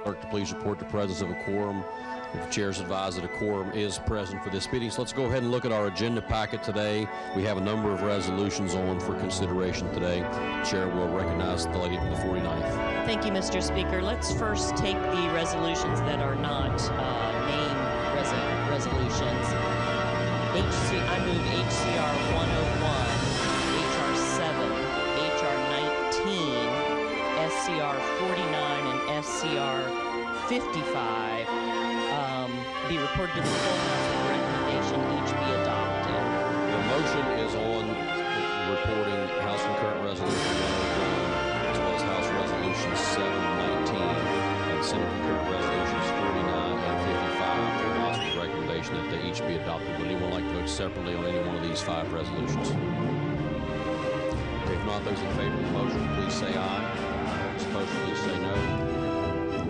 Clerk to please report the presence of a quorum. If the chair is advised that a quorum is present for this meeting. So let's go ahead and look at our agenda packet today. We have a number of resolutions on for consideration today. The chair will recognize the lady from the 49th. Thank you, Mr. Speaker. Let's first take the resolutions that are not named resolutions. I move HCR 101, HR 7, HR 19, SCR 49, and SCR 55 be reported to the full House with recommendation each be adopted. The motion is on reporting House Concurrent Resolution 101 as well as House Resolutions 719 and Senate Concurrent Resolutions 49 and 55 for the House with recommendation that they each be adopted. Would anyone like to vote separately on any one of these 5 resolutions? Okay, if not, those in favor of the motion, please say aye. Those opposed, please say no.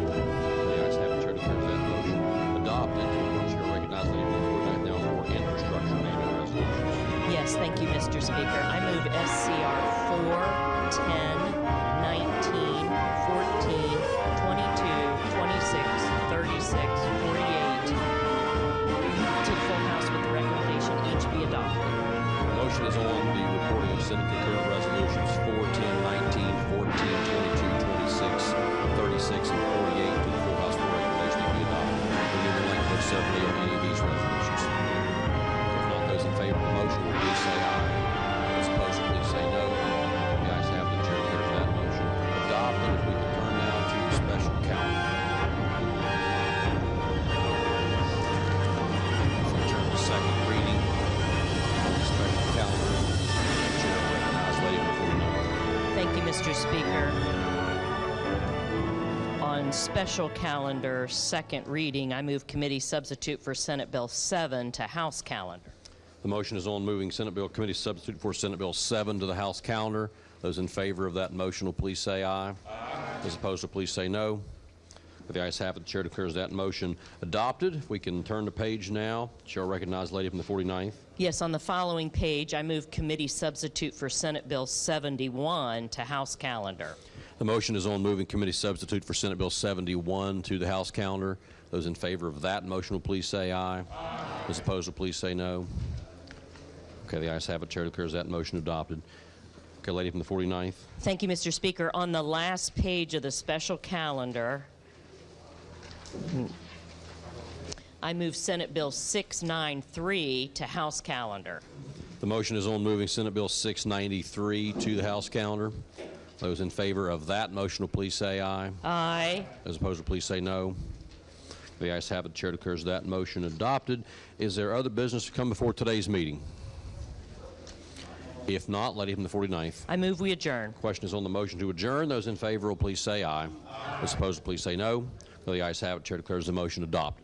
The ayes have it. Chair declares that motion adopted. Chair recognizes Lady before that now for infrastructure naming resolutions. Yes, thank you, Mr. Speaker. I move SCR 4, 10, 19, 14, 22, 26, 36, 48 to the full House with the recommendation each be adopted. The motion is on the reporting of Senate concurrent resolutions 4, 10, 19, 14, 22, 26, 36, and 48 to the full House with recommendation to be adopted. Would anyone like to vote separately on any of these resolutions? If not, those in favor of the motion will please say aye. Those opposed will please say no. The ayes have it. The chair declares that motion adopted. If we can turn now to the special calendar. Turn to second reading on the special calendar. The chair will recognize Lady before you. Thank you, Mr. Speaker. On special calendar, second reading, I move committee substitute for Senate Bill 7 to House calendar. The motion is on moving Senate Bill Committee substitute for Senate Bill 7 to the House calendar. Those in favor of that motion will please say aye. Aye. Those opposed will please say no. If the ayes have it, the chair declares that motion adopted. If we can turn the page now. Chair will recognize the lady from the 49th. Yes, on the following page, I move committee substitute for Senate Bill 71 to House calendar. The motion is on moving committee substitute for Senate Bill 71 to the House calendar. Those in favor of that motion will please say aye. Aye. Those opposed will please say no. Okay, the ayes have it. Chair declares that motion adopted. Okay, lady from the 49th. Thank you, Mr. Speaker. On the last page of the special calendar, I move Senate Bill 693 to House calendar. The motion is on moving Senate Bill 693 to the House calendar. Those in favor of that motion will please say aye. Aye. Those opposed will please say no. The ayes have it. The chair declares that motion adopted. Is there other business to come before today's meeting? If not, lady from the 49th. I move we adjourn. Question is on the motion to adjourn. Those in favor will please say aye. Aye. Those opposed will please say no. The ayes have it. Chair declares the motion adopted.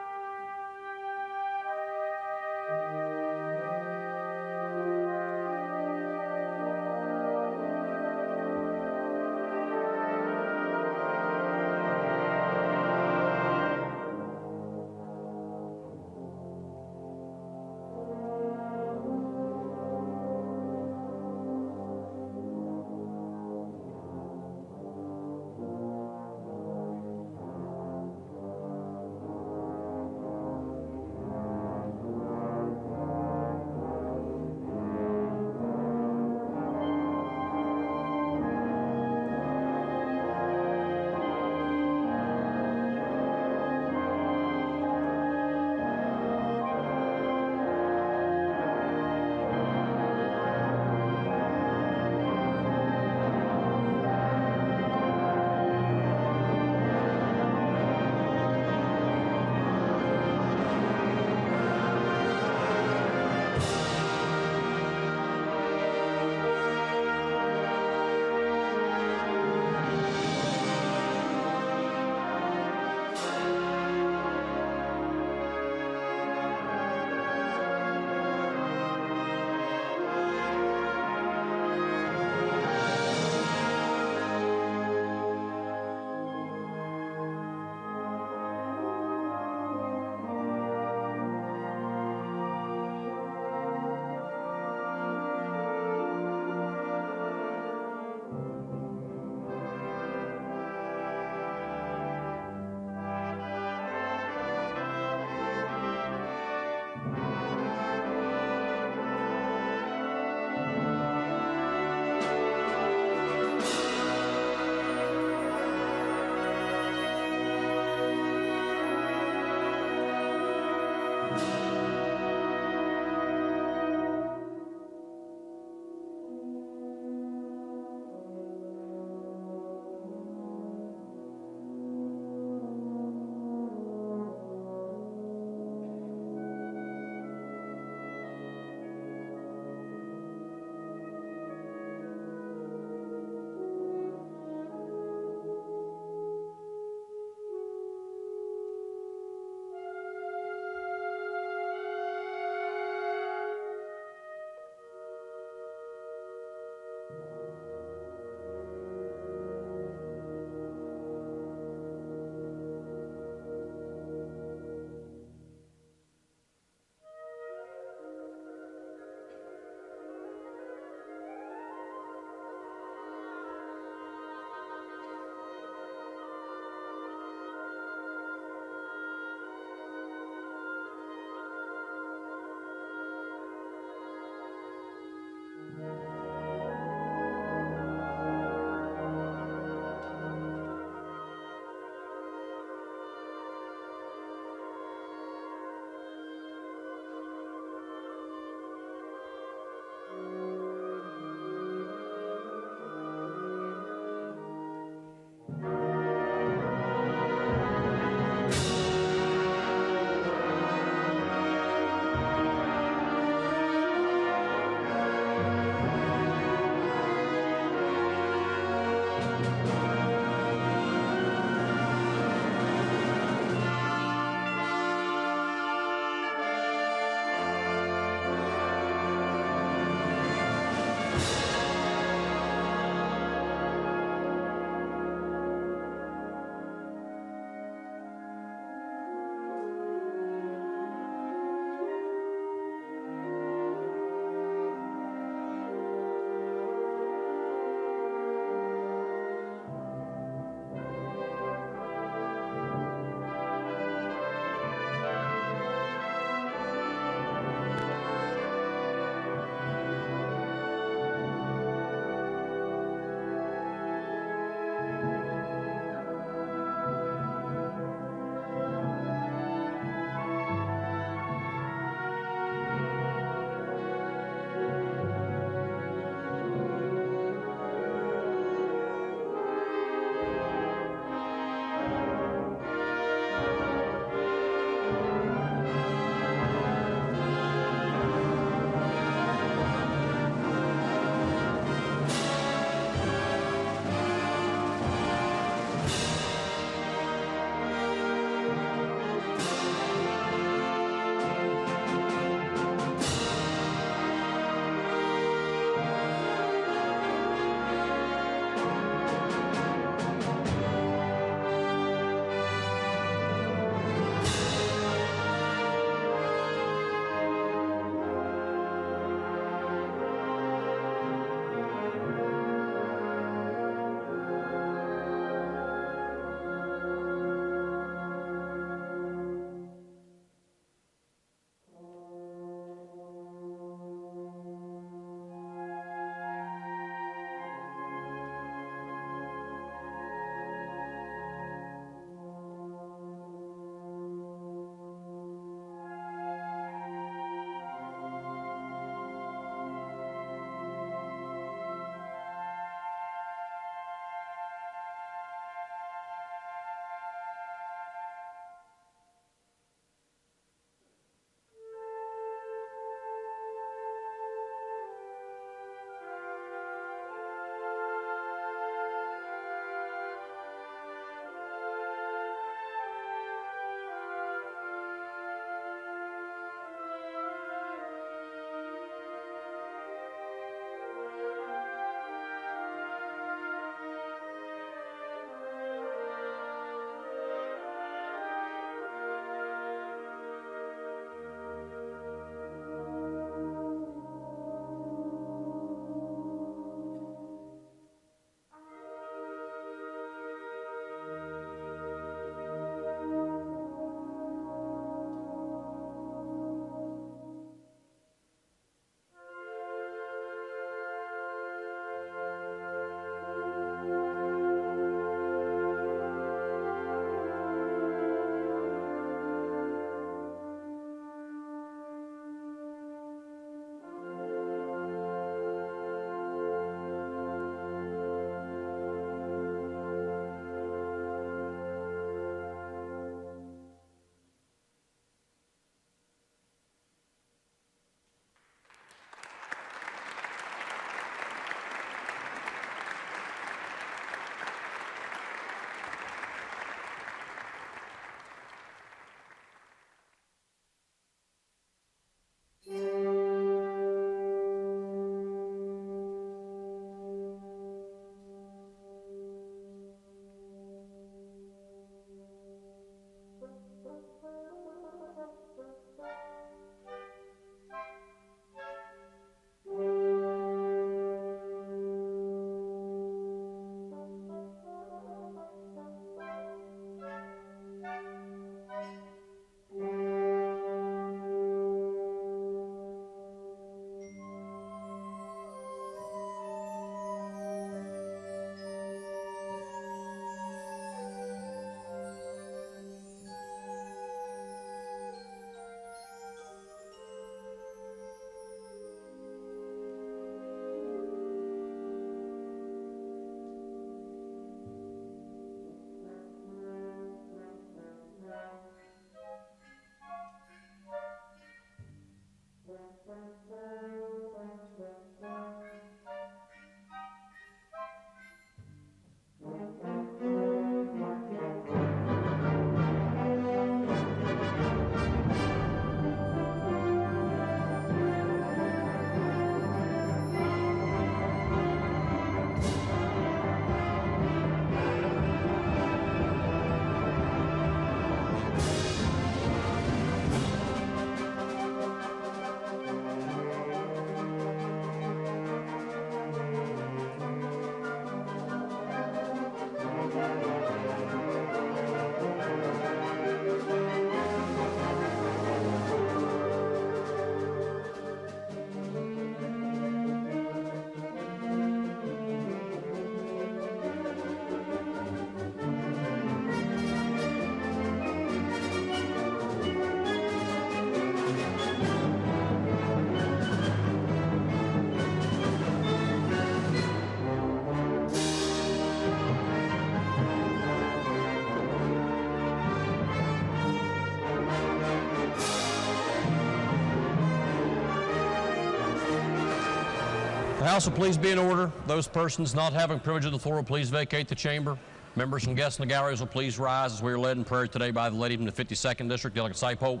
House will please be in order. Those persons not having privilege of the floor will please vacate the chamber. Members and guests in the galleries will please rise as we are led in prayer today by the lady from the 52nd District, Delegate Saipo.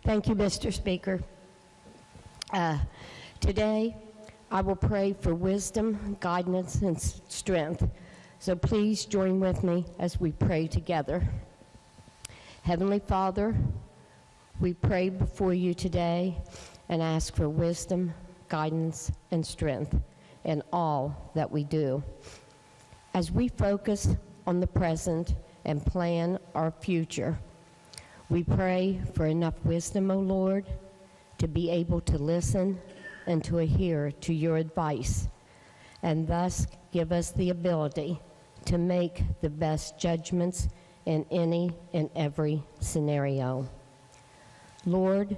Thank you, Mr. Speaker. Today, I will pray for wisdom, guidance, and strength. So please join with me as we pray together. Heavenly Father, we pray before you today and ask for wisdom, guidance, and strength in all that we do. As we focus on the present and plan our future, we pray for enough wisdom, O Lord, to be able to listen and to adhere to your advice, and thus give us the ability to make the best judgments in any and every scenario. Lord,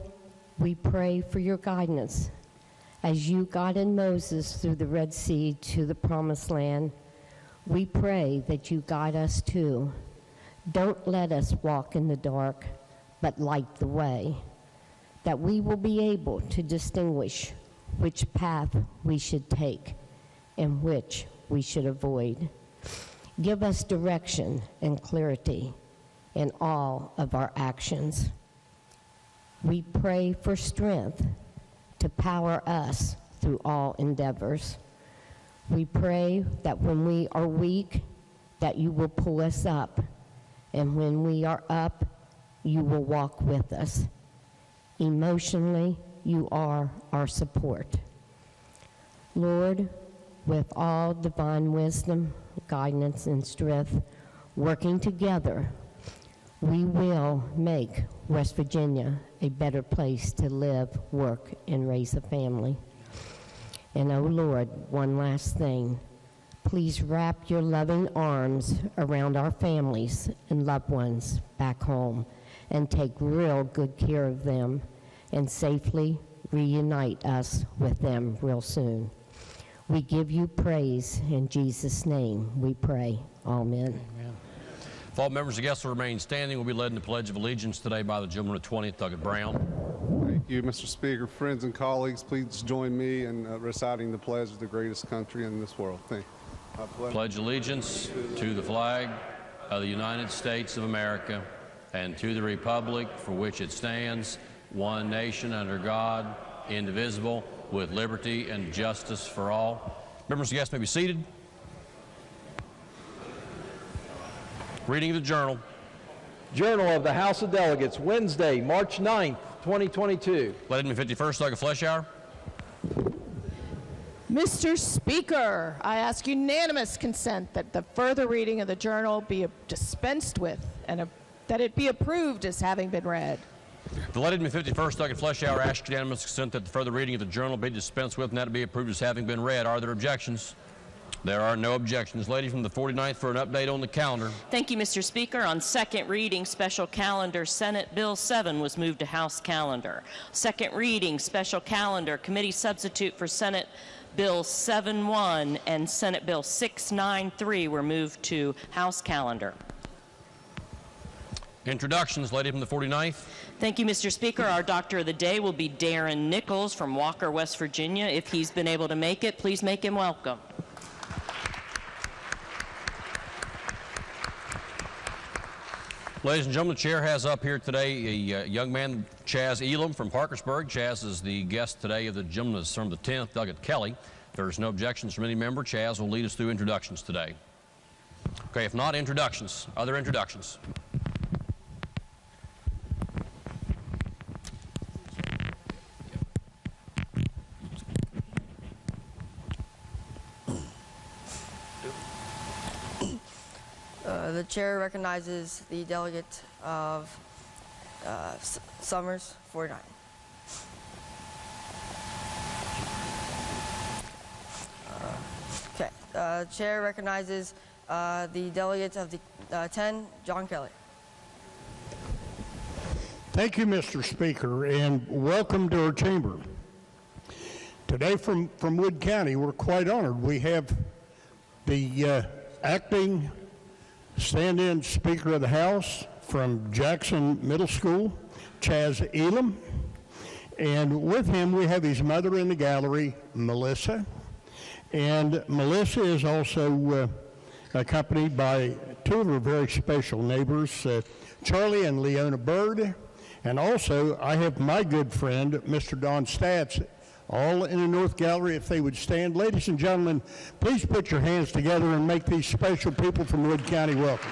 we pray for your guidance. As you guided Moses through the Red Sea to the Promised Land, we pray that you guide us too. Don't let us walk in the dark, but light the way, that we will be able to distinguish which path we should take and which we should avoid. Give us direction and clarity in all of our actions. We pray for strength to power us through all endeavors. We pray that when we are weak, that you will pull us up, and when we are up, you will walk with us. Emotionally, you are our support. Lord, with all divine wisdom, guidance, and strength working together, we will make West Virginia a better place to live, work, and raise a family. And oh Lord, one last thing. Please wrap your loving arms around our families and loved ones back home and take real good care of them and safely reunite us with them real soon. We give you praise in Jesus' name, we pray. Amen. Amen. If all members and guests will remain standing, we'll be led in the Pledge of Allegiance today by the gentleman of 20th, Douglas Brown. Thank you, Mr. Speaker. Friends and colleagues, please join me in reciting the pledge of the greatest country in this world. Thank you. Pledge allegiance to the flag of the United States of America and to the republic for which it stands, one nation under God, indivisible, with liberty and justice for all. Members and guests may be seated. Reading of the Journal. Journal of the House of Delegates, Wednesday, March 9th, 2022. Led in 51st, Douglas Fleshour. Mr. Speaker, I ask unanimous consent that the further reading of the journal be dispensed with and that it be approved as having been read. The led in 51st, Douglas Fleshour asks unanimous consent that the further reading of the journal be dispensed with and that it be approved as having been read. Are there objections? There are no objections. Lady from the 49th for an update on the calendar. Thank you, Mr. Speaker. On second reading, special calendar, Senate Bill 7 was moved to House calendar. Second reading, special calendar, committee substitute for Senate Bill 7-1 and Senate Bill 693 were moved to House calendar. Introductions, lady from the 49th. Thank you, Mr. Speaker. Our doctor of the day will be Darren Nichols from Walker, West Virginia. If he's been able to make it, please make him welcome. Ladies and gentlemen, the chair has up here today a young man, Chaz Elam from Parkersburg. Chaz is the guest today of the gentleman from the 10th, Douglas Kelly. If there's no objections from any member, Chaz will lead us through introductions today. Okay, if not, introductions. Other introductions. The chair recognizes the delegate of Summers, 49. Chair recognizes the delegate of the 10, John Kelly. Thank you, Mr. Speaker, and welcome to our chamber. Today from Wood County, we're quite honored. We have the acting stand-in Speaker of the House from Jackson Middle School, Chaz Elam, And with him, we have his mother in the gallery, Melissa. And Melissa is also accompanied by two of her very special neighbors, Charlie and Leona Bird. And also, I have my good friend, Mr. Don Statz, all in the North Gallery, if they would stand. Ladies and gentlemen, please put your hands together and make these special people from Wood County welcome.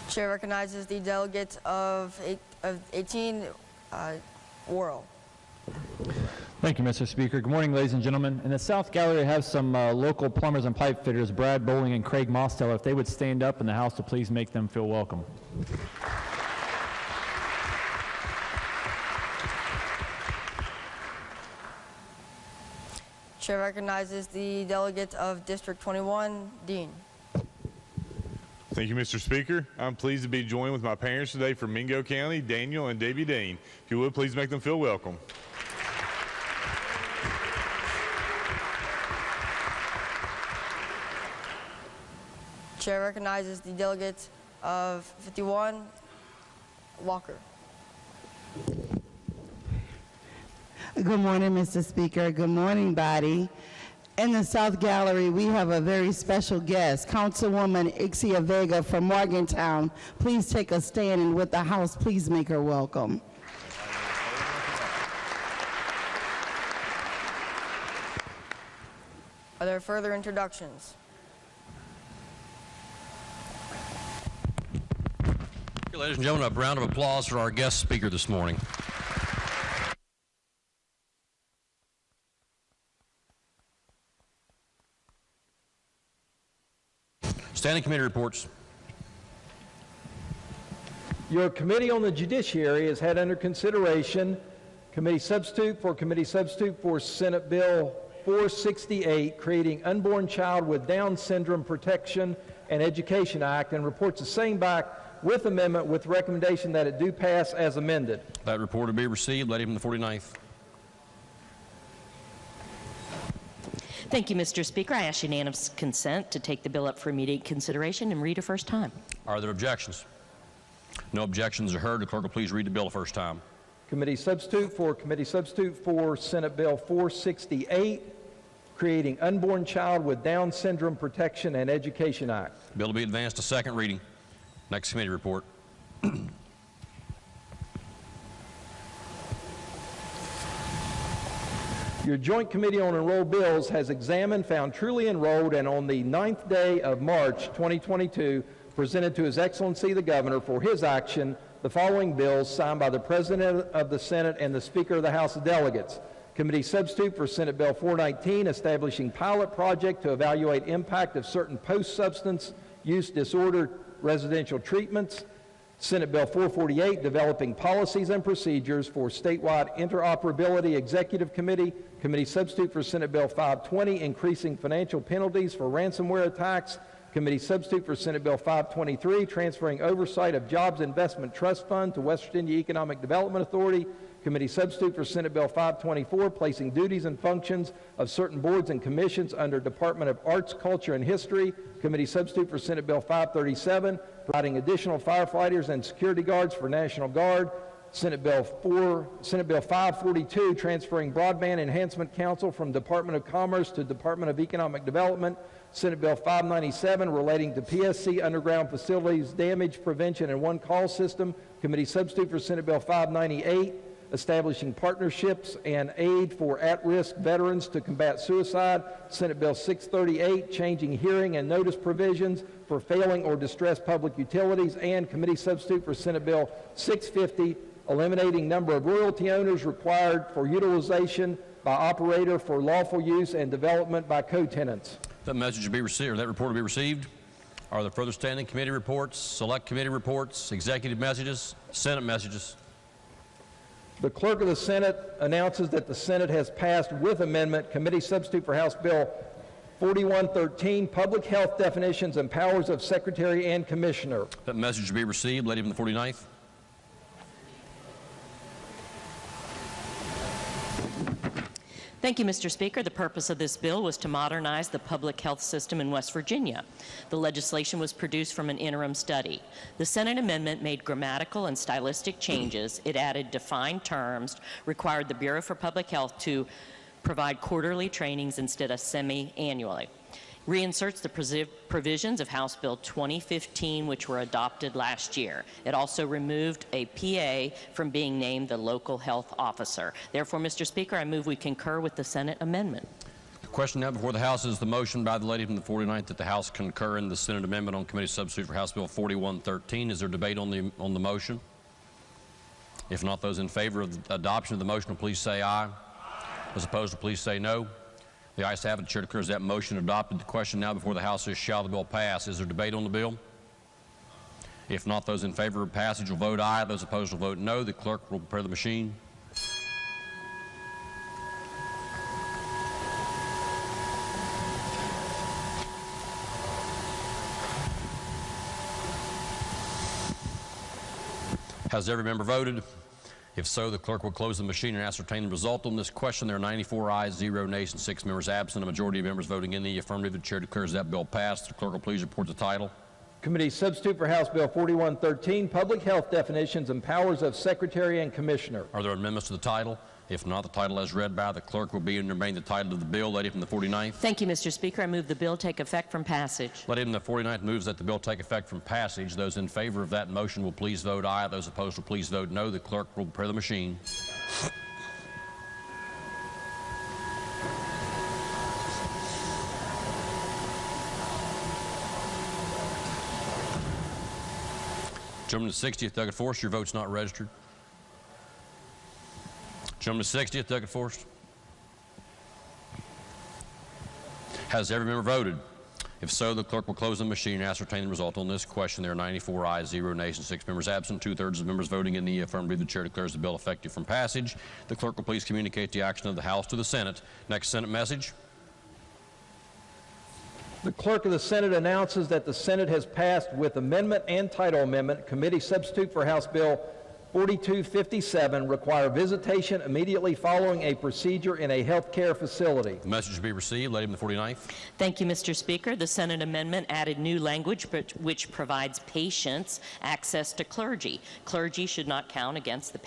Chair recognizes the delegates of 18 Worrell. Thank you, Mr. Speaker. Good morning, ladies and gentlemen. In the South Gallery, I have some local plumbers and pipe fitters, Brad Bowling and Craig Mosteller. If they would stand up in the House to please make them feel welcome. Chair recognizes the delegates of District 21, Dean. Thank you, Mr. Speaker. I'm pleased to be joined with my parents today from Mingo County, Daniel and Debbie Dean. If you would, please make them feel welcome. Chair recognizes the delegates of 51, Walker. Good morning, Mr. Speaker. Good morning, body. In the South Gallery, we have a very special guest, Councilwoman Ixia Vega from Morgantown. Please take a stand, and with the House, please make her welcome. Are there further introductions? Ladies and gentlemen, a round of applause for our guest speaker this morning. Standing committee reports. Your Committee on the Judiciary has had under consideration Committee Substitute for Senate Bill 468, creating Unborn Child with Down Syndrome Protection and Education Act, and reports the same back with amendment with recommendation that it do pass as amended. That report will be received. Lady from the 49th. Thank you, Mr. Speaker. I ask unanimous consent to take the bill up for immediate consideration and read a first time. Are there objections? No objections are heard. The clerk will please read the bill a first time. Committee Substitute for Senate Bill 468, creating Unborn Child with Down Syndrome Protection and Education Act. Bill will be advanced to second reading. Next committee report. Your Joint Committee on Enrolled Bills has examined, found truly enrolled, and on the 9th day of March 2022, presented to His Excellency the Governor for his action the following bills signed by the President of the Senate and the Speaker of the House of Delegates. Committee Substitute for Senate Bill 419, establishing pilot project to evaluate impact of certain post-substance use disorder residential treatments. Senate Bill 448, developing policies and procedures for statewide interoperability executive committee. Committee Substitute for Senate Bill 520, increasing financial penalties for ransomware attacks. Committee Substitute for Senate Bill 523, transferring oversight of Jobs Investment Trust Fund to West Virginia Economic Development Authority. Committee Substitute for Senate Bill 524, placing duties and functions of certain boards and commissions under Department of Arts, Culture, and History. Committee Substitute for Senate Bill 537, providing additional firefighters and security guards for National Guard. Senate Bill 542, transferring Broadband Enhancement Council from Department of Commerce to Department of Economic Development. Senate Bill 597, relating to PSC underground facilities damage prevention and one call system. Committee Substitute for Senate Bill 598, establishing partnerships and aid for at-risk veterans to combat suicide. Senate Bill 638, changing hearing and notice provisions for failing or distressed public utilities. And Committee Substitute for Senate Bill 650, eliminating number of royalty owners required for utilization by operator for lawful use and development by co-tenants. That message will be received, or that report will be received. Are there further standing committee reports, select committee reports, executive messages, Senate messages? The Clerk of the Senate announces that the Senate has passed with amendment Committee Substitute for House Bill 4113, Public Health Definitions and Powers of Secretary and Commissioner. That message will be received. Lady from the 49th. Thank you, Mr. Speaker. The purpose of this bill was to modernize the public health system in West Virginia. The legislation was produced from an interim study. The Senate amendment made grammatical and stylistic changes. It added defined terms, required the Bureau for Public Health to provide quarterly trainings instead of semi-annually. Reinserts the provisions of House Bill 2015, which were adopted last year. It also removed a PA from being named the local health officer. Therefore, Mr. Speaker, I move we concur with the Senate amendment. The question now before the House is the motion by the lady from the 49th that the House concur in the Senate amendment on committee substitute for House Bill 4113. Is there debate on the motion? If not, those in favor of the adoption of the motion will please say aye. Those opposed will please say no. The ayes have it. The chair declares that motion adopted. The question now before the House is, shall the bill pass? Is there debate on the bill? If not, those in favor of passage will vote aye. Those opposed will vote no. The clerk will prepare the machine. Has every member voted? If so, the clerk will close the machine and ascertain the result on this question. There are 94 ayes, 0 nays, and 6 members absent. A majority of members voting in the affirmative. The chair declares that bill passed. The clerk will please report the title. Committee substitute for House Bill 4113, Public Health Definitions and Powers of Secretary and Commissioner. Are there amendments to the title? If not, the title as read by the clerk will be and remain the title of the bill. Lady from the 49th. Thank you, Mr. Speaker. I move the bill take effect from passage. Lady from the 49th moves that the bill take effect from passage. Those in favor of that motion will please vote aye. Those opposed will please vote no. The clerk will prepare the machine. Gentleman to 60th, Douglas Forrest, your vote's not registered. Gentleman to 60th, Douglas Forrest. Has every member voted? If so, the clerk will close the machine and ascertain the result on this question. There are 94 ayes, 0 nays, and 6 members absent. 2/3 of members voting in the affirmative. The chair declares the bill effective from passage. The clerk will please communicate the action of the House to the Senate. Next Senate message. The clerk of the Senate announces that the Senate has passed with amendment and title amendment, committee substitute for House Bill 4257, require visitation immediately following a procedure in a health care facility. The message will be received. Lady from the 49th. Thank you, Mr. Speaker. The Senate amendment added new language which provides patients access to clergy. Clergy should not count against the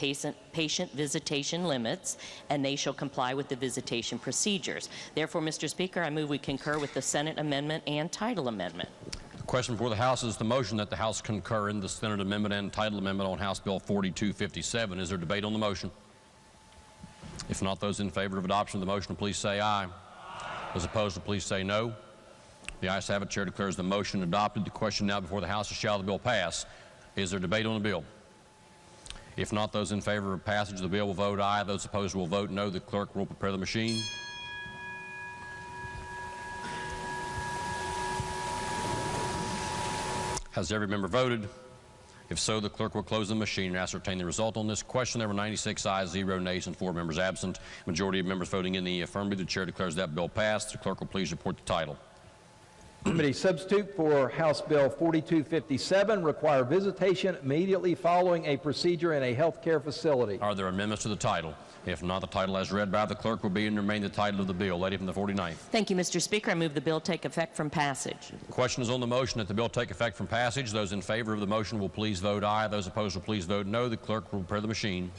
patient visitation limits, and they shall comply with the visitation procedures. Therefore, Mr. Speaker, I move we concur with the Senate amendment and title amendment. The question before the House is the motion that the House concur in the Senate amendment and title amendment on House Bill 4257. Is there debate on the motion? If not, those in favor of adoption of the motion, please say aye. Those opposed, please say no. The ayes have it. Chair declares the motion adopted. The question now before the House is, shall the bill pass? Is there debate on the bill? If not, those in favor of passage of the bill will vote aye. Those opposed will vote no. The clerk will prepare the machine. Has every member voted? If so, the clerk will close the machine and ascertain the result on this question. There were 96 ayes, 0 nays, and 4 members absent. Majority of members voting in the affirmative. The chair declares that bill passed. The clerk will please report the title. Committee substitute for House Bill 4257, require visitation immediately following a procedure in a health care facility. Are there amendments to the title? If not, the title as read by the clerk will be and remain the title of the bill. Lady from the 49th. Thank you, Mr. Speaker. I move the bill take effect from passage. The question is on the motion that the bill take effect from passage. Those in favor of the motion will please vote aye. Those opposed will please vote no. The clerk will prepare the machine.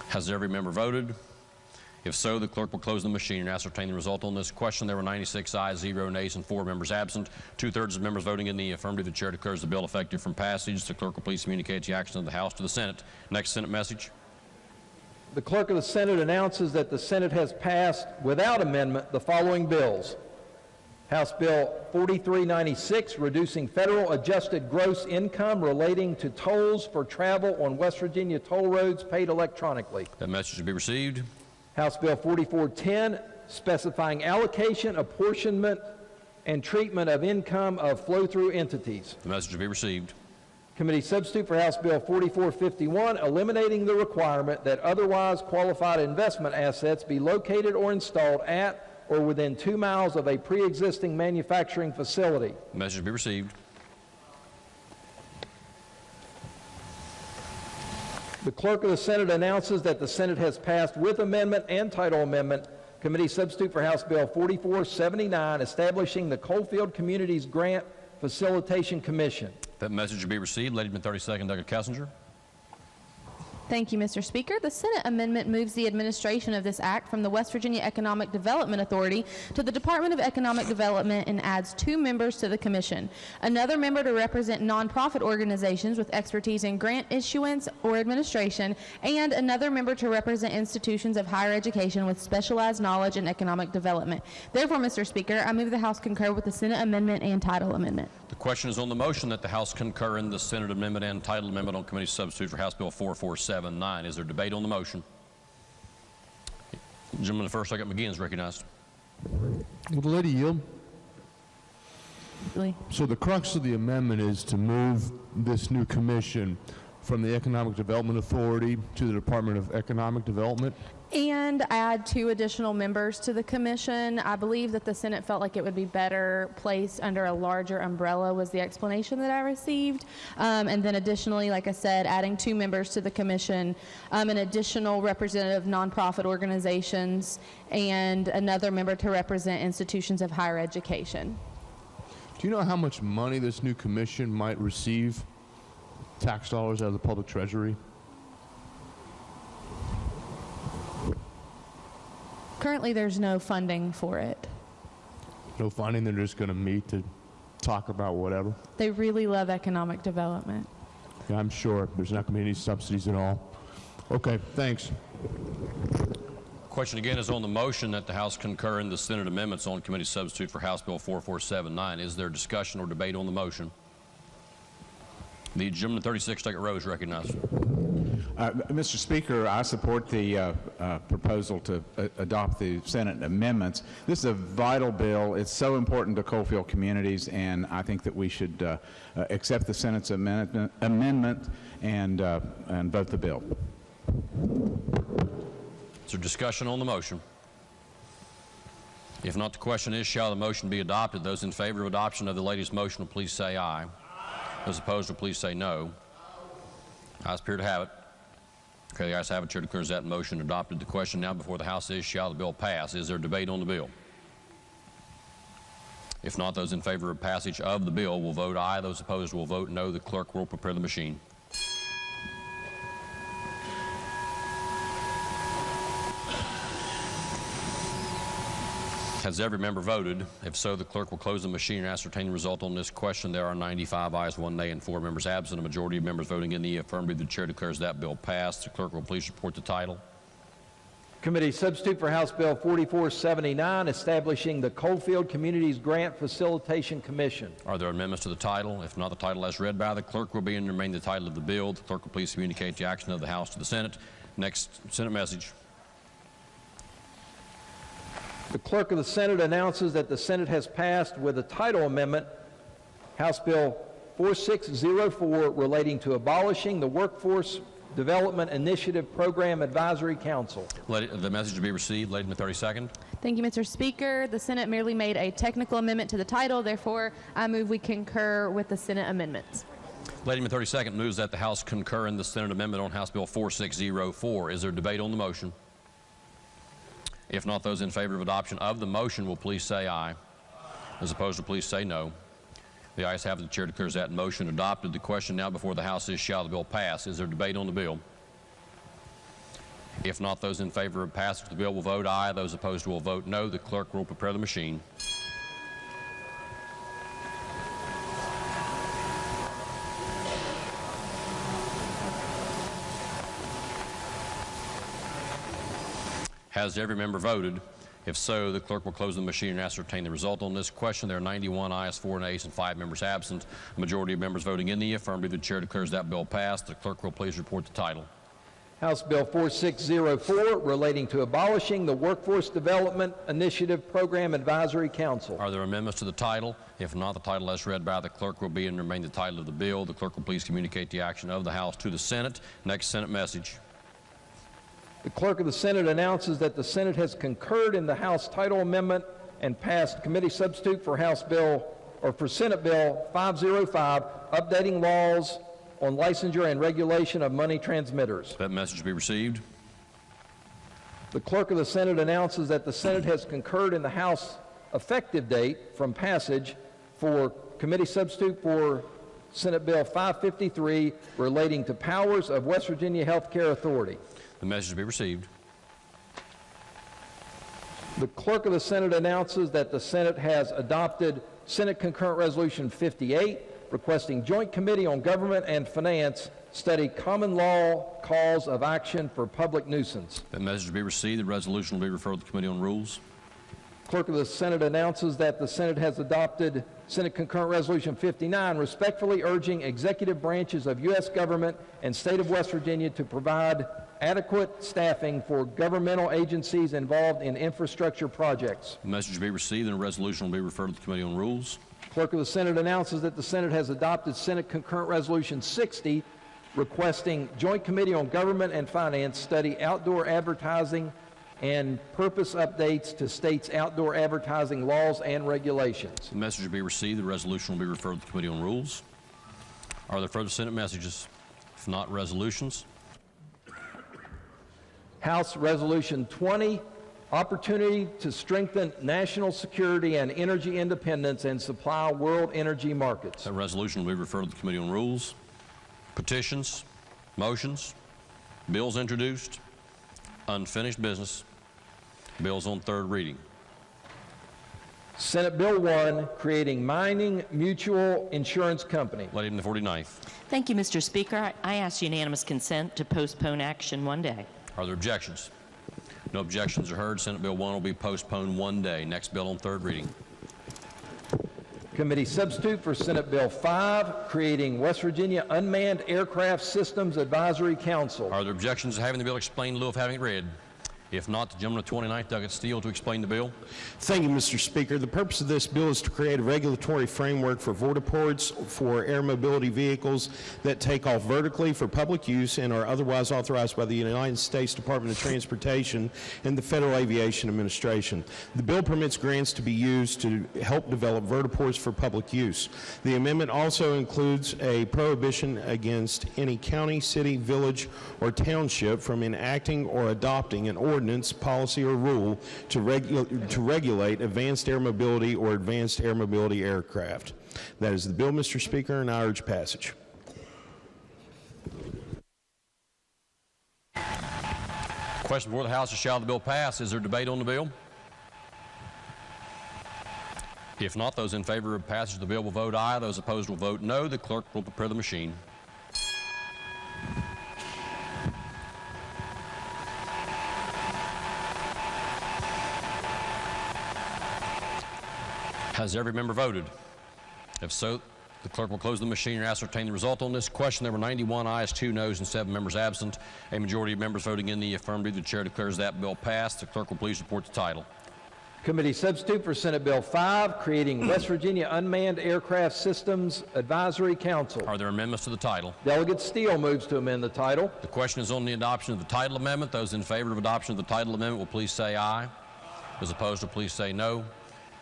Has every member voted? If so, the clerk will close the machine and ascertain the result on this question. There were 96 ayes, 0 nays, and 4 members absent. 2/3 of members voting in the affirmative. The chair declares the bill effective from passage. The clerk will please communicate the action of the House to the Senate. Next Senate message. The clerk of the Senate announces that the Senate has passed without amendment the following bills. House Bill 4396, reducing federal adjusted gross income relating to tolls for travel on West Virginia toll roads paid electronically. That message will be received. House Bill 4410, specifying allocation, apportionment, and treatment of income of flow-through entities. The message will be received. Committee substitute for House Bill 4451, eliminating the requirement that otherwise qualified investment assets be located or installed at or within 2 miles of a pre-existing manufacturing facility. The message will be received. The Clerk of the Senate announces that the Senate has passed with amendment and title amendment Committee Substitute for House Bill 4479, establishing the Coalfield Communities Grant Facilitation Commission. That message will be received. Lady from 32nd, Dr. Kessinger. Thank you, Mr. Speaker. The Senate amendment moves the administration of this act from the West Virginia Economic Development Authority to the Department of Economic Development and adds 2 members to the commission. Another member to represent nonprofit organizations with expertise in grant issuance or administration, and another member to represent institutions of higher education with specialized knowledge in economic development. Therefore, Mr. Speaker, I move the House concur with the Senate amendment and title amendment. The question is on the motion that the House concur in the Senate amendment and title amendment on Committee Substitute for House Bill 4479. Is there debate on the motion? Gentleman, the first, second, McGinn is recognized. Will the lady yield? Really? So the crux of the amendment is to move this new commission from the Economic Development Authority to the Department of Economic Development? And add 2 additional members to the commission. I believe that the Senate felt like it would be better placed under a larger umbrella was the explanation that I received. And then additionally, like I said, adding 2 members to the commission, an additional representative nonprofit organizations, and another member to represent institutions of higher education. Do you know how much money this new commission might receive, tax dollars, out of the public treasury? Currently, there's no funding for it. No funding, they're just going to meet to talk about whatever? They really love economic development. Yeah, I'm sure there's not going to be any subsidies at all. Okay, thanks. Question again is on the motion that the House concur in the Senate amendments on Committee Substitute for House Bill 4479. Is there discussion or debate on the motion? The gentleman in 36, second row is recognized. Mr. Speaker, I support the proposal to adopt the Senate amendments. This is a vital bill. It's so important to Coalfield communities, and I think that we should accept the Senate's amendment and vote the bill. Is there discussion on the motion? If not, the question is, shall the motion be adopted? Those in favor of adoption of the lady's motion will please say aye. Those opposed will please say no. Ayes appear to have it. Okay, the ayes have it. Chair declares that motion adopted. The question now before the House is, shall the bill pass? Is there debate on the bill? If not, those in favor of passage of the bill will vote aye. Those opposed will vote no. The clerk will prepare the machine. Has every member voted? If so, the clerk will close the machine and ascertain the result on this question. There are 95 ayes, 1 nay, and 4 members absent. A majority of members voting in the affirmative. The chair declares that bill passed. The clerk will please report the title. Committee Substitute for House Bill 4479, establishing the Coalfield Communities Grant Facilitation Commission. Are there amendments to the title? If not, the title as read by the clerk will be and remain the title of the bill. The clerk will please communicate the action of the House to the Senate. Next Senate message. The Clerk of the Senate announces that the Senate has passed with a title amendment, House Bill 4604, relating to abolishing the Workforce Development Initiative Program Advisory Council. The message to be received. Lady in the 32nd. Thank you, Mr. Speaker. The Senate merely made a technical amendment to the title. Therefore, I move we concur with the Senate amendments. Lady in the 32nd moves that the House concur in the Senate amendment on House Bill 4604. Is there debate on the motion? If not, those in favor of adoption of the motion will please say aye. As opposed to please say no. The ayes have it. The chair declares that motion adopted. The question now before the House is, shall the bill pass? Is there debate on the bill? If not, those in favor of passage of the bill will vote aye. Those opposed will vote no. The clerk will prepare the machine. Has every member voted? If so, the clerk will close the machine and ascertain the result on this question. There are 91 ayes, 4 nays, and 5 members absent. A majority of members voting in the affirmative. The chair declares that bill passed. The clerk will please report the title. House Bill 4604, relating to abolishing the Workforce Development Initiative Program Advisory Council. Are there amendments to the title? If not, the title as read by the clerk will be and remain the title of the bill. The clerk will please communicate the action of the House to the Senate. Next Senate message. The Clerk of the Senate announces that the Senate has concurred in the House title amendment and passed Committee Substitute for Senate Bill 505, updating laws on licensure and regulation of money transmitters. That message be received. The Clerk of the Senate announces that the Senate has concurred in the House effective date from passage for committee substitute for Senate Bill 553 relating to powers of West Virginia Healthcare Authority. The message be received. The Clerk of the Senate announces that the Senate has adopted Senate Concurrent Resolution 58 requesting Joint Committee on Government and Finance study common law cause of action for public nuisance. That message be received. The resolution will be referred to the Committee on Rules. Clerk of the Senate announces that the Senate has adopted Senate Concurrent Resolution 59, respectfully urging executive branches of U.S. government and state of West Virginia to provide adequate staffing for governmental agencies involved in infrastructure projects. The message be received and a resolution will be referred to the Committee on Rules. Clerk of the Senate announces that the Senate has adopted Senate Concurrent Resolution 60, requesting Joint Committee on Government and Finance study outdoor advertising and purpose updates to states' outdoor advertising laws and regulations. The message will be received. The resolution will be referred to the Committee on Rules. Are there further Senate messages? If not, resolutions. House Resolution 20, opportunity to strengthen national security and energy independence and supply world energy markets. That resolution will be referred to the Committee on Rules. Petitions, motions, bills introduced, unfinished business, bills on third reading. Senate Bill 1, creating Mining Mutual Insurance Company. Lady from the 49th. Thank you, Mr. Speaker. I ask unanimous consent to postpone action one day. Are there objections? No objections are heard. Senate Bill 1 will be postponed one day. Next bill on third reading. Committee substitute for Senate Bill 5, creating West Virginia Unmanned Aircraft Systems Advisory Council. Are there objections to having the bill explained in lieu of having it read? If not, the gentleman of 29th, Douglas Steele, to explain the bill. Thank you, Mr. Speaker. The purpose of this bill is to create a regulatory framework for vertiports for air mobility vehicles that take off vertically for public use and are otherwise authorized by the United States Department of Transportation and the Federal Aviation Administration. The bill permits grants to be used to help develop vertiports for public use. The amendment also includes a prohibition against any county, city, village, or township from enacting or adopting an ordinance, policy, or rule to regulate advanced air mobility or advanced air mobility aircraft. That is the bill, Mr. Speaker, and I urge passage. Question before the House is, shall the bill pass? Is there debate on the bill? If not, those in favor of passage of the bill will vote aye. Those opposed will vote no. The clerk will prepare the machine. Has every member voted? If so, the clerk will close the machine and ascertain the result on this question. There were 91 ayes, 2 noes, and 7 members absent. A majority of members voting in the affirmative. The chair declares that bill passed. The clerk will please report the title. Committee substitute for Senate Bill 5, creating West Virginia Unmanned Aircraft Systems Advisory Council. Are there amendments to the title? Delegate Steele moves to amend the title. The question is on the adoption of the title amendment. Those in favor of adoption of the title amendment will please say aye. Those opposed will please say no.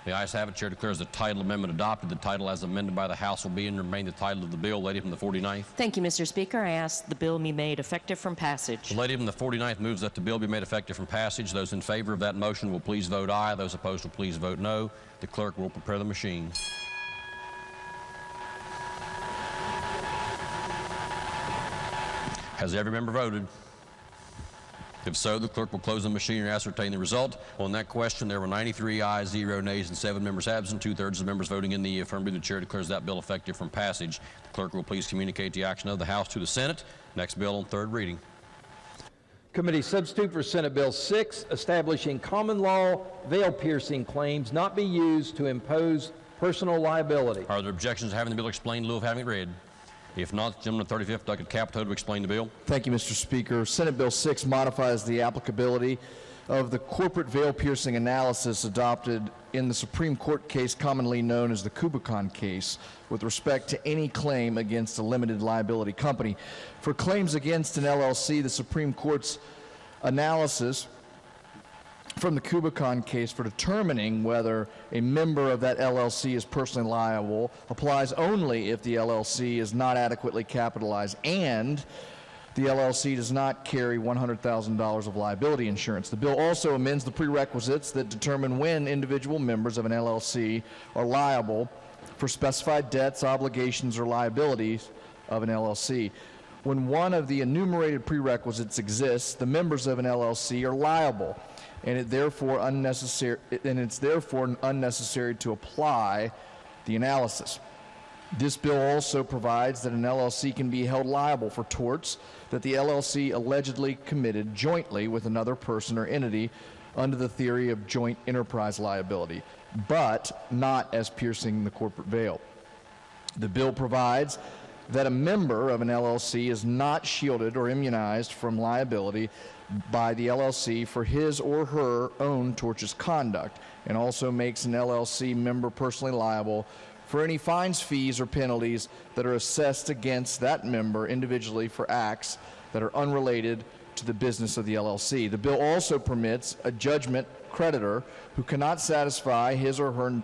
The ayes have it. Chair declares the title amendment adopted. The title as amended by the House will be and remain the title of the bill. Lady from the 49th. Thank you, Mr. Speaker. I ask the bill be made effective from passage. The lady from the 49th moves that the bill be made effective from passage. Those in favor of that motion will please vote aye. Those opposed will please vote no. The clerk will prepare the machine. Has every member voted? If so, the clerk will close the machine and ascertain the result. On that question, there were 93 ayes, 0 nays, and 7 members absent. 2/3 of the members voting in the affirmative. The chair declares that bill effective from passage. The clerk will please communicate the action of the House to the Senate. Next bill on third reading. Committee substitute for Senate Bill 6, establishing common law veil-piercing claims not be used to impose personal liability. Are there objections to having the bill explained in lieu of having it read? If not, the gentleman of 35th, Douglas Capito, to explain the bill. Thank you, Mr. Speaker. Senate Bill 6 modifies the applicability of the corporate veil-piercing analysis adopted in the Supreme Court case commonly known as the Kubicon case with respect to any claim against a limited liability company. For claims against an LLC, the Supreme Court's analysis from the Kubicon case for determining whether a member of that LLC is personally liable applies only if the LLC is not adequately capitalized and the LLC does not carry $100,000 of liability insurance. The bill also amends the prerequisites that determine when individual members of an LLC are liable for specified debts, obligations, or liabilities of an LLC. When one of the enumerated prerequisites exists, the members of an LLC are liable, and it's therefore unnecessary to apply the analysis. This bill also provides that an LLC can be held liable for torts that the LLC allegedly committed jointly with another person or entity under the theory of joint enterprise liability, but not as piercing the corporate veil. The bill provides that a member of an LLC is not shielded or immunized from liability by the LLC for his or her own tortious conduct, and also makes an LLC member personally liable for any fines, fees, or penalties that are assessed against that member individually for acts that are unrelated to the business of the LLC. The bill also permits a judgment creditor who cannot satisfy his or her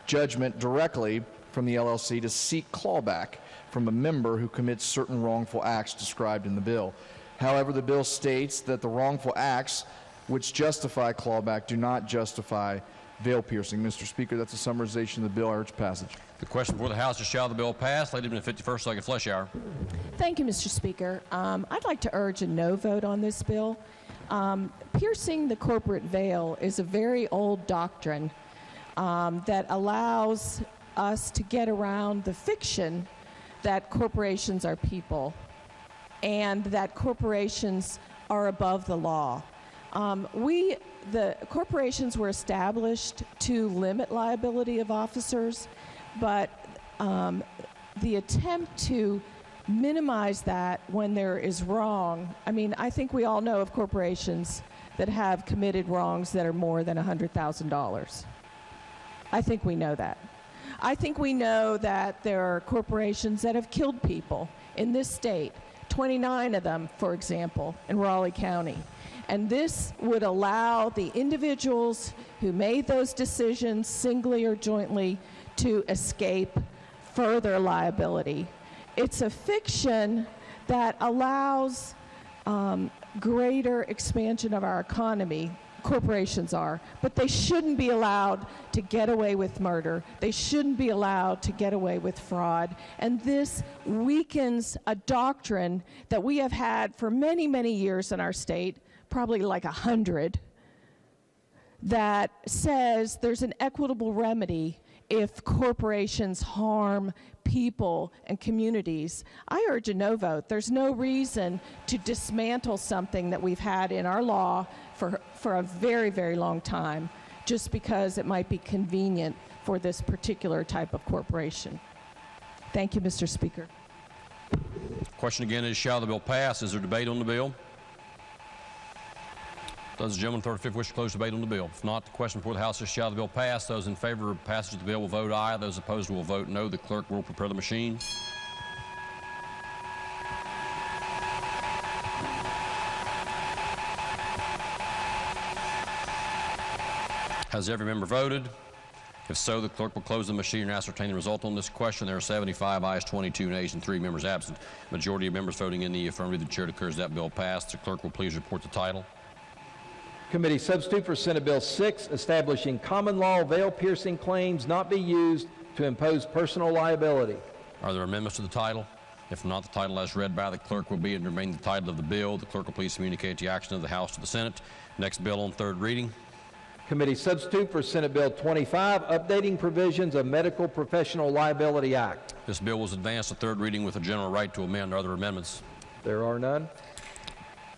judgment directly from the LLC to seek clawback from a member who commits certain wrongful acts described in the bill. However, the bill states that the wrongful acts which justify clawback do not justify veil piercing. Mr. Speaker, that's a summarization of the bill. I urge passage. The question before the House is, shall the bill pass? Ladies in the 51st second flesh hour. Thank you, Mr. Speaker. I'd like to urge a no vote on this bill. Piercing the corporate veil is a very old doctrine that allows us to get around the fiction that corporations are people and that corporations are above the law. The corporations were established to limit liability of officers, but the attempt to minimize that when there is wrong, I mean, I think we all know of corporations that have committed wrongs that are more than $100,000. I think we know that. I think we know that there are corporations that have killed people in this state, 29 of them, for example, in Raleigh County. And this would allow the individuals who made those decisions singly or jointly to escape further liability. It's a fiction that allows greater expansion of our economy. Corporations are, but they shouldn't be allowed to get away with murder. They shouldn't be allowed to get away with fraud. And this weakens a doctrine that we have had for many, many years in our state, probably like 100, that says there's an equitable remedy if corporations harm people and communities. I urge a no vote. There's no reason to dismantle something that we've had in our law for a very, very long time just because it might be convenient for this particular type of corporation. Thank you, Mr. Speaker. Question again is, shall the bill pass? Is there debate on the bill? Does the gentleman 35th wish to close debate on the bill? If not, the question before the House is, shall the bill pass? Those in favor of passage of the bill will vote aye. Those opposed will vote no. The clerk will prepare the machine. Has every member voted? If so, the clerk will close the machine and ascertain the result on this question. There are 75 ayes, 22 nays, and 3 members absent. Majority of members voting in the affirmative, the chair declares that bill passed. The clerk will please report the title. Committee substitute for Senate Bill 6, establishing common law veil-piercing claims not be used to impose personal liability. Are there amendments to the title? If not, the title as read by the clerk will be and remain the title of the bill. The clerk will please communicate the action of the House to the Senate. Next bill on third reading. Committee substitute for Senate Bill 25, updating provisions of Medical Professional Liability Act. This bill was advanced to third reading with a general right to amend or other amendments. There are none.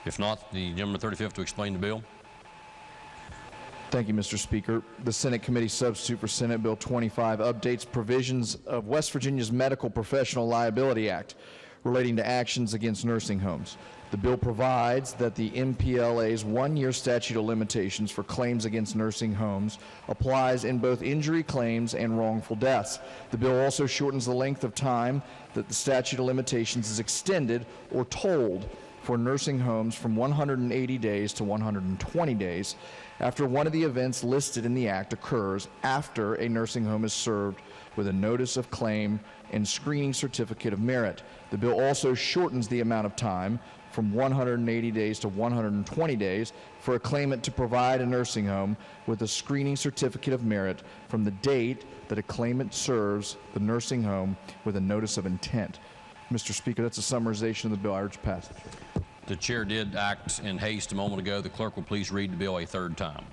If not, the gentleman 35th to explain the bill. Thank you, Mr. Speaker. The Senate Committee substitute for Senate Bill 25 updates provisions of West Virginia's Medical Professional Liability Act relating to actions against nursing homes. The bill provides that the MPLA's one-year statute of limitations for claims against nursing homes applies in both injury claims and wrongful deaths. The bill also shortens the length of time that the statute of limitations is extended or tolled for nursing homes from 180 days to 120 days after one of the events listed in the Act occurs after a nursing home is served with a notice of claim and screening certificate of merit. The bill also shortens the amount of time from 180 days to 120 days for a claimant to provide a nursing home with a screening certificate of merit from the date that a claimant serves the nursing home with a notice of intent. Mr. Speaker, that's a summarization of the bill. I urge passage. The chair did act in haste a moment ago. The clerk will please read the bill a third time.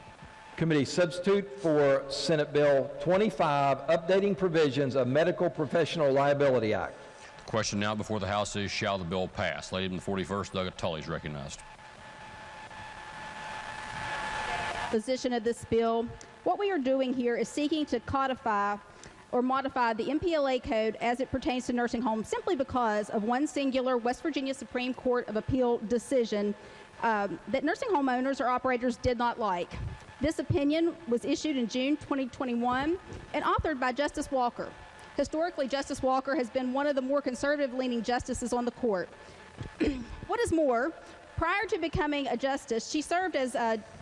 Committee substitute for Senate Bill 25, updating provisions of Medical Professional Liability Act. The question now before the House is, shall the bill pass? Lady in the 41st, Doug Tully is recognized. Position of this bill. What we are doing here is seeking to codify or modify the MPLA code as it pertains to nursing homes simply because of one singular West Virginia Supreme Court of Appeal decision that nursing home owners or operators did not like. This opinion was issued in June 2021 and authored by Justice Walker. Historically, Justice Walker has been one of the more conservative-leaning justices on the court. What is more, prior to becoming a justice, she served as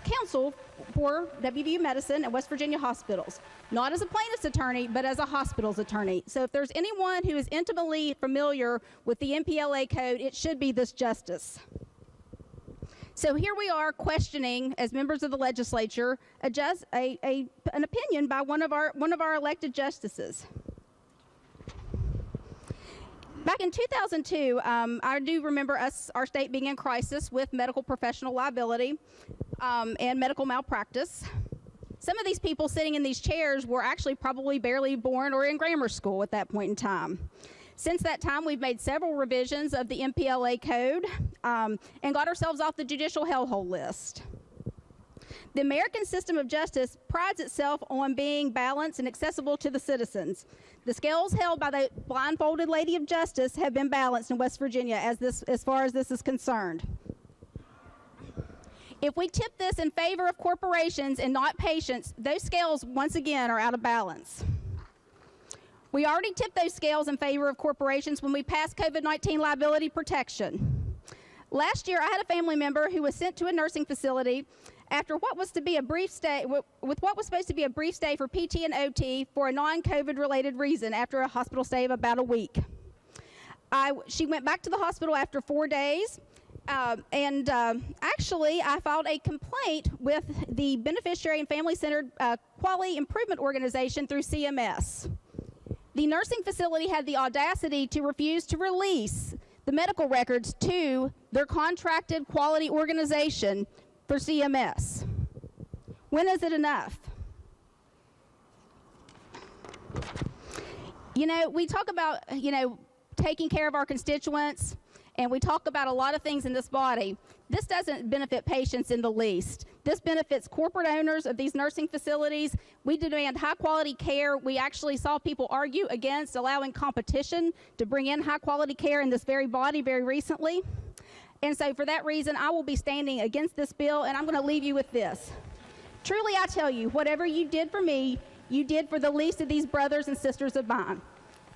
counsel for WVU Medicine and West Virginia hospitals, not as a plaintiff's attorney, but as a hospital's attorney. So if there's anyone who is intimately familiar with the MPLA code, it should be this justice. So here we are questioning, as members of the legislature, an opinion by one of our elected justices. Back in 2002, I do remember our state being in crisis with medical professional liability and medical malpractice. Some of these people sitting in these chairs were actually probably barely born or in grammar school at that point in time. Since that time, we've made several revisions of the MPLA code and got ourselves off the judicial hellhole list. The American system of justice prides itself on being balanced and accessible to the citizens. The scales held by the blindfolded Lady of Justice have been balanced in West Virginia as far as this is concerned. If we tip this in favor of corporations and not patients, those scales once again are out of balance. We already tipped those scales in favor of corporations when we passed COVID-19 liability protection. Last year, I had a family member who was sent to a nursing facility after what was to be a brief stay, with what was supposed to be a brief stay for PT and OT for a non-COVID related reason after a hospital stay of about a week. She went back to the hospital after 4 days, and actually I filed a complaint with the Beneficiary and Family Centered Quality Improvement Organization through CMS. The nursing facility had the audacity to refuse to release the medical records to their contracted quality organization for CMS. When is it enough? You know, we talk about, taking care of our constituents, and we talk about a lot of things in this body. This doesn't benefit patients in the least. This benefits corporate owners of these nursing facilities. We demand high-quality care. We actually saw people argue against allowing competition to bring in high-quality care in this very body very recently. And so for that reason, I will be standing against this bill, and I'm going to leave you with this. Truly, I tell you, whatever you did for me, you did for the least of these brothers and sisters of mine.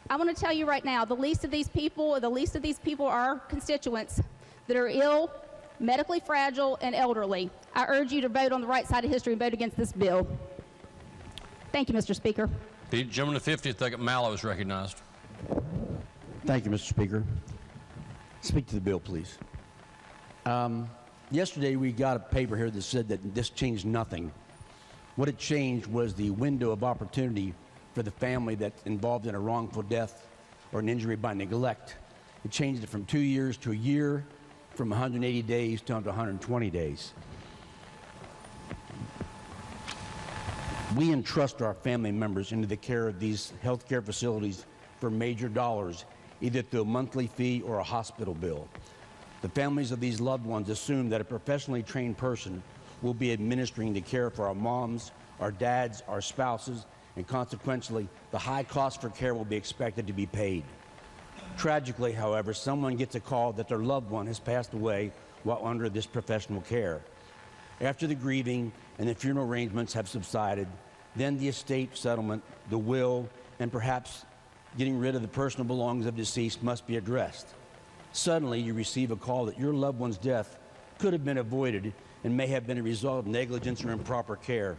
I want to tell you right now, the least of these people are our constituents that are ill, medically fragile, and elderly. I urge you to vote on the right side of history and vote against this bill. Thank you, Mr. Speaker. The gentleman in the 50th, Doug Mallow, is recognized. Thank you, Mr. Speaker. Speak to the bill, please. Yesterday we got a paper here that said that this changed nothing. What it changed was the window of opportunity for the family that's involved in a wrongful death or an injury by neglect. It changed it from 2 years to a year, from 180 days down to 120 days. We entrust our family members into the care of these healthcare facilities for major dollars, either through a monthly fee or a hospital bill. The families of these loved ones assume that a professionally trained person will be administering the care for our moms, our dads, our spouses, and consequently, the high cost for care will be expected to be paid. Tragically, however, someone gets a call that their loved one has passed away while under this professional care. After the grieving and the funeral arrangements have subsided, then the estate settlement, the will, and perhaps getting rid of the personal belongings of deceased must be addressed. Suddenly, you receive a call that your loved one's death could have been avoided and may have been a result of negligence or improper care.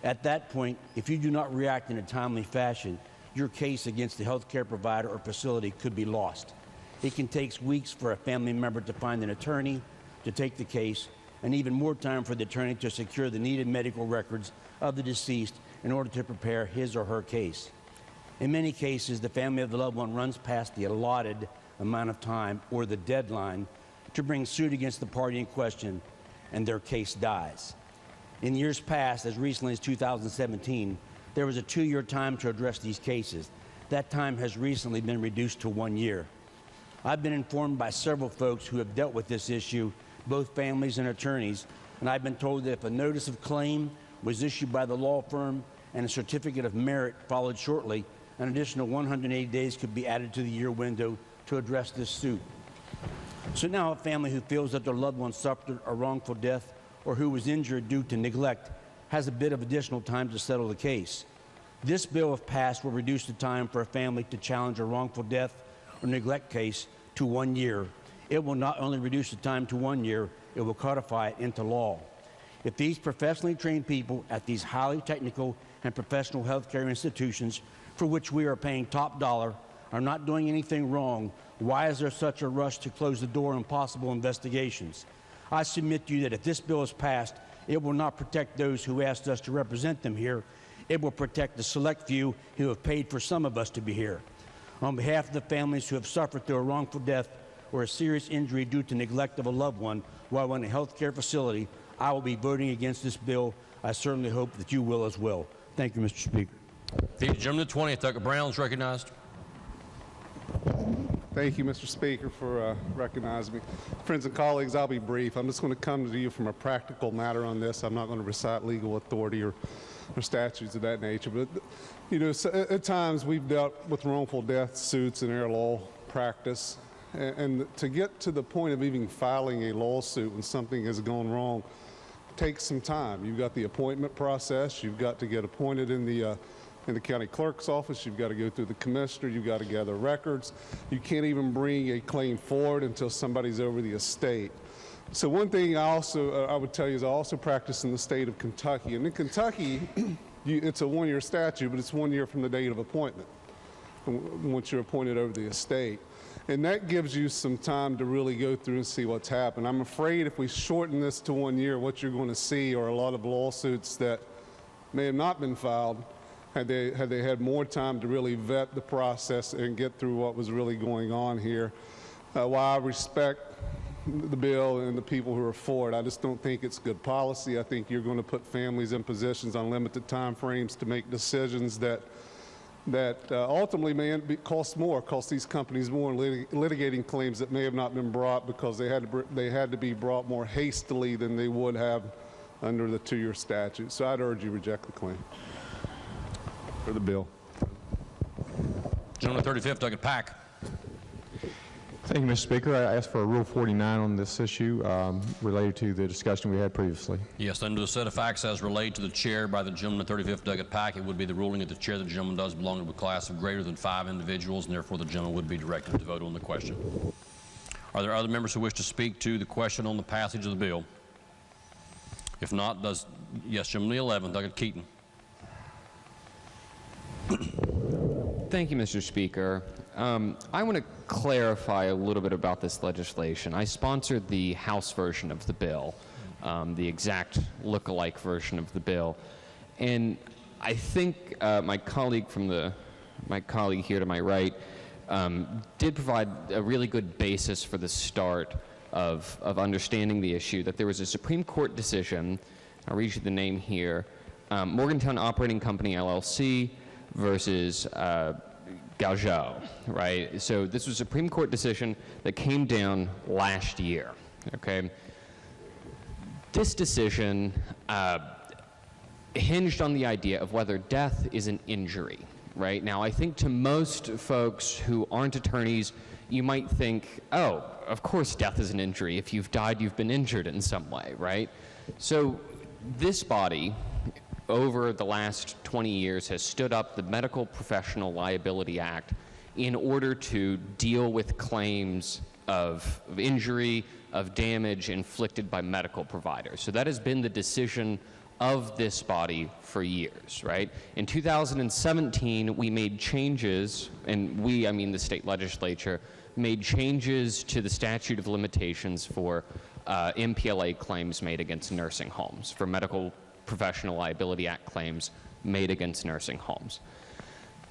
At that point, if you do not react in a timely fashion, your case against the healthcare provider or facility could be lost. It can take weeks for a family member to find an attorney to take the case, and even more time for the attorney to secure the needed medical records of the deceased in order to prepare his or her case. In many cases, the family of the loved one runs past the allotted amount of time or the deadline to bring suit against the party in question, and their case dies. In years past, as recently as 2017, there was a 2-year time to address these cases. That time has recently been reduced to 1 year. I've been informed by several folks who have dealt with this issue, both families and attorneys, and I've been told that if a notice of claim was issued by the law firm and a certificate of merit followed shortly, an additional 180 days could be added to the year window to address this suit. So now a family who feels that their loved one suffered a wrongful death or who was injured due to neglect has a bit of additional time to settle the case. This bill, if passed, will reduce the time for a family to challenge a wrongful death or neglect case to 1 year. It will not only reduce the time to 1 year, it will codify it into law. If these professionally trained people at these highly technical and professional healthcare institutions for which we are paying top dollar are not doing anything wrong, why is there such a rush to close the door on possible investigations? I submit to you that if this bill is passed, it will not protect those who asked us to represent them here. It will protect the select few who have paid for some of us to be here. On behalf of the families who have suffered through a wrongful death or a serious injury due to neglect of a loved one while in a healthcare facility, I will be voting against this bill. I certainly hope that you will as well. Thank you, Mr. Speaker. The gentleman, the 20th, Tucker Brown, is recognized. Thank you, Mr. Speaker, for recognizing me. Friends and colleagues, I'll be brief. I'm just going to come to you from a practical matter on this. I'm not going to recite legal authority or statutes of that nature. But, you know, at times we've dealt with wrongful death suits in our law practice. And to get to the point of even filing a lawsuit when something has gone wrong takes some time. You've got the appointment process. You've got to get appointed in the county clerk's office. You've got to go through the commissioner. You've got to gather records. You can't even bring a claim forward until somebody's over the estate. So one thing I would tell you is I also practice in the state of Kentucky. And in Kentucky, it's a 1-year statute, but it's 1 year from the date of appointment, once you're appointed over the estate. And that gives you some time to really go through and see what's happened. I'm afraid if we shorten this to 1 year, what you're going to see are a lot of lawsuits that may have not been filed had they had more time to really vet the process and get through what was really going on here. While I respect the bill and the people who are for it, I just don't think it's good policy. I think you're going to put families in positions on limited time frames to make decisions that ultimately may cost these companies more in litigating claims that may have not been brought because they had to be brought more hastily than they would have under the 2-year statute. So I'd urge you reject the claim or the bill. Gentleman 35th, Doug Pack. Thank you, Mr. Speaker. I asked for a Rule 49 on this issue related to the discussion we had previously. Yes, under the set of facts as relayed to the chair by the gentleman 35th, Doug Pack, it would be the ruling that the chair, the gentleman does belong to a class of greater than 5 individuals, and therefore the gentleman would be directed to vote on the question. Are there other members who wish to speak to the question on the passage of the bill? If not, yes, gentleman 11th, Doug Keaton. Thank you, Mr. Speaker. I want to clarify a little bit about this legislation. I sponsored the House version of the bill, the exact look-alike version of the bill, and I think my colleague here to my right did provide a really good basis for the start of understanding the issue. That there was a Supreme Court decision. I'll read you the name here: Morgantown Operating Company LLC versus Gaugeau, right? So this was a Supreme Court decision that came down last year, okay? This decision hinged on the idea of whether death is an injury, right? Now, I think to most folks who aren't attorneys, you might think, oh, of course death is an injury. If you've died, you've been injured in some way, right? So this body, over the last 20 years, has stood up the Medical Professional Liability Act in order to deal with claims of injury, of damage inflicted by medical providers. So that has been the decision of this body for years, right? In 2017, we made changes, and we, I mean the state legislature, made changes to the statute of limitations for MPLA claims made against nursing homes, for Medical Professional Liability Act claims made against nursing homes.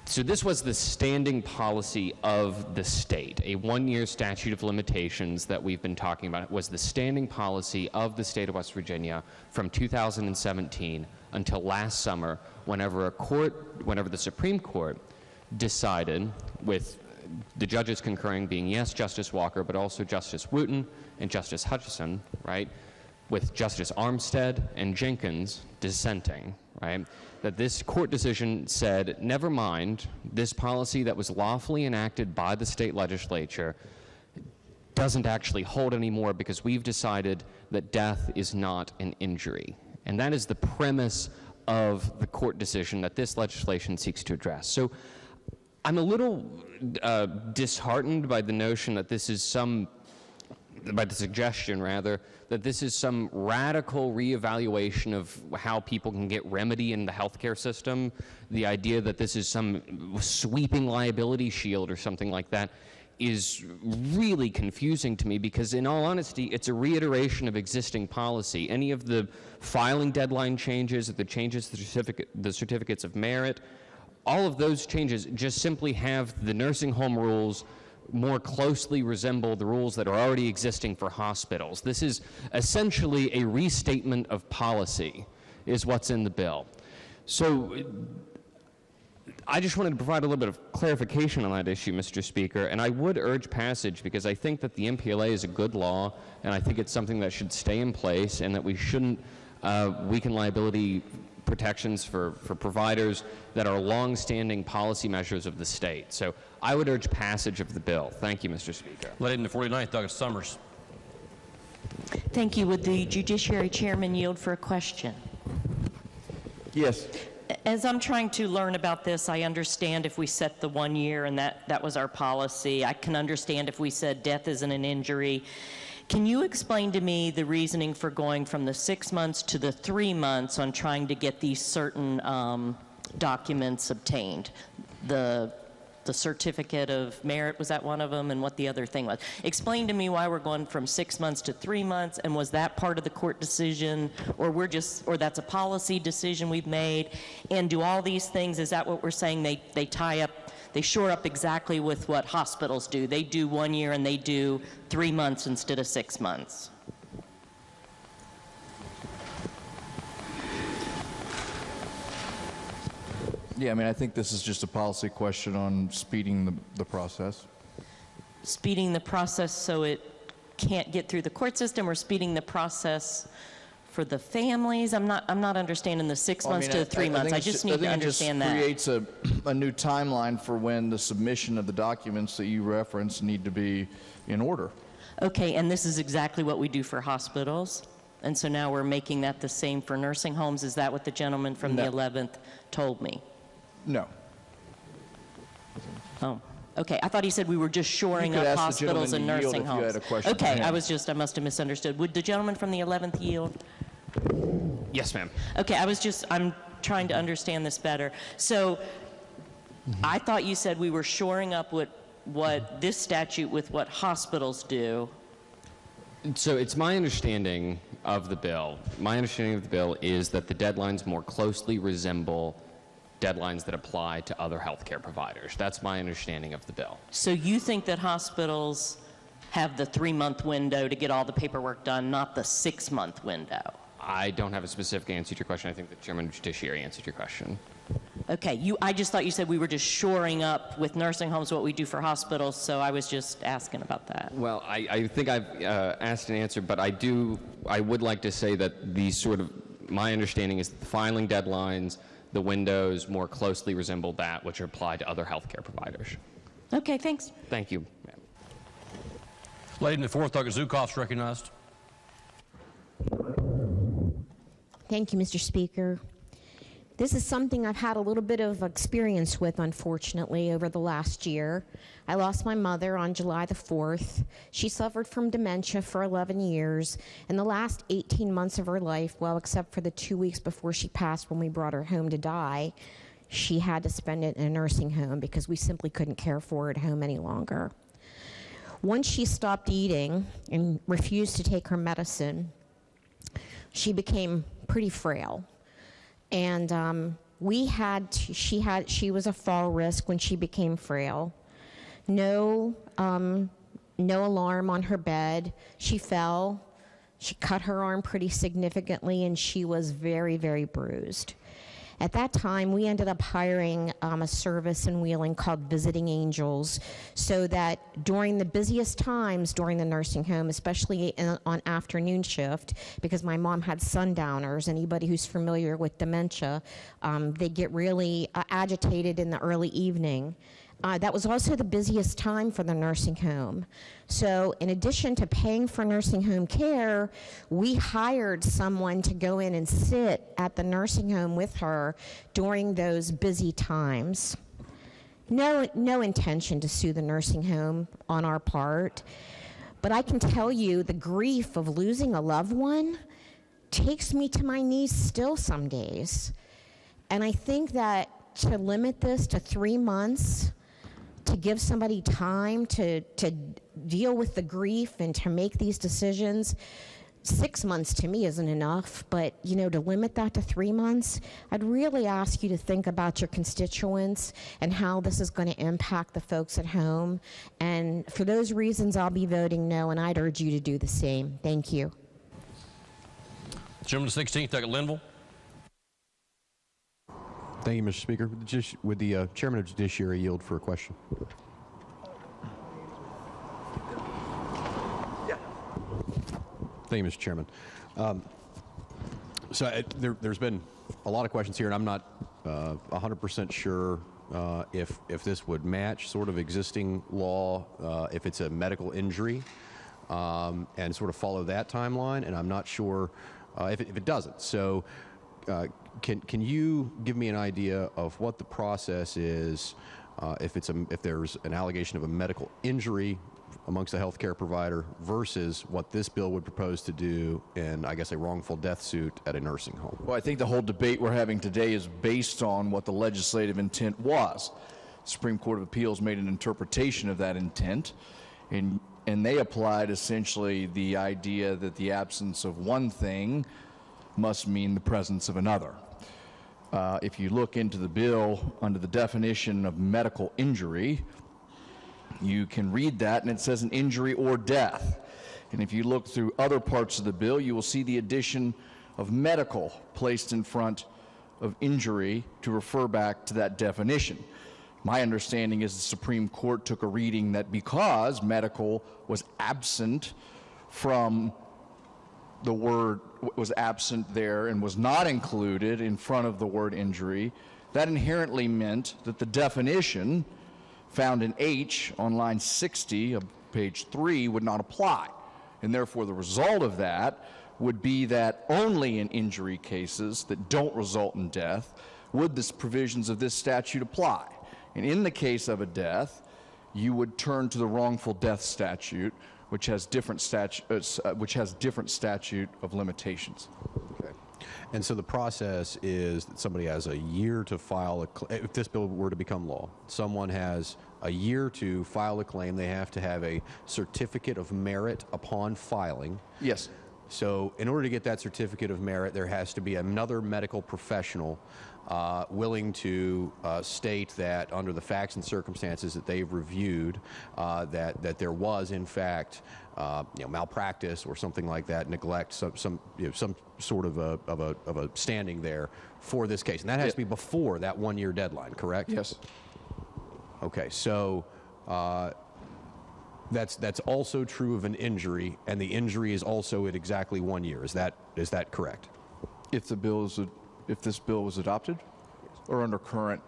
So this was the standing policy of the state. A one-year statute of limitations that we've been talking about was the standing policy of the state of West Virginia from 2017 until last summer, whenever the Supreme Court decided, with the judges concurring being, yes, Justice Walker, but also Justice Wooten and Justice Hutchison, right, with Justice Armstead and Jenkins dissenting, right, that this court decision said, never mind, this policy that was lawfully enacted by the state legislature doesn't actually hold anymore because we've decided that death is not an injury. And that is the premise of the court decision that this legislation seeks to address. So I'm a little disheartened by the notion that this is by the suggestion, rather, that this is some radical reevaluation of how people can get remedy in the healthcare system. The idea that this is some sweeping liability shield or something like that is really confusing to me because, in all honesty, it's a reiteration of existing policy. Any of the filing deadline changes, the changes to the certificates of merit, all of those changes just simply have the nursing home rules more closely resemble the rules that are already existing for hospitals. This is essentially a restatement of policy, is what's in the bill. So I just wanted to provide a little bit of clarification on that issue, Mr. Speaker, and I would urge passage because I think that the MPLA is a good law, and I think it's something that should stay in place, and that we shouldn't weaken liability protections for providers that are long-standing policy measures of the state. So I would urge passage of the bill. Thank you, Mr. Speaker. Led in the 49th, Douglas Summers. Thank you. Would the Judiciary Chairman yield for a question? Yes. As I'm trying to learn about this, I understand if we set the 1 year and that was our policy. I can understand if we said death isn't an injury. Can you explain to me the reasoning for going from the 6 months to the 3 months on trying to get these certain documents obtained? The certificate of merit, was that one of them, and what the other thing was? Explain to me why we're going from 6 months to 3 months, and was that part of the court decision, or that's a policy decision we've made? And do all these things, is that what we're saying, they tie up, they shore up exactly with what hospitals do? They do 1 year and they do 3 months instead of 6 months. Yeah, I mean, I think this is just a policy question on speeding the process. Speeding the process so it can't get through the court system, or speeding the process for the families? I'm not understanding the 6 months to the 3 months. I just need to understand that. It just creates a new timeline for when the submission of the documents that you reference need to be in order. Okay, and this is exactly what we do for hospitals? And so now we're making that the same for nursing homes? Is that what the gentleman from the 11th told me? No. Oh, okay. I thought he said we were just shoring up hospitals and nursing homes. Okay, I must have misunderstood. Would the gentleman from the 11th yield? Yes, ma'am. Okay, I'm trying to understand this better. So I thought you said we were shoring up what this statute with what hospitals do. So it's my understanding of the bill. My understanding of the bill is that the deadlines more closely resemble deadlines that apply to other healthcare providers. That's my understanding of the bill. So you think that hospitals have the 3-month window to get all the paperwork done, not the 6-month window? I don't have a specific answer to your question. I think the Chairman of Judiciary answered your question. Okay, I just thought you said we were just shoring up with nursing homes what we do for hospitals, so I was just asking about that. Well, I think I've asked and answered, but I would like to say that my understanding is that the filing deadlines, the windows more closely resemble that which apply to other healthcare providers. Okay, thanks. Thank you, ma'am. Lady in the 4th, Douglas Zukoff's recognized. Thank you, Mr. Speaker. This is something I've had a little bit of experience with, unfortunately, over the last year. I lost my mother on July the 4th. She suffered from dementia for 11 years. In the last 18 months of her life, well, except for the 2 weeks before she passed when we brought her home to die, she had to spend it in a nursing home because we simply couldn't care for her at home any longer. Once she stopped eating and refused to take her medicine, she became pretty frail. And she was a fall risk when she became frail. No alarm on her bed. She fell. She cut her arm pretty significantly, and she was very, very bruised. At that time, we ended up hiring a service in Wheeling called Visiting Angels, so that during the busiest times during the nursing home, especially on afternoon shift, because my mom had sundowners, anybody who's familiar with dementia, they get really agitated in the early evening. That was also the busiest time for the nursing home. So in addition to paying for nursing home care, we hired someone to go in and sit at the nursing home with her during those busy times. No intention to sue the nursing home on our part, but I can tell you the grief of losing a loved one takes me to my knees still some days. And I think that to limit this to 3 months, to give somebody time to deal with the grief and to make these decisions, 6 months to me isn't enough, but to limit that to 3 months, I'd really ask you to think about your constituents and how this is going to impact the folks at home. And for those reasons, I'll be voting no, and I'd urge you to do the same. Thank you. Gentleman 16th, Doug Linville. Thank you, Mr. Speaker. Would the Chairman of Judiciary yield for a question? Thank you, Mr. Chairman. There's been a lot of questions here, and I'm not 100% sure if this would match sort of existing law, if it's a medical injury, and sort of follow that timeline, and I'm not sure if it doesn't. So can you give me an idea of what the process is if there's an allegation of a medical injury amongst a healthcare provider versus what this bill would propose to do in, I guess, a wrongful death suit at a nursing home? Well, I think the whole debate we're having today is based on what the legislative intent was. The Supreme Court of Appeals made an interpretation of that intent, and they applied essentially the idea that the absence of one thing must mean the presence of another. If you look into the bill under the definition of medical injury, you can read that, and it says an injury or death. And if you look through other parts of the bill, you will see the addition of medical placed in front of injury to refer back to that definition. My understanding is the Supreme Court took a reading that because medical was absent from the word, was absent there and was not included in front of the word injury, that inherently meant that the definition found in H on line 60 of page 3 would not apply. And therefore the result of that would be that only in injury cases that don't result in death would the provisions of this statute apply. And in the case of a death, you would turn to the wrongful death statute, which has different statute of limitations. Okay. And so the process is that somebody has a year to file if this bill were to become law, someone has a year to file a claim. They have to have a certificate of merit upon filing. Yes. So in order to get that certificate of merit, there has to be another medical professional willing to state that under the facts and circumstances that they've reviewed, that there was in fact malpractice or something like that, neglect, some sort of a standing there for this case, and that has to be before that 1 year deadline, correct? Yes. Okay, so that's also true of an injury, and the injury is also at exactly 1 year. Is that correct? If this bill was adopted, or under current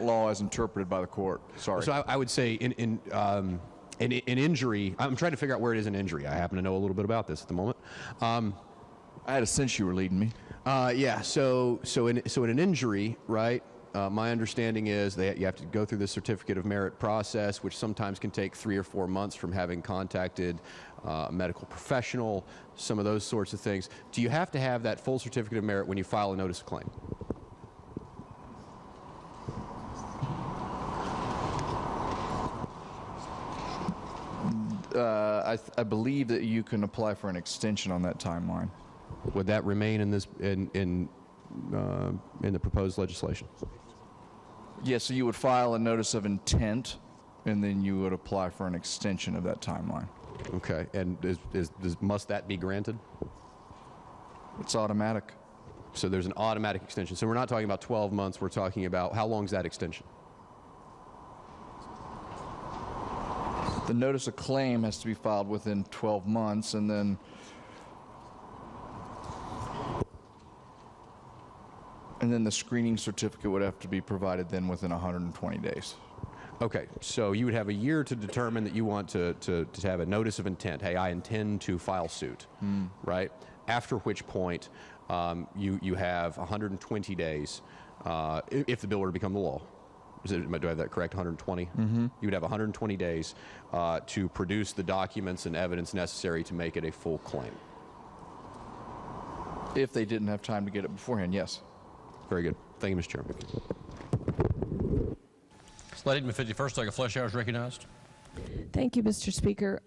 law as interpreted by the court. Sorry. So I would say in injury, I'm trying to figure out where it is in injury. I happen to know a little bit about this at the moment. I had a sense you were leading me. Yeah. So in an injury, right? My understanding is that you have to go through the certificate of merit process, which sometimes can take 3 or 4 months from having contacted a medical professional, some of those sorts of things. Do you have to have that full certificate of merit when you file a notice of claim? I believe that you can apply for an extension on that timeline. Would that remain in this in the proposed legislation? Yes, so you would file a notice of intent, and then you would apply for an extension of that timeline. Okay, and must that be granted? It's automatic. So there's an automatic extension. So we're not talking about 12 months. We're talking about how long is that extension? The notice of claim has to be filed within 12 months, and then the screening certificate would have to be provided then within 120 days. Okay, so you would have a year to determine that you want to have a notice of intent. Hey, I intend to file suit, right? After which point you have 120 days if the bill were to become the law. Do I have that correct, 120? Mm-hmm. You would have 120 days to produce the documents and evidence necessary to make it a full claim. If they didn't have time to get it beforehand, yes. Very good. Thank you, Mr. Chairman. Lady, 51st, take a flesh hour is recognized. Thank you, Mr. Speaker.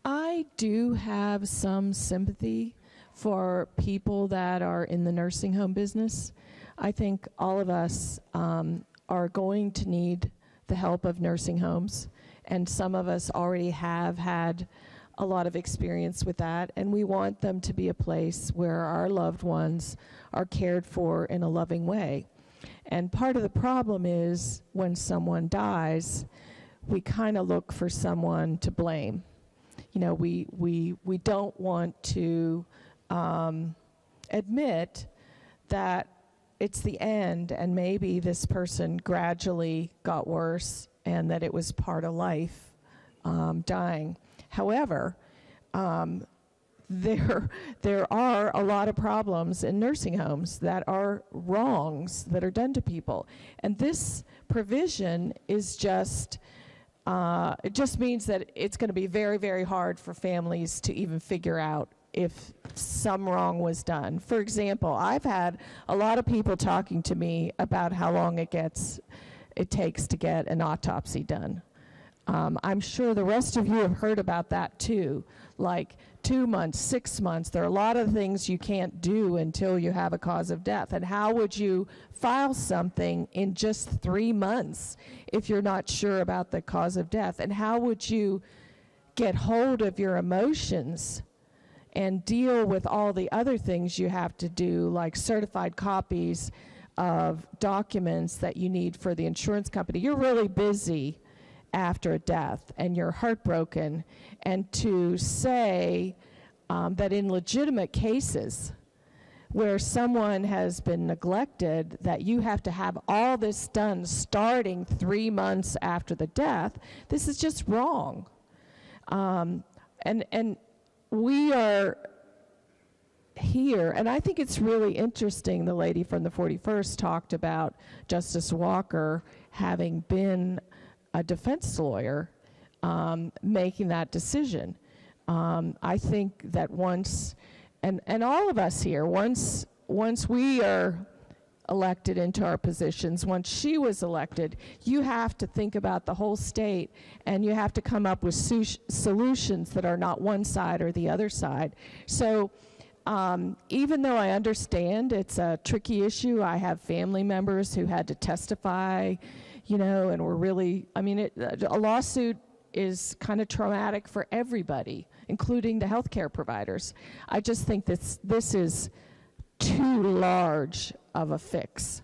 I do have some sympathy for people that are in the nursing home business. I think all of us are going to need the help of nursing homes, and some of us already have had a lot of experience with that, and we want them to be a place where our loved ones are cared for in a loving way. And part of the problem is when someone dies, we kind of look for someone to blame. You know, we don't want to admit that it's the end and maybe this person gradually got worse and that it was part of life, dying. However, there are a lot of problems in nursing homes that are wrongs that are done to people. And this provision is just, it just means that it's going to be very, very hard for families to even figure out if some wrong was done. For example, I've had a lot of people talking to me about how long it takes to get an autopsy done. I'm sure the rest of you have heard about that too, like 2 months, 6 months. There are a lot of things you can't do until you have a cause of death. And how would you file something in just 3 months if you're not sure about the cause of death? And how would you get hold of your emotions and deal with all the other things you have to do, like certified copies of documents that you need for the insurance company? You're really busy after a death and you're heartbroken, and to say that in legitimate cases where someone has been neglected, that you have to have all this done starting 3 months after the death, this is just wrong. And we are here, and I think it's really interesting, the lady from the 41st talked about Justice Walker having been a defense lawyer making that decision. I think that once, and all of us here, once we are elected into our positions, once she was elected, you have to think about the whole state, and you have to come up with solutions that are not one side or the other side. So even though I understand it's a tricky issue, I have family members who had to testify, you know, and we're really, I mean, a lawsuit is kind of traumatic for everybody, including the healthcare providers. I just think this is too large of a fix.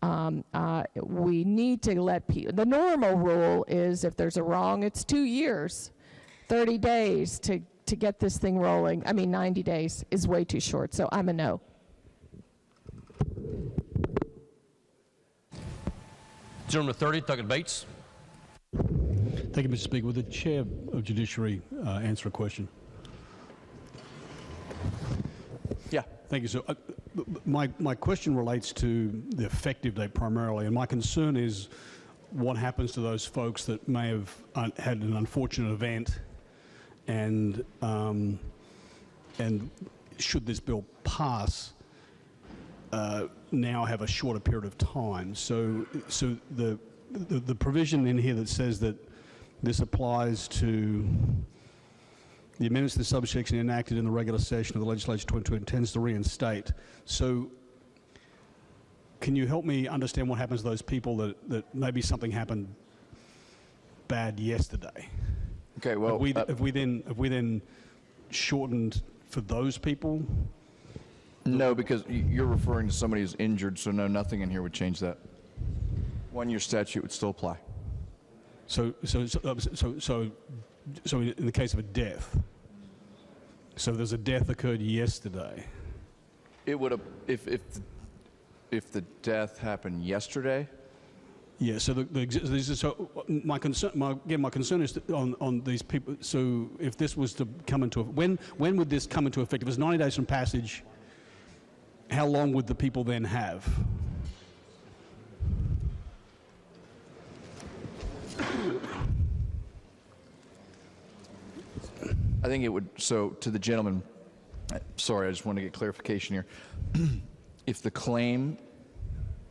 We need to let people, the normal rule is if there's a wrong, it's 2 years, 30 days to get this thing rolling. I mean, 90 days is way too short, so I'm a no. Gentleman 30, Thuggett Bates. Thank you, Mr. Speaker. Will the Chair of Judiciary answer a question? Thank you. So my question relates to the effective date primarily, and my concern is what happens to those folks that may have had an unfortunate event, and should this bill pass, now have a shorter period of time. So the provision in here that says that this applies to the amendments to the subsection enacted in the regular session of the Legislature 2022 intends to reinstate. So can you help me understand what happens to those people that maybe something happened bad yesterday? Okay, well, have we then shortened for those people? No, because you're referring to somebody who's injured, so no, nothing in here would change that. 1-year statute would still apply. So in the case of a death, so there's a death occurred yesterday. It would have, if the death happened yesterday. Yeah. So my concern is on these people. So if this was to come into when would this come into effect? If it's 90 days from passage, how long would the people then have? I think it would, so to the gentleman, sorry, I just want to get clarification here. If the claim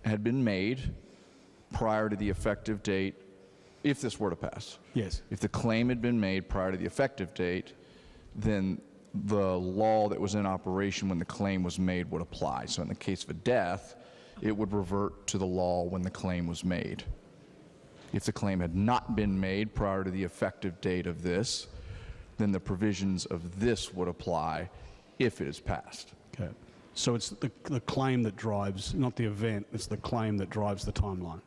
had been made prior to the effective date, if this were to pass. Yes. If the claim had been made prior to the effective date, then the law that was in operation when the claim was made would apply. So in the case of a death, it would revert to the law when the claim was made. If the claim had not been made prior to the effective date of this, then the provisions of this would apply if it is passed. Okay. So it's the claim that drives, not the event, it's the claim that drives the timeline.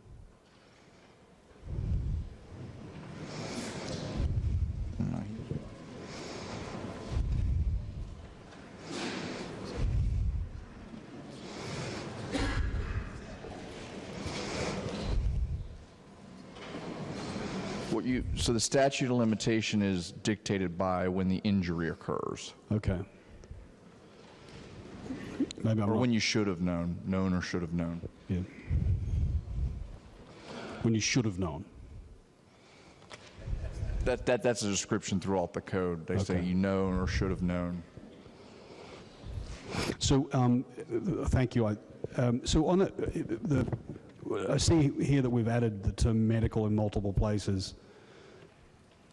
So the statute of limitation is dictated by when the injury occurs. Okay. Maybe I'm or wrong. when you should have known or should have known. Yeah. When you should have known. That's a description throughout the code. They say you know or should have known. So, thank you. So on I see here that we've added the term medical in multiple places.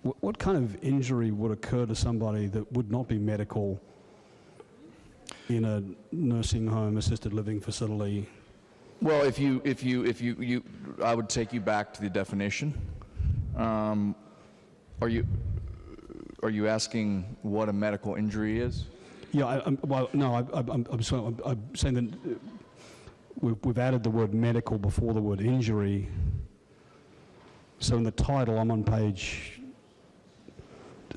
What kind of injury would occur to somebody that would not be medical in a nursing home, assisted living facility? Well, if you, I would take you back to the definition. Are you asking what a medical injury is? Yeah. I'm saying that we've added the word medical before the word injury. So in the title, I'm on page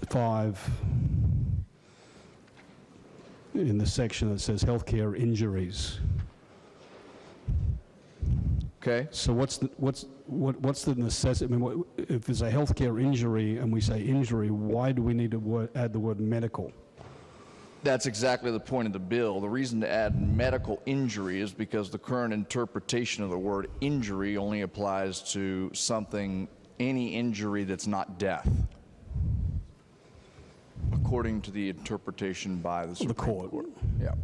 5 in the section that says healthcare injuries. Okay. So what's the necessity? I mean, if there's a healthcare injury and we say injury, why do we need to add the word medical? That's exactly the point of the bill. The reason to add medical injury is because the current interpretation of the word injury only applies to any injury that's not death, according to the interpretation by the Supreme Court. Yeah.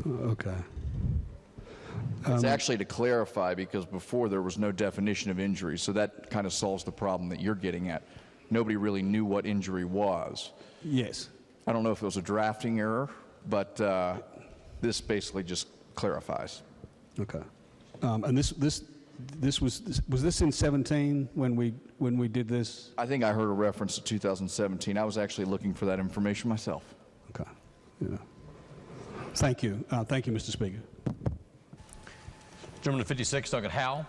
Okay. It's actually to clarify, because before there was no definition of injury, so that kind of solves the problem that you're getting at. Nobody really knew what injury was. Yes. I don't know if it was a drafting error, but this basically just clarifies. Okay. And this was this in 17 when we did this? I think I heard a reference to 2017. I was actually looking for that information myself. Okay. Yeah. Thank you. Thank you, Mr. Speaker. Gentleman 56, Doug Howe.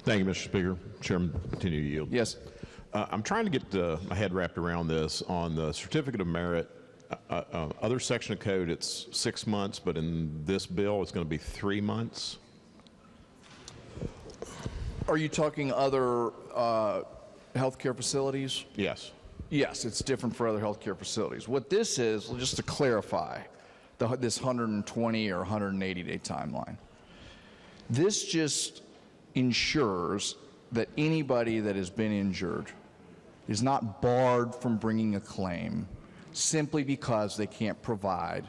Thank you, Mr. Speaker. Chairman, continue to yield. Yes. I'm trying to get my head wrapped around this on the certificate of merit. Other section of code, it's 6 months, but in this bill, it's going to be 3 months. Are you talking other healthcare facilities? Yes. Yes, it's different for other healthcare facilities. What this is, just to clarify, this 120 or 180-day timeline, this just ensures that anybody that has been injured is not barred from bringing a claim simply because they can't provide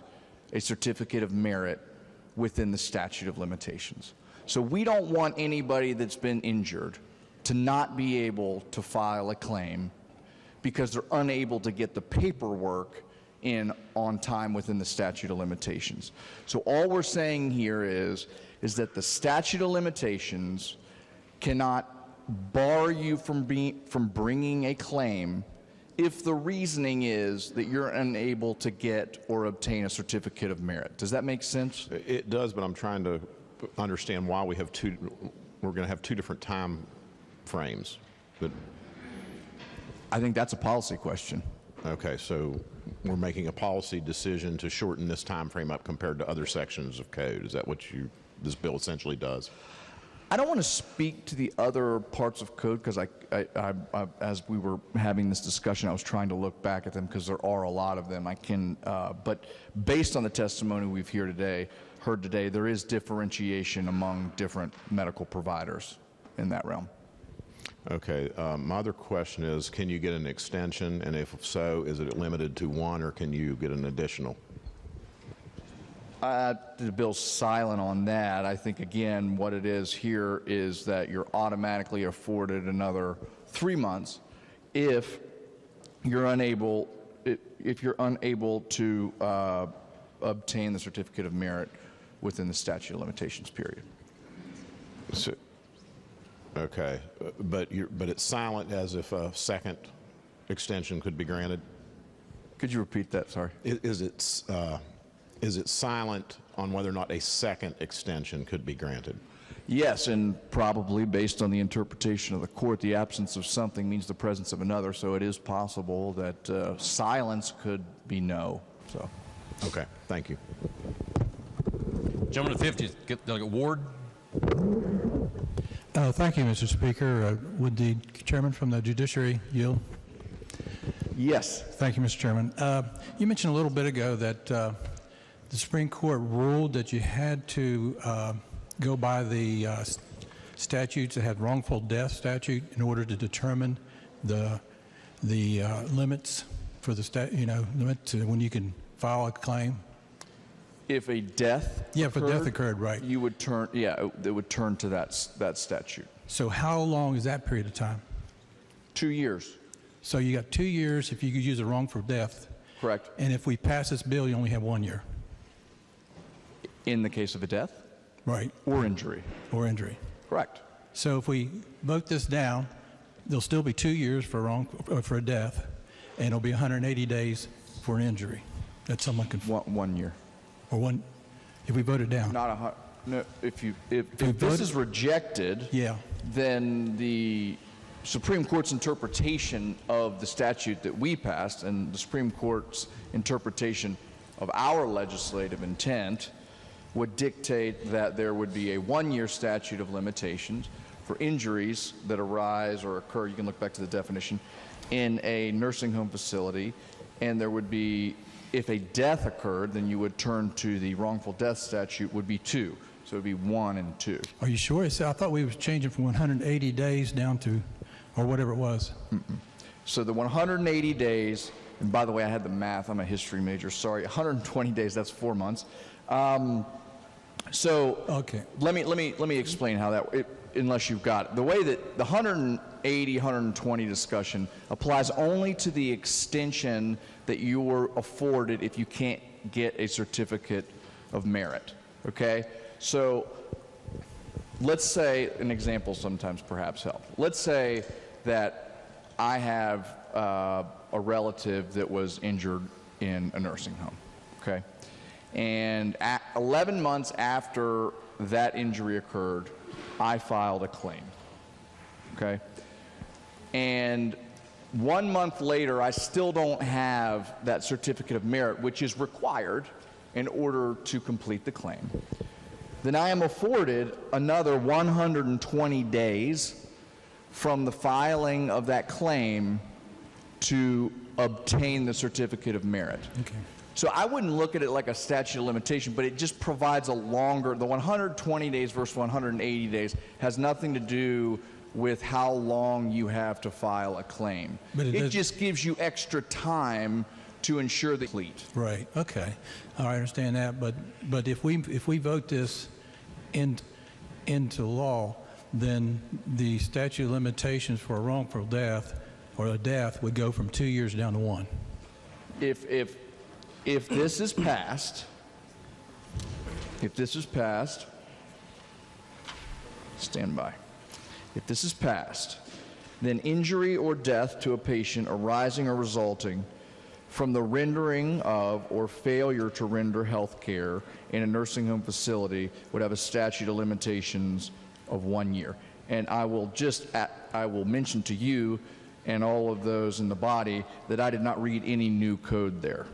a certificate of merit within the statute of limitations. So we don't want anybody that's been injured to not be able to file a claim because they're unable to get the paperwork in on time within the statute of limitations. So all we're saying here is that the statute of limitations cannot bar you from bringing a claim if the reasoning is that you're unable to get or obtain a certificate of merit. Does that make sense? It does, but I'm trying to understand why we're going to have two different time frames. But I think that's a policy question. Okay, so we're making a policy decision to shorten this time frame up compared to other sections of code. Is that what this bill essentially does? I don't want to speak to the other parts of code because as we were having this discussion, I was trying to look back at them because there are a lot of them. But based on the testimony we've heard today, there is differentiation among different medical providers in that realm. Okay, my other question is, can you get an extension? And if so, is it limited to one or can you get an additional? The bill's silent on that. I think, again, what it is here is that you're automatically afforded another 3 months if you're unable to obtain the certificate of merit within the statute of limitations period. So, okay, but it's silent as if a second extension could be granted? Could you repeat that? Sorry. Is it silent on whether or not a second extension could be granted? Yes, and probably based on the interpretation of the court, the absence of something means the presence of another, so it is possible that silence could be no. So. Okay, thank you. Gentleman to 50, Delegate Ward. Thank you, Mr. Speaker. Would the chairman from the judiciary yield? Yes. Thank you, Mr. Chairman. You mentioned a little bit ago that the Supreme Court ruled that you had to go by the statutes that had wrongful death statute in order to determine the limits for the limit to when you can file a claim. If a death if a death occurred, right. You would turn, it would turn to that statute. So how long is that period of time? 2 years. So you got 2 years if you could use a wrongful death. Correct. And if we pass this bill, you only have 1 year. In the case of a death? Right. Or injury. Or injury. Correct. So if we vote this down, there'll still be 2 years for a death, and it'll be 180 days for an injury that someone can. 1 year. Or one, if we vote it down. If this is rejected, then the Supreme Court's interpretation of the statute that we passed and the Supreme Court's interpretation of our legislative intent would dictate that there would be a 1 year statute of limitations for injuries that arise or occur, you can look back to the definition, in a nursing home facility, and there would be, if a death occurred, then you would turn to the wrongful death statute would be 2. So it would be 1 and 2. Are you sure? I thought we was changing from 180 days down to, or whatever it was. So the 180 days, and by the way, I had the math, I'm a history major, sorry, 120 days, that's 4 months. Okay. Let me explain how that, unless you've got it. The way that the 180, 120 discussion applies only to the extension that you were afforded if you can't get a certificate of merit, okay? So let's say, an example sometimes perhaps help. Let's say that I have a relative that was injured in a nursing home, okay? And 11 months after that injury occurred, I filed a claim, okay? And 1 month later, I still don't have that certificate of merit, which is required in order to complete the claim. Then I am afforded another 120 days from the filing of that claim to obtain the certificate of merit. Okay. So I wouldn't look at it like a statute of limitation, but it just provides a longer, the 120 days versus 180 days has nothing to do with how long you have to file a claim. But it just gives you extra time to ensure the complete. Right, okay. I understand that, but if we vote this into law, then the statute of limitations for a wrongful death or a death would go from 2 years down to 1. If this is passed, stand by. If this is passed, then injury or death to a patient arising or resulting from the rendering of or failure to render health care in a nursing home facility would have a statute of limitations of 1 year. And I will mention to you and all of those in the body that I did not read any new code there.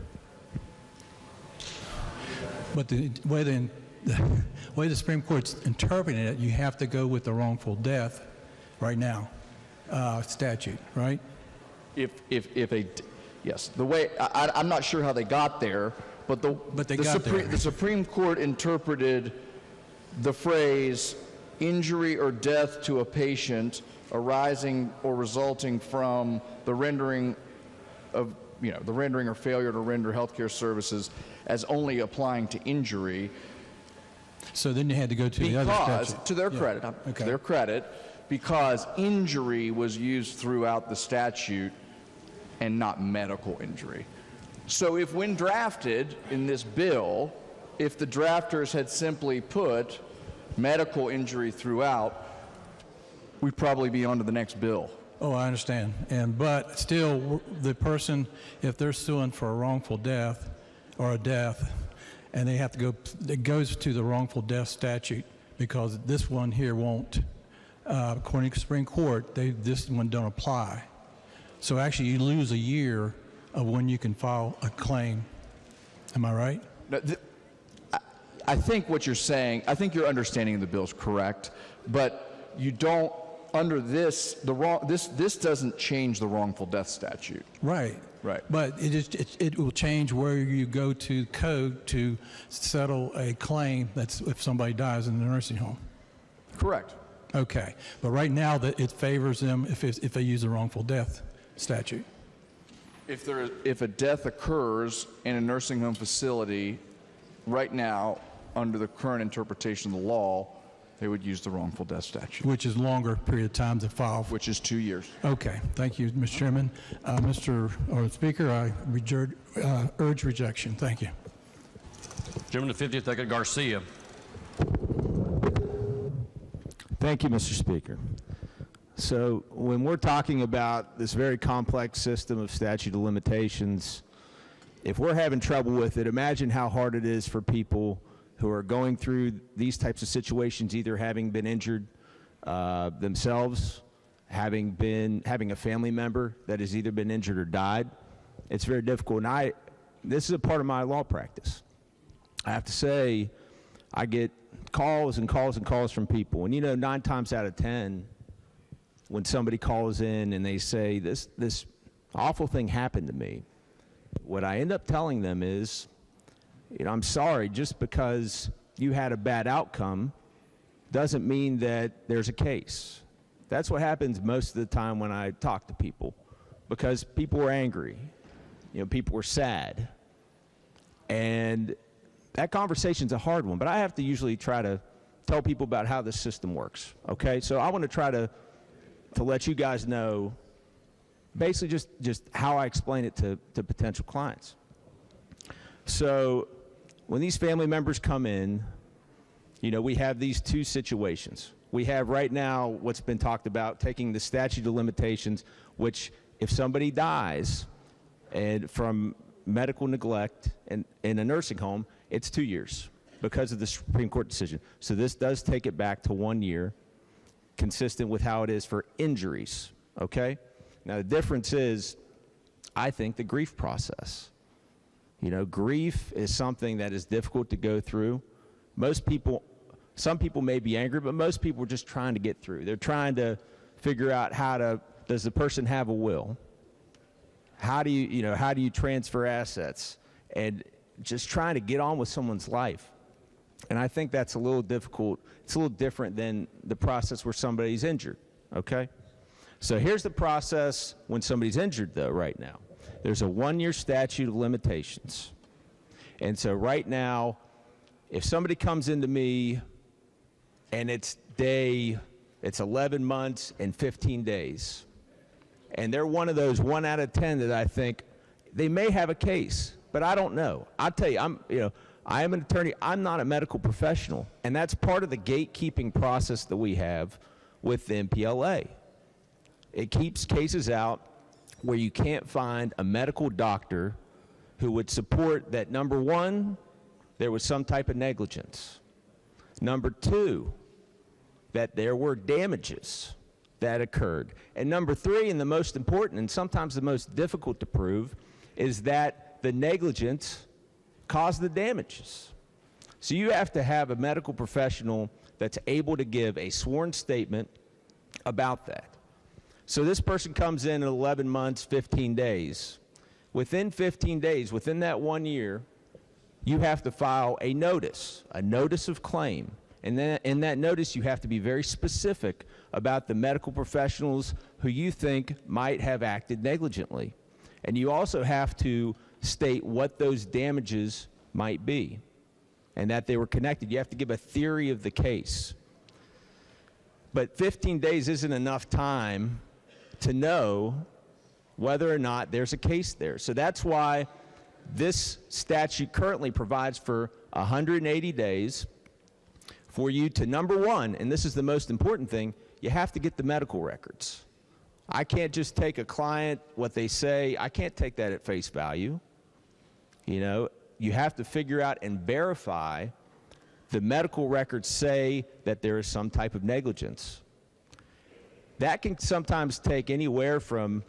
But the way the Supreme Court's interpreting it, you have to go with the wrongful death right now statute, right? Yes, the way I'm not sure how they got there, but the Supreme Court interpreted the phrase injury or death to a patient arising or resulting from the rendering of, the rendering or failure to render healthcare services as only applying to injury. So then you had to go to the other statute. To their credit, to their credit, because injury was used throughout the statute and not medical injury. So if when drafted in this bill, if the drafters had simply put medical injury throughout, we'd probably be on to the next bill. Oh, I understand. But still, the person, if they're suing for a wrongful death or a death, and they have to go, it goes to the wrongful death statute because this one here won't. According to the Supreme Court, this one don't apply. So actually, you lose a year of when you can file a claim. Am I right? No, I think what you're saying, I think your understanding of the bill is correct, but you don't, under this, this doesn't change the wrongful death statute. Right. Right. But it will change where you go to code to settle a claim that's if somebody dies in the nursing home. Correct. Okay. But right now, that it favors them if they use the wrongful death statute. If a death occurs in a nursing home facility, right now, under the current interpretation of the law, they would use the wrongful death statute. Which is longer period of time to file. Which is 2 years. Okay. Thank you, Mr. Chairman. Speaker, I urge rejection. Thank you. Gentleman to 50th, Delegate Garcia. Thank you, Mr. Speaker. So when we're talking about this very complex system of statute of limitations, if we're having trouble with it, imagine how hard it is for people who are going through these types of situations, either having been injured themselves, having a family member that has either been injured or died. It's very difficult. And this is a part of my law practice. I have to say, I get calls and calls and calls from people. And 9 times out of 10, when somebody calls in and they say, this awful thing happened to me, what I end up telling them is, I'm sorry, just because you had a bad outcome doesn't mean that there's a case. That's what happens most of the time when I talk to people, because people were angry, people were sad. And that conversation's a hard one, but I have to usually try to tell people about how the system works, okay? So I want to try to let you guys know basically just how I explain it to potential clients. So when these family members come in, we have these two situations. We have right now what's been talked about, taking the statute of limitations, which if somebody dies and from medical neglect in a nursing home, it's 2 years because of the Supreme Court decision. So this does take it back to 1 year, consistent with how it is for injuries, okay? Now the difference is, I think, the grief process. Grief is something that is difficult to go through. Some people may be angry, but most people are just trying to get through. They're trying to figure out does the person have a will? how do you transfer assets, and just trying to get on with someone's life. And I think that's a little difficult. It's a little different than the process where somebody's injured, okay? So here's the process when somebody's injured, though, right now. There's a 1-year statute of limitations. And so right now, if somebody comes into me and it's 11 months and 15 days, and they're one of those 1 out of 10 that I think they may have a case, but I don't know. I'll tell you, I am an attorney. I'm not a medical professional, and that's part of the gatekeeping process that we have with the MPLA. It keeps cases out where you can't find a medical doctor who would support that, number one, there was some type of negligence. Number two, that there were damages that occurred. And number three, and the most important and sometimes the most difficult to prove, is that the negligence caused the damages. So you have to have a medical professional that's able to give a sworn statement about that. So this person comes in 11 months, 15 days. Within 15 days, within that 1 year, you have to file a notice of claim. And then in that notice, you have to be very specific about the medical professionals who you think might have acted negligently. And you also have to state what those damages might be and that they were connected. You have to give a theory of the case. But 15 days isn't enough time to know whether or not there's a case there. So that's why this statute currently provides for 180 days for you to, number one, and this is the most important thing, you have to get the medical records. I can't just take a client, what they say, I can't take that at face value. You have to figure out and verify the medical records say that there is some type of negligence. That can sometimes take anywhere from,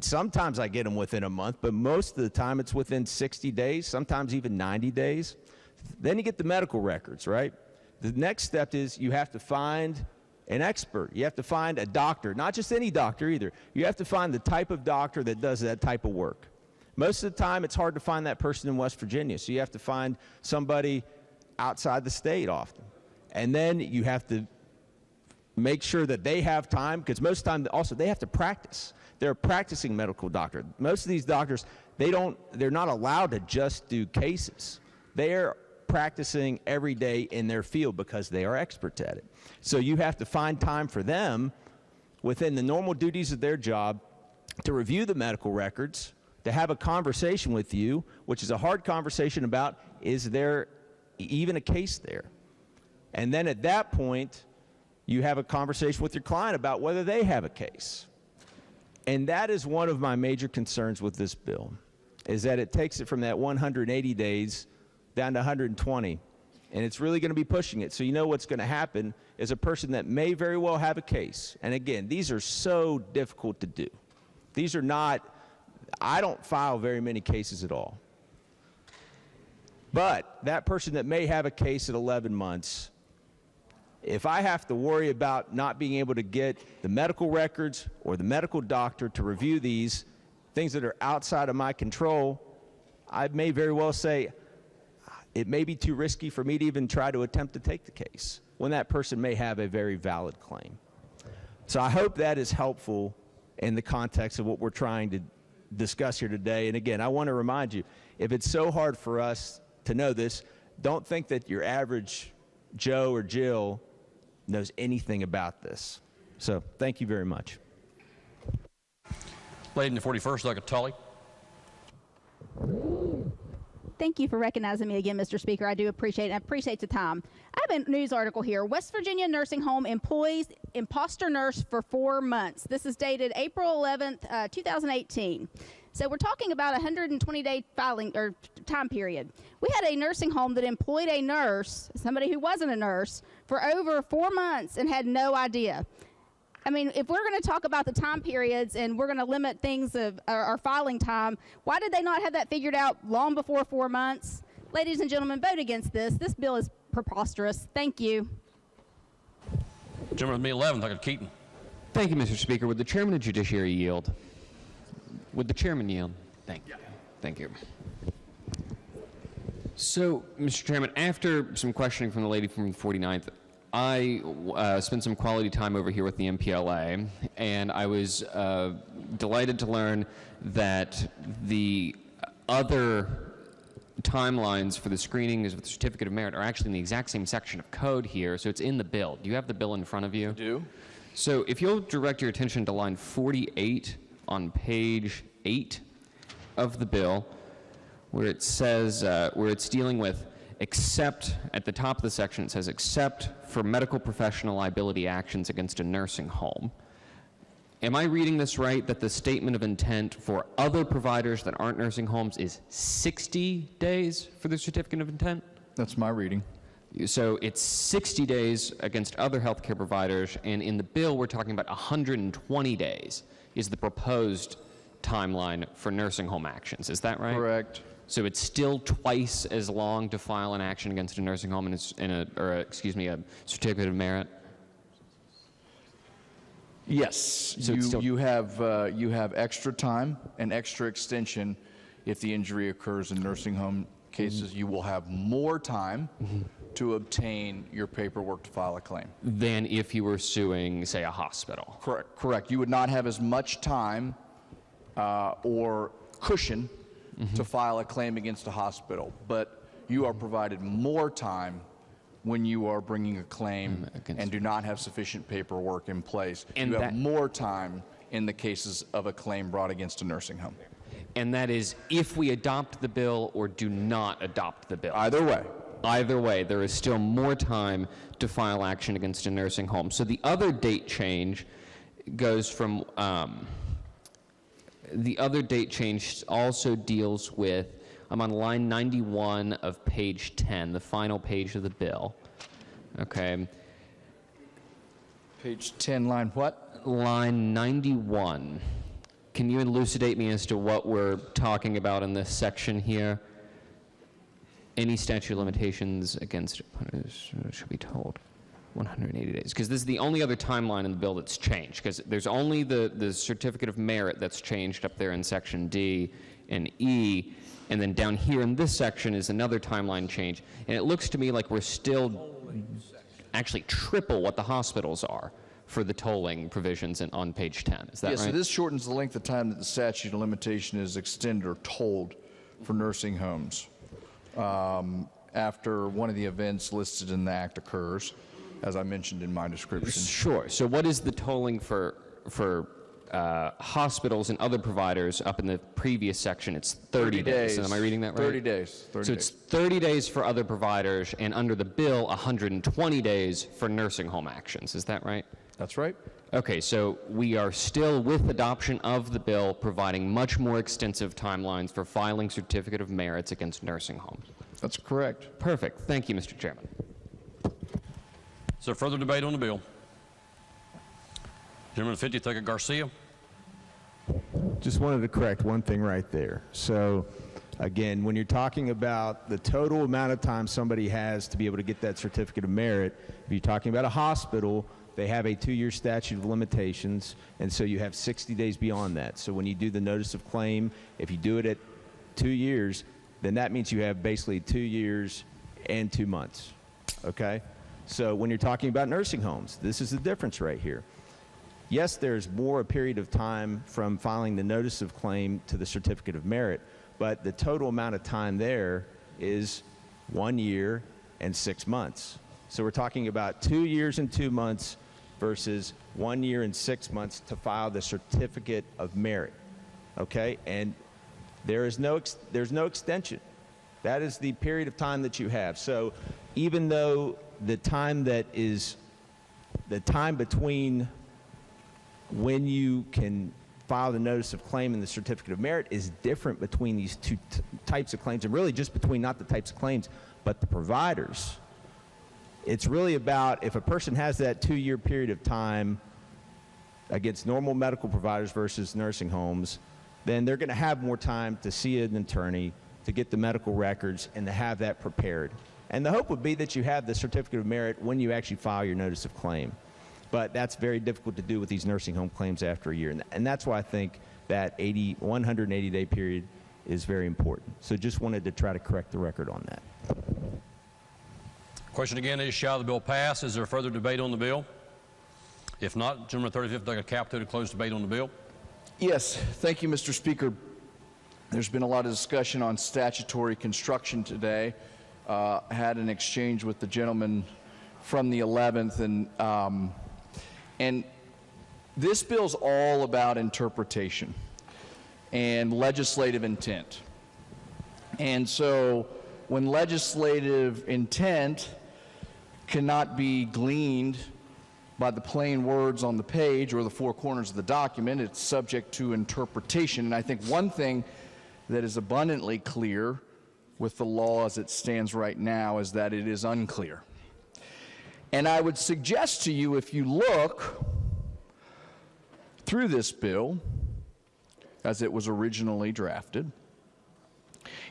sometimes I get them within a month, but most of the time it's within 60 days, sometimes even 90 days. Then you get the medical records, right? The next step is you have to find an expert. You have to find a doctor, not just any doctor either. You have to find the type of doctor that does that type of work. Most of the time, it's hard to find that person in West Virginia, so you have to find somebody outside the state often. And then you have to make sure that they have time, because most of the time, also, they have to practice. They're a practicing medical doctor. Most of these doctors, they're not allowed to just do cases. They're practicing every day in their field because they are experts at it. So you have to find time for them within the normal duties of their job to review the medical records, to have a conversation with you, which is a hard conversation about, is there even a case there? And then at that point, you have a conversation with your client about whether they have a case. And that is one of my major concerns with this bill, is that it takes it from that 180 days down to 120, and it's really going to be pushing it. So you know what's going to happen is a person that may very well have a case, and again, these are so difficult to do. These are not, I don't file very many cases at all. But that person that may have a case at 11 months, if I have to worry about not being able to get the medical records or the medical doctor to review these things that are outside of my control, I may very well say, it may be too risky for me to even try to attempt to take the case when that person may have a very valid claim. So I hope that is helpful in the context of what we're trying to discuss here today. And again, I want to remind you, if it's so hard for us to know this, don't think that your average Joe or Jill knows anything about this. So thank you very much. Lady in the 41st, Dr. Tully. Thank you for recognizing me again, Mr. Speaker. I do appreciate it. I appreciate the time. I have a news article here. West Virginia nursing home employs imposter nurse for 4 months. This is dated April 11th, 2018. So we're talking about a 120-day filing or time period. We had a nursing home that employed a nurse, somebody who wasn't a nurse, for over 4 months and had no idea. If we're going to talk about the time periods and we're going to limit things of our filing time, why did they not have that figured out long before 4 months? Ladies and gentlemen, vote against this. This bill is preposterous. Thank you. Gentleman with me 11th, Dr. Keaton. Thank you, Mr. Speaker. Would the chairman of the Judiciary yield? Would the chairman yield? Thank you. Thank you. So, Mr. Chairman, after some questioning from the lady from the 49th, I spent some quality time over here with the MPLA, and I was delighted to learn that the other timelines for the screenings of the Certificate of Merit are actually in the exact same section of code here, so it's in the bill. Do you have the bill in front of you? I do. So if you'll direct your attention to line 48 on page 8 of the bill, where it says, where it's dealing with except, at the top of the section it says, except for medical professional liability actions against a nursing home. Am I reading this right, that the statement of intent for other providers that aren't nursing homes is 60 days for the certificate of intent? That's my reading. So it's 60 days against other healthcare providers, and in the bill we're talking about 120 days is the proposed timeline for nursing home actions. Is that right? Correct. So it's still twice as long to file an action against a nursing home a certificate of merit? Yes, So it's still- you have extra time and extra extension if the injury occurs in nursing home cases. You will have more time to obtain your paperwork to file a claim. Than if you were suing, say, a hospital. Correct. You would not have as much time or cushion to file a claim against a hospital, but you are provided more time when you are bringing a claim and do not have sufficient paperwork in place. And you have more time in the cases of a claim brought against a nursing home. And that is if we adopt the bill or do not adopt the bill. Either way. Either way, there is still more time to file action against a nursing home. So the other date change goes from, the other date change also deals with, I'm on line 91 of page 10, the final page of the bill. Okay. Page 10, line what? Line 91. Can you elucidate me as to what we're talking about in this section here? Any statute of limitations against should be told 180 days. Because this is the only other timeline in the bill that's changed. Because there's only the certificate of merit that's changed up there in section D and E. And then down here in this section is another timeline change. And it looks to me like we're still actually triple what the hospitals are for the tolling provisions on page 10. Is that right? So this shortens the length of time that the statute of limitation is extended or tolled for nursing homes after one of the events listed in the Act occurs, as I mentioned in my description. Sure. So what is the tolling for hospitals and other providers? Up in the previous section, it's 30 days. Am I reading that right? 30 days. 30 so days. It's 30 days for other providers, and under the bill, 120 days for nursing home actions. Is that right? That's right. Okay, so we are still, with adoption of the bill, providing much more extensive timelines for filing certificate of merits against nursing homes. That's correct. Perfect. Thank you, Mr. Chairman. Is there further debate on the bill? Gentleman 50, Thurgood Garcia. Just wanted to correct one thing right there. So, again, when you're talking about the total amount of time somebody has to be able to get that certificate of merit, if you're talking about a hospital, they have a 2-year statute of limitations, and so you have 60 days beyond that. So when you do the notice of claim, if you do it at 2 years, then that means you have basically 2 years and 2 months, okay? So when you're talking about nursing homes, this is the difference right here. Yes, there's more a period of time from filing the notice of claim to the certificate of merit, but the total amount of time there is 1 year and 6 months. So we're talking about 2 years and 2 months versus 1 year and 6 months to file the certificate of merit, okay? And there's no extension. That is the period of time that you have. So even though the time that is the time between when you can file the notice of claim and the certificate of merit is different between these two types of claims, and really just between not the types of claims, but the providers. It's really about if a person has that 2-year period of time against normal medical providers versus nursing homes, then they're going to have more time to see an attorney, to get the medical records, and to have that prepared. And the hope would be that you have the certificate of merit when you actually file your notice of claim. But that's very difficult to do with these nursing home claims after a year. And that's why I think that 180-day period is very important. So just wanted to try to correct the record on that. Question again is, shall the bill pass? Is there further debate on the bill? If not, Gentleman 35th, Doug Capito to close debate on the bill. Yes, thank you, Mr. Speaker. There's been a lot of discussion on statutory construction today. Had an exchange with the gentleman from the 11th, and this bill's all about interpretation and legislative intent. And so when legislative intent cannot be gleaned by the plain words on the page or the four corners of the document, it's subject to interpretation. And I think one thing that is abundantly clear with the law as it stands right now is that it is unclear. And I would suggest to you, if you look through this bill as it was originally drafted,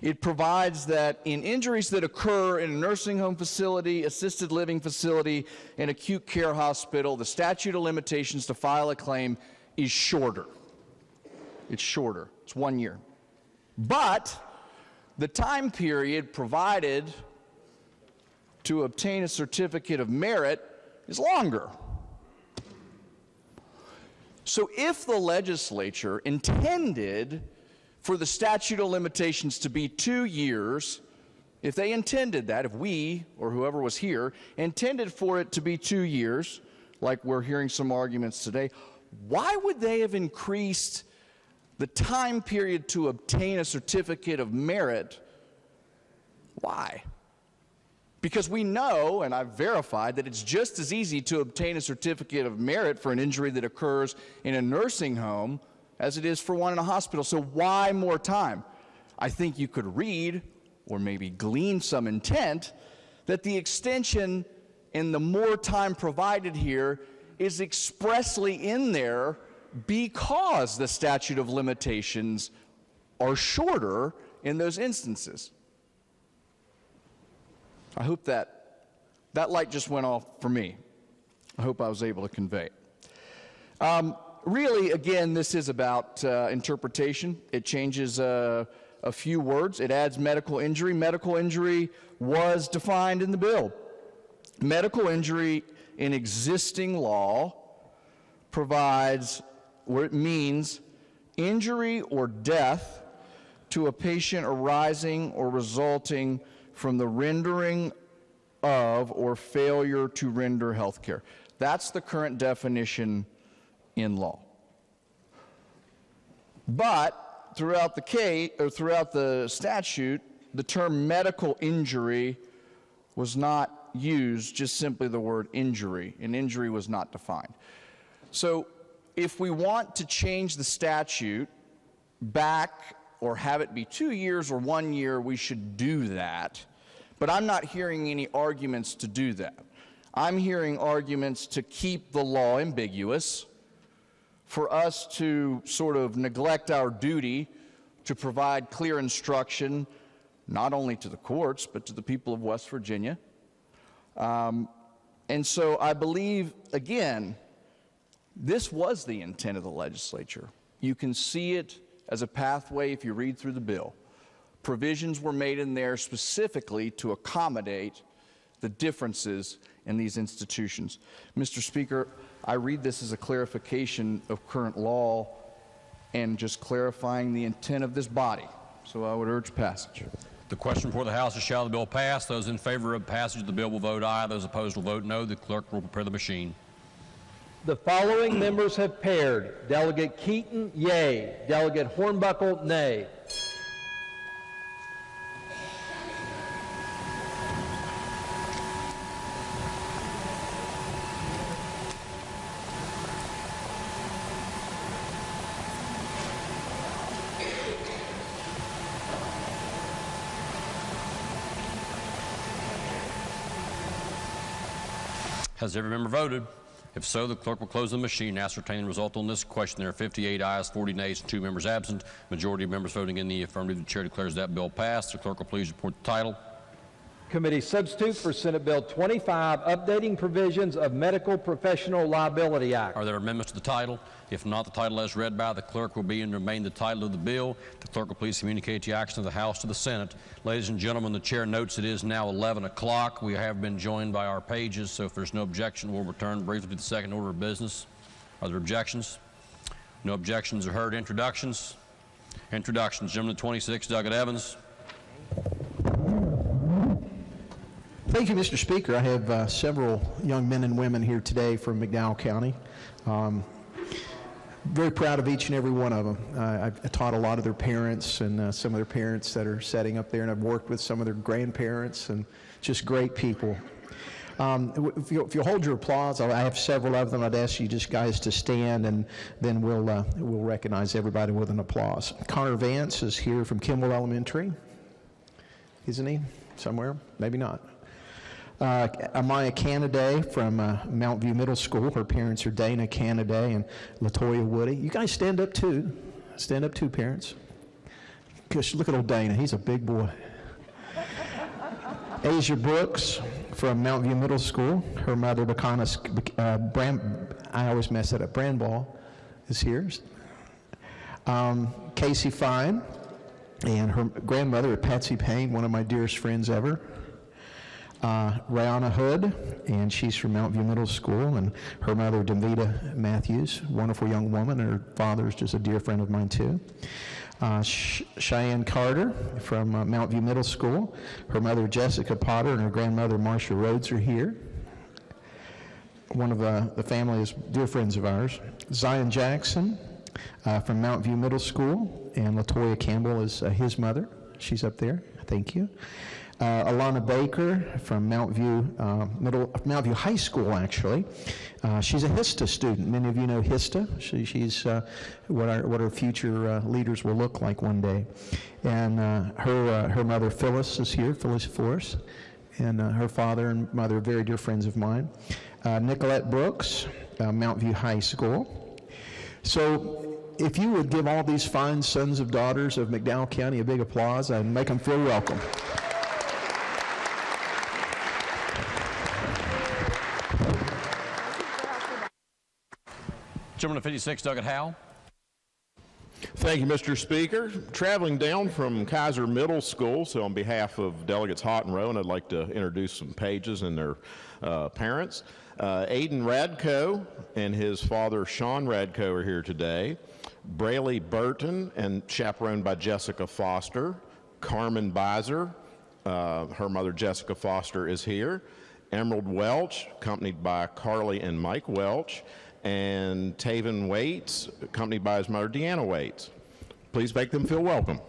it provides that in injuries that occur in a nursing home facility, assisted living facility, and acute care hospital, the statute of limitations to file a claim is shorter. It's shorter. It's 1 year. But the time period provided to obtain a certificate of merit is longer. So if the legislature intended for the statute of limitations to be 2 years, if they intended that, if we or whoever was here intended for it to be 2 years, like we're hearing some arguments today, why would they have increased the time period to obtain a certificate of merit? Why? Because we know, and I've verified, that it's just as easy to obtain a certificate of merit for an injury that occurs in a nursing home as it is for one in a hospital. So why more time? I think you could read, or maybe glean some intent, that the extension and the more time provided here is expressly in there because the statute of limitations are shorter in those instances. I hope that light just went off for me. I hope I was able to convey it. Really, again, this is about interpretation. It changes a few words. It adds medical injury. Medical injury was defined in the bill. Medical injury in existing law provides, or it means, injury or death to a patient arising or resulting from the rendering of or failure to render health care. That's the current definition in law. But throughout the case, or throughout the statute, the term medical injury was not used, just simply the word injury, and injury was not defined. So if we want to change the statute back or have it be 2 years or 1 year, we should do that. But I'm not hearing any arguments to do that. I'm hearing arguments to keep the law ambiguous, for us to sort of neglect our duty to provide clear instruction, not only to the courts, but to the people of West Virginia. And so I believe, again, this was the intent of the legislature. You can see it as a pathway if you read through the bill. Provisions were made in there specifically to accommodate the differences in these institutions. Mr. Speaker, I read this as a clarification of current law and just clarifying the intent of this body. So I would urge passage. The question before the House is, shall the bill pass? Those in favor of passage of the bill will vote aye. Those opposed will vote no. The clerk will prepare the machine. The following members have paired. Delegate Keaton, yea. Delegate Hornbuckle, nay. Has every member voted? If so, the clerk will close the machine and ascertain the result on this question. There are 58 ayes, 40 nays, and 2 members absent. Majority of members voting in the affirmative. The chair declares that bill passed. The clerk will please report the title. Committee substitute for Senate Bill 25, updating provisions of Medical Professional Liability Act. Are there amendments to the title? If not, the title as read by the clerk will be and remain the title of the bill. The clerk will please communicate the action of the House to the Senate. Ladies and gentlemen, the chair notes it is now 11 o'clock. We have been joined by our pages, so if there's no objection, we'll return briefly to the second order of business. Are there objections? No objections are heard. Introductions. Introductions. Gentleman 26, Douglas Evans. Thank you, Mr. Speaker. I have several young men and women here today from McDowell County. Very proud of each and every one of them. I've taught a lot of their parents and some of their parents that are setting up there, and I've worked with some of their grandparents, and just great people. If you'll hold your applause, I have several of them. I'd ask you just guys to stand, and then we'll recognize everybody with an applause. Connor Vance is here from Kimball Elementary. Isn't he? Somewhere? Maybe not. Amaya Canaday from Mount View Middle School. Her parents are Dana Canaday and Latoya Woody. You guys stand up too. Stand up too, parents. Because look at old Dana. He's a big boy. Asia Brooks from Mount View Middle School. Her mother, I always mess that up, Brandball, is here. Casey Fine and her grandmother, Patsy Payne, one of my dearest friends ever. Rihanna Hood, and she's from Mount View Middle School, and her mother, Davita Matthews, wonderful young woman, and her father is just a dear friend of mine too. Cheyenne Carter from Mount View Middle School. Her mother, Jessica Potter, and her grandmother, Marcia Rhodes, are here. One of the family is dear friends of ours. Zion Jackson from Mount View Middle School, and Latoya Campbell is his mother. She's up there. Thank you. Alana Baker from Mount View High School, actually. She's a HISTA student. Many of you know HISTA. She's what our future leaders will look like one day. And her mother, Phyllis, is here, Phyllis Forrest. And her father and mother are very dear friends of mine. Nicolette Brooks, Mount View High School. So if you would give all these fine sons of daughters of McDowell County a big applause and make them feel welcome. Gentleman 56, Douglas Howell. Thank you, Mr. Speaker. Traveling down from Kaiser Middle School, so on behalf of Delegates Hott and Rowan, I'd like to introduce some pages and their parents. Aiden Radko and his father, Sean Radko, are here today. Braley Burton, and chaperoned by Jessica Foster. Carmen Beiser, her mother, Jessica Foster, is here. Emerald Welch, accompanied by Carly and Mike Welch. And Taven Waits, accompanied by his mother, Deanna Waits. Please make them feel welcome.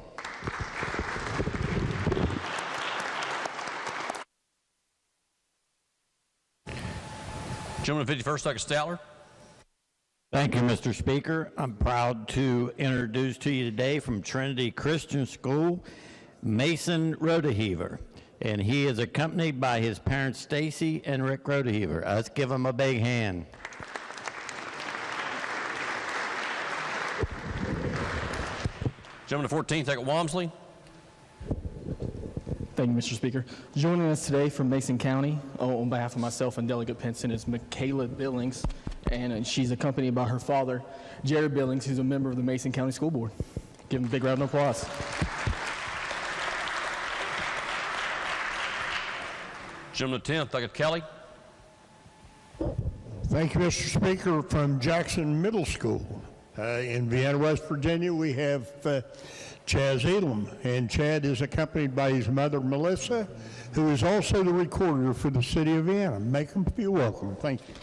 Gentleman 51st, Douglas Statler. Thank you, Mr. Speaker. I'm proud to introduce to you today from Trinity Christian School, Mason Rodeheaver. And he is accompanied by his parents, Stacy and Rick Rodeheaver. Let's give them a big hand. Gentleman 14th, Douglas Walmsley. Thank you, Mr. Speaker. Joining us today from Mason County, on behalf of myself and Delegate Pinson, is Michaela Billings, and she's accompanied by her father, Jared Billings, who's a member of the Mason County School Board. Give him a big round of applause. Gentleman 10th, Douglas Kelly. Thank you, Mr. Speaker. From Jackson Middle School in Vienna, West Virginia, we have Chaz Elam, and Chad is accompanied by his mother, Melissa, who is also the recorder for the city of Vienna. Make them feel welcome. Thank you.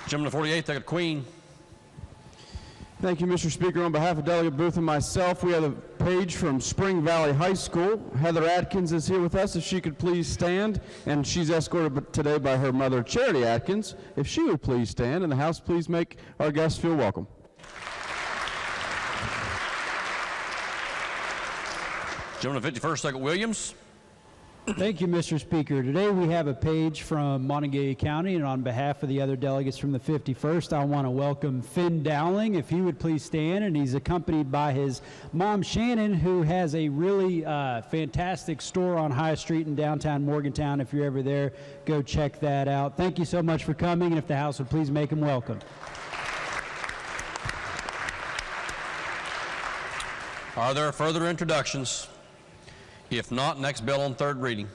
Gentleman 48th, Douglas Queen. Thank you, Mr. Speaker. On behalf of Delegate Booth and myself, we have a page from Spring Valley High School. Heather Atkins is here with us. If she could please stand. And she's escorted today by her mother, Charity Atkins. If she would please stand, and the House please make our guests feel welcome. Gentleman 51st, Douglas Williams. Thank you, Mr. Speaker. Today we have a page from Montague County, and on behalf of the other delegates from the 51st, I want to welcome Finn Dowling, if he would please stand, and he's accompanied by his mom, Shannon, who has a really fantastic store on High Street in downtown Morgantown. If you're ever there, go check that out. Thank you so much for coming, and if the House would please make him welcome. Are there further introductions? If not, next bill on third reading.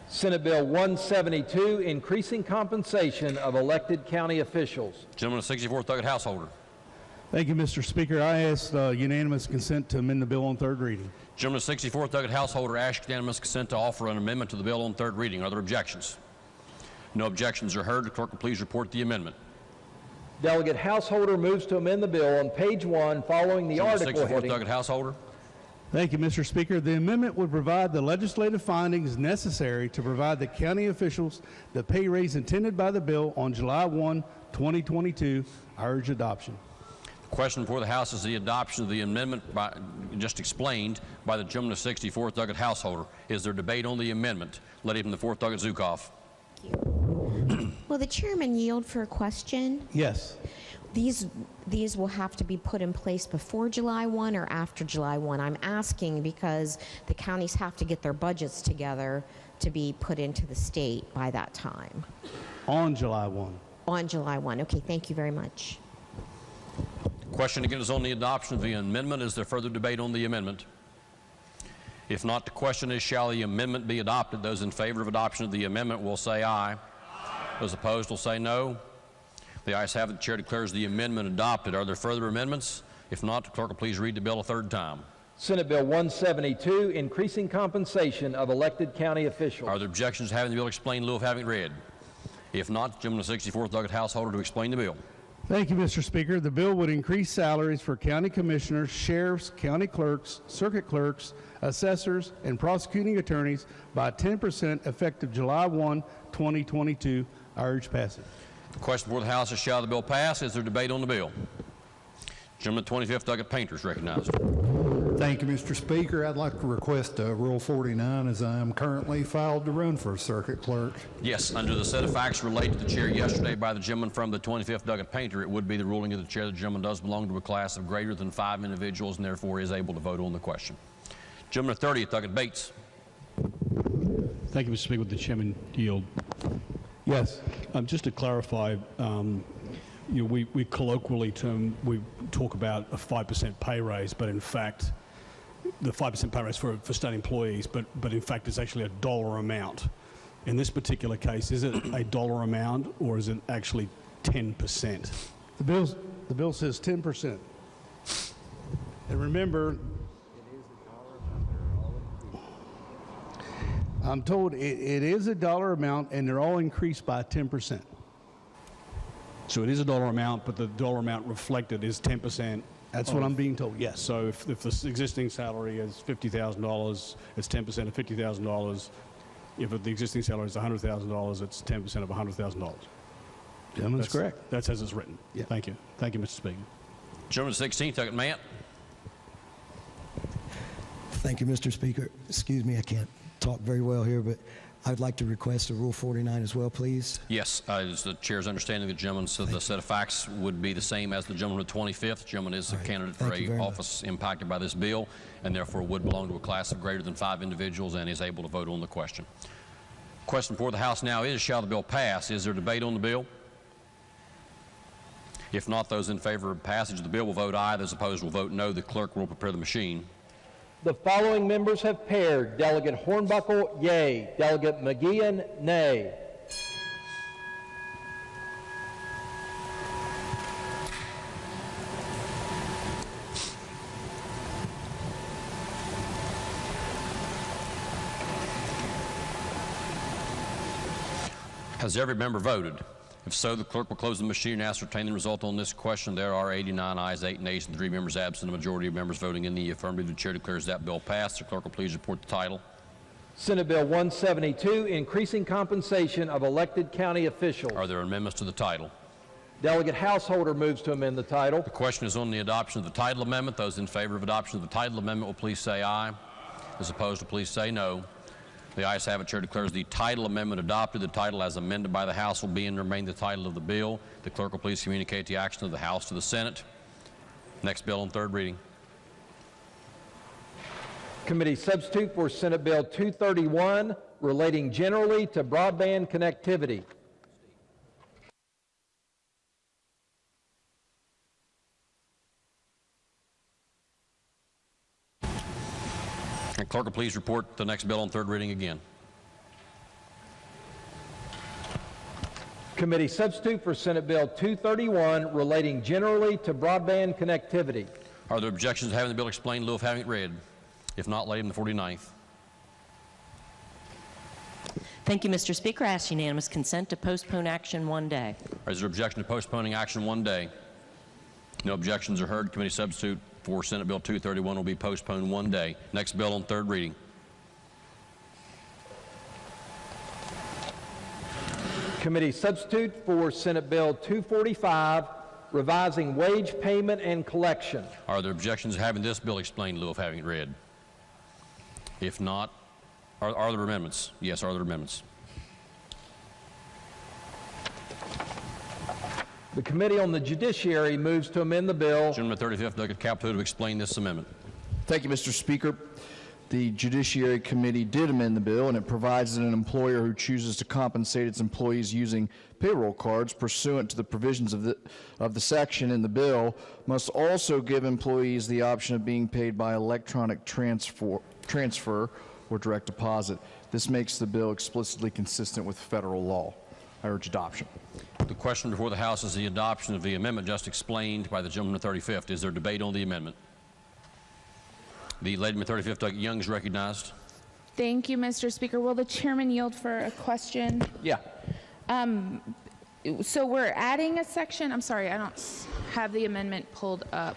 Senate Bill 172, increasing compensation of elected county officials. Gentleman of 64th Doggett Householder. Thank you, Mr. Speaker. I ask unanimous consent to amend the bill on third reading. Gentleman of 64th Doggett Householder asks unanimous consent to offer an amendment to the bill on third reading. Are there objections? No objections are heard. The clerk will please report the amendment. Delegate Householder moves to amend the bill on page 1 following the article heading. 64th Doggett Householder. Thank you, Mr. Speaker. The amendment would provide the legislative findings necessary to provide the county officials the pay raise intended by the bill on July 1, 2022. I urge adoption. The question before the House is the adoption of the amendment just explained by the gentleman of 64th Doggett Householder. Is there debate on the amendment? Lady from the 4th Doggett Zukov. Will the chairman yield for a question? Yes. These will have to be put in place before July 1 or after July 1. I'm asking because the counties have to get their budgets together to be put into the state by that time. On July 1. On July 1. Okay, thank you very much. The question again is on the adoption of the amendment. Is there further debate on the amendment? If not, the question is, shall the amendment be adopted? Those in favor of adoption of the amendment will say aye. Those opposed will say no. The ayes have it. The chair declares the amendment adopted. Are there further amendments? If not, the clerk will please read the bill a third time. Senate Bill 172, increasing compensation of elected county officials. Are there objections to having the bill explained in lieu of having it read? If not, the gentleman of 64th Doggett Householder to explain the bill. Thank you, Mr. Speaker. The bill would increase salaries for county commissioners, sheriffs, county clerks, circuit clerks, assessors, and prosecuting attorneys by 10% effective July 1, 2022. I urge passage. The question before the House is, shall the bill pass? Is there debate on the bill? Gentleman 25th Doggett Painter is recognized. Thank you, Mr. Speaker. I'd like to request Rule 49 as I am currently filed to run for circuit clerk. Yes, under the set of facts related to the chair yesterday by the gentleman from the 25th Doggett Painter, it would be the ruling of the chair that the gentleman does belong to a class of greater than 5 individuals and therefore is able to vote on the question. Gentleman of 30th Doggett Bates. Thank you, Mr. Speaker. Would the chairman yield? Yes. Just to clarify, we colloquially we talk about a 5% pay raise, but in fact, the 5% pay raise for state employees, but in fact it's actually a dollar amount. In this particular case, is it a dollar amount or is it actually 10%? The bill says 10%. And remember, I'm told it is a dollar amount and they're all increased by 10%. So it is a dollar amount, but the dollar amount reflected is 10%. That's what I'm being told, yes. So if the existing salary is $50,000, it's 10% of $50,000. If the existing salary is $100,000, it's 10% of $100,000. That's correct. That's as it's written. Yeah. Thank you. Thank you, Mr. Speaker. Gentleman 16th Doggett Matt. Thank you, Mr. Speaker. Excuse me, I can't talk very well here, but I'd like to request a Rule 49 as well, please. Yes, as the chair's understanding, the gentleman, so the set of facts would be the same as the gentleman of 25th. The gentleman is a candidate for a office impacted by this bill and therefore would belong to a class of greater than 5 individuals and is able to vote on the question. Question before the House now is, shall the bill pass? Is there debate on the bill? If not, those in favor of passage of the bill will vote aye. Those opposed will vote no. The clerk will prepare the machine. The following members have paired: Delegate Hornbuckle, yea. Delegate McGeehan, nay. Has every member voted? If so, the clerk will close the machine and ascertain the result on this question. There are 89 ayes, 8 nays, and 3 members absent. A majority of members voting in the affirmative. The chair declares that bill passed. The clerk will please report the title. Senate Bill 172, increasing compensation of elected county officials. Are there amendments to the title? Delegate Householder moves to amend the title. The question is on the adoption of the title amendment. Those in favor of adoption of the title amendment will please say aye. Those opposed will please say no. The ayes have it. Chair declares the title amendment adopted. The title as amended by the House will be and remain the title of the bill. The clerk will please communicate the action of the House to the Senate. Next bill on third reading. Committee substitute for Senate Bill 231 relating generally to broadband connectivity. And clerk will please report the next bill on third reading again. Committee substitute for Senate Bill 231 relating generally to broadband connectivity. Are there objections to having the bill explained in lieu of having it read? If not, lay it in the 49th. Thank you, Mr. Speaker. I ask unanimous consent to postpone action 1 day. Is there objection to postponing action 1 day? No objections are heard. Committee substitute for Senate Bill 231 will be postponed 1 day. Next bill on third reading. Committee substitute for Senate Bill 245 revising wage payment and collection. Are there objections to having this bill explained in lieu of having it read? If not, are there amendments? Yes, are there amendments? The Committee on the Judiciary moves to amend the bill. Gentleman 35th Delegate Capito to explain this amendment. Thank you, Mr. Speaker. The Judiciary Committee did amend the bill, and it provides that an employer who chooses to compensate its employees using payroll cards pursuant to the provisions of the section in the bill must also give employees the option of being paid by electronic transfer or direct deposit. This makes the bill explicitly consistent with federal law. I urge adoption. The question before the House is the adoption of the amendment just explained by the gentleman in the 35th. Is there debate on the amendment? The lady in the 35th, Doug Young, is recognized. Thank you, Mr. Speaker. Will the chairman yield for a question? Yeah. So we're adding a section. I'm sorry, I don't have the amendment pulled up.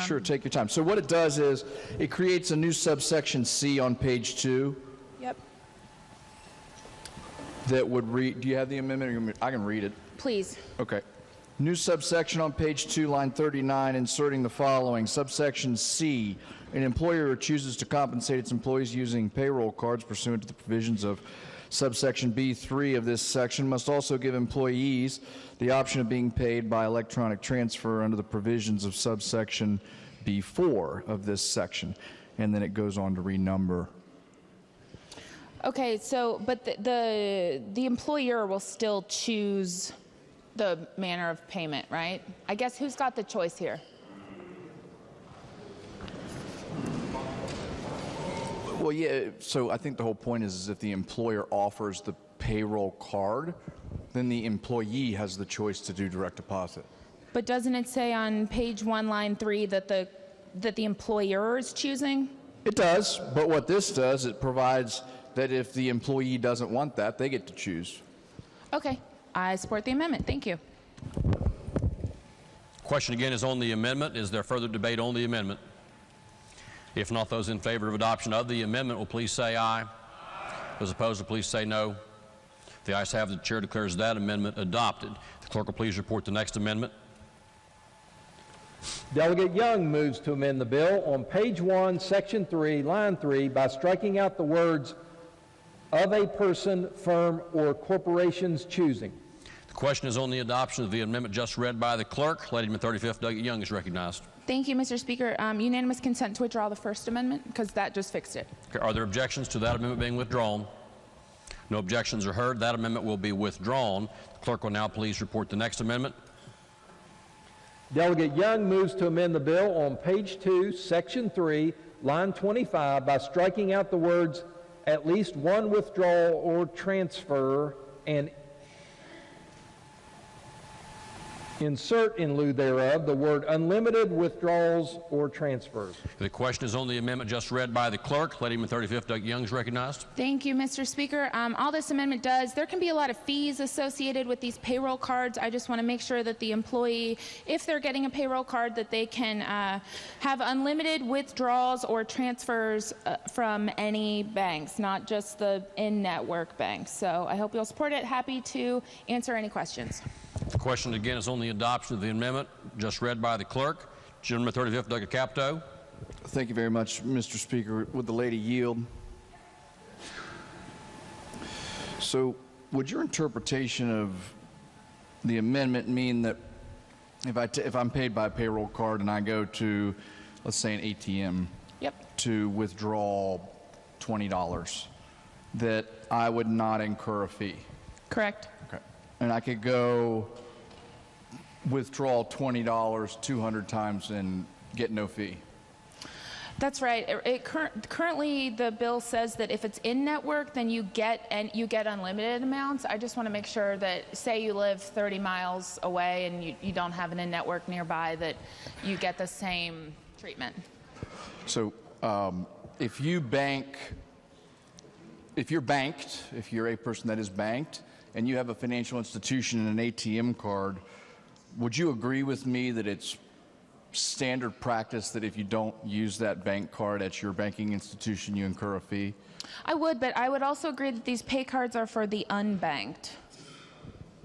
Sure, take your time. So what it does is it creates a new subsection C on page 2. Yep. That would read, do you have the amendment? I can read it. Please. Okay. New subsection on page 2, line 39, inserting the following. Subsection C, an employer who chooses to compensate its employees using payroll cards pursuant to the provisions of subsection B3 of this section must also give employees the option of being paid by electronic transfer under the provisions of subsection B4 of this section. And then it goes on to renumber. Okay, so, but the employer will still choose the manner of payment, right? I guess who's got the choice here? Well, yeah, so I think the whole point is if the employer offers the payroll card, then the employee has the choice to do direct deposit. But doesn't it say on page 1, line 3 that the employer is choosing? It does, but what this does, it provides that if the employee doesn't want that, they get to choose. Okay, I support the amendment. Thank you. Question again is on the amendment. Is there further debate on the amendment? If not, those in favor of adoption of the amendment will please say aye. Those opposed will please say no. The ayes have it. The chair declares that amendment adopted. The clerk will please report the next amendment. Delegate Young moves to amend the bill on page 1, section 3, line 3 by striking out the words of a person, firm, or corporation's choosing. The question is on the adoption of the amendment just read by the clerk. Lady in the 35th, Delegate Young, is recognized. Thank you, Mr. Speaker. Unanimous consent to withdraw the first amendment because that just fixed it. Okay, are there objections to that amendment being withdrawn? No objections are heard. That amendment will be withdrawn. The clerk will now please report the next amendment. Delegate Young moves to amend the bill on page 2, section 3, line 25 by striking out the words at least one withdrawal or transfer and insert in lieu thereof the word unlimited withdrawals or transfers. The question is on the amendment just read by the clerk. Lady in the 35th, Doug Young, is recognized. Thank you, Mr. Speaker. All this amendment does, there can be a lot of fees associated with these payroll cards. I just want to make sure that the employee, if they're getting a payroll card, that they can have unlimited withdrawals or transfers from any banks, not just the in-network banks. So I hope you'll support it. Happy to answer any questions. The question again is on the adoption of the amendment just read by the clerk. Gentleman 35th, Delegate Capito. Thank you very much, Mr. Speaker. Would the lady yield? So would your interpretation of the amendment mean that if I'm paid by a payroll card and I go to, let's say, an ATM to withdraw $20, that I would not incur a fee? Correct. Okay. And I could go withdraw $20 200 times and get no fee? That's right. Currently, the bill says that if it's in network, then you get unlimited amounts. I just want to make sure that, say you live 30 miles away and you don't have an in-network nearby, that you get the same treatment. So if you're banked, if you're a person that is banked, and you have a financial institution and an ATM card, would you agree with me that it's standard practice that if you don't use that bank card at your banking institution, you incur a fee? I would, but I would also agree that these pay cards are for the unbanked.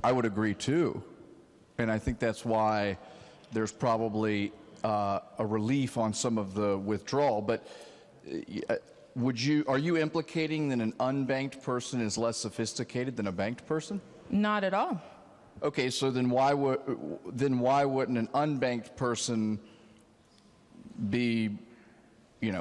I would agree too. And I think that's why there's probably a relief on some of the withdrawal. But are you implicating that an unbanked person is less sophisticated than a banked person? Not at all. Okay, so then why wouldn't an unbanked person be,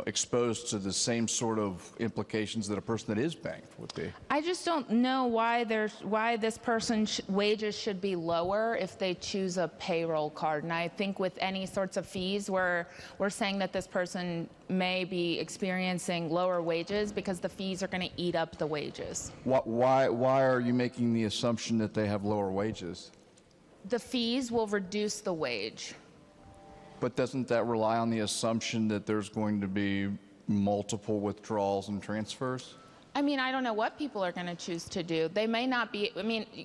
exposed to the same sort of implications that a person that is banked would be? I just don't know why this person's wages should be lower if they choose a payroll card. And I think with any sorts of fees, we're saying that this person may be experiencing lower wages because the fees are going to eat up the wages. Why are you making the assumption that they have lower wages? The fees will reduce the wage. But doesn't that rely on the assumption that there's going to be multiple withdrawals and transfers? I mean, I don't know what people are going to choose to do. They may not be,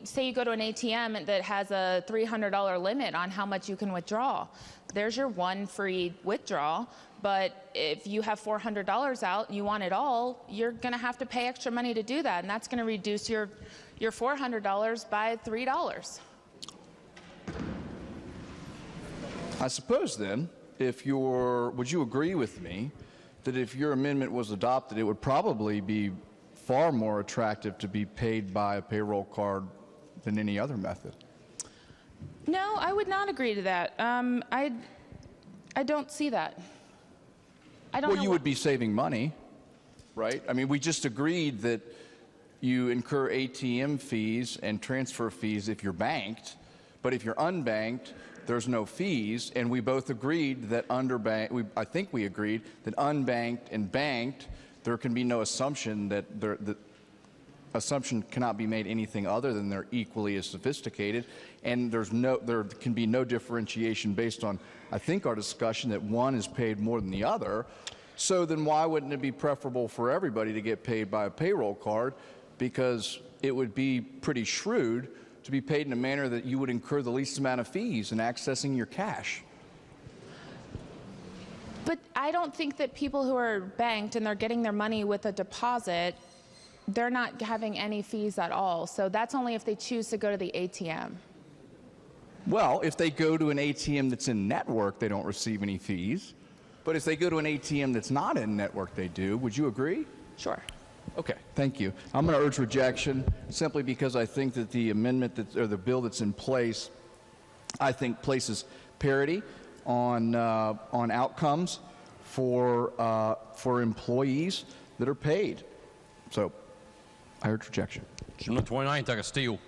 say you go to an ATM that has a $300 limit on how much you can withdraw. There's your one free withdrawal. But if you have $400 out and you want it all, you're going to have to pay extra money to do that. And that's going to reduce your $400 by $3. I suppose then, would you agree with me that if your amendment was adopted, it would probably be far more attractive to be paid by a payroll card than any other method? No, I would not agree to that. I don't see that. Well, you would be saving money, right? I mean, we just agreed that you incur ATM fees and transfer fees if you're banked, but if you're unbanked, there's no fees, and we both agreed that I think we agreed that unbanked and banked, there can be no assumption that the assumption cannot be made anything other than they're equally as sophisticated, and there can be no differentiation based on, I think, our discussion that one is paid more than the other. So then why wouldn't it be preferable for everybody to get paid by a payroll card? Because it would be pretty shrewd to be paid in a manner that you would incur the least amount of fees in accessing your cash. But I don't think that people who are banked and they're getting their money with a deposit, they're not having any fees at all. So that's only if they choose to go to the ATM. Well, if they go to an ATM that's in network, they don't receive any fees. But if they go to an ATM that's not in network, they do. Would you agree? Sure. Okay, thank you. I'm going to urge rejection simply because I think that the amendment or the bill that's in place, I think places parity on outcomes for employees that are paid. So I urge rejection. June 29th, I can steal.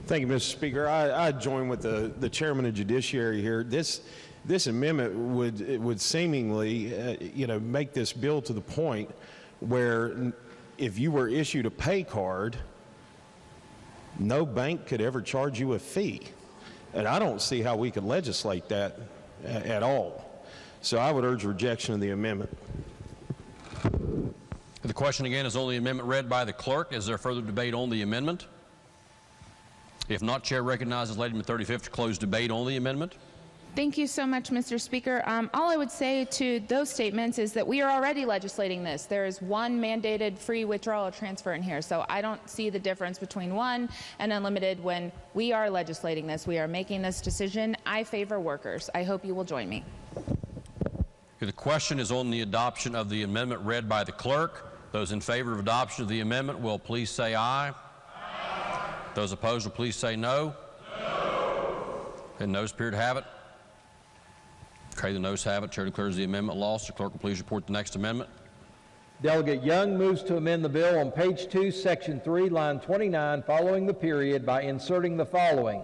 Thank you, Mr. Speaker. I join with the chairman of Judiciary here. This amendment would seemingly, make this bill to the point where if you were issued a pay card, no bank could ever charge you a fee. And I don't see how we could legislate that at all. So I would urge rejection of the amendment. The question again is on the amendment read by the clerk. Is there further debate on the amendment? If not, Chair recognizes Lady from the 35th to close debate on the amendment. Thank you so much, Mr. Speaker. All I would say to those statements is that we are already legislating this. There is one mandated free withdrawal or transfer in here, so I don't see the difference between one and unlimited when we are legislating this. We are making this decision. I favor workers. I hope you will join me. The question is on the adoption of the amendment read by the clerk. Those in favor of adoption of the amendment will please say aye. Aye. Those opposed will please say no. No. And noes appear to have it. Okay, the noes have it. Chair declares the amendment lost. The clerk will please report the next amendment. Delegate Young moves to amend the bill on page 2, section 3, line 29, following the period by inserting the following.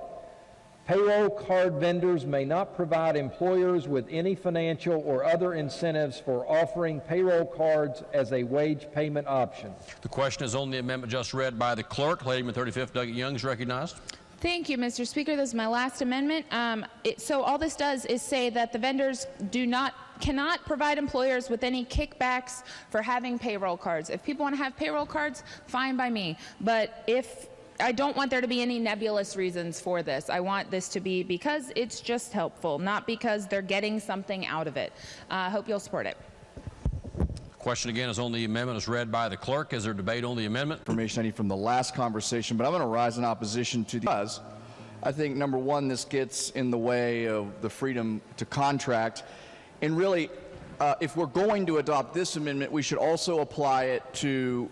Payroll card vendors may not provide employers with any financial or other incentives for offering payroll cards as a wage payment option. The question is on the amendment just read by the clerk. Lady from the 35th, Douglas Young, is recognized. Thank you, Mr. Speaker. This is my last amendment. So all this does is say that the vendors cannot provide employers with any kickbacks for having payroll cards. If people want to have payroll cards, fine by me. But I don't want there to be any nebulous reasons for this. I want this to be because it's just helpful, not because they're getting something out of it. I hope you'll support it. Question again is on the amendment as read by the clerk. Is there debate on the amendment? Information I need from the last conversation, but I'm going to rise in opposition to because I think, number one, this gets in the way of the freedom to contract. And really, if we're going to adopt this amendment, we should also apply it to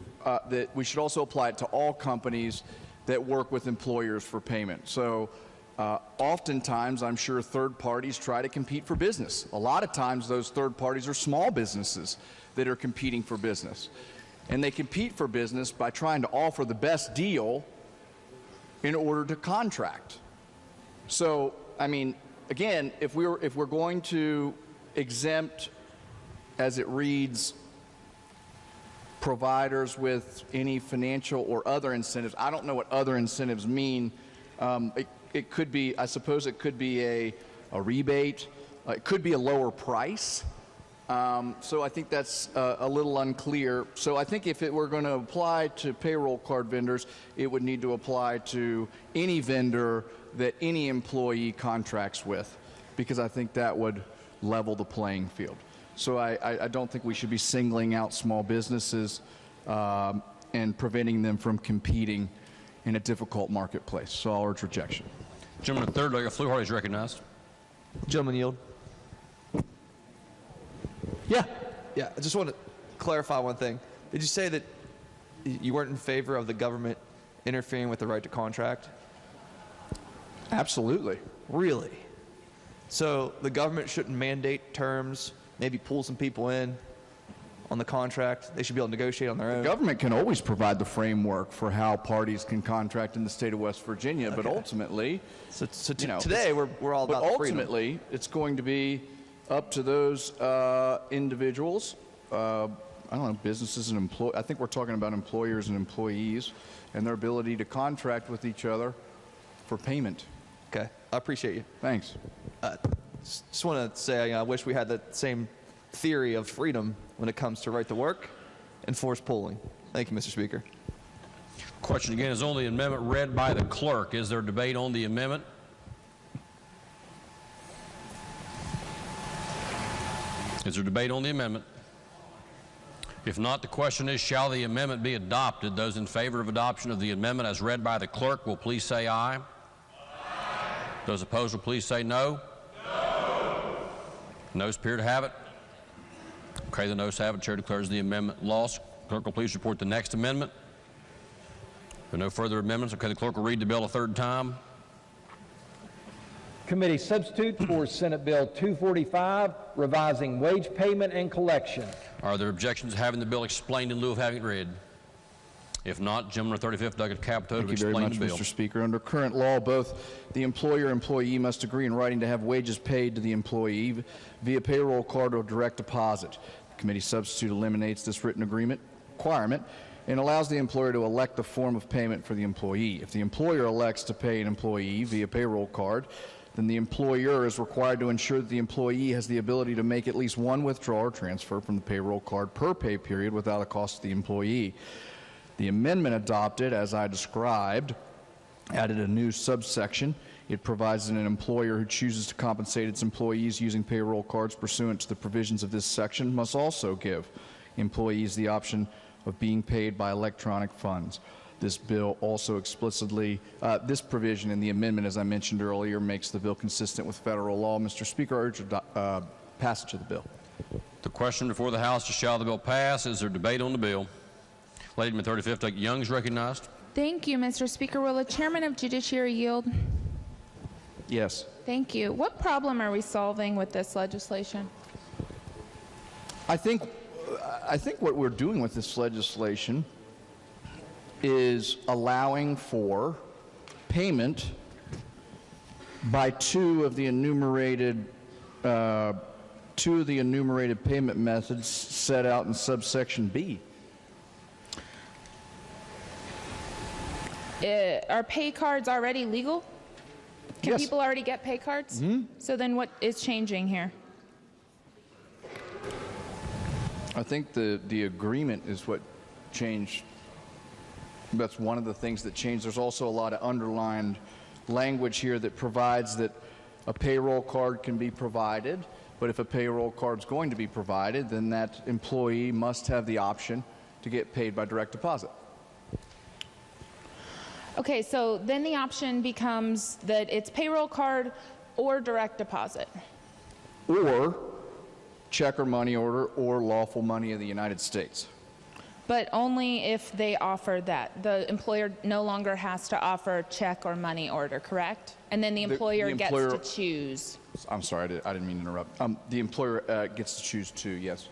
all companies that work with employers for payment. So oftentimes, I'm sure third parties try to compete for business. A lot of times, those third parties are small businesses that are competing for business. And they compete for business by trying to offer the best deal in order to contract. So, I mean, again, if we're going to exempt, as it reads, providers with any financial or other incentives. I don't know what other incentives mean. It could be, I suppose it could be a rebate. It could be a lower price. So I think that's a little unclear. So I think if it were going to apply to payroll card vendors, it would need to apply to any vendor that any employee contracts with, because I think that would level the playing field. So I don't think we should be singling out small businesses and preventing them from competing in a difficult marketplace. So I'll urge rejection. Gentleman, third, Fluharty is recognized. Gentleman, yield. Yeah, I just want to clarify one thing. Did you say that you weren't in favor of the government interfering with the right to contract? Absolutely. Really? So the government shouldn't mandate terms, maybe pull some people in on the contract? They should be able to negotiate on their own? The government can always provide the framework for how parties can contract in the state of West Virginia, but ultimately... Today, we're all about freedom. But ultimately, it's going to be up to those individuals, I don't know, businesses and employees. I think we're talking about employers and employees and their ability to contract with each other for payment. Okay, I appreciate you. Thanks. Just want to say I wish we had that same theory of freedom when it comes to right to work and forced polling. Thank you, Mr. Speaker. Question again is on the amendment read by the clerk. Is there debate on the amendment? Is there debate on the amendment? If not, the question is, shall the amendment be adopted? Those in favor of adoption of the amendment as read by the clerk will please say aye. Aye. Those opposed will please say no. No. Noes appear to have it. Okay, the noes have it. Chair declares the amendment lost. Clerk will please report the next amendment. If there are no further amendments, okay, the clerk will read the bill a third time. Committee substitute for Senate Bill 245, revising wage payment and collection. Are there objections to having the bill explained in lieu of having it read? If not, gentleman of 35th, Douglas Capito, to explain the bill. Thank you very much, Mr. Speaker. Under current law, both the employer and employee must agree in writing to have wages paid to the employee via payroll card or direct deposit. The committee substitute eliminates this written agreement requirement and allows the employer to elect the form of payment for the employee. If the employer elects to pay an employee via payroll card, then the employer is required to ensure that the employee has the ability to make at least one withdrawal or transfer from the payroll card per pay period without a cost to the employee. The amendment adopted, as I described, added a new subsection. It provides that an employer who chooses to compensate its employees using payroll cards pursuant to the provisions of this section must also give employees the option of being paid by electronic funds. This bill also explicitly, this provision in the amendment, as I mentioned earlier, makes the bill consistent with federal law. Mr. Speaker, I urge passage of the bill. The question before the House is, shall the bill pass? Is there debate on the bill? Lady in the 35th District Young is recognized. Thank you, Mr. Speaker. Will the chairman of Judiciary yield? Yes. Thank you. What problem are we solving with this legislation? I think what we're doing with this legislation is allowing for payment by two of the enumerated payment methods set out in subsection B. Are pay cards already legal? Can Yes. people already get pay cards? So then what is changing here? I think the agreement is what changed. That's one of the things that changed. There's also a lot of underlined language here that provides that a payroll card can be provided, but if a payroll card's going to be provided, then that employee must have the option to get paid by direct deposit. Okay, so then the option becomes that it's payroll card or direct deposit. Or check or money order or lawful money of the United States. But only if they offer that. The employer no longer has to offer check or money order, correct? And then the employer gets to choose. I'm sorry, I didn't mean to interrupt. The employer gets to choose too, yes.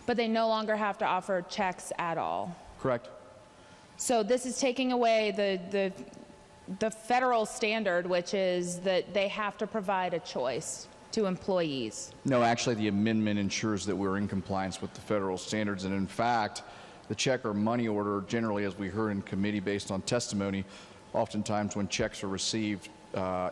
But they no longer have to offer checks at all. Correct. So this is taking away the federal standard, which is that they have to provide a choice to employees. No, actually, the amendment ensures that we're in compliance with the federal standards, and in fact, the check or money order, generally, as we heard in committee based on testimony, oftentimes when checks are received,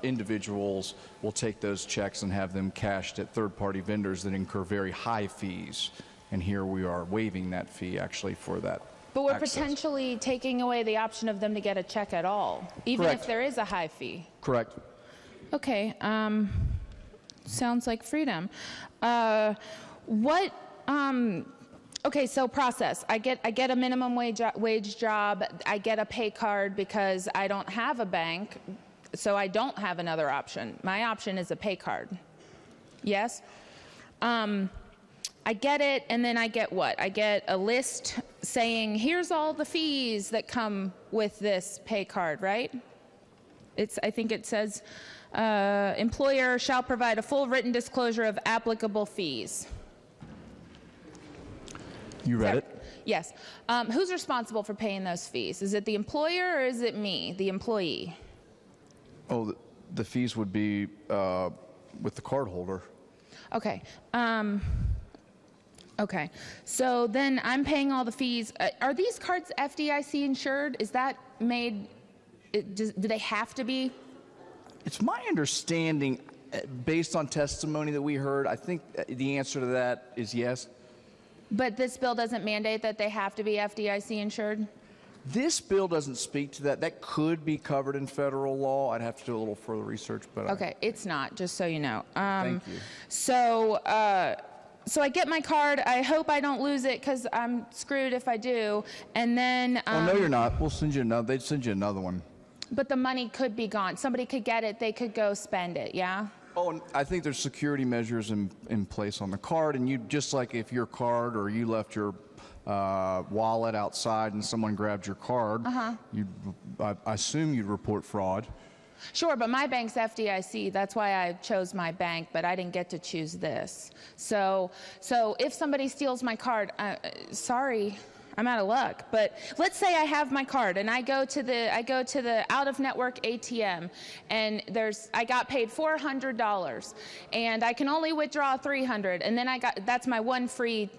individuals will take those checks and have them cashed at third-party vendors that incur very high fees, and here we are waiving that fee actually for that. But we're access. potentially taking away the option of them to get a check at all, even Correct. if there is a high fee. Correct. Okay, sounds like freedom. Okay, so process. I get a minimum wage job. I get a pay card because I don't have a bank, so I don't have another option. My option is a pay card. Yes? I get it, and then I get what? I get a list saying, here's all the fees that come with this pay card, right? I think it says, employer shall provide a full written disclosure of applicable fees. You read it? Yes. Who's responsible for paying those fees? Is it the employer or is it me, the employee? Oh, the fees would be with the cardholder. Okay. Okay. So then I'm paying all the fees. Are these cards FDIC insured? Is that made? Do they have to be? It's my understanding, based on testimony that we heard, I think the answer to that is yes. But this bill doesn't mandate that they have to be FDIC insured? This bill doesn't speak to that. That could be covered in federal law. I'd have to do a little further research, but okay, it's not, just so you know. Thank you. So I get my card. I hope I don't lose it because I'm screwed if I do. And then oh no, you're not. We'll send you another. They'd send you another one. But the money could be gone. Somebody could get it. They could go spend it. Yeah. Oh, and I think there's security measures in place on the card, and you just like if your card or you left your wallet outside and someone grabbed your card, I assume you'd report fraud. Sure, but my bank's FDIC. That's why I chose my bank, but I didn't get to choose this. So if somebody steals my card, sorry, I'm out of luck. But let's say I have my card and I go to the out-of-network ATM, and I got paid $400, and I can only withdraw $300, and then that's my one free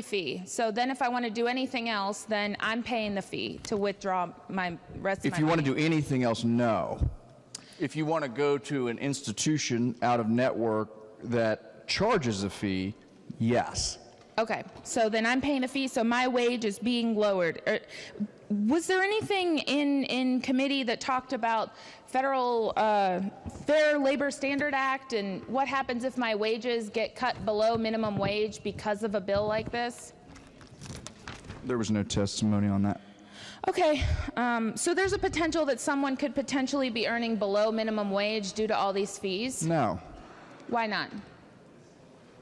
fee. So then if I want to do anything else, then I'm paying the fee to withdraw my rest of my If you want money. to do anything else, no. If you want to go to an institution out of network that charges a fee, yes. Okay, so then I'm paying a fee, so my wage is being lowered. Was there anything in committee that talked about federal Fair Labor Standard Act and what happens if my wages get cut below minimum wage because of a bill like this? There was no testimony on that. Okay, so there's a potential that someone could potentially be earning below minimum wage due to all these fees? No. Why not?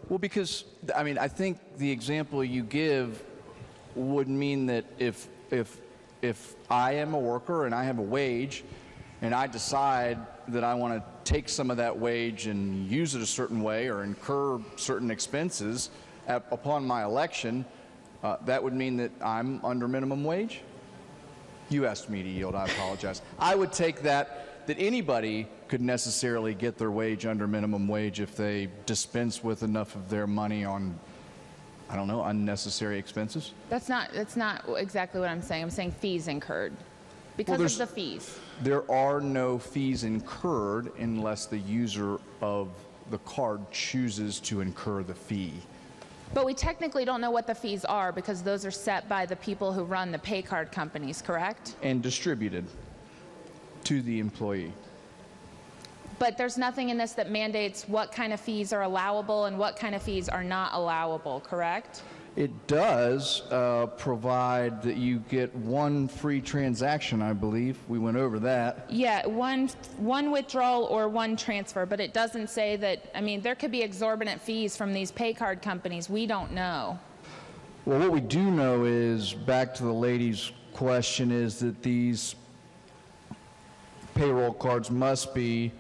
Well, because, I mean, I think the example you give would mean that if I am a worker and I have a wage and I decide that I want to take some of that wage and use it a certain way or incur certain expenses upon my election, that would mean that I'm under minimum wage? You asked me to yield, I apologize. I would take that anybody could necessarily get their wage under minimum wage if they dispense with enough of their money on, I don't know, unnecessary expenses. That's not exactly what I'm saying. I'm saying fees incurred because of the fees. There are no fees incurred unless the user of the card chooses to incur the fee. But we technically don't know what the fees are because those are set by the people who run the pay card companies, correct? And distributed to the employee. But there's nothing in this that mandates what kind of fees are allowable and what kind of fees are not allowable, correct? It does provide that you get one free transaction, I believe. We went over that. Yeah, one withdrawal or one transfer, but it doesn't say that. I mean, there could be exorbitant fees from these pay card companies. We don't know. Well, what we do know is, back to the lady's question, is that these payroll cards must be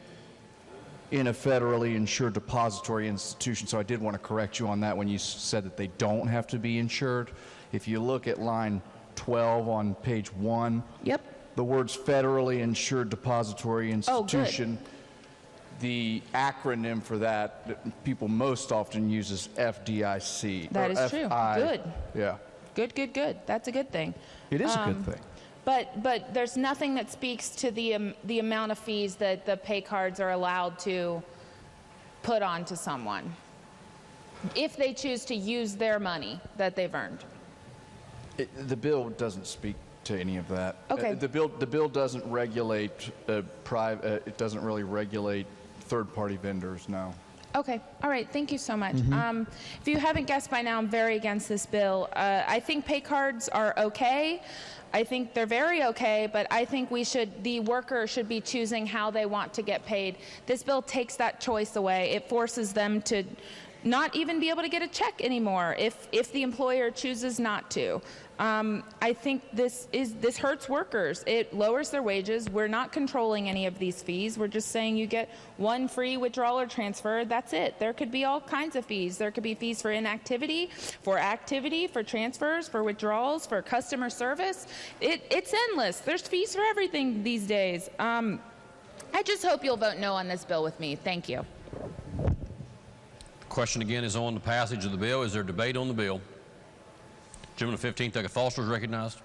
in a federally insured depository institution. So I did want to correct you on that when you said that they don't have to be insured. If you look at line 12 on page 1, yep, the words federally insured depository institution, the acronym for that people most often use is FDIC. That is true. Good. Yeah. Good. That's a good thing. It is a good thing. But there's nothing that speaks to the amount of fees that the pay cards are allowed to put onto someone if they choose to use their money that they've earned. The bill doesn't speak to any of that. Okay. The bill doesn't regulate it doesn't really regulate third-party vendors. No. Okay. All right. Thank you so much. If you haven't guessed by now, I'm very against this bill. I think pay cards are okay. I think they're very okay, but I think the worker should be choosing how they want to get paid. This bill takes that choice away. It forces them to not even be able to get a check anymore if the employer chooses not to. I think this hurts workers. It lowers their wages. We're not controlling any of these fees. We're just saying you get one free withdrawal or transfer. That's it. There could be all kinds of fees. There could be fees for inactivity, for activity, for transfers, for withdrawals, for customer service. It's endless. There's fees for everything these days. I just hope you'll vote no on this bill with me. Thank you. Question again is on the passage of the bill. Is there debate on the bill? Gentleman 15th, Douglas Foster is recognized.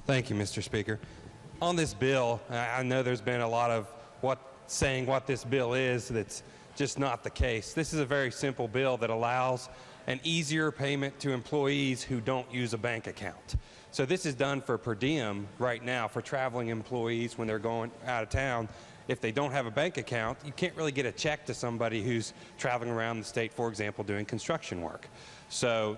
Thank you, Mr. Speaker. On this bill, I know there's been a lot of saying what this bill is that's just not the case. This is a very simple bill that allows an easier payment to employees who don't use a bank account. So this is done for per diem right now for traveling employees when they're going out of town. If they don't have a bank account, you can't really get a check to somebody who's traveling around the state, for example, doing construction work. So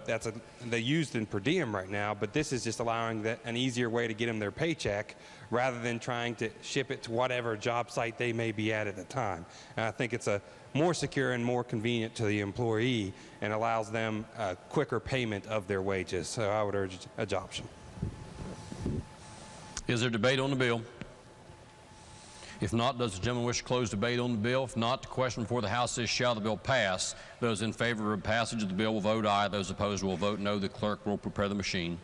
they used in per diem right now, but this is just allowing an easier way to get them their paycheck rather than trying to ship it to whatever job site they may be at the time. And I think it's a more secure and more convenient to the employee and allows them a quicker payment of their wages. So I would urge adoption. Is there debate on the bill? If not, does the gentleman wish to close debate on the bill? If not, the question before the House is, shall the bill pass? Those in favor of passage of the bill will vote aye. Those opposed will vote no. The clerk will prepare the machine.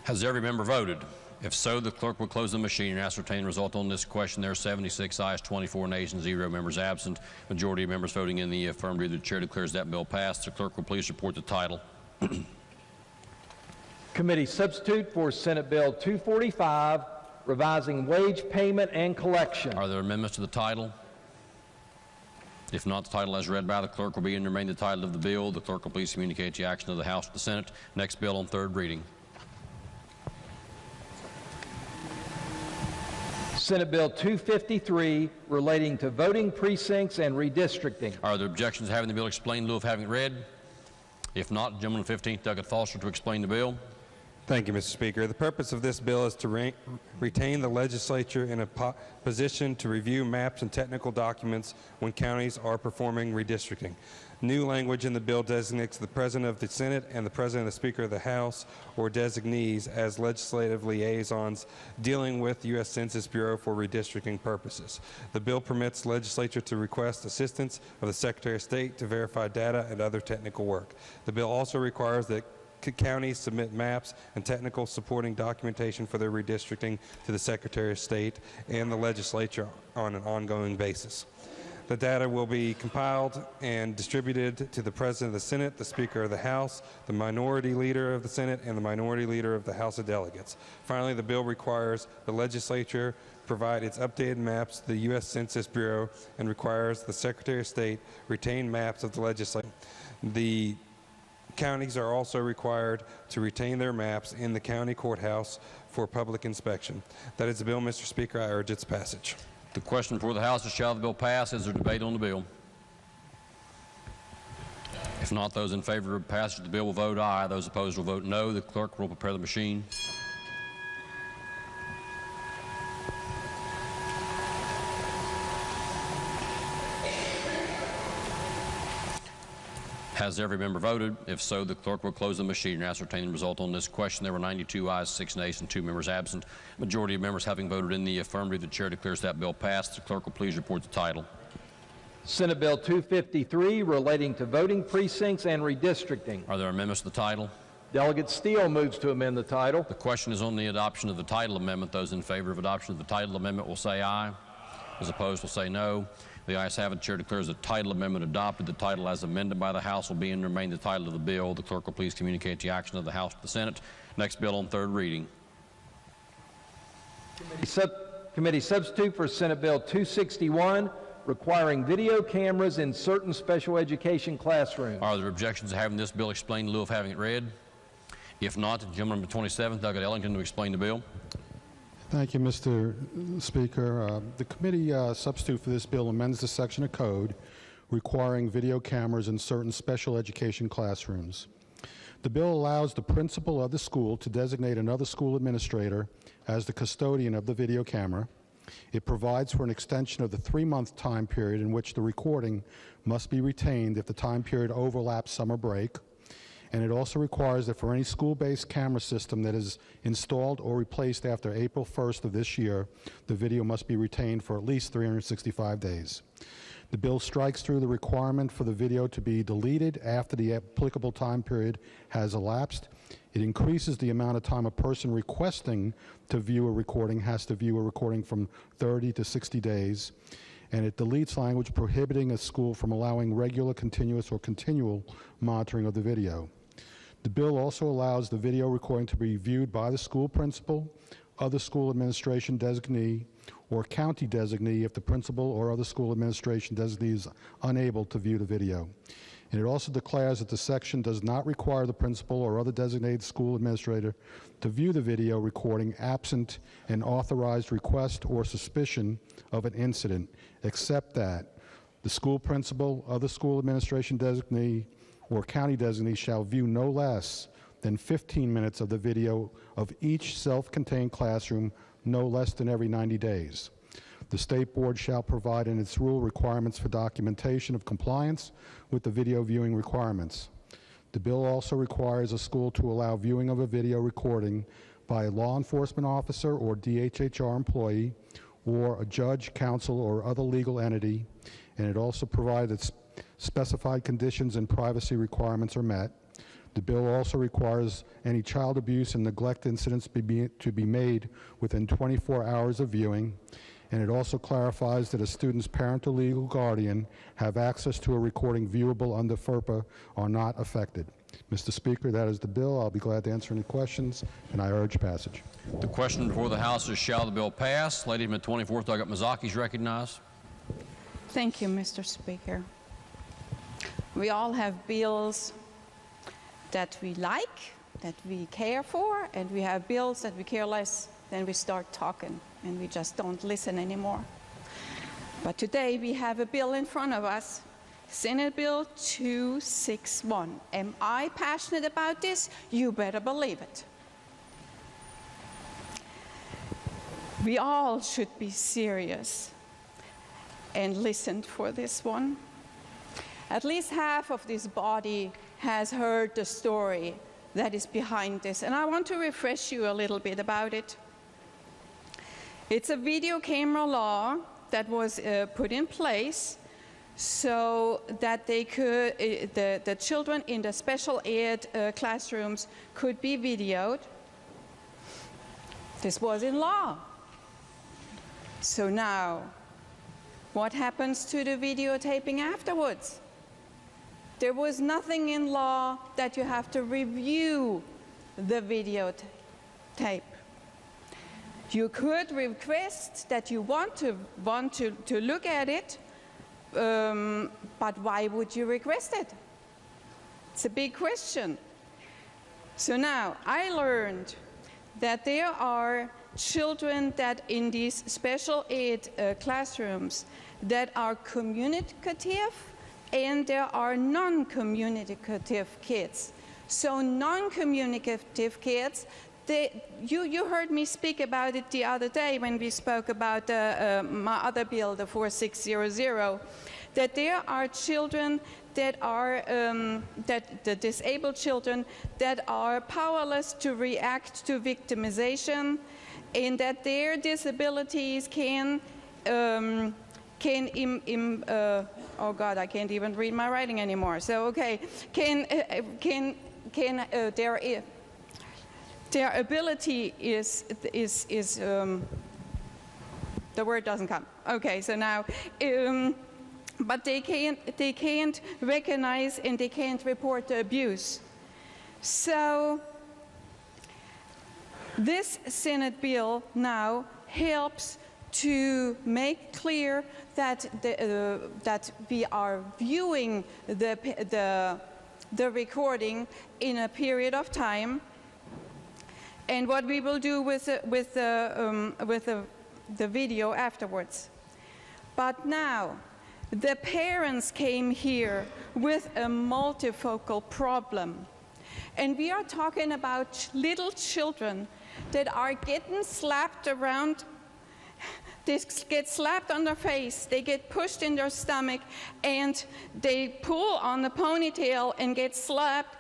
Has every member voted? If so, the clerk will close the machine and ascertain the result on this question. There are 76 ayes, 24 nays, and 0 members absent. Majority of members voting in the affirmative. The chair declares that bill passed. The clerk will please report the title. Committee substitute for Senate Bill 245, revising wage payment and collection. Are there amendments to the title? If not, the title as read by the clerk will be and remain the title of the bill. The clerk will please communicate the action of the House to the Senate. Next bill on third reading. Senate Bill 253, relating to voting precincts and redistricting. Are there objections to having the bill explained in lieu of having it read? If not, gentleman 15th, Douglas Foster, to explain the bill. Thank you, Mr. Speaker. The purpose of this bill is to retain the legislature in a position to review maps and technical documents when counties are performing redistricting. New language in the bill designates the President of the Senate and the President and the Speaker of the House or designees as legislative liaisons dealing with the U.S. Census Bureau for redistricting purposes. The bill permits the legislature to request assistance of the Secretary of State to verify data and other technical work. The bill also requires that counties submit maps and technical supporting documentation for their redistricting to the Secretary of State and the legislature on an ongoing basis. The data will be compiled and distributed to the President of the Senate, the Speaker of the House, the Minority Leader of the Senate, and the Minority Leader of the House of Delegates. Finally, the bill requires the legislature provide its updated maps to the U.S. Census Bureau and requires the Secretary of State retain maps of the legislature. The counties are also required to retain their maps in the county courthouse for public inspection. That is the bill, Mr. Speaker. I urge its passage. The question before the House is, shall the bill pass? Is there debate on the bill? If not, those in favor of passage of the bill will vote aye. Those opposed will vote no. The clerk will prepare the machine. Has every member voted? If so, the clerk will close the machine and ascertain the result on this question. There were 92 ayes, 6 nays, and 2 members absent. Majority of members having voted in the affirmative, the chair declares that bill passed. The clerk will please report the title. Senate Bill 253, relating to voting precincts and redistricting. Are there amendments to the title? Delegate Steele moves to amend the title. The question is on the adoption of the title amendment. Those in favor of adoption of the title amendment will say aye. Those opposed will say no. The ayes have it. The chair declares the title amendment adopted. The title as amended by the House will be and remain the title of the bill. The clerk will please communicate the action of the House to the Senate. Next bill on third reading. Committee substitute for Senate Bill 261, requiring video cameras in certain special education classrooms. Are there objections to having this bill explained in lieu of having it read? If not, the gentleman number 27, Douglas Ellington, to explain the bill. Thank you, Mr. Speaker. The committee substitute for this bill amends the section of code requiring video cameras in certain special education classrooms. The bill allows the principal of the school to designate another school administrator as the custodian of the video camera. It provides for an extension of the 3-month time period in which the recording must be retained if the time period overlaps summer break. And it also requires that for any school-based camera system that is installed or replaced after April 1st of this year, the video must be retained for at least 365 days. The bill strikes through the requirement for the video to be deleted after the applicable time period has elapsed. It increases the amount of time a person requesting to view a recording has to view a recording from 30 to 60 days. And it deletes language prohibiting a school from allowing regular, continuous, or continual monitoring of the video. The bill also allows the video recording to be viewed by the school principal, other school administration designee, or county designee if the principal or other school administration designee is unable to view the video. And it also declares that the section does not require the principal or other designated school administrator to view the video recording absent an authorized request or suspicion of an incident, except that the school principal, other school administration designee, or county designee shall view no less than 15 minutes of the video of each self-contained classroom no less than every 90 days. The State Board shall provide in its rule requirements for documentation of compliance with the video viewing requirements. The bill also requires a school to allow viewing of a video recording by a law enforcement officer or DHHR employee or a judge, counsel, or other legal entity, and it also provides that specified conditions and privacy requirements are met. The bill also requires any child abuse and neglect incidents to be made within 24 hours of viewing, and it also clarifies that a student's parent or legal guardian have access to a recording viewable under FERPA are not affected. Mr. Speaker, that is the bill. I'll be glad to answer any questions, and I urge passage. The question before the House is, shall the bill pass? Lady from the 24th, Douglas Mazzocchi is recognized. Thank you, Mr. Speaker. We all have bills that we like, that we care for, and we have bills that we care less. Then we start talking, and we just don't listen anymore. But today we have a bill in front of us, Senate Bill 261. Am I passionate about this? You better believe it. We all should be serious and listen for this one. At least half of this body has heard the story that is behind this, and I want to refresh you a little bit about it. It's a video camera law that was put in place so that they could, the children in the special ed classrooms could be videoed. This was in law. So now, what happens to the videotaping afterwards? There was nothing in law that you have to review the videotape. You could request that you want to look at it, but why would you request it? It's a big question. So now, I learned that there are children that in these special ed classrooms that are communicative, and there are non-communicative kids. So non-communicative kids, you heard me speak about it the other day when we spoke about my other bill, the 4600, that there are children that are, the disabled children that are powerless to react to victimization, and that their disabilities can oh God, I can't even read my writing anymore. So okay, their ability is the word doesn't come. Okay, so now, but they can't recognize and they can't report the abuse. So this Senate bill now helps to make clear that that we are viewing the recording in a period of time, and what we will do with the video afterwards. But now, the parents came here with a multifocal problem, and we are talking about little children that are getting slapped around. They get slapped on their face, they get pushed in their stomach, and they pull on the ponytail and get slapped,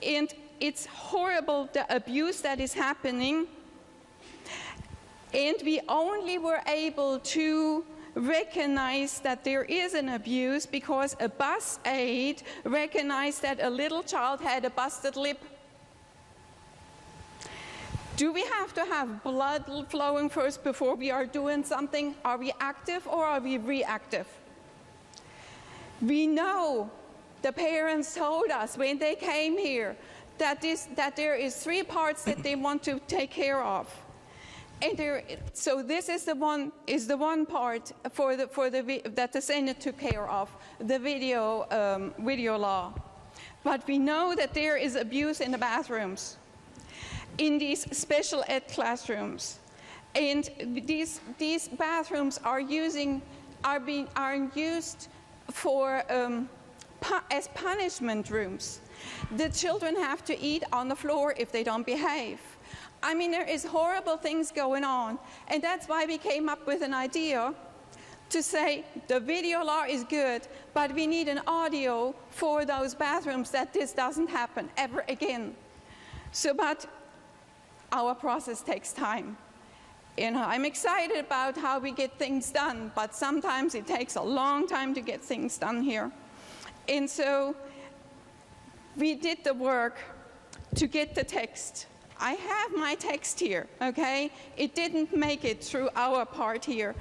and it's horrible, the abuse that is happening. And we only were able to recognize that there is an abuse because a bus aide recognized that a little child had a busted lip. Do we have to have blood flowing first before we are doing something? Are we active or are we reactive? We know, the parents told us when they came here that there is 3 parts that they want to take care of. And so this is the one part that the Senate took care of, the video law. But we know that there is abuse in the bathrooms, in these special ed classrooms, and these bathrooms are used for as punishment rooms. The children have to eat on the floor if they don't behave. I mean, there is horrible things going on, and that's why we came up with an idea to say the video law is good, but we need an audio for those bathrooms that this doesn't happen ever again. So, but our process takes time. And I'm excited about how we get things done, but sometimes it takes a long time to get things done here. And so we did the work to get the text. I have my text here, okay? It didn't make it through our part here,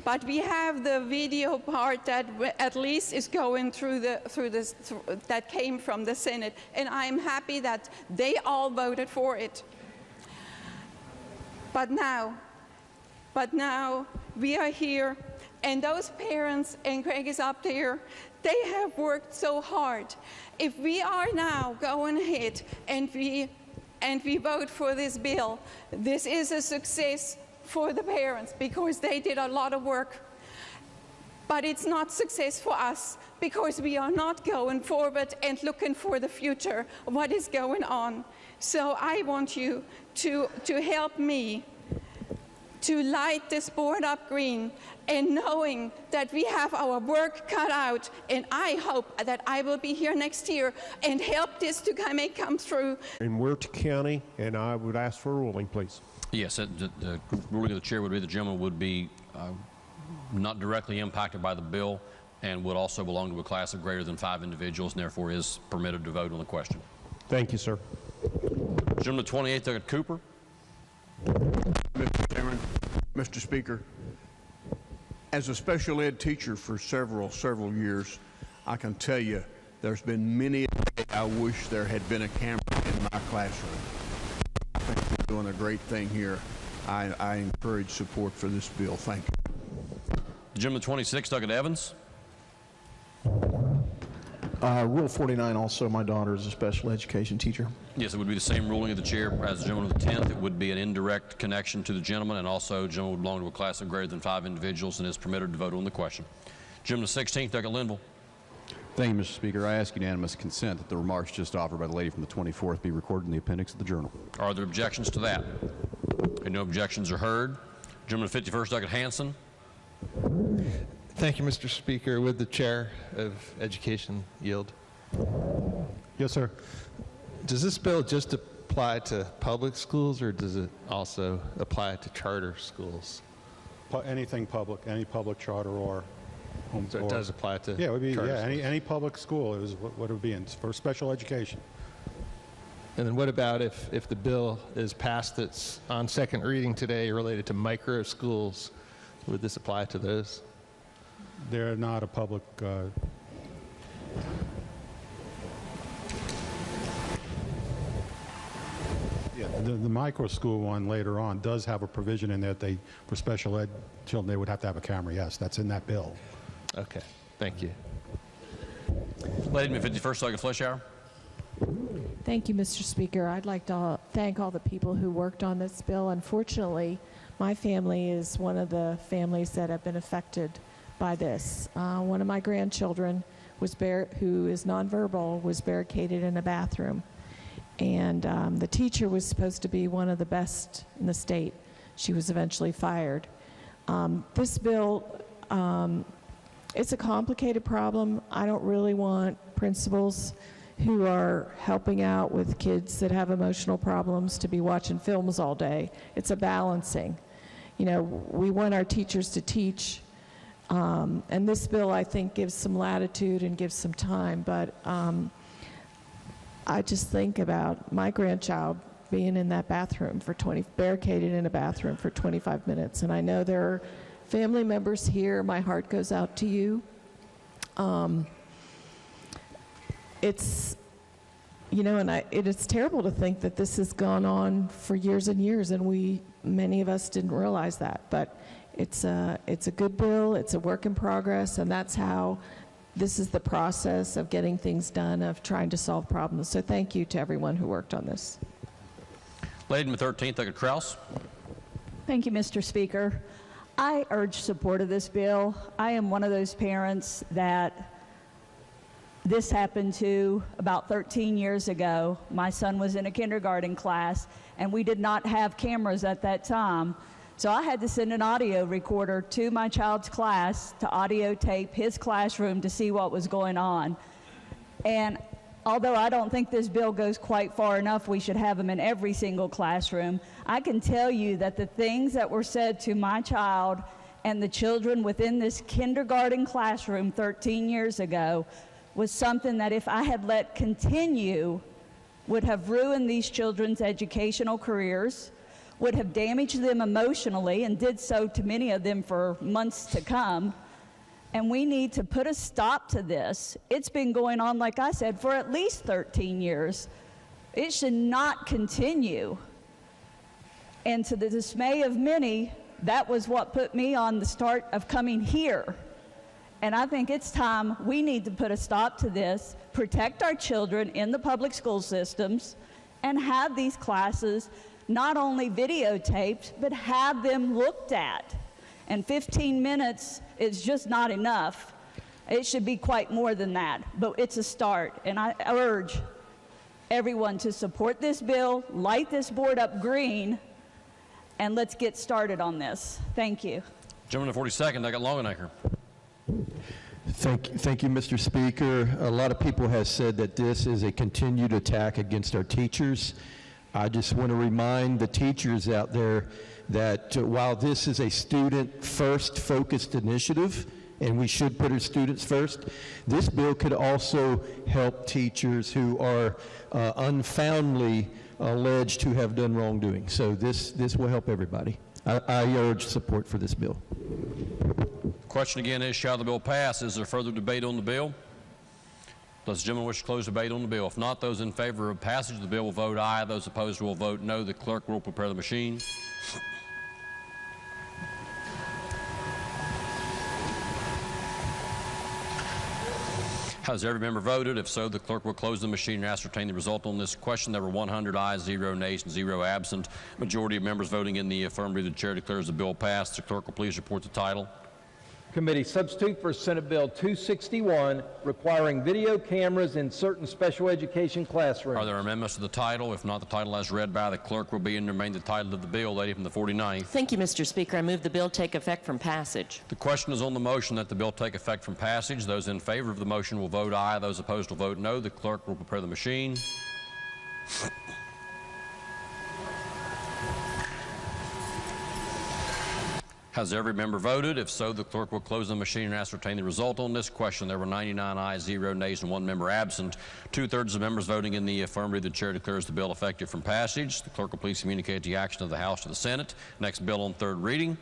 but we have the video part that at least is going through that came from the Senate, and I'm happy that they all voted for it. But now we are here, and those parents, and Craig is up there, they have worked so hard. If we are now going ahead and we vote for this bill, this is a success for the parents because they did a lot of work. But it's not success for us because we are not going forward and looking for the future, what is going on. So I want you to help me to light this board up green and knowing that we have our work cut out. And I hope that I will be here next year and help this to come through. In Wirt County, and I would ask for a ruling, please. Yes, the ruling of the chair would be the gentleman would be not directly impacted by the bill and would also belong to a class of greater than 5 individuals and therefore is permitted to vote on the question. Thank you, sir. Gentleman 28th, Douglas Cooper. Mr. Chairman, Mr. Speaker, as a special ed teacher for several years, I can tell you there's been many a day I wish there had been a camera in my classroom. I think we're doing a great thing here. I encourage support for this bill. Thank you. Gentleman 26, Douglas Evans. Rule 49 also, my daughter is a special education teacher. Yes, it would be the same ruling of the chair as the gentleman of the 10th. It would be an indirect connection to the gentleman, and also the gentleman would belong to a class of greater than 5 individuals and is permitted to vote on the question. Gentleman 16th, Douglas Linville. Thank you, Mr. Speaker. I ask unanimous consent that the remarks just offered by the lady from the 24th be recorded in the appendix of the journal. Are there objections to that? Okay, no objections are heard. Gentleman 51st, Douglas Hanson. Thank you, Mr. Speaker. Would the chair of education yield? Yes, sir. Does this bill just apply to public schools, or does it also apply to charter schools? Anything public, any public charter or home. So it does apply to yeah, it would be charter any public school. It was what it would be in for special education. And then what about if the bill is passed that's on second reading today related to micro schools? Would this apply to those? They're not a public. Yeah, the micro school one later on does have a provision in that for special ed children, they would have to have a camera. Yes, that's in that bill. Okay, thank you. Lady 51st, Douglas Fleischauer. Thank you, Mr. Speaker. I'd like to thank all the people who worked on this bill. Unfortunately, my family is one of the families that have been affected by this. One of my grandchildren who is nonverbal was barricaded in a bathroom. And the teacher was supposed to be one of the best in the state. She was eventually fired. This bill, it's a complicated problem. I don't really want principals who are helping out with kids that have emotional problems to be watching films all day. It's a balancing. You know, we want our teachers to teach, and this bill, I think, gives some latitude and gives some time, but I just think about my grandchild being in that bathroom barricaded in a bathroom for 25 minutes, and I know there are family members here. My heart goes out to you. It's, you know, and it is terrible to think that this has gone on for years and years, and many of us didn't realize that. But it's a good bill. It's a work in progress, and that's how this is the process of getting things done, of trying to solve problems. So thank you to everyone who worked on this. Lady 13th, Douglas Kraus. Thank you, Mr. Speaker. I urge support of this bill. I am one of those parents that this happened to about 13 years ago. My son was in a kindergarten class, and we did not have cameras at that time. So I had to send an audio recorder to my child's class to audio tape his classroom to see what was going on. And although I don't think this bill goes quite far enough, we should have them in every single classroom, I can tell you that the things that were said to my child and the children within this kindergarten classroom 13 years ago was something that if I had let continue would have ruined these children's educational careers, would have damaged them emotionally, and did so to many of them for months to come. And we need to put a stop to this. It's been going on, like I said, for at least 13 years. It should not continue. And to the dismay of many, that was what put me on the start of coming here. And I think it's time we need to put a stop to this, protect our children in the public school systems, and have these classes not only videotaped, but have them looked at. And 15 minutes is just not enough. It should be quite more than that, but it's a start. And I urge everyone to support this bill, light this board up green, and let's get started on this. Thank you. Gentleman to 42nd, I got Longenecker. Thank you, Mr. Speaker. A lot of people have said that this is a continued attack against our teachers. I just want to remind the teachers out there that while this is a student-first focused initiative, and we should put our students first, this bill could also help teachers who are unfoundly alleged to have done wrongdoing. So this will help everybody. I urge support for this bill. Question again is, shall the bill pass? Is there further debate on the bill? Does the gentleman wish to close debate on the bill? If not, those in favor of passage of the bill will vote aye. Those opposed will vote no. The clerk will prepare the machine. Has every member voted? If so, the clerk will close the machine and ascertain the result on this question. There were 100 ayes, 0 nays, and 0 absent. Majority of members voting in the affirmative. The chair declares the bill passed. The clerk will please report the title. Committee substitute for Senate Bill 261, requiring video cameras in certain special education classrooms. Are there amendments to the title? If not, the title as read by the clerk will be and remain the title of the bill. Lady from the 49th. Thank you, Mr. Speaker. I move the bill take effect from passage. The question is on the motion that the bill take effect from passage. Those in favor of the motion will vote aye. Those opposed will vote no. The clerk will prepare the machine. Has every member voted? If so, the clerk will close the machine and ascertain the result on this question. There were 99 ayes, 0 nays, and 1 member absent. 2/3 of members voting in the affirmative. The chair declares the bill effective from passage. The clerk will please communicate the action of the House to the Senate. Next bill on third reading.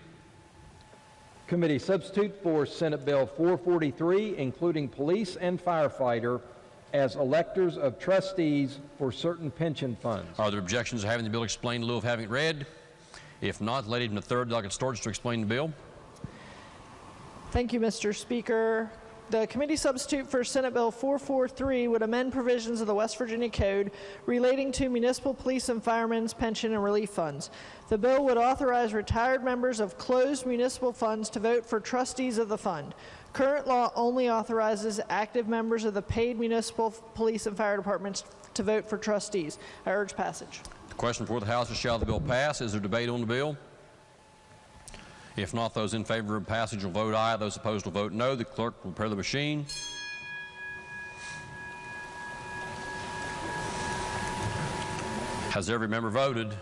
Committee substitute for Senate Bill 443, including police and firefighter as electors of trustees for certain pension funds. Are there objections to having the bill explained in lieu of having it read? If not, lady from the third, Delegate Storch to explain the bill. Thank you, Mr. Speaker. The committee substitute for Senate Bill 443 would amend provisions of the West Virginia Code relating to municipal police and firemen's pension and relief funds. The bill would authorize retired members of closed municipal funds to vote for trustees of the fund. Current law only authorizes active members of the paid municipal police and fire departments to vote for trustees. I urge passage. The question before the House is, shall the bill pass? Is there debate on the bill? If not, those in favor of passage will vote aye. Those opposed will vote no. The clerk will prepare the machine. Has every member voted?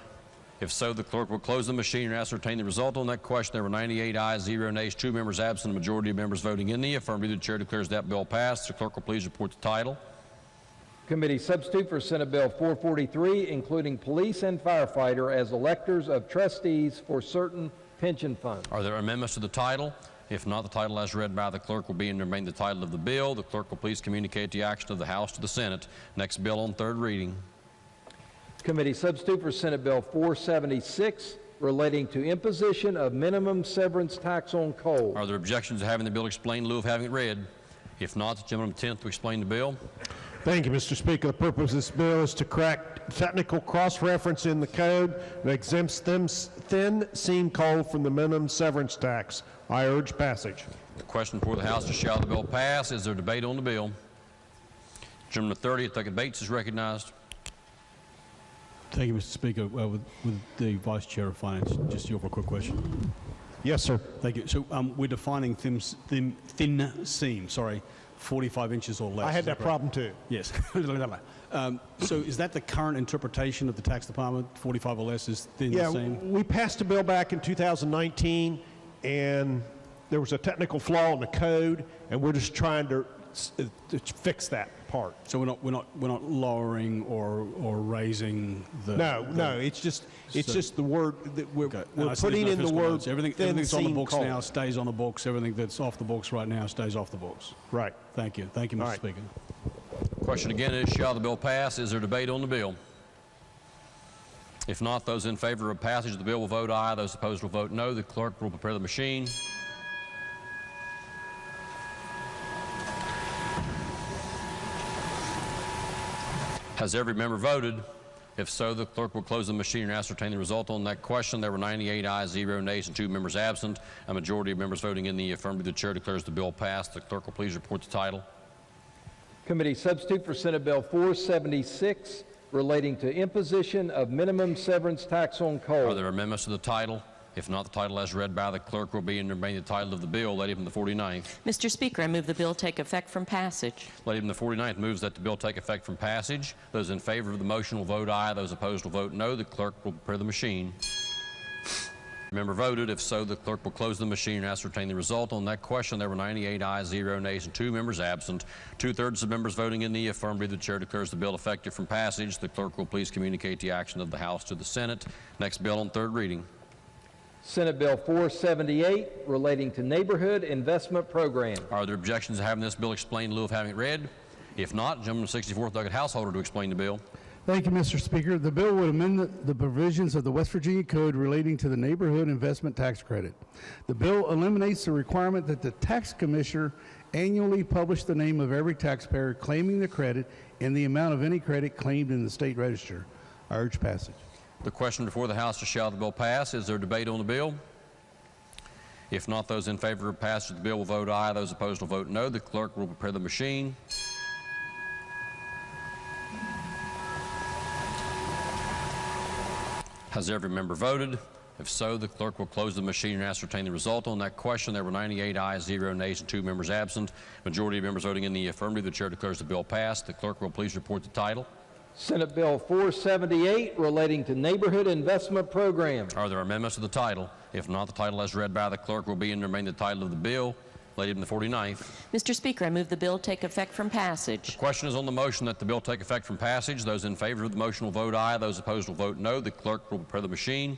If so, the clerk will close the machine and ascertain the result on that question. There were 98 ayes, 0 nays, 2 members absent, a majority of members voting in the affirmative. The chair declares that bill passed. The clerk will please report the title. Committee substitute for Senate Bill 443, including police and firefighter as electors of trustees for certain pension funds. Are there amendments to the title? If not, the title as read by the clerk will be and remain the title of the bill. The clerk will please communicate the action of the House to the Senate. Next bill on third reading. Committee substitute for Senate Bill 476, relating to imposition of minimum severance tax on coal. Are there objections to having the bill explained in lieu of having it read? If not, the gentleman 10th to explain the bill. Thank you, Mr. Speaker. The purpose of this bill is to correct technical cross-reference in the code that exempts thin seam coal from the minimum severance tax. I urge passage. The question before the House is, shall the bill pass? Is there debate on the bill? Gentleman 30th, Delegate Bates is recognized. Thank you, Mr. Speaker. With the Vice Chair of Finance, just you for a quick question. Yes, sir. Thank you. So we're defining thin seam, 45 inches or less. I had that problem too. Yes. So is that the current interpretation of the tax department? 45 or less is thin seam? Yeah, we passed a bill back in 2019, and there was a technical flaw in the code, and we're just trying to fix that part. So we're not lowering or raising the. No. It's just the word that we're putting in the word. Everything that's on the books now stays on the books. Everything that's off the books right now stays off the books. Right. Thank you, Mr. Speaker. Question again is, shall the bill pass? Is there debate on the bill? If not, those in favor of passage of the bill will vote aye. Those opposed will vote no. The clerk will prepare the machine. Has every member voted? If so, the clerk will close the machine and ascertain the result on that question. There were 98 ayes, 0 nays, and 2 members absent. A majority of members voting in the affirmative. The chair declares the bill passed. The clerk will please report the title. Committee substitute for Senate Bill 476, relating to imposition of minimum severance tax on coal. Are there amendments to the title? If not, the title as read by the clerk will be and remain the title of the bill. Lady from the 49th. Mr. Speaker, I move the bill take effect from passage. Lady from the 49th moves that the bill take effect from passage. Those in favor of the motion will vote aye. Those opposed will vote no. The clerk will prepare the machine. Member voted. If so, the clerk will close the machine and ascertain the result. On that question, there were 98 ayes, 0 nays, and 2 members absent. 2/3 of members voting in the affirmative. The chair declares the bill effective from passage. The clerk will please communicate the action of the House to the Senate. Next bill on third reading. Senate Bill 478, relating to Neighborhood Investment Program. Are there objections to having this bill explained in lieu of having it read? If not, gentleman of the 64th Docket Householder to explain the bill. Thank you, Mr. Speaker. The bill would amend the provisions of the West Virginia Code relating to the Neighborhood Investment Tax Credit. The bill eliminates the requirement that the tax commissioner annually publish the name of every taxpayer claiming the credit and the amount of any credit claimed in the state register. I urge passage. The question before the House is, shall the bill pass? Is there debate on the bill? If not, those in favor of passage of the bill will vote aye. Those opposed will vote no. The clerk will prepare the machine. Has every member voted? If so, the clerk will close the machine and ascertain the result. On that question, there were 98 ayes, 0 nays, and 2 members absent. Majority of members voting in the affirmative. The chair declares the bill passed. The clerk will please report the title. Senate Bill 478, relating to Neighborhood Investment Program. Are there amendments to the title? If not, the title as read by the clerk will be and remain the title of the bill. Lady from the 49th. Mr. Speaker, I move the bill take effect from passage. The question is on the motion that the bill take effect from passage. Those in favor of the motion will vote aye. Those opposed will vote no. The clerk will prepare the machine.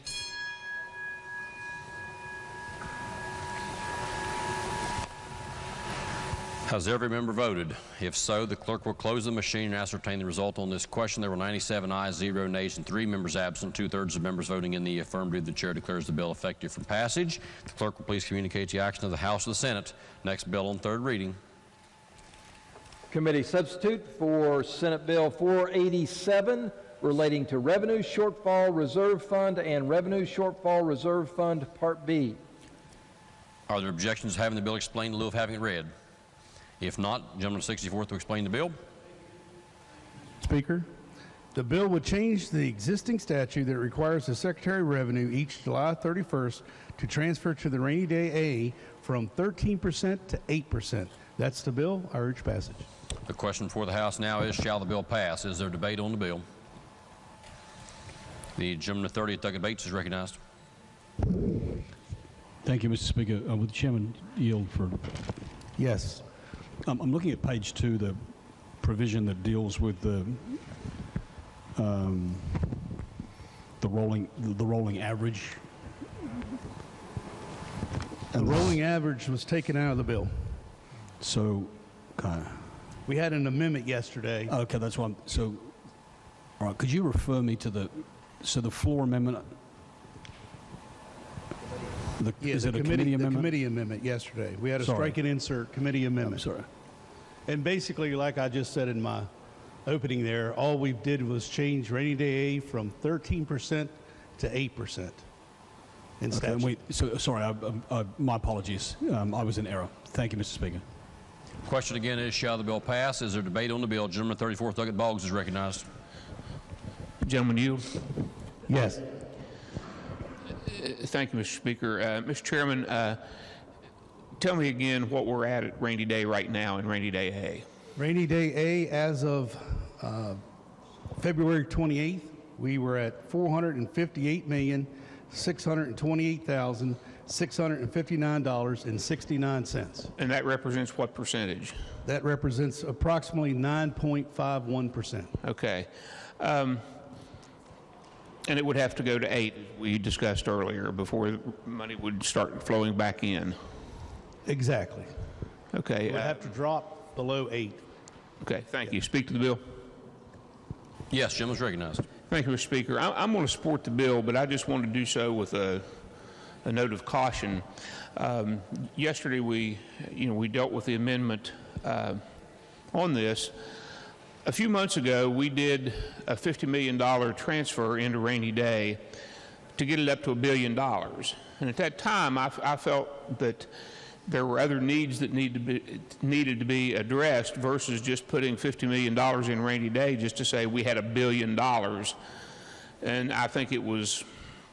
Has every member voted? If so, the clerk will close the machine and ascertain the result on this question. There were 97 ayes, 0 nays, and 3 members absent. 2/3 of members voting in the affirmative. The chair declares the bill effective from passage. The clerk will please communicate the action of the House or the Senate. Next bill on third reading. Committee substitute for Senate Bill 487, relating to Revenue Shortfall Reserve Fund and Revenue Shortfall Reserve Fund Part B. Are there objections to having the bill explained in lieu of having it read? If not, gentleman of the 64th will explain the bill. Speaker, the bill would change the existing statute that requires the Secretary of Revenue each July 31st to transfer to the rainy day A from 13% to 8%. That's the bill. I urge passage. The question for the House now is, shall the bill pass? Is there debate on the bill? The gentleman of the 30th Docket Bates is recognized. Thank you, Mr. Speaker. Would the chairman yield for? Yes. I'm looking at page 2, the provision that deals with the rolling average. The rolling average was taken out of the bill. So, we had an amendment yesterday. Okay, that's one. So, all right, could you refer me to the floor amendment? Is it a committee amendment? The committee amendment yesterday. We had a strike and insert committee amendment. I'm sorry. And basically, like I just said in my opening there, all we did was change rainy day A from 13% to 8%. Okay, wait, so, sorry, my apologies. I was in error. Thank you, Mr. Speaker. Question again is, shall the bill pass? Is there debate on the bill? Gentleman 34th Docket Boggs is recognized. Gentleman yield. Yes. Thank you, Mr. Speaker. Mr. Chairman, tell me again what we're at rainy day right now in rainy day A. Rainy day A, as of February 28th, we were at $458,628,659.69. And that represents what percentage? That represents approximately 9.51%. Okay. And it would have to go to 8, as we discussed earlier, before money would start flowing back in. Exactly. Okay. It would have to drop below 8. Okay, thank you. Speak to the bill. Yes, Jim is recognized. Thank you, Mr. Speaker. I'm going to support the bill, but I just want to do so with a note of caution. Yesterday, we dealt with the amendment on this. A few months ago, we did a $50 million transfer into rainy day to get it up to $1 billion. And at that time, I felt that there were other needs that needed to be addressed versus just putting $50 million in rainy day just to say we had $1 billion. And I think it was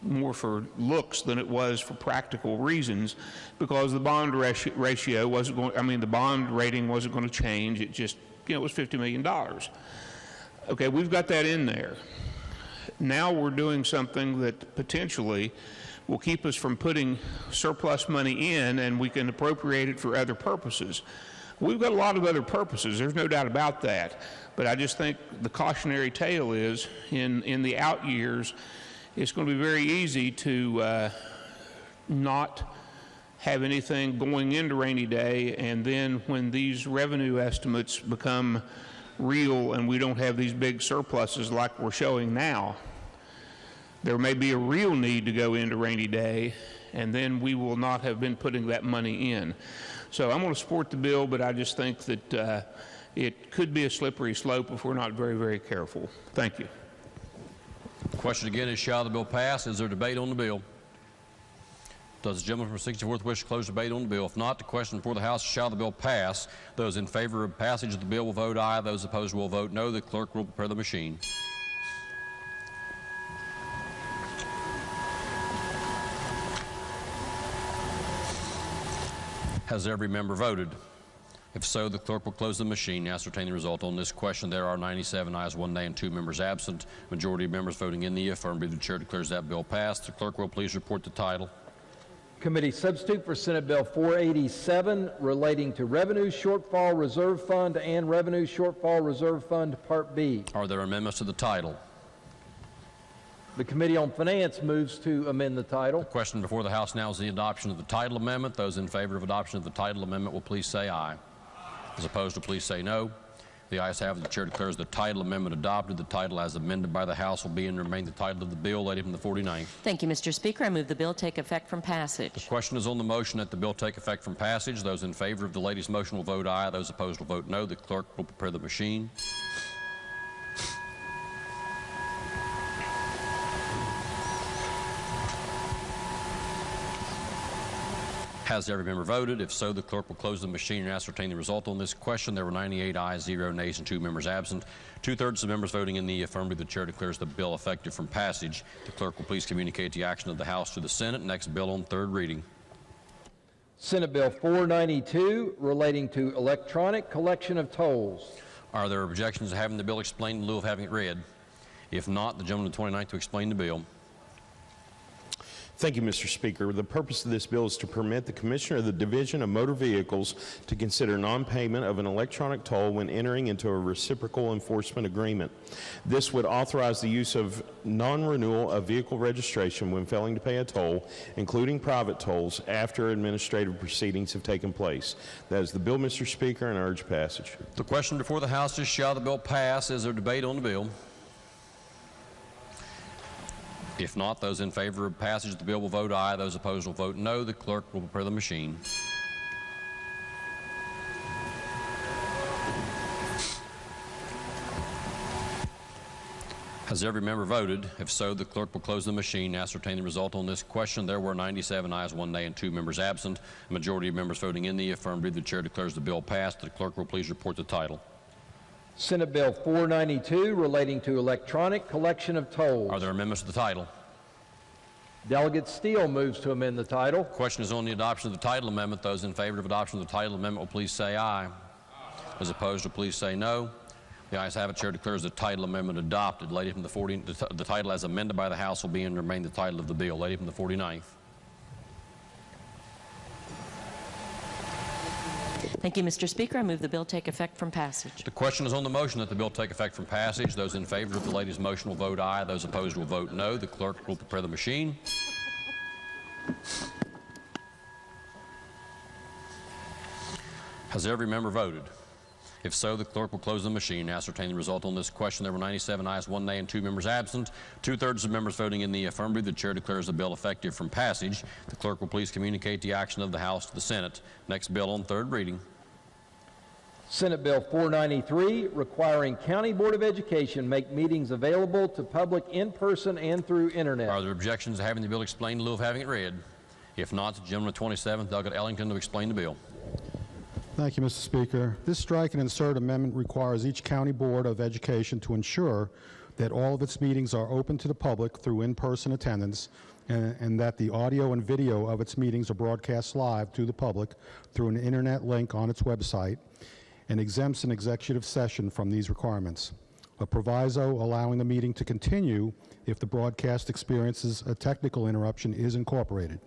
more for looks than it was for practical reasons, because the bond ratio wasn't going, I mean, the bond rating wasn't going to change. It just, it was $50 million. Okay, we've got that in there. Now we're doing something that potentially will keep us from putting surplus money in, and we can appropriate it for other purposes. We've got a lot of other purposes, there's no doubt about that, but I just think the cautionary tale is in the out years, it's going to be very easy to not have anything going into rainy day, and then when these revenue estimates become real and we don't have these big surpluses like we're showing now, there may be a real need to go into rainy day, and then we will not have been putting that money in. So I'm going to support the bill, but I just think that it could be a slippery slope if we're not very, very careful. Thank you. The question again is, shall the bill pass? Is there debate on the bill? Does the gentleman from 64th wish to close debate on the bill? If not, the question before the House is, shall the bill pass? Those in favor of passage of the bill will vote aye. Those opposed will vote no. The clerk will prepare the machine. Has every member voted? If so, the clerk will close the machine and ascertain the result on this question. There are 97 ayes, 1 nay, and 2 members absent. Majority of members voting in the affirmative. The chair declares that bill passed. The clerk will please report the title. Committee substitute for Senate Bill 487 relating to Revenue Shortfall Reserve Fund and Revenue Shortfall Reserve Fund Part B. Are there amendments to the title? The Committee on Finance moves to amend the title. The question before the House now is the adoption of the title amendment. Those in favor of adoption of the title amendment will please say aye. Those opposed will please say no. The ayes have it. The chair declares the title amendment adopted. The title as amended by the House will be and remain the title of the bill. Lady from the 49th. Thank you, Mr. Speaker. I move the bill take effect from passage. The question is on the motion that the bill take effect from passage. Those in favor of the lady's motion will vote aye. Those opposed will vote no. The clerk will prepare the machine. Has every member voted? If so, the clerk will close the machine and ascertain the result on this question. There were 98 ayes, 0 nays, and 2 members absent. 2/3 of members voting in the affirmative. The chair declares the bill effective from passage. The clerk will please communicate the action of the House to the Senate. Next bill on third reading. Senate Bill 492 relating to electronic collection of tolls. Are there objections to having the bill explained in lieu of having it read? If not, the gentleman from the 29th to explain the bill. Thank you, Mr. Speaker. The purpose of this bill is to permit the Commissioner of the Division of Motor Vehicles to consider non-payment of an electronic toll when entering into a reciprocal enforcement agreement. This would authorize the use of non-renewal of vehicle registration when failing to pay a toll, including private tolls, after administrative proceedings have taken place. That is the bill, Mr. Speaker, and I urge passage. The question before the House is, shall the bill pass? Is there debate on the bill? If not, those in favor of passage of the bill will vote aye. Those opposed will vote no. The clerk will prepare the machine. Has every member voted? If so, the clerk will close the machine and ascertain the result on this question. There were 97 ayes, 1 nay, and 2 members absent. A majority of members voting in the affirmative. The chair declares the bill passed. The clerk will please report the title. Senate Bill 492 relating to electronic collection of tolls. Are there amendments to the title? Delegate Steele moves to amend the title. Question is on the adoption of the title amendment. Those in favor of adoption of the title amendment will please say aye. Those opposed will please say no. The ayes have it. Chair declares the title amendment adopted. Lady from the 40th, the title as amended by the House will be and remain the title of the bill. Lady from the 49th. Thank you, Mr. Speaker. I move the bill take effect from passage. The question is on the motion that the bill take effect from passage. Those in favor of the lady's motion will vote aye. Those opposed will vote no. The clerk will prepare the machine. Has every member voted? If so, the clerk will close the machine and ascertain the result on this question. There were 97 ayes, 1 nay, and 2 members absent. 2/3 of members voting in the affirmative. The chair declares the bill effective from passage. The clerk will please communicate the action of the House to the Senate. Next bill on third reading. Senate Bill 493 requiring County Board of Education make meetings available to public in person and through internet. Are there objections to having the bill explained in lieu of having it read? If not, the gentleman at 27th, Doug Ellington, to explain the bill. Thank you, Mr. Speaker. This strike and insert amendment requires each county board of education to ensure that all of its meetings are open to the public through in-person attendance, and that the audio and video of its meetings are broadcast live to the public through an internet link on its website, and exempts an executive session from these requirements. A proviso allowing the meeting to continue if the broadcast experiences a technical interruption is incorporated.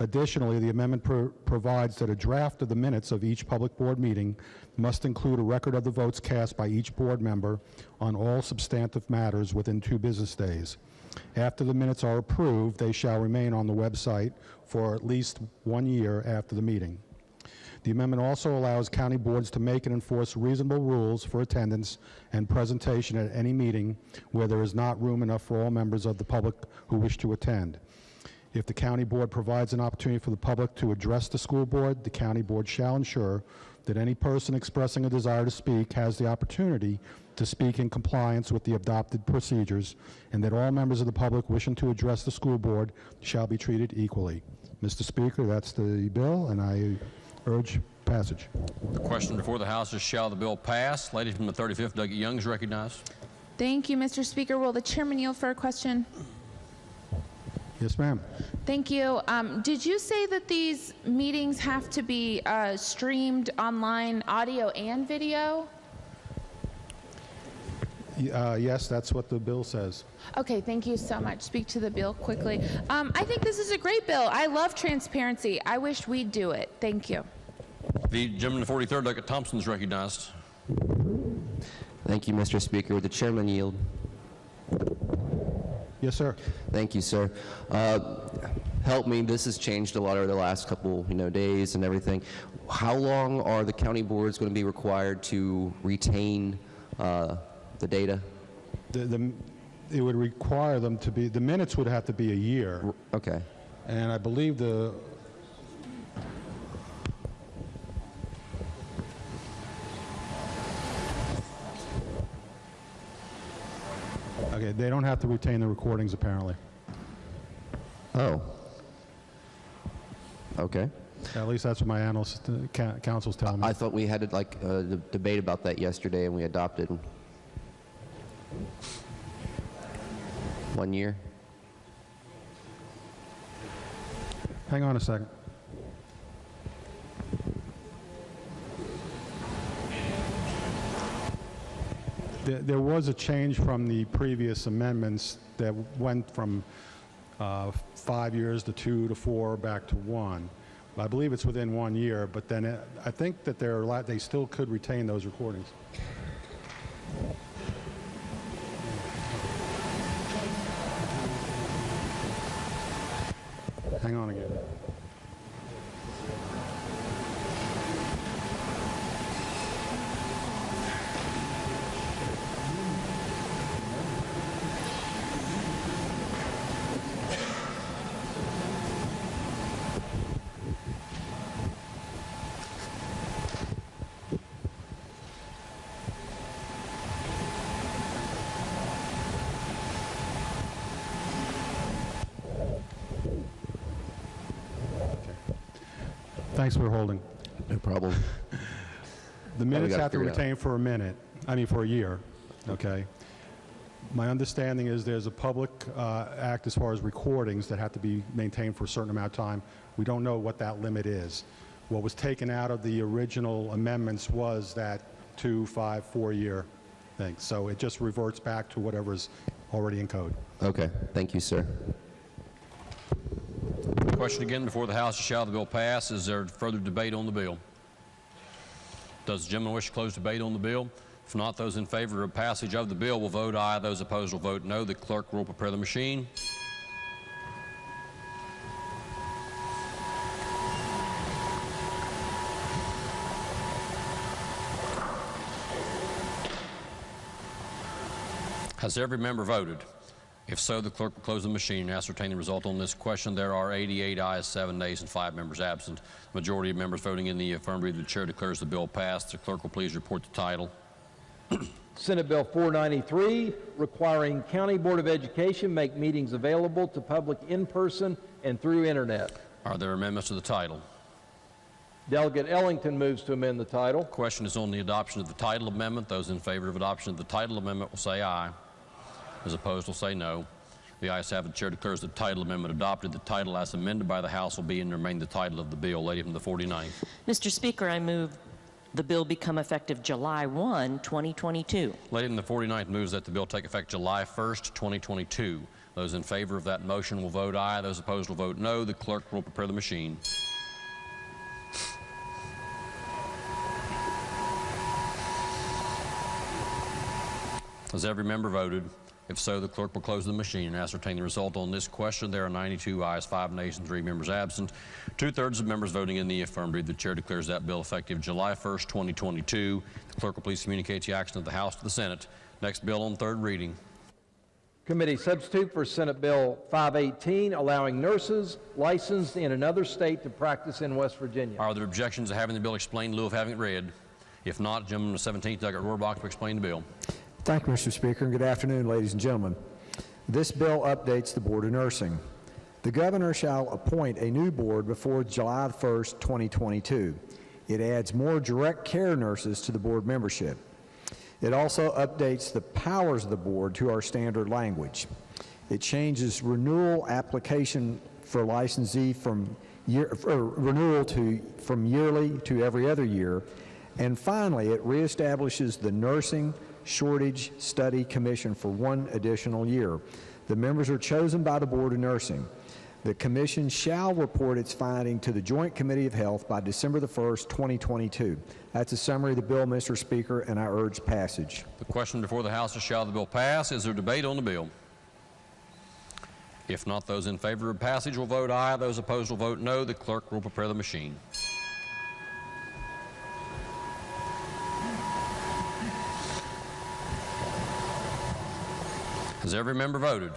Additionally, the amendment provides that a draft of the minutes of each public board meeting must include a record of the votes cast by each board member on all substantive matters within 2 business days. After the minutes are approved, they shall remain on the website for at least 1 year after the meeting. The amendment also allows county boards to make and enforce reasonable rules for attendance and presentation at any meeting where there is not room enough for all members of the public who wish to attend. If the county board provides an opportunity for the public to address the school board, the county board shall ensure that any person expressing a desire to speak has the opportunity to speak in compliance with the adopted procedures, and that all members of the public wishing to address the school board shall be treated equally. Mr. Speaker, that's the bill, and I urge passage. The question before the House is, shall the bill pass? Lady from the 35th, Doug Young, is recognized. Thank you, Mr. Speaker. Will the chairman yield for a question? Yes, ma'am. Thank you. Did you say that these meetings have to be streamed online, audio and video? Yes, that's what the bill says. Okay, thank you so much. Speak to the bill quickly. I think this is a great bill. I love transparency. I wish we'd do it. Thank you. The gentleman in the 43rd, Doug Thompson, is recognized. Thank you, Mr. Speaker. Would the chairman yield? Yes, sir. Thank you, sir. Help me. This has changed a lot over the last couple, days and everything. How long are the county boards going to be required to retain the data? It would require them to be, the minutes would have to be a year. Okay. And I believe okay, they don't have to retain the recordings, apparently. Oh. Okay. At least that's what my analyst counsel's telling me. I thought we had a debate about that yesterday, and we adopted 1 year. Hang on a second. There was a change from the previous amendments that went from 5 years to 2 to 4 back to 1. I believe it's within 1 year, but then I think that they still could retain those recordings. Hang on again. Thanks for holding. No problem. The minutes have to retain for a year, okay? My understanding is there's a public act as far as recordings that have to be maintained for a certain amount of time. We don't know what that limit is. What was taken out of the original amendments was that 2, 5, 4 year thing. So it just reverts back to whatever's already in code. Okay. Thank you, sir. Question again before the House, shall the bill pass? Is there further debate on the bill? Does the gentleman wish to close debate on the bill? If not, those in favor of passage of the bill will vote aye. Those opposed will vote no. The clerk will prepare the machine. Has every member voted? If so, the clerk will close the machine and ascertain the result on this question. There are 88 ayes, 7 nays, and 5 members absent. The majority of members voting in the affirmative, the chair declares the bill passed. The clerk will please report the title. Senate Bill 493, requiring County Board of Education make meetings available to public in person and through internet. Are there amendments to the title? Delegate Ellington moves to amend the title. Question is on the adoption of the title amendment. Those in favor of adoption of the title amendment will say aye. Those opposed will say no. The ayes have it. The chair declares the title amendment adopted. The title as amended by the House will be and remain the title of the bill. Lady from the 49th. Mr. Speaker, I move the bill become effective July 1, 2022. Lady from the 49th moves that the bill take effect July 1st, 2022. Those in favor of that motion will vote aye. Those opposed will vote no. The clerk will prepare the machine. Has every member voted? If so, the clerk will close the machine and ascertain the result on this question. There are 92 ayes, 5 nays, and 3 members absent. 2/3 of members voting in the affirmative. The chair declares that bill effective July 1st, 2022. The clerk will please communicate the action of the House to the Senate. Next bill on third reading. Committee substitute for Senate Bill 518, allowing nurses licensed in another state to practice in West Virginia. Are there objections to having the bill explained in lieu of having it read? If not, gentleman of the 17th, Delegate Rohrbach, will explain the bill. Thank you, Mr. Speaker, and good afternoon, ladies and gentlemen. This bill updates the Board of Nursing. The governor shall appoint a new board before July 1st, 2022. It adds more direct care nurses to the board membership. It also updates the powers of the board to our standard language. It changes renewal application for licensee from yearly to every other year. And finally, it reestablishes the Nursing Shortage Study Commission for 1 additional year. The members are chosen by the Board of Nursing. The commission shall report its finding to the Joint Committee of Health by December the 1st, 2022. That's a summary of the bill, Mr. Speaker, and I urge passage. The question before the House is, shall the bill pass? Is there debate on the bill? If not, those in favor of passage will vote aye. Those opposed will vote no. The clerk will prepare the machine. Has every member voted?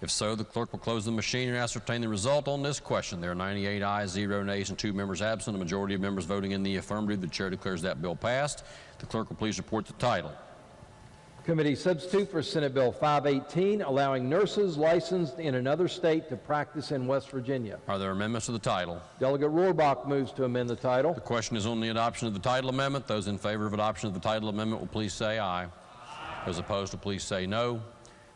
If so, the clerk will close the machine and ascertain the result on this question. There are 98 ayes, 0 nays, and 2 members absent. A majority of members voting in the affirmative. The chair declares that bill passed. The clerk will please report the title. Committee substitute for Senate Bill 518, allowing nurses licensed in another state to practice in West Virginia. Are there amendments to the title? Delegate Rohrbach moves to amend the title. The question is on the adoption of the title amendment. Those in favor of adoption of the title amendment will please say aye. Those opposed will please say no.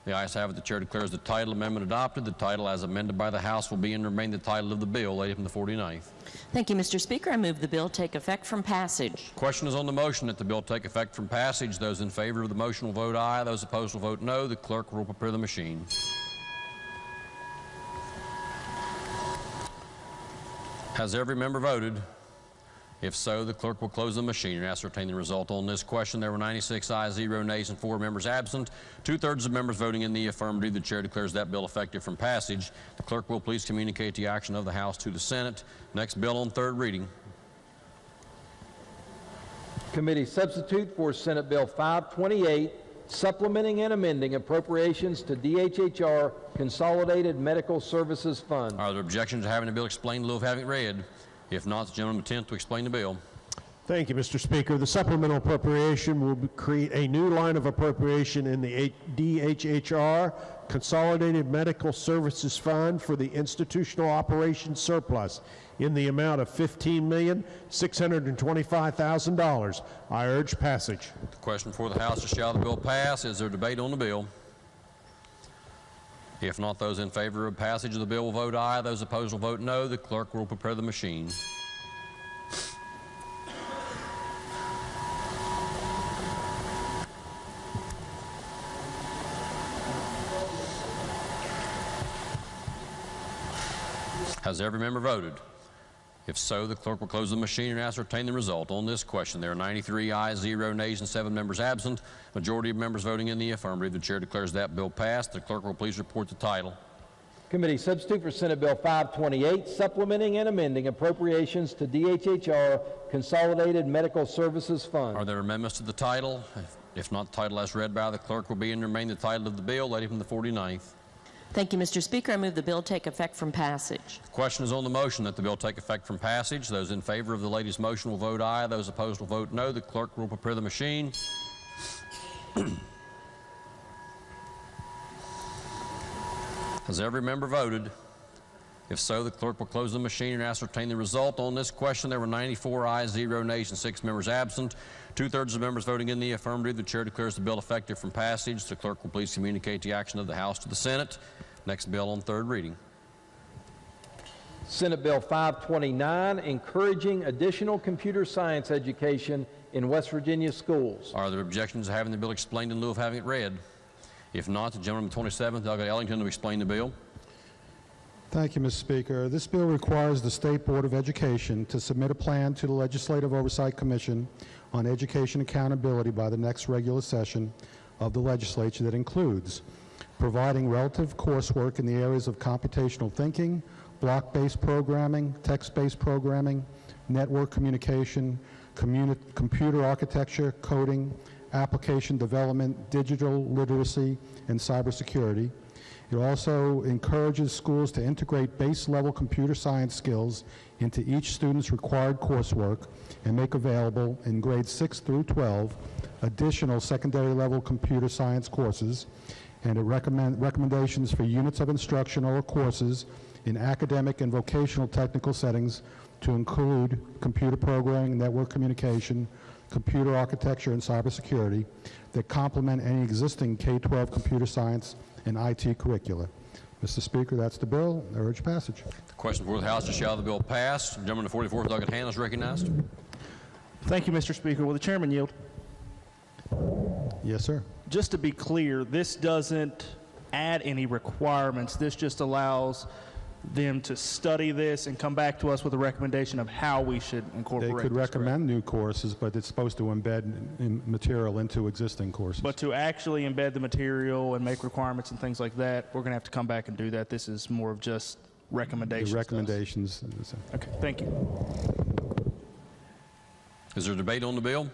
The ayes have it. The chair declares the title amendment adopted. The title as amended by the House will be and remain the title of the bill. Lady from the 49th. Thank you, Mr. Speaker. I move the bill take effect from passage. Question is on the motion that the bill take effect from passage. Those in favor of the motion will vote aye. Those opposed will vote no. The clerk will prepare the machine. Has every member voted? If so, the clerk will close the machine and ascertain the result on this question. There were 96 ayes, 0 nays, and 4 members absent. 2/3 of members voting in the affirmative. The chair declares that bill effective from passage. The clerk will please communicate the action of the House to the Senate. Next bill on third reading. Committee substitute for Senate Bill 528, supplementing and amending appropriations to DHHR Consolidated Medical Services Fund. Are there objections to having the bill explained in lieu of having it read? If not, the gentleman attempt to explain the bill. Thank you, Mr. Speaker. The supplemental appropriation will create a new line of appropriation in the DHHR Consolidated Medical Services Fund for the institutional operations surplus in the amount of $15,625,000. I urge passage. The question before the House is, shall the bill pass? Is there debate on the bill? If not, those in favor of passage of the bill will vote aye. Those opposed will vote no. The clerk will prepare the machine. Has every member voted? If so, the clerk will close the machine and ascertain the result on this question. There are 93 ayes, 0 nays, and 7 members absent. Majority of members voting in the affirmative. The chair declares that bill passed. The clerk will please report the title. Committee substitute for Senate Bill 528, supplementing and amending appropriations to DHHR Consolidated Medical Services Fund. Are there amendments to the title? If not, the title as read by the clerk will be and remain the title of the bill. Lady from the 49th. Thank you, Mr. Speaker. I move the bill take effect from passage. The question is on the motion that the bill take effect from passage. Those in favor of the lady's motion will vote aye. Those opposed will vote no. The clerk will prepare the machine. Has every member voted? If so, the clerk will close the machine and ascertain the result. On this question, there were 94 ayes, 0 nays, and 6 members absent. 2/3 of the members voting in the affirmative. The chair declares the bill effective from passage. The clerk will please communicate the action of the House to the Senate. Next bill on third reading. Senate Bill 529, encouraging additional computer science education in West Virginia schools. Are there objections to having the bill explained in lieu of having it read? If not, the gentleman from the 27th, Doug Ellington, to explain the bill. Thank you, Mr. Speaker. This bill requires the State Board of Education to submit a plan to the Legislative Oversight Commission on Education Accountability by the next regular session of the Legislature that includes providing relative coursework in the areas of computational thinking, block-based programming, text-based programming, network communication, computer architecture, coding, application development, digital literacy, and cybersecurity. It also encourages schools to integrate base-level computer science skills into each student's required coursework and make available in grades 6 through 12 additional secondary-level computer science courses, and recommendations for units of instruction or courses in academic and vocational technical settings to include computer programming, network communication, computer architecture, and cybersecurity that complement any existing K-12 computer science and IT curricula. Mr. Speaker, that's the bill. I urge passage. The question before the House is, shall the bill pass? The gentleman from the 44th, Doug Hanna, is recognized. Thank you, Mr. Speaker. Will the chairman yield? Yes, sir. Just to be clear, this doesn't add any requirements. This just allows them to study this and come back to us with a recommendation of how we should incorporate They could this, recommend new courses, but it's supposed to embed material into existing courses. But to actually embed the material and make requirements and things like that, we're going to have to come back and do that. This is more of just recommendations. The recommendations. Okay, thank you. Is there debate on the bill?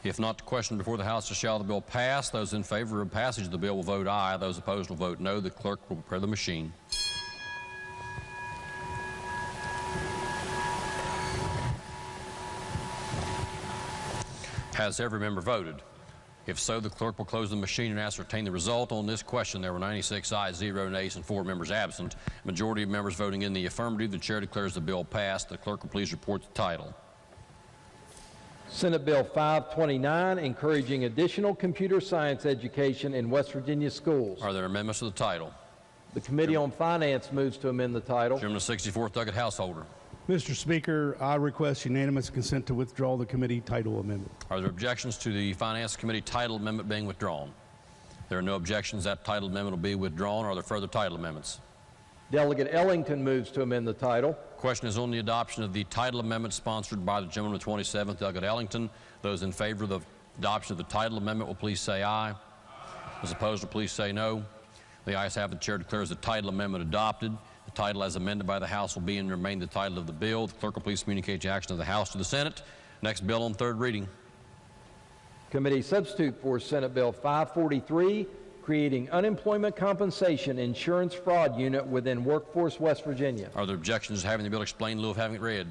If not, the question before the House is, shall the bill pass? Those in favor of passage of the bill will vote aye. Those opposed will vote no. The clerk will prepare the machine. Has every member voted? If so, the clerk will close the machine and ascertain the result. On this question, there were 96 ayes, 0 nays, and 4 members absent. Majority of members voting in the affirmative. The chair declares the bill passed. The clerk will please report the title. Senate Bill 529, encouraging additional computer science education in West Virginia schools. Are there amendments to the title? The Committee on Finance moves to amend the title. Chairman of the 64th, Doug Householder. Mr. Speaker, I request unanimous consent to withdraw the committee title amendment. Are there objections to the Finance Committee title amendment being withdrawn? There are no objections. That title amendment will be withdrawn. Are there further title amendments? Delegate Ellington moves to amend the title. Question is on the adoption of the title amendment sponsored by the gentleman of the 27th, Delegate Ellington. Those in favor of the adoption of the title amendment will please say aye. Those opposed will please say no. The ayes have it. The chair declares the title amendment adopted. The title as amended by the House will be and remain the title of the bill. The clerk will please communicate the action of the House to the Senate. Next bill on third reading. Committee substitute for Senate Bill 543, creating unemployment compensation insurance fraud unit within Workforce West Virginia. Are there objections to having the bill explained in lieu of having it read?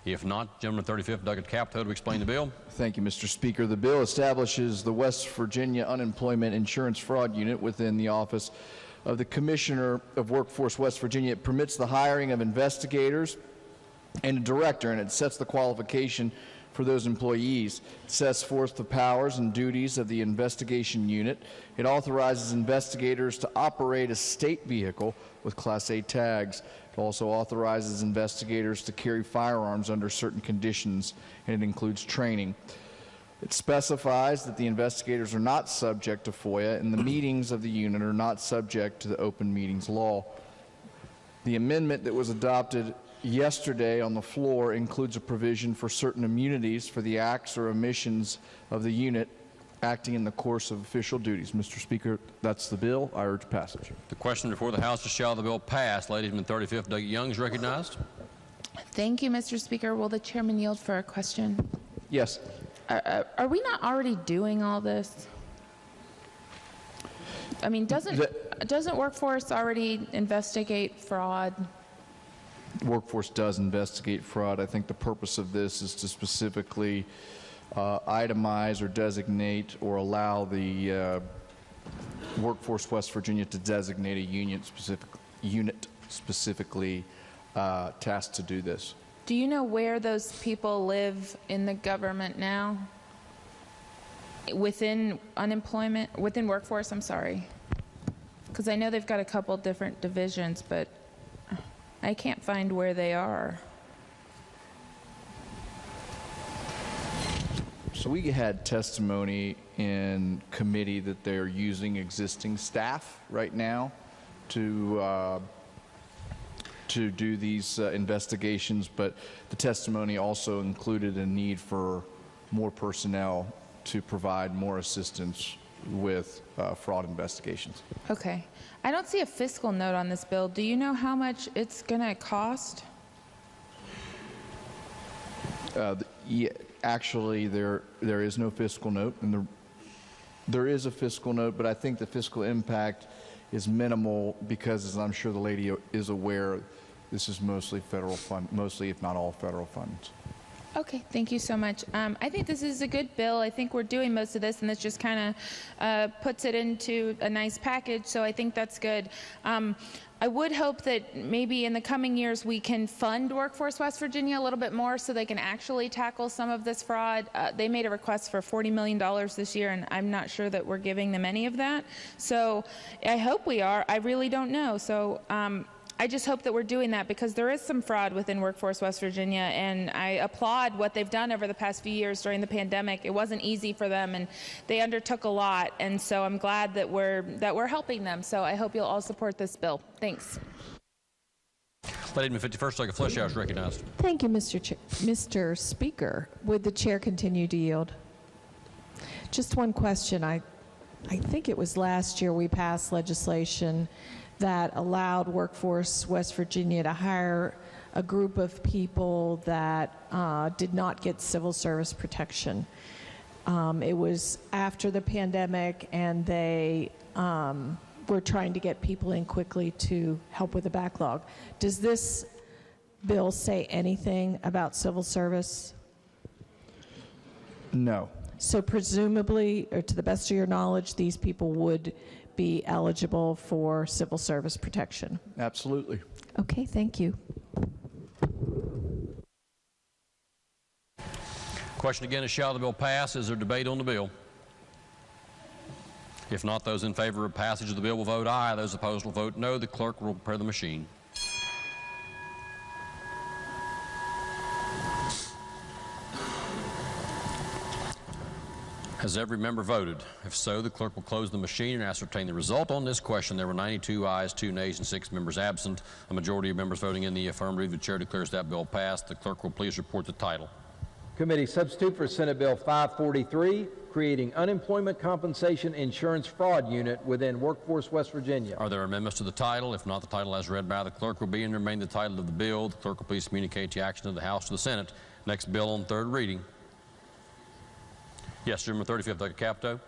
If not, gentleman 35th, Doug Capito, to explain the bill. Thank you, Mr. Speaker. The bill establishes the West Virginia Unemployment Insurance Fraud Unit within the Office of the Commissioner of Workforce West Virginia. It permits the hiring of investigators and a director, and it sets the qualification for those employees. It sets forth the powers and duties of the investigation unit. It authorizes investigators to operate a state vehicle with Class A tags. It also authorizes investigators to carry firearms under certain conditions, and it includes training. It specifies that the investigators are not subject to FOIA, and the meetings of the unit are not subject to the open meetings law. The amendment that was adopted yesterday on the floor includes a provision for certain immunities for the acts or omissions of the unit acting in the course of official duties. Mr. Speaker, that's the bill. I urge passage. The question before the House is, shall the bill pass? Ladies and 35th, Doug Young is recognized. Thank you, Mr. Speaker. Will the chairman yield for a question? Yes. Are we not already doing all this? I mean, doesn't Workforce already investigate fraud? Workforce does investigate fraud. I think the purpose of this is to specifically itemize or designate or allow the Workforce West Virginia to designate a unit specifically tasked to do this. Do you know where those people live in the government now? Within unemployment, within workforce, I'm sorry. Because I know they've got a couple different divisions, but I can't find where they are. So we had testimony in committee that they're using existing staff right now to do these investigations, but the testimony also included a need for more personnel to provide more assistance with fraud investigations. Okay. I don't see a fiscal note on this bill. Do you know how much it's going to cost? Yeah, actually, there is no fiscal note, and there is a fiscal note, but I think the fiscal impact is minimal because, as I'm sure the lady is aware, this is mostly federal fund, mostly if not all federal funds. Okay, thank you so much. I think this is a good bill. I think we're doing most of this, and this just kind of puts it into a nice package, so I think that's good. I would hope that maybe in the coming years we can fund Workforce West Virginia a little bit more so they can actually tackle some of this fraud. They made a request for $40 million this year, and I'm not sure that we're giving them any of that. So I hope we are. I really don't know. So I just hope that we're doing that because there is some fraud within Workforce West Virginia, and I applaud what they've done over the past few years during the pandemic. It wasn't easy for them, and they undertook a lot, and so I'm glad that we're helping them. So I hope you'll all support this bill. Thanks. Lady in the 51st Circuit Fletcher is recognized. Thank you, Mr. Speaker. Would the chair continue to yield? Just one question. I think it was last year we passed legislation that allowed Workforce West Virginia to hire a group of people that did not get civil service protection. It was after the pandemic, and they were trying to get people in quickly to help with the backlog. Does this bill say anything about civil service? No. So presumably, or to the best of your knowledge, these people would be eligible for civil service protection? Absolutely. Okay, thank you. Question again is, shall the bill pass? Is there debate on the bill? If not, those in favor of passage of the bill will vote aye. Those opposed will vote no. The clerk will prepare the machine. Has every member voted? If so, the clerk will close the machine and ascertain the result on this question. There were 92 ayes, 2 nays, and 6 members absent. A majority of members voting in the affirmative. The chair declares that bill passed. The clerk will please report the title. Committee substitute for Senate Bill 543, creating Unemployment Compensation Insurance Fraud Unit within Workforce West Virginia. Are there amendments to the title? If not, the title as read by the clerk will be and remain the title of the bill. The clerk will please communicate the action of the House to the Senate. Next bill on third reading. Yes, Gentleman 35th, Dr. Capito.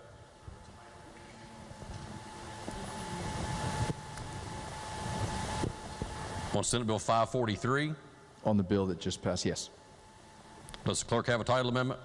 On Senate Bill 543. On the bill that just passed, yes. Does the clerk have a title amendment?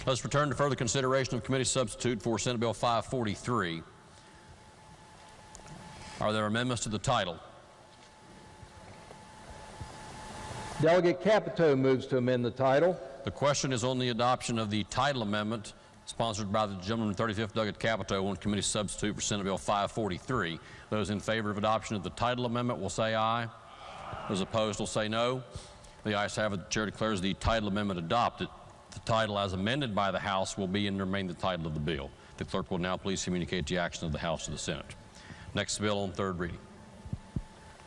Let's return to further consideration of committee substitute for Senate Bill 543. Are there amendments to the title? Delegate Capito moves to amend the title. The question is on the adoption of the title amendment sponsored by the gentleman from 35th Delegate Capito on committee substitute for Senate Bill 543. Those in favor of adoption of the title amendment will say aye. Those opposed will say no. The ayes have it. The chair declares the title amendment adopted. The title as amended by the House will be and remain the title of the bill. The clerk will now please communicate the action of the House to the Senate. Next bill on third reading.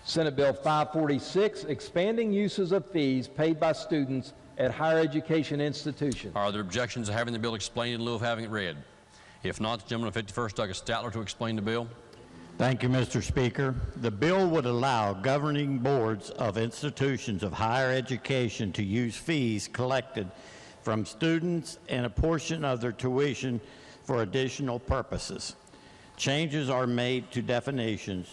Senate Bill 546, expanding uses of fees paid by students at higher education institutions. Are there objections to having the bill explained in lieu of having it read? If not, the gentleman of 51st, Douglas Statler, to explain the bill. Thank you, Mr. Speaker. The bill would allow governing boards of institutions of higher education to use fees collected from students and a portion of their tuition for additional purposes. Changes are made to definitions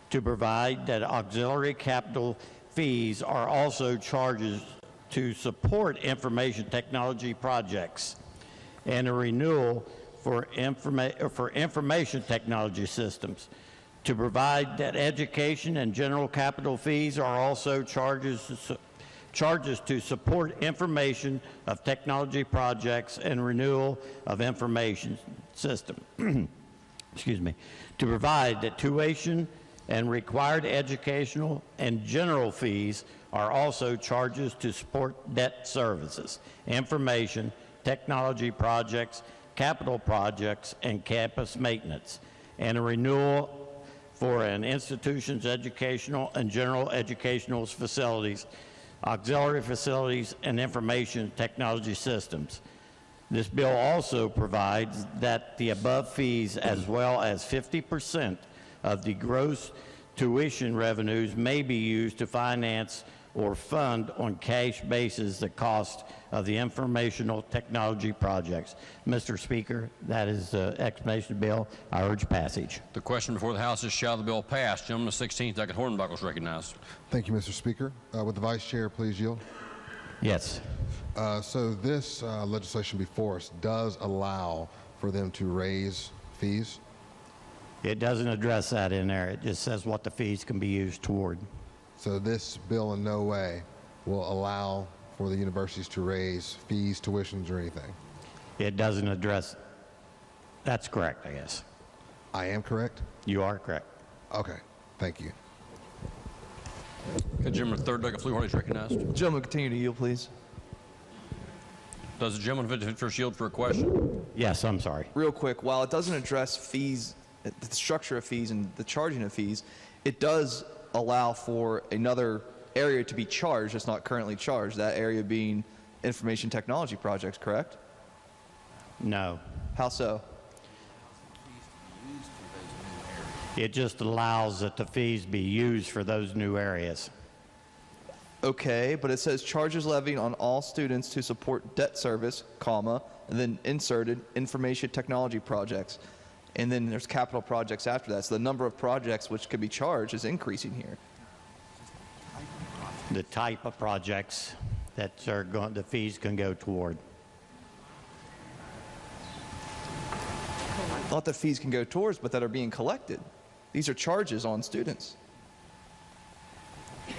to provide that auxiliary capital fees are also charges to support information technology projects, and a renewal for information technology systems, to provide that education and general capital fees are also charges to support information of technology projects and renewal of information system. Excuse me. To provide that tuition and required educational and general fees are also charges to support debt services, information, technology projects, capital projects, and campus maintenance, and a renewal for an institution's educational and general educational facilities, auxiliary facilities, and information technology systems. This bill also provides that the above fees, as well as 50% of the gross tuition revenues, may be used to finance or fund on cash basis the cost of the informational technology projects. Mr. Speaker, that is the explanation of the bill. I urge passage. The question before the House is, shall the bill pass? Gentleman of 16th, Douglas Hornbuckle is recognized. Thank you, Mr. Speaker. Would the Vice Chair please yield? Yes. So this legislation before us does allow for them to raise fees? It doesn't address that in there. It just says what the fees can be used toward. So this bill in no way will allow for the universities to raise fees, tuitions, or anything? It doesn't address. That's correct, I guess. I am correct? You are correct. Okay. Thank you. Okay, gentleman of 3rd, Douglas Fluharty is recognized. Gentleman, continue to yield, please. Does the gentleman of 51st yield for a question? Yes, I'm sorry. Real quick, while it doesn't address fees, the structure of fees and the charging of fees, it does allow for another area to be charged that's not currently charged, that area being information technology projects, correct? No. How so? It just allows that the fees be used for those new areas. Okay, but it says charges levied on all students to support debt service, comma, and then inserted information technology projects. And then there's capital projects after that. So the number of projects which could be charged is increasing here. The type of projects that are going, the fees can go toward. Not that fees can go towards, but that are being collected. These are charges on students. The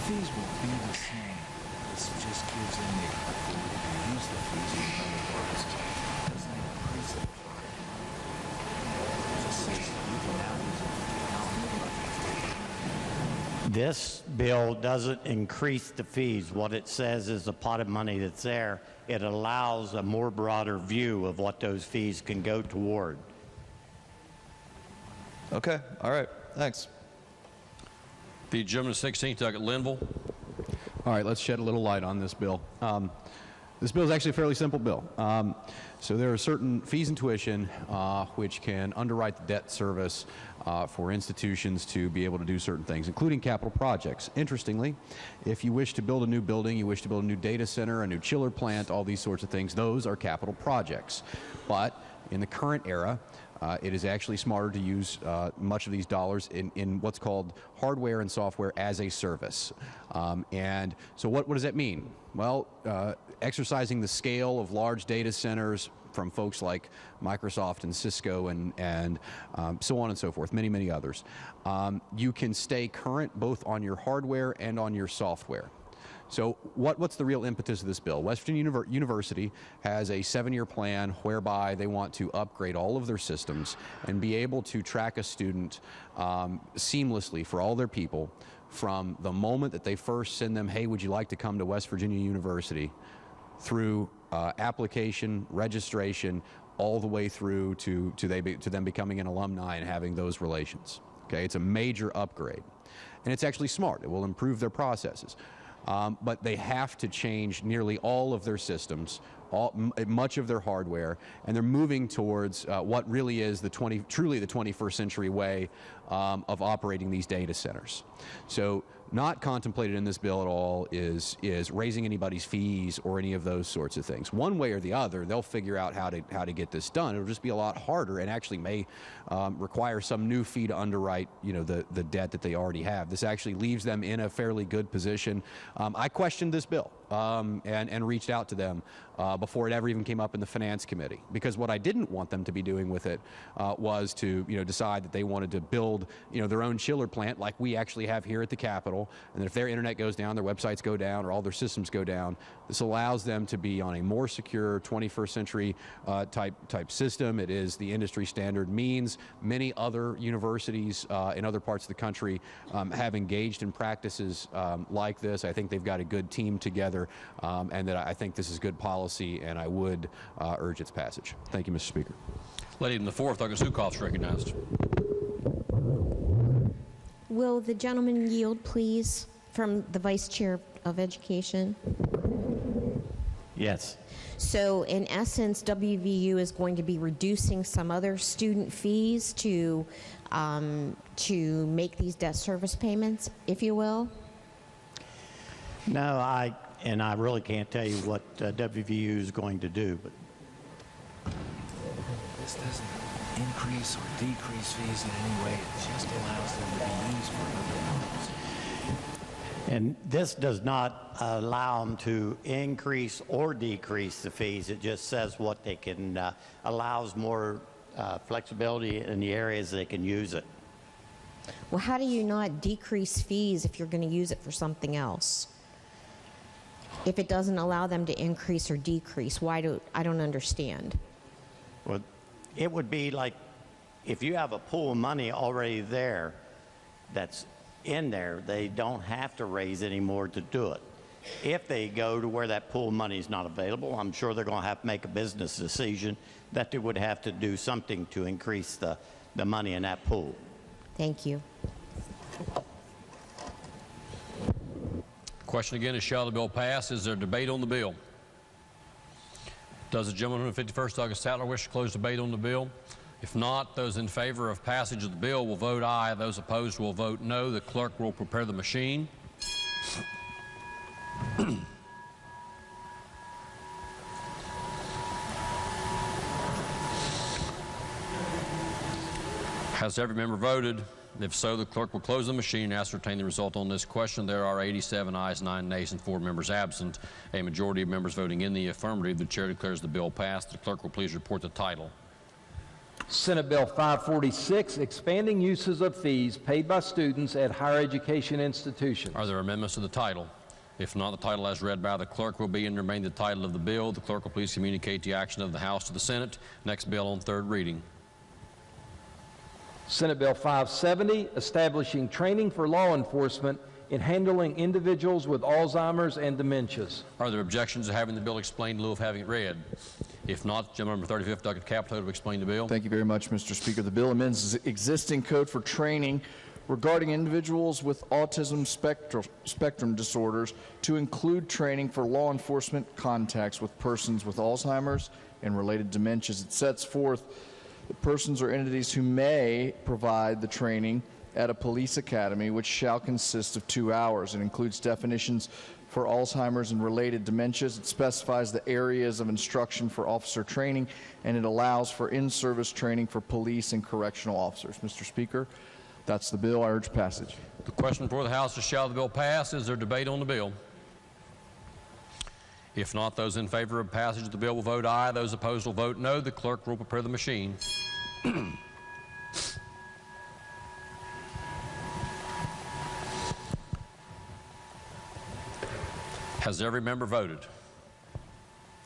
fees will be the same. This just gives them the authority to use the fees in other purposes. It doesn't increase it. It just says you can now use it. This bill doesn't increase the fees. What it says is the pot of money that's there, it allows a more broader view of what those fees can go toward. Okay, all right, thanks. The gentleman of 16th, Douglas Linville. All right, let's shed a little light on this bill. This bill is actually a fairly simple bill. So there are certain fees and tuition which can underwrite the debt service for institutions to be able to do certain things, including capital projects. Interestingly, if you wish to build a new building, you wish to build a new data center, a new chiller plant, all these sorts of things, those are capital projects. But in the current era, it is actually smarter to use much of these dollars in what's called hardware and software as a service. And so what does that mean? Well, exercising the scale of large data centers from folks like Microsoft and Cisco and so on and so forth, many, many others. You can stay current both on your hardware and on your software. So what's the real impetus of this bill? West Virginia University has a 7-year plan whereby they want to upgrade all of their systems and be able to track a student seamlessly for all their people from the moment that they first send them, hey, would you like to come to West Virginia University, through application, registration, all the way through to them becoming an alumni and having those relations. Okay, it's a major upgrade. And it's actually smart. It will improve their processes. But they have to change nearly all of their systems, much of their hardware, and they're moving towards what really is truly the 21st century way of operating these data centers. So not contemplated in this bill at all is raising anybody's fees or any of those sorts of things. One way or the other, they'll figure out how to get this done. It'll just be a lot harder and actually may require some new fee to underwrite, the debt that they already have. This actually leaves them in a fairly good position. I questioned this bill and reached out to them before it ever even came up in the Finance Committee, because what I didn't want them to be doing with it was to decide that they wanted to build their own chiller plant like we actually have here at the Capitol, and that if their internet goes down, their websites go down, or all their systems go down, this allows them to be on a more secure 21st century type system. It is the industry standard means. Many other universities in other parts of the country have engaged in practices like this. I think they've got a good team together, and that I think this is good policy, and I would urge its passage. Thank you, Mr. Speaker. Lady in the fourth, August Zukoff, is recognized. Will the gentleman yield, please, from the Vice Chair of Education? Yes. So, in essence, WVU is going to be reducing some other student fees to make these debt service payments, if you will? No, I really can't tell you what WVU is going to do, but This doesn't increase or decrease fees in any way. It just allows them to be used for other purposes. and this does not allow them to increase or decrease the fees. It just says what they can, allows more flexibility in the areas they can use it. Well, how do you not decrease fees if you're going to use it for something else? If it doesn't allow them to increase or decrease, I don't understand. Well, it would be like if you have a pool of money already there that's in there, they don't have to raise any more to do it. If they go to where that pool of money is not available, I'm sure they're going to have to make a business decision that they would have to do something to increase the money in that pool. Thank you. Question again is, shall the bill pass? Is there debate on the bill? Does the gentleman from the 51st, August Statler, wish to close debate on the bill? If not, those in favor of passage of the bill will vote aye. Those opposed will vote no. The clerk will prepare the machine. Has every member voted? If so, the clerk will close the machine and ascertain the result on this question. There are 87 ayes, 9 nays, and 4 members absent. A majority of members voting in the affirmative. The chair declares the bill passed. The clerk will please report the title. Senate Bill 546, expanding uses of fees paid by students at higher education institutions. Are there amendments to the title? If not, the title as read by the clerk will be and remain the title of the bill. The clerk will please communicate the action of the House to the Senate. Next bill on third reading. Senate Bill 570, establishing training for law enforcement in handling individuals with Alzheimer's and dementias. Are there objections to having the bill explained in lieu of having it read? If not, Gentleman number 35th, Dr. Capito, to explain the bill. Thank you very much, Mr. Speaker. The bill amends existing code for training regarding individuals with autism spectrum disorders to include training for law enforcement contacts with persons with Alzheimer's and related dementias. It sets forth the persons or entities who may provide the training at a police academy, which shall consist of 2 hours. It includes definitions for Alzheimer's and related dementias. It specifies the areas of instruction for officer training, and it allows for in-service training for police and correctional officers. Mr. Speaker, that's the bill. I urge passage. The question before the House is, shall the bill pass? Is there debate on the bill? If not, those in favor of passage of the bill will vote aye. Those opposed will vote no. The clerk will prepare the machine. Has every member voted?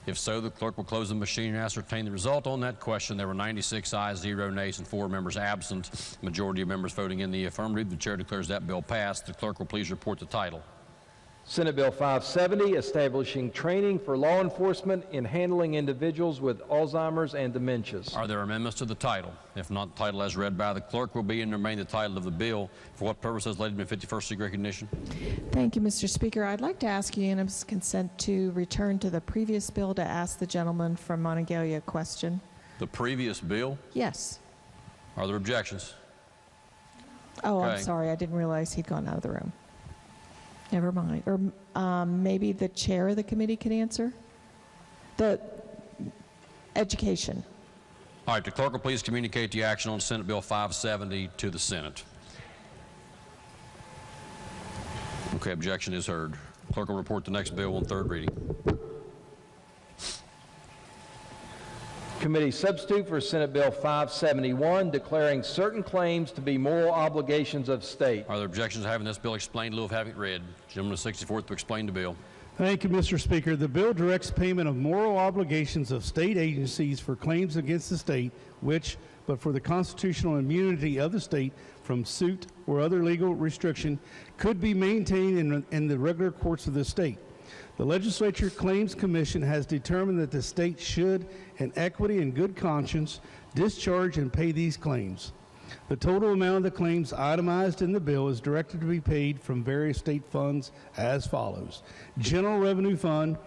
If so, the clerk will close the machine and ascertain the result on that question. There were 96 ayes, 0 nays, and 4 members absent. Majority of members voting in the affirmative. The chair declares that bill passed. The clerk will please report the title. Senate Bill 570, establishing training for law enforcement in handling individuals with Alzheimer's and dementias. Are there amendments to the title? If not, the title as read by the clerk will be and remain the title of the bill. For what purpose has laid in 51st degree recognition? Thank you, Mr. Speaker. I'd like to ask unanimous consent to return to the previous bill to ask the gentleman from Monongalia a question. The previous bill? Yes. Are there objections? Oh, I'm Okay. sorry. I didn't realize he'd gone out of the room. Never mind. Or maybe the chair of the committee could answer? The education. All right, the clerk will please communicate the action on Senate Bill 570 to the Senate. Okay, objection is heard. Clerk will report the next bill on third reading. Committee substitute for Senate Bill 571, declaring certain claims to be moral obligations of state. Are there objections to having this bill explained in lieu of having it read? Gentleman of 64th to explain the bill. Thank you, Mr. Speaker. The bill directs payment of moral obligations of state agencies for claims against the state, which, but for the constitutional immunity of the state from suit or other legal restriction, could be maintained in the regular courts of the state. The Legislature Claims Commission has determined that the state should, in equity and good conscience, discharge and pay these claims. The total amount of the claims itemized in the bill is directed to be paid from various state funds as follows. General Revenue Fund,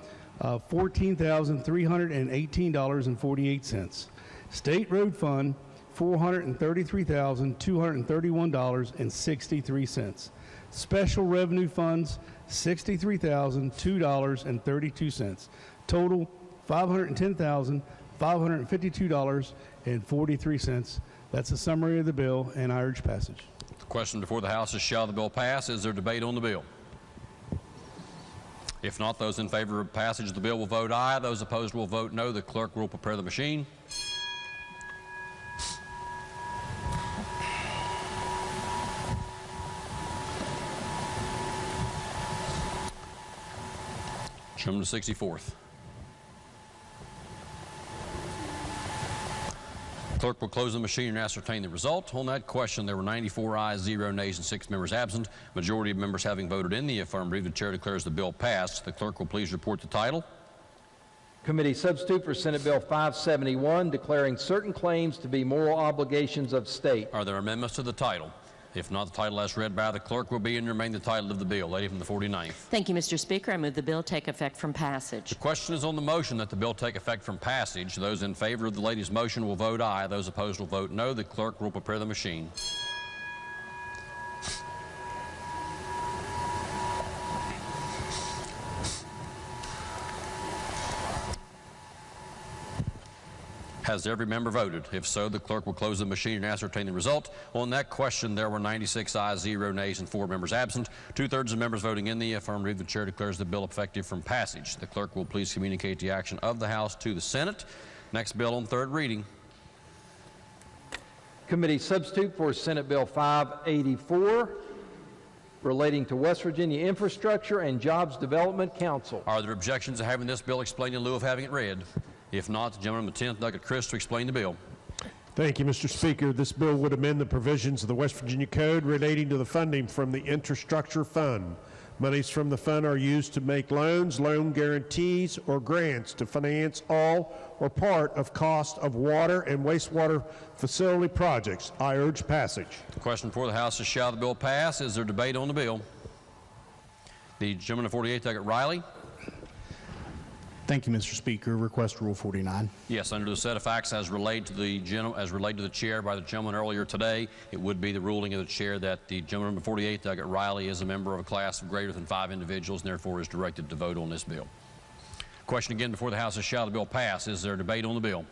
$14,318.48. State Road Fund, $433,231.63. Special Revenue Funds, $63,002.32. Total, $510,552.43. That's a summary of the bill, and I urge passage. The question before the House is, shall the bill pass? Is there debate on the bill? If not, those in favor of passage of the bill will vote aye. Those opposed will vote no. The clerk will prepare the machine. Gentleman to 64th. Clerk will close the machine and ascertain the result. On that question, there were 94 ayes, 0 nays, and 6 members absent. Majority of members having voted in the affirmative, the chair declares the bill passed. The clerk will please report the title. Committee substitute for Senate Bill 571, declaring certain claims to be moral obligations of state. Are there amendments to the title? If not, the title as read by the clerk will be and remain the title of the bill. Lady from the 49th. Thank you, Mr. Speaker. I move the bill take effect from passage. The question is on the motion that the bill take effect from passage. Those in favor of the lady's motion will vote aye. Those opposed will vote no. The clerk will prepare the machine. Has every member voted? If so, the clerk will close the machine and ascertain the result. On that question, there were 96 ayes, 0 nays, and 4 members absent. 2/3 of members voting in the affirmative. The chair declares the bill effective from passage. The clerk will please communicate the action of the House to the Senate. Next bill on third reading. Committee substitute for Senate Bill 584, relating to West Virginia Infrastructure and Jobs Development Council. Are there objections to having this bill explained in lieu of having it read? If not, the gentleman with 10th, Douglas Chris, to explain the bill. Thank you, Mr. Speaker. This bill would amend the provisions of the West Virginia Code relating to the funding from the Infrastructure Fund. Monies from the fund are used to make loans, loan guarantees, or grants to finance all or part of cost of water and wastewater facility projects. I urge passage. The question before the House is, shall the bill pass? Is there debate on the bill? The gentleman of 48th, Douglas Riley. Thank you, Mr. Speaker. Request Rule 49. Yes, under the set of facts as related to the chair by the gentleman earlier today, it would be the ruling of the chair that the gentleman of 48th, Douglas Riley, is a member of a class of greater than 5 individuals and therefore is directed to vote on this bill. Question again before the House is, shall the bill pass? Is there debate on the bill?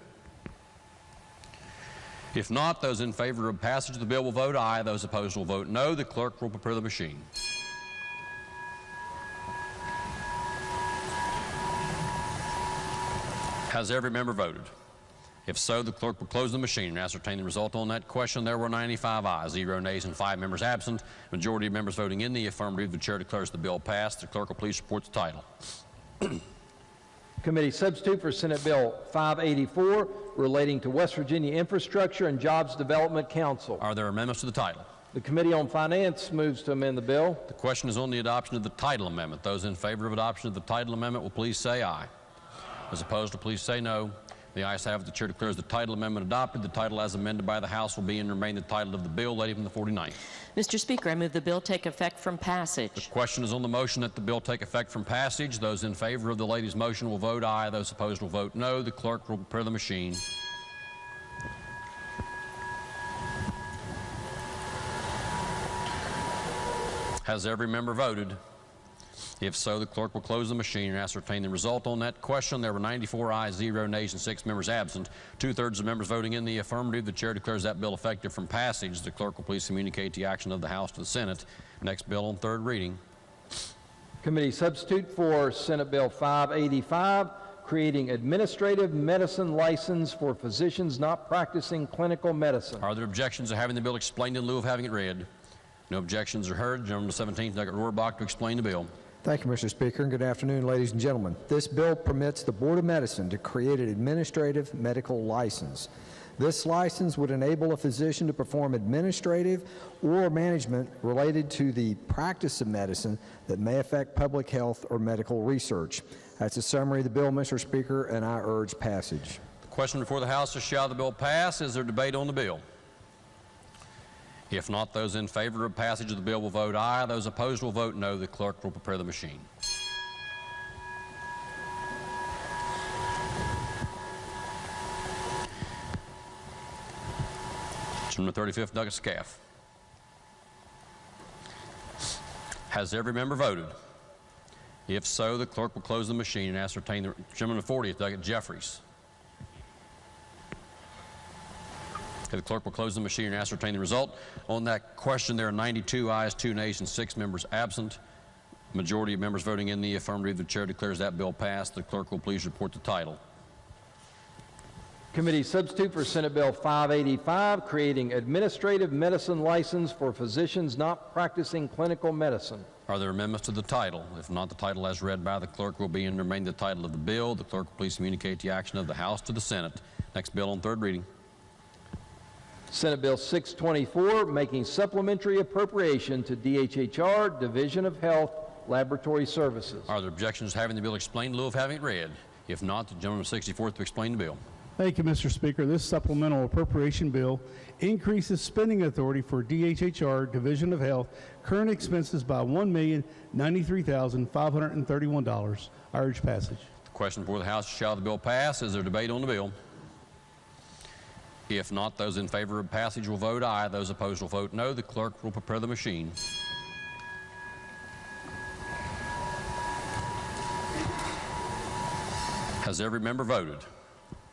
If not, those in favor of passage of the bill will vote aye. Those opposed will vote no. The clerk will prepare the machine. Has every member voted? If so, the clerk will close the machine and ascertain the result on that question. There were 95 ayes, 0 nays, and 5 members absent. Majority of members voting in the affirmative. The chair declares the bill passed. The clerk will please report the title. Committee substitute for Senate Bill 584, relating to West Virginia Infrastructure and Jobs Development Council. Are there amendments to the title? The Committee on Finance moves to amend the bill. The question is on the adoption of the title amendment. Those in favor of adoption of the title amendment will please say aye. Those opposed will please say no. The ayes have it. The chair declares the title amendment adopted. The title as amended by the House will be and remain the title of the bill. Lady from the 49th. Mr. Speaker, I move the bill take effect from passage. The question is on the motion that the bill take effect from passage. Those in favor of the lady's motion will vote aye. Those opposed will vote no. The clerk will prepare the machine. Has every member voted? If so, the clerk will close the machine and ascertain the result on that question. There were 94 ayes, 0 nays, and 6 members absent. 2/3 of members voting in the affirmative. The chair declares that bill effective from passage. The clerk will please communicate the action of the House to the Senate. Next bill on third reading. Committee substitute for Senate Bill 585, creating administrative medicine license for physicians not practicing clinical medicine. Are there objections to having the bill explained in lieu of having it read? No objections are heard. The gentleman from the 17th, Douglas Rohrbach, to explain the bill. Thank you, Mr. Speaker, and good afternoon, ladies and gentlemen. This bill permits the Board of Medicine to create an administrative medical license. This license would enable a physician to perform administrative or management related to the practice of medicine that may affect public health or medical research. That's a summary of the bill, Mr. Speaker, and I urge passage. The question before the House is, shall the bill pass? Is there debate on the bill? If not, those in favor of passage of the bill will vote aye. Those opposed will vote no. The clerk will prepare the machine. From the 35th, Douglas Scaff. Has every member voted? If so, the clerk will close the machine and ascertain the gentleman of the 40th, Douglas Jeffries. The clerk will close the machine and ascertain the result. On that question, there are 92 ayes, 2 nays, and 6 members absent. Majority of members voting in the affirmative. The chair declares that bill passed. The clerk will please report the title. Committee substitute for Senate Bill 585, creating administrative medicine license for physicians not practicing clinical medicine. Are there amendments to the title? If not, the title as read by the clerk will be and remain the title of the bill. The clerk will please communicate the action of the House to the Senate. Next bill on third reading. Senate Bill 624, making supplementary appropriation to DHHR, Division of Health, Laboratory Services. Are there objections to having the bill explained in lieu of having it read? If not, the gentleman of 64th to explain the bill. Thank you, Mr. Speaker. This supplemental appropriation bill increases spending authority for DHHR, Division of Health, current expenses by $1,093,531. I urge passage. The question before the House, shall the bill pass? Is there debate on the bill? If not, those in favor of passage will vote aye. Those opposed will vote no. The clerk will prepare the machine. Has every member voted?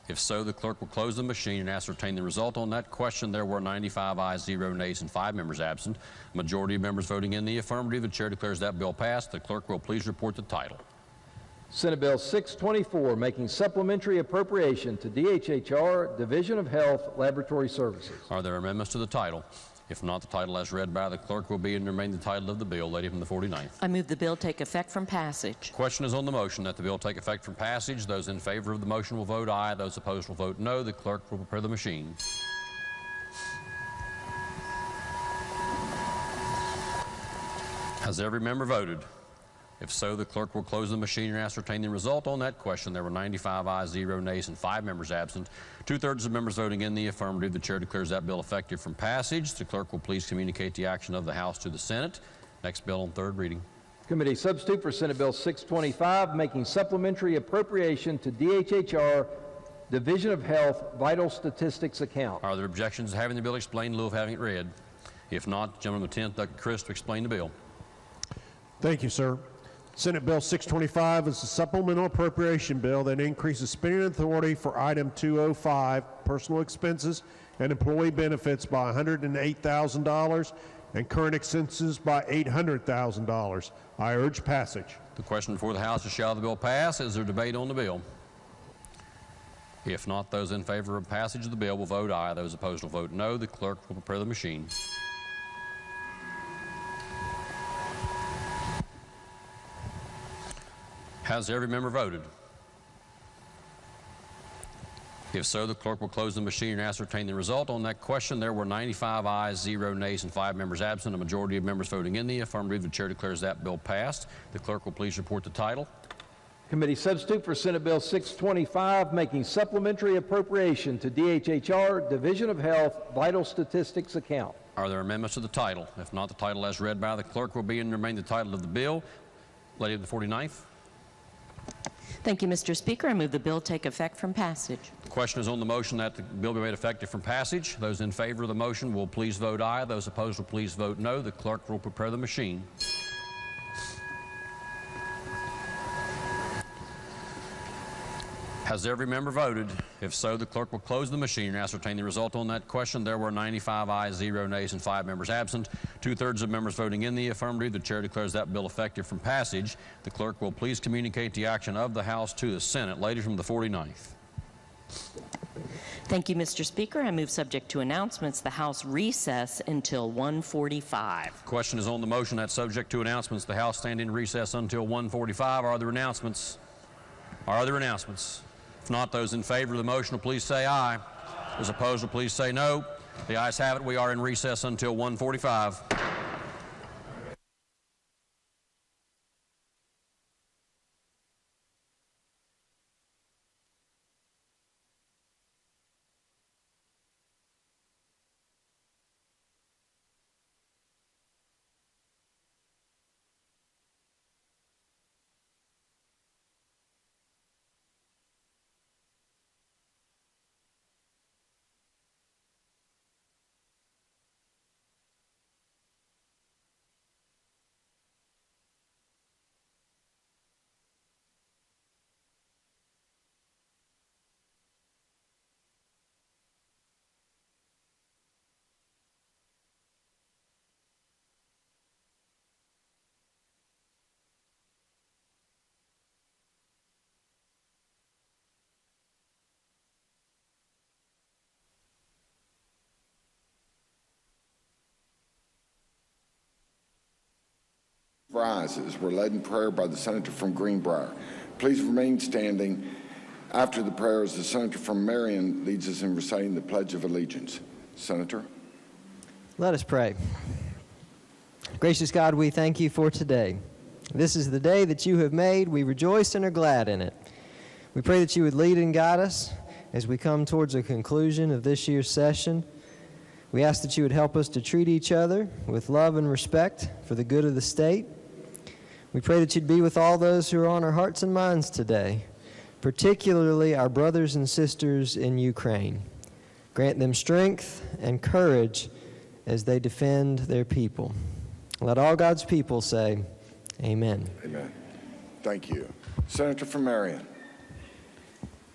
If so, the clerk will close the machine and ascertain the result on that question. There were 95 ayes, 0 nays, and 5 members absent. Majority of members voting in the affirmative. The chair declares that bill passed. The clerk will please report the title. Senate Bill 624, making supplementary appropriation to DHHR, Division of Health, Laboratory Services. Are there amendments to the title? If not, the title as read by the clerk will be and remain the title of the bill. Lady from the 49th. I move the bill take effect from passage. Question is on the motion that the bill take effect from passage. Those in favor of the motion will vote aye. Those opposed will vote no. The clerk will prepare the machine. Has every member voted? If so, the clerk will close the machine and ascertain the result on that question. There were 95 ayes, 0 nays, and 5 members absent. 2/3 of members voting in the affirmative. The chair declares that bill effective from passage. The clerk will please communicate the action of the House to the Senate. Next bill on third reading. Committee substitute for Senate Bill 625, making supplementary appropriation to DHHR, Division of Health, Vital Statistics account. Are there objections to having the bill explained in lieu of having it read? If not, the gentleman of the 10th, Dr. Chris, to explain the bill. Thank you, sir. Senate Bill 625 is a supplemental appropriation bill that increases spending authority for item 205, personal expenses and employee benefits, by $108,000 and current expenses by $800,000. I urge passage. The question before the House is, shall the bill pass? Is there debate on the bill? If not, those in favor of passage of the bill will vote aye. Those opposed will vote no. The clerk will prepare the machine. Has every member voted? If so, the clerk will close the machine and ascertain the result. On that question, there were 95 ayes, 0 nays, and 5 members absent. A majority of members voting in the affirmative. The chair declares that bill passed. The clerk will please report the title. Committee substitute for Senate Bill 625, making supplementary appropriation to DHHR, Division of Health, Vital Statistics account. Are there amendments to the title? If not, the title as read by the clerk will be and remain the title of the bill. Lady of the 49th. Thank you, Mr. Speaker. I move the bill take effect from passage. The question is on the motion that the bill be made effective from passage. Those in favor of the motion will please vote aye. Those opposed will please vote no. The clerk will prepare the machine. Has every member voted? If so, the clerk will close the machine and ascertain the result on that question. There were 95 ayes, 0 nays, and 5 members absent. 2/3 of members voting in the affirmative. The chair declares that bill effective from passage. The clerk will please communicate the action of the House to the Senate. Lady from the 49th. Thank you, Mr. Speaker. I move, subject to announcements, the House recess until 1:45. Question is on the motion that, subject to announcements, the House stand in recess until 1:45. Are there announcements? Are there announcements? If not, those in favor of the motion will please say aye. Those opposed will please say no. The ayes have it. We are in recess until 1:45. Rises were led in prayer by the senator from Greenbrier. Please remain standing. After the prayers, the senator from Marion leads us in reciting the Pledge of Allegiance. Senator. Let us pray. Gracious God, we thank you for today. This is the day that you have made. We rejoice and are glad in it. We pray that you would lead and guide us as we come towards a conclusion of this year's session. We ask that you would help us to treat each other with love and respect for the good of the state. We pray that you'd be with all those who are on our hearts and minds today, particularly our brothers and sisters in Ukraine. Grant them strength and courage as they defend their people. Let all God's people say, amen. Amen. Thank you. Senator from Marion.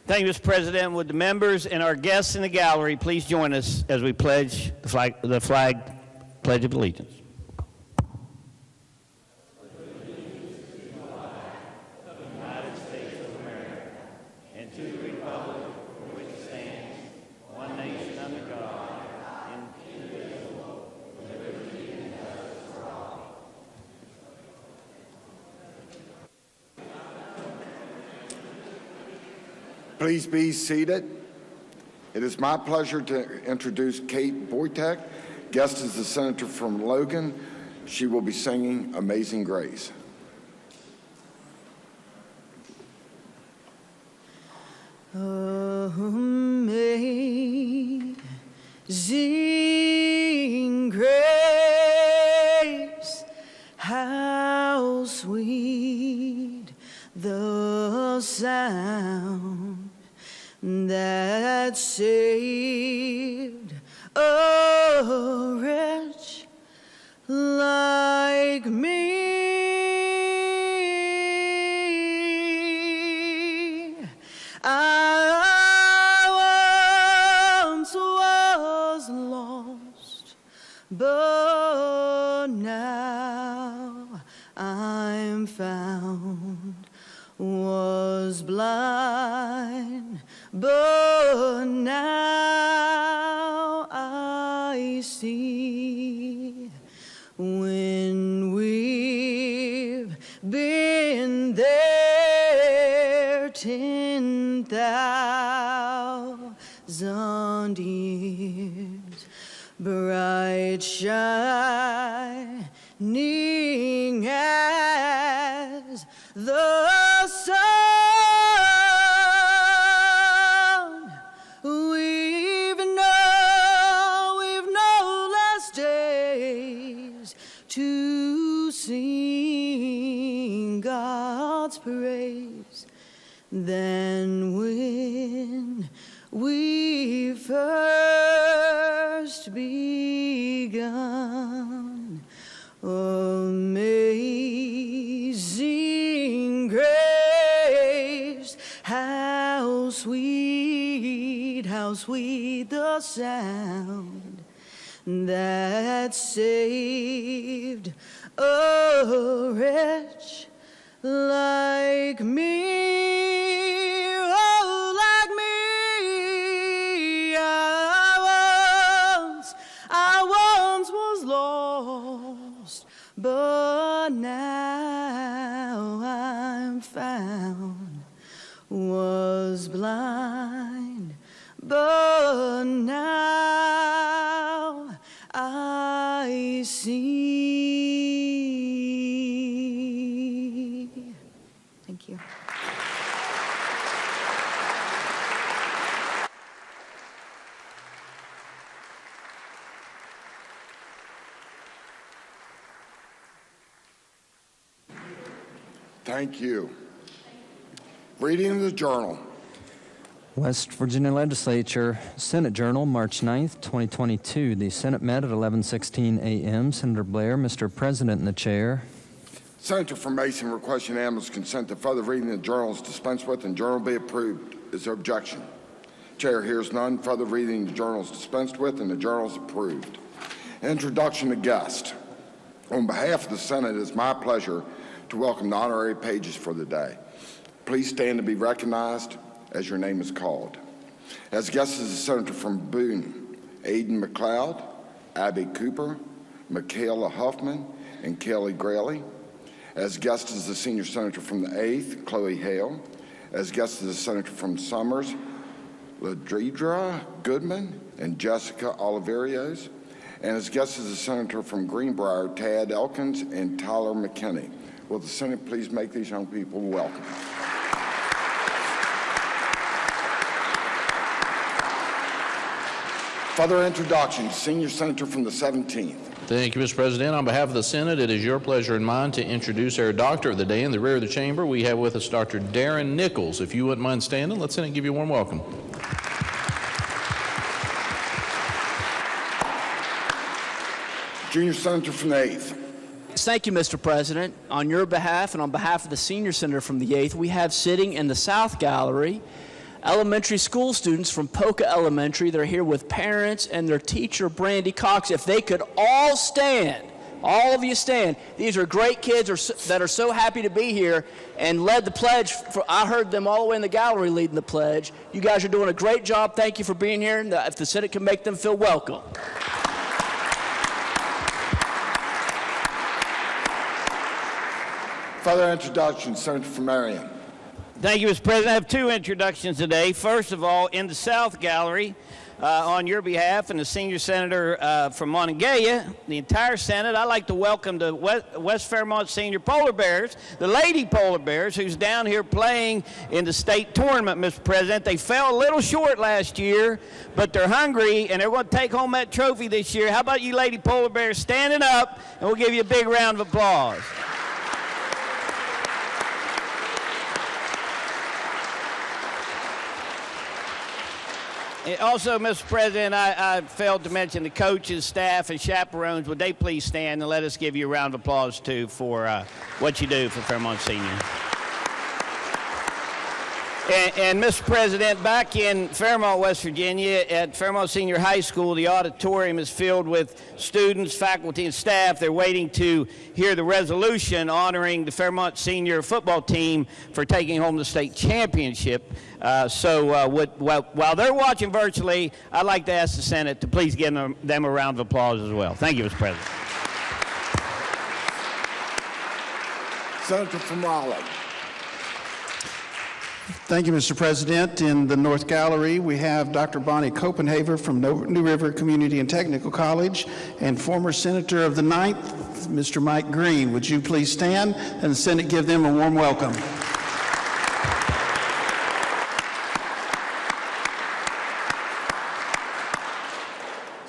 Thank you, Mr. President. Would the members and our guests in the gallery please join us as we pledge the flag Pledge of Allegiance. Please be seated. It is my pleasure to introduce Kate Boytek. Guest is the senator from Logan. She will be singing Amazing Grace. Amazing grace, how sweet the sound that saved a wretch like me. I once was lost, but now I'm found, was blind, but now I see. When we've been there 10,000 bright shining as the sun. We've no less days to sing God's praise than when we first begun. Amazing grace, how sweet the sound that saved a wretch like me. Oh, like me. I once was lost, but now I'm found. Was blind, but now I see. Thank you. Thank you. Reading of the journal. West Virginia Legislature, Senate Journal, March 9th, 2022. The Senate met at 11:16 a.m. Senator Blair, Mr. President, in the chair. Senator from Mason requests unanimous consent to further reading of the journal is dispensed with and journal be approved. Is there objection? Chair hears none. Further reading of the journal is dispensed with and the journal is approved. Introduction to guest. On behalf of the Senate, it is my pleasure to welcome the honorary pages for the day. Please stand to be recognized as your name is called. As guests is the Senator from Boone, Aidan McLeod, Abby Cooper, Michaela Huffman, and Kelly Graley. As guest is the Senior Senator from the 8th, Chloe Hale. As guest is the Senator from Summers, Ladridra Goodman and Jessica Oliverios. And as guest is the Senator from Greenbrier, Tad Elkins and Tyler McKinney. Will the Senate please make these young people welcome? Further introduction, Senior Senator from the 17th. Thank you, Mr. President. On behalf of the Senate, it is your pleasure and mine to introduce our doctor of the day. In the rear of the chamber, we have with us Dr. Darren Nichols. If you wouldn't mind standing, let Senate give you a warm welcome. Junior Senator from the 8th. Thank you, Mr. President. On your behalf and on behalf of the Senior Senator from the 8th, we have sitting in the South Gallery elementary school students from Polka Elementary. They're here with parents and their teacher, Brandy Cox. If they could all stand, all of you stand. These are great kids that are so happy to be here and led the pledge. I heard them all the way in the gallery leading the pledge. You guys are doing a great job. Thank you for being here. And if the Senate can make them feel welcome. Further introduction, Senator from Marion. Thank you, Mr. President. I have two introductions today. First of all, in the South Gallery, on your behalf and the Senior Senator from Monongalia, the entire Senate, I'd like to welcome the West Fairmont Senior Polar Bears, the Lady Polar Bears, who's down here playing in the state tournament, Mr. President. They fell a little short last year, but they're hungry, and they're going to take home that trophy this year. How about you Lady Polar Bears standing up, and we'll give you a big round of applause. Also, Mr. President, I failed to mention the coaches, staff, and chaperones. Would they please stand and let us give you a round of applause, too, for what you do for Fairmont Senior. And Mr. President, back in Fairmont, West Virginia, at Fairmont Senior High School, the auditorium is filled with students, faculty, and staff. They're waiting to hear the resolution honoring the Fairmont Senior football team for taking home the state championship. While they're watching virtually, I'd like to ask the Senate to please give them a round of applause as well. Thank you, Mr. President. Senator from Raleigh. Thank you, Mr. President. In the North Gallery, we have Dr. Bonnie Copenhaver from New River Community and Technical College and former Senator of the 9th, Mr. Mike Green. Would you please stand and the Senate give them a warm welcome?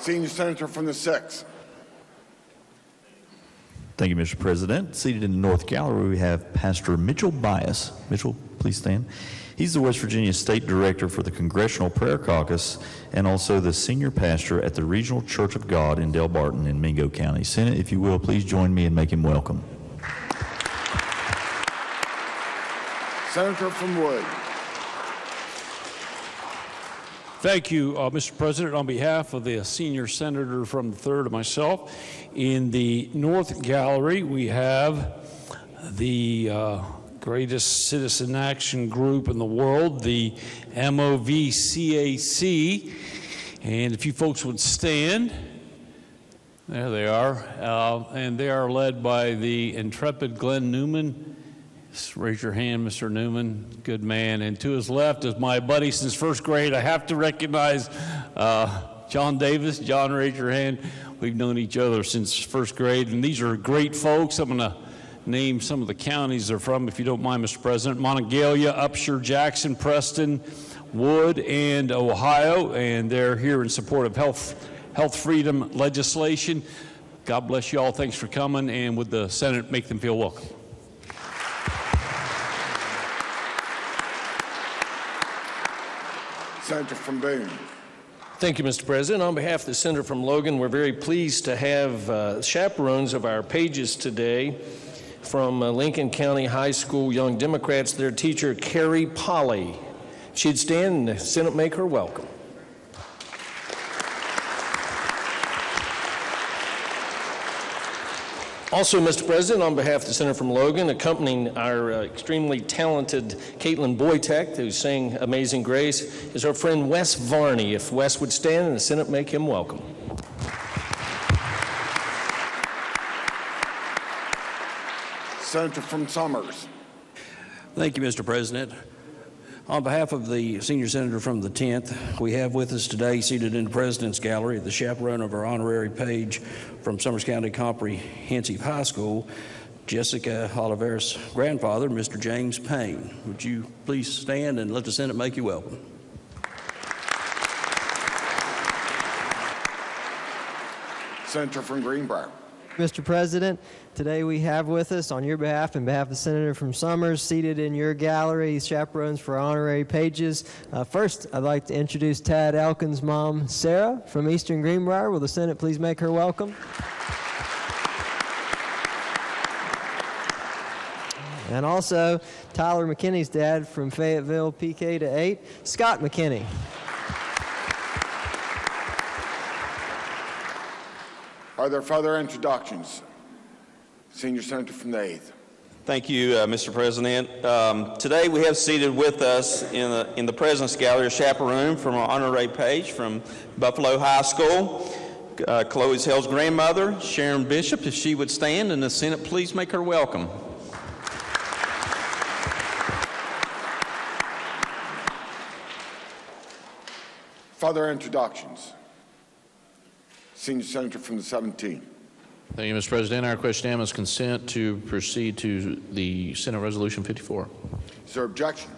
Senior Senator from the 6th. Thank you, Mr. President. Seated in the North Gallery, we have Pastor Mitchell Bias. Mitchell, please stand. He's the West Virginia State Director for the Congressional Prayer Caucus and also the Senior Pastor at the Regional Church of God in Del Barton in Mingo County. Senate, if you will, please join me in making him welcome. Senator from Wood. Thank you, Mr. President. On behalf of the senior senator from the 3rd and myself, in the North Gallery, we have the greatest citizen action group in the world, the MOVCAC. And if you folks would stand, there they are. And they are led by the intrepid Glenn Newman. Just raise your hand, Mr. Newman, good man. And to his left is my buddy since 1st grade. I have to recognize John Davis. John, raise your hand. We've known each other since 1st grade, and these are great folks. I'm going to name some of the counties they're from, if you don't mind, Mr. President. Monongalia, Upshur, Jackson, Preston, Wood, and Ohio, and they're here in support of health freedom legislation. God bless you all. Thanks for coming, and would the Senate make them feel welcome? Senator from Boone. Thank you, Mr. President. On behalf of the Senator from Logan, we're very pleased to have chaperones of our pages today from Lincoln County High School Young Democrats, their teacher, Carrie Polly. She'd stand and the Senate make her welcome. Also, Mr. President, on behalf of the Senator from Logan, accompanying our extremely talented Caitlin Boytek, who sang Amazing Grace, is our friend Wes Varney. If Wes would stand and the Senate make him welcome. Senator from Summers. Thank you, Mr. President. On behalf of the senior senator from the 10th, we have with us today, seated in the President's Gallery, the chaperone of our honorary page from Summers County Comprehensive High School, Jessica Oliveira's grandfather, Mr. James Payne. Would you please stand and let the Senate make you welcome? Senator from Greenbrier. Mr. President, today we have with us, on your behalf and behalf of the Senator from Summers, seated in your gallery, chaperones for honorary pages. First, I'd like to introduce Tad Elkin's mom, Sarah, from Eastern Greenbrier. Will the Senate please make her welcome? And also, Tyler McKinney's dad from Fayetteville, PK to 8, Scott McKinney. Are there further introductions? Senior Senator from the 8th. Thank you, Mr. President. Today we have seated with us in the President's Gallery a chaperone from our honorary page from Buffalo High School, Chloe's Hell's grandmother, Sharon Bishop. If she would stand and the Senate please make her welcome. Further introductions. Senior Senator from the 17th. Thank you, Mr. President. Our question unanimous consent to proceed to the Senate Resolution 54. Is there objection?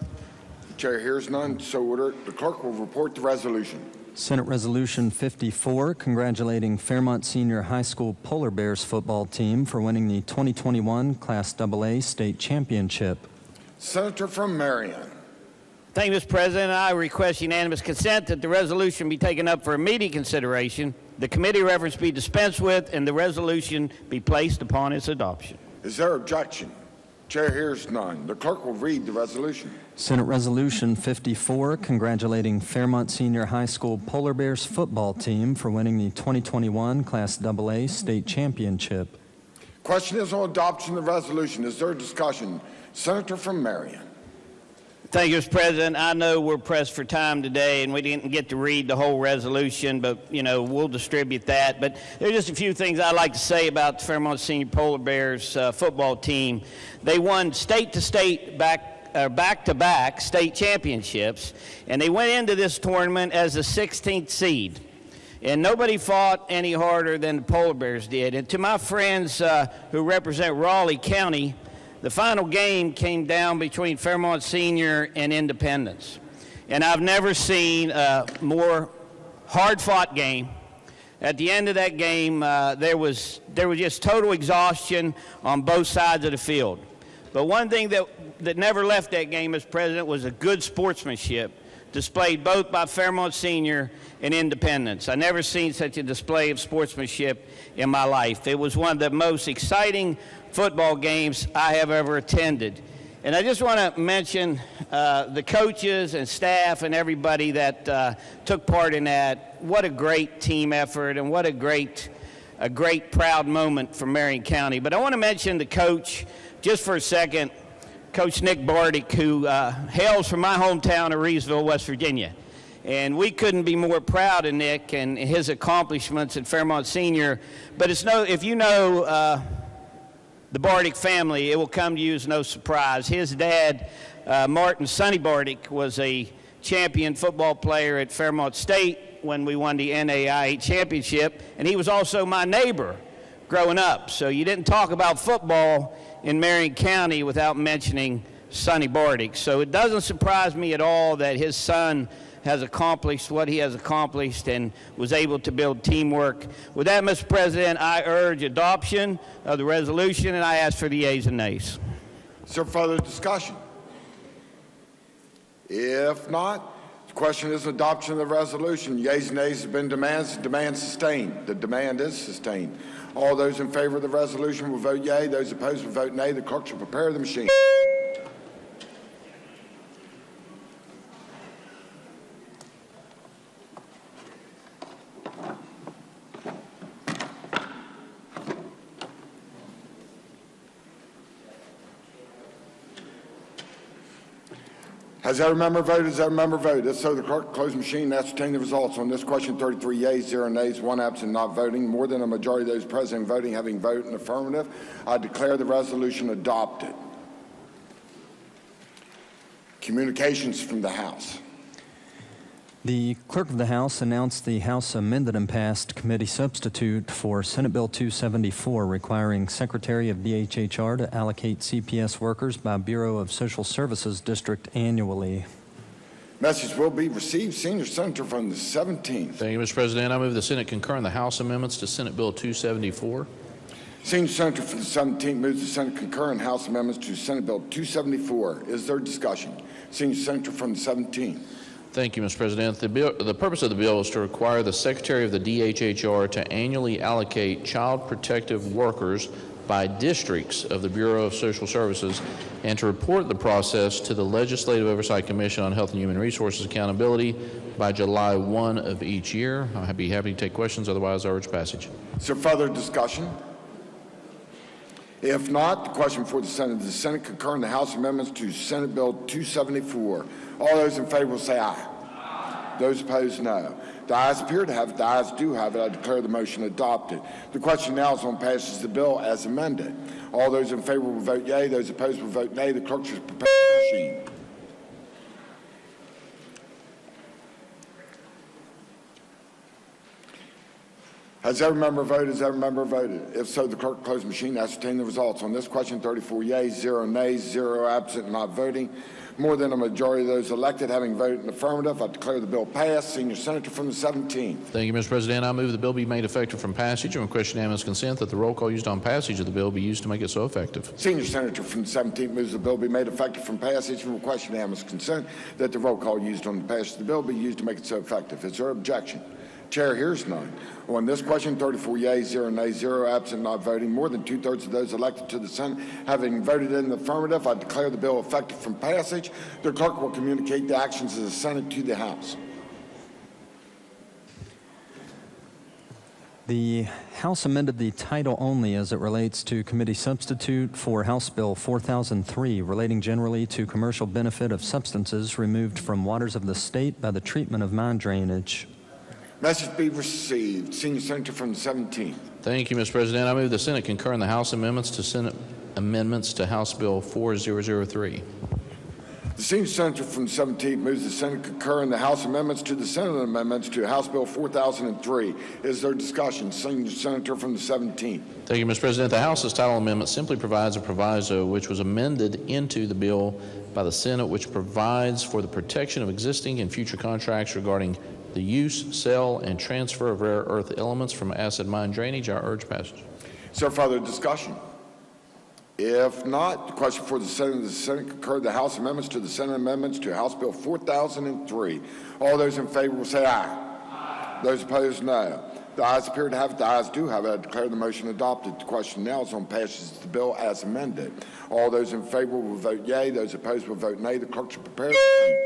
The chair hears none, so ordered. The clerk will report the resolution. Senate Resolution 54, congratulating Fairmont Senior High School Polar Bears football team for winning the 2021 Class AA State Championship. Senator from Marion. Thank you, Mr. President. I request unanimous consent that the resolution be taken up for immediate consideration, the committee reference be dispensed with, and the resolution be placed upon its adoption. Is there objection? Chair hears none. The clerk will read the resolution. Senate Resolution 54, congratulating Fairmont Senior High School Polar Bears football team for winning the 2021 Class AA State Championship. Question is on adoption of the resolution. Is there discussion? Senator from Marion. Thank you, Mr. President. I know we're pressed for time today, and we didn't get to read the whole resolution, but, we'll distribute that. But there are just a few things I'd like to say about the Fairmont Senior Polar Bears football team. They won state to state back back-to-back state championships, and they went into this tournament as the 16th seed. And nobody fought any harder than the Polar Bears did. And to my friends who represent Raleigh County, the final game came down between Fairmont Senior and Independence. And I've never seen a more hard-fought game. At the end of that game, there was just total exhaustion on both sides of the field. But one thing that never left that game, Mr. President, was a good sportsmanship displayed both by Fairmont Senior and Independence. I never seen such a display of sportsmanship in my life. It was one of the most exciting football games I have ever attended. And I just want to mention the coaches and staff and everybody that took part in that. What a great team effort, and what a great proud moment for Marion County. But I want to mention the coach just for a second, Coach Nick Bardick, who hails from my hometown of Reevesville, West Virginia. And we couldn't be more proud of Nick and his accomplishments at Fairmont Senior. But if you know the Bardick family, it will come to you as no surprise. His dad, Martin Sonny Bardick, was a champion football player at Fairmont State when we won the NAIA championship, and he was also my neighbor growing up. So you didn't talk about football in Marion County without mentioning Sonny Bardick. So it doesn't surprise me at all that his son has accomplished what he has accomplished and was able to build teamwork. With that, Mr. President, I urge adoption of the resolution, and I ask for the yeas and nays. Is there further discussion? If not, the question is adoption of the resolution. Yeas and nays have been demanded. Demand sustained. The demand is sustained. All those in favor of the resolution will vote yea. Those opposed will vote nay. The clerk shall prepare the machine. Has every member voted? Has every member voted? If so, the clerk close the machine and ascertain the results. On this question, 33 yeas, 0 nays, 1 absent, not voting. More than a majority of those present voting having voted in the affirmative, I declare the resolution adopted. Communications from the House. The Clerk of the House announced the House amended and passed committee substitute for Senate Bill 274, requiring Secretary of DHHR to allocate CPS workers by Bureau of Social Services District annually. Message will be received. Senior Senator from the 17th. Thank you, Mr. President. I move the Senate concur in the House amendments to Senate Bill 274. Senior Senator from the 17th moves the Senate concur in House amendments to Senate Bill 274. Is there discussion? Senior Senator from the 17th. Thank you, Mr. President. The purpose of the bill is to require the Secretary of the DHHR to annually allocate child protective workers by districts of the Bureau of Social Services and to report the process to the Legislative Oversight Commission on Health and Human Resources Accountability by July 1 of each year. I'd be happy to take questions. Otherwise, I urge passage. Is there further discussion? If not, the question for the Senate. Does the Senate concur in the House amendments to Senate Bill 274? All those in favor will say aye. Aye. Those opposed, no. The ayes appear to have it. The ayes do have it. I declare the motion adopted. The question now is on passage of the bill as amended. All those in favor will vote yea. Those opposed will vote nay. The clerk should prepare the machine. Has every member voted? Has every member voted? If so, the clerk will close the machine and ascertain the results. On this question, 34 yeas, 0 nays, 0 absent, not voting. More than a majority of those elected having voted in the affirmative, I declare the bill passed. Senior Senator from the 17th. Thank you, Mr. President. I move the bill be made effective from passage and request unanimous consent that the roll call used on passage of the bill be used to make it so effective. Senior Senator from the 17th moves the bill be made effective from passage and request unanimous consent that the roll call used on the passage of the bill be used to make it so effective. Is there objection? Chair hears none. On this question, 34 yeas, 0 nays, 0 absent, not voting. More than two-thirds of those elected to the Senate having voted in the affirmative, I declare the bill effective from passage. The clerk will communicate the actions of the Senate to the House. The House amended the title only as it relates to committee substitute for House Bill 4003, relating generally to commercial benefit of substances removed from waters of the state by the treatment of mine drainage. Message be received. Senior Senator from the 17th. Thank you, Mr. President. I move the Senate concur in the House amendments to Senate amendments to House Bill 4003. The senior senator from the 17th moves the Senate concur in the House amendments to the Senate amendments to House Bill 4003. Is there discussion? Senior senator from the 17th. Thank you, Mr. President. The House's title amendment simply provides a proviso which was amended into the bill by the Senate, which provides for the protection of existing and future contracts regarding the use, sale, and transfer of rare earth elements from acid mine drainage. I urge passage. Is there further discussion? If not, the question for the Senate concurred the House amendments to the Senate amendments to House Bill 4003. All those in favor will say aye. Aye. Those opposed, no. The ayes appear to have it. The ayes do have it. I declare the motion adopted. The question now is on passage of the bill as amended. All those in favor will vote yea. Those opposed will vote nay. The clerk shall prepare the scene.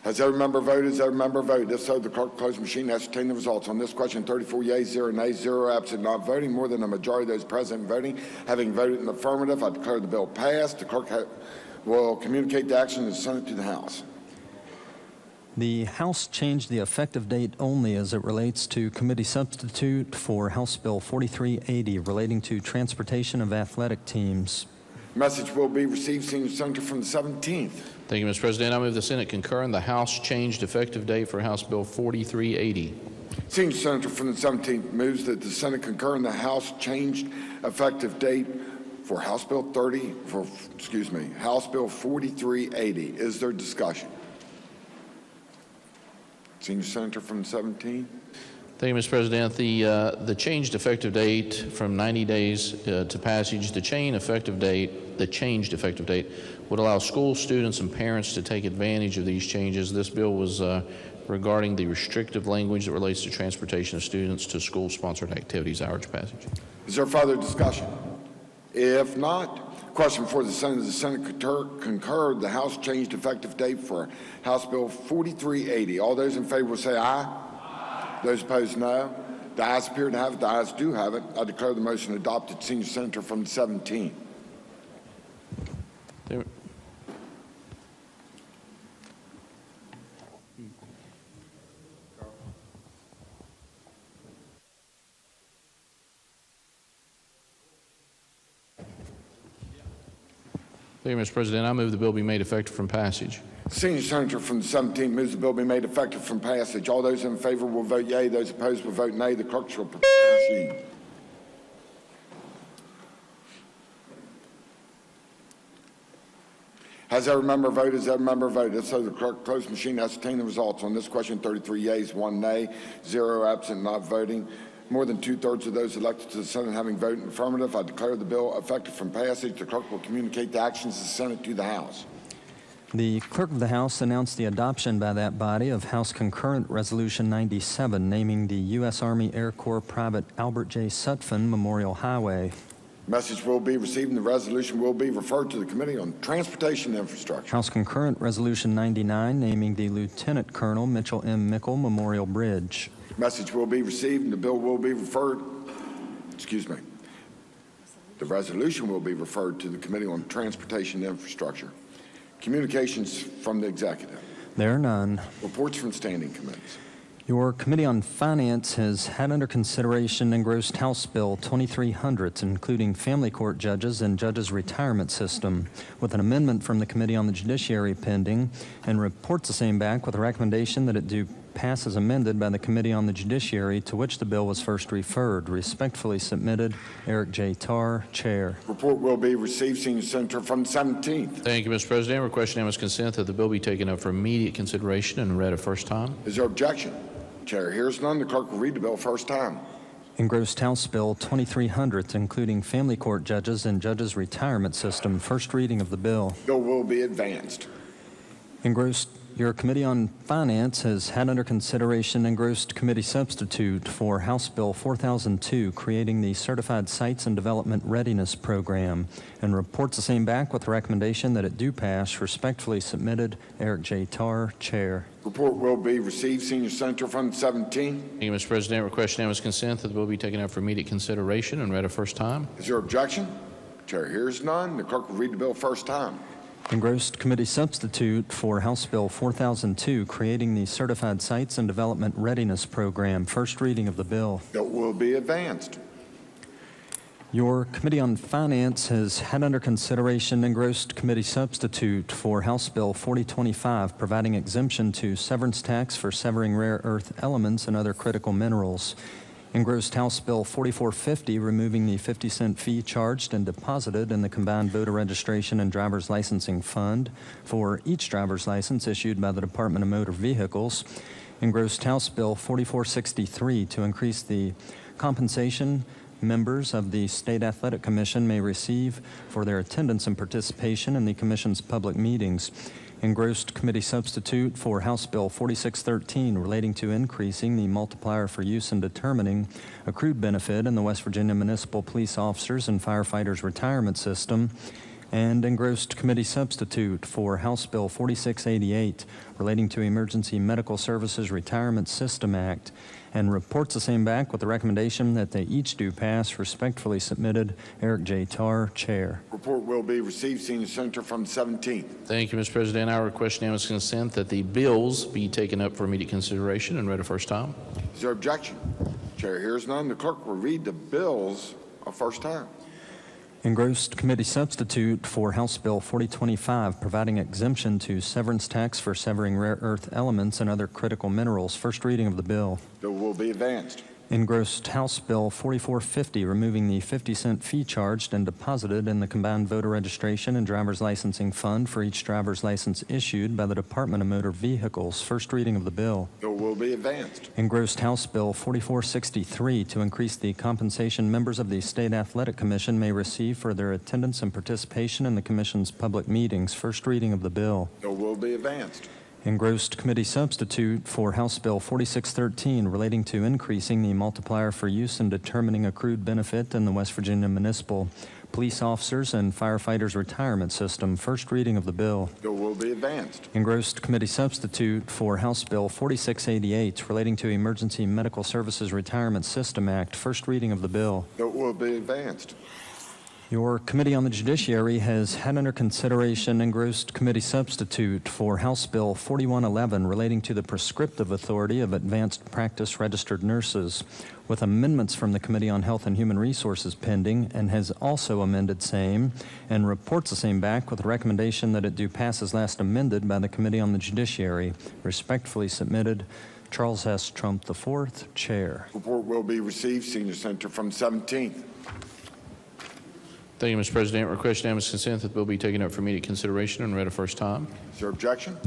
Has every member voted? Has every member voted? If so, the clerk will close the machine and ascertain the results. On this question, 34 yeas, 0 nays, 0 absent, not voting. More than a majority of those present voting having voted in the affirmative, I declare the bill passed. The clerk will communicate the action of the Senate to the House. The House changed the effective date only as it relates to committee substitute for House Bill 4380 relating to transportation of athletic teams. Message will be received, Senior Senator from the 17th. Thank you, Mr. President. I move the Senate concur in the House changed effective date for House Bill 4380. Senior Senator from the 17th moves that the Senate concur in the House changed effective date for House Bill 4380. Is there discussion? Senior Senator from the 17th. Thank you, Mr. President. The changed effective date from 90 days to passage, the changed effective date would allow school students and parents to take advantage of these changes. This bill was regarding the restrictive language that relates to transportation of students to school-sponsored activities. I urge passage. Is there further discussion? If not, question for the Senate. The Senate concurred the House changed effective date for House Bill 4380. All those in favor will say aye. Aye. Those opposed, no. The ayes appear to have it. The ayes do have it. I declare the motion adopted. Senior Senator from the 17th. Thank you, Mr. President. I move the bill be made effective from passage. Senior Senator from the 17th moves the bill be made effective from passage. All those in favor will vote yea. Those opposed will vote nay. The clerk shall prepare the machine. Has every member voted? Has every member voted? If so, the clerk close the machine and ascertain the results. On this question, 33 yeas, 1 nay, 0 absent, not voting. More than two-thirds of those elected to the Senate having voted in the affirmative, I declare the bill effective from passage. The clerk will communicate the actions of the Senate to the House. The Clerk of the House announced the adoption by that body of House Concurrent Resolution 97, naming the U.S. Army Air Corps Private Albert J. Sutphin Memorial Highway. Message will be received and the resolution will be referred to the Committee on Transportation and Infrastructure. House Concurrent Resolution 99, naming the Lieutenant Colonel Mitchell M. Mickle Memorial Bridge. Message will be received and the bill will be referred, the resolution will be referred to the Committee on Transportation and Infrastructure. Communications from the Executive. There are none. Reports from standing committees. Your Committee on Finance has had under consideration engrossed House Bill 2300, including family court judges and judges' retirement system, with an amendment from the Committee on the Judiciary pending, and reports the same back with a recommendation that it do pass as amended by the Committee on the Judiciary, to which the bill was first referred. Respectfully submitted, Eric J. Tarr, Chair. Report will be received, Senior Senator from the 17th. Thank you, Mr. President. Request unanimous consent that the bill be taken up for immediate consideration and read a first time. Is there objection? Chair hears none. The clerk will read the bill first time. Engrossed House Bill 2300, including family court judges and judges' retirement system. First reading of the bill. Bill will be advanced. Engrossed. Your Committee on Finance has had under consideration engrossed committee substitute for House Bill 4002, creating the Certified Sites and Development Readiness Program, and reports the same back with the recommendation that it do pass. Respectfully submitted, Eric J. Tarr, Chair. Report will be received, Senior Senator from the 17th. Thank you, Mr. President. Request unanimous consent that the bill be taken up for immediate consideration and read a first time. Is there objection? Chair hears none. The clerk will read the bill first time. Engrossed committee substitute for House Bill 4002, creating the Certified Sites and Development Readiness Program. First reading of the bill. Bill will be advanced. Your Committee on Finance has had under consideration engrossed committee substitute for House Bill 4025, providing exemption to severance tax for severing rare earth elements and other critical minerals. Engrossed House Bill 4450, removing the 50-cent fee charged and deposited in the combined voter registration and driver's licensing fund for each driver's license issued by the Department of Motor Vehicles. Engrossed House Bill 4463 to increase the compensation members of the State Athletic Commission may receive for their attendance and participation in the Commission's public meetings. Engrossed committee substitute for House Bill 4613 relating to increasing the multiplier for use in determining accrued benefit in the West Virginia Municipal Police Officers and Firefighters Retirement System. And engrossed committee substitute for House Bill 4688 relating to Emergency Medical Services Retirement System Act, and reports the same back with the recommendation that they each do pass. Respectfully submitted, Eric J. Tarr, Chair. Report will be received, Senior Senator from the 17th. Thank you, Mr. President. I request unanimous consent that the bills be taken up for immediate consideration and read a first time. Is there objection? Chair hears none. The clerk will read the bills a first time. Engrossed committee substitute for House Bill 4025, providing exemption to severance tax for severing rare earth elements and other critical minerals. First reading of the bill. Bill will be advanced. Engrossed House Bill 4450, removing the 50-cent fee charged and deposited in the combined voter registration and driver's licensing fund for each driver's license issued by the Department of Motor Vehicles. First reading of the bill. Bill will be advanced. Engrossed House Bill 4463 to increase the compensation members of the State Athletic Commission may receive for their attendance and participation in the Commission's public meetings. First reading of the bill. Bill will be advanced. Engrossed committee substitute for House Bill 4613 relating to increasing the multiplier for use in determining accrued benefit in the West Virginia Municipal Police Officers and Firefighters Retirement System. First reading of the bill. Bill will be advanced. Engrossed committee substitute for House Bill 4688 relating to Emergency Medical Services Retirement System Act. First reading of the bill. Bill will be advanced. Your Committee on the Judiciary has had under consideration engrossed committee substitute for House Bill 4111 relating to the prescriptive authority of advanced practice registered nurses, with amendments from the Committee on Health and Human Resources pending, and has also amended same and reports the same back with a recommendation that it do pass as last amended by the Committee on the Judiciary. Respectfully submitted, Charles S. Trump IV, Chair. Report will be received, Senior Senator from the 17th. Thank you, Mr. President. Request unanimous consent that the bill be taken up for immediate consideration and read a first time. Is there objection?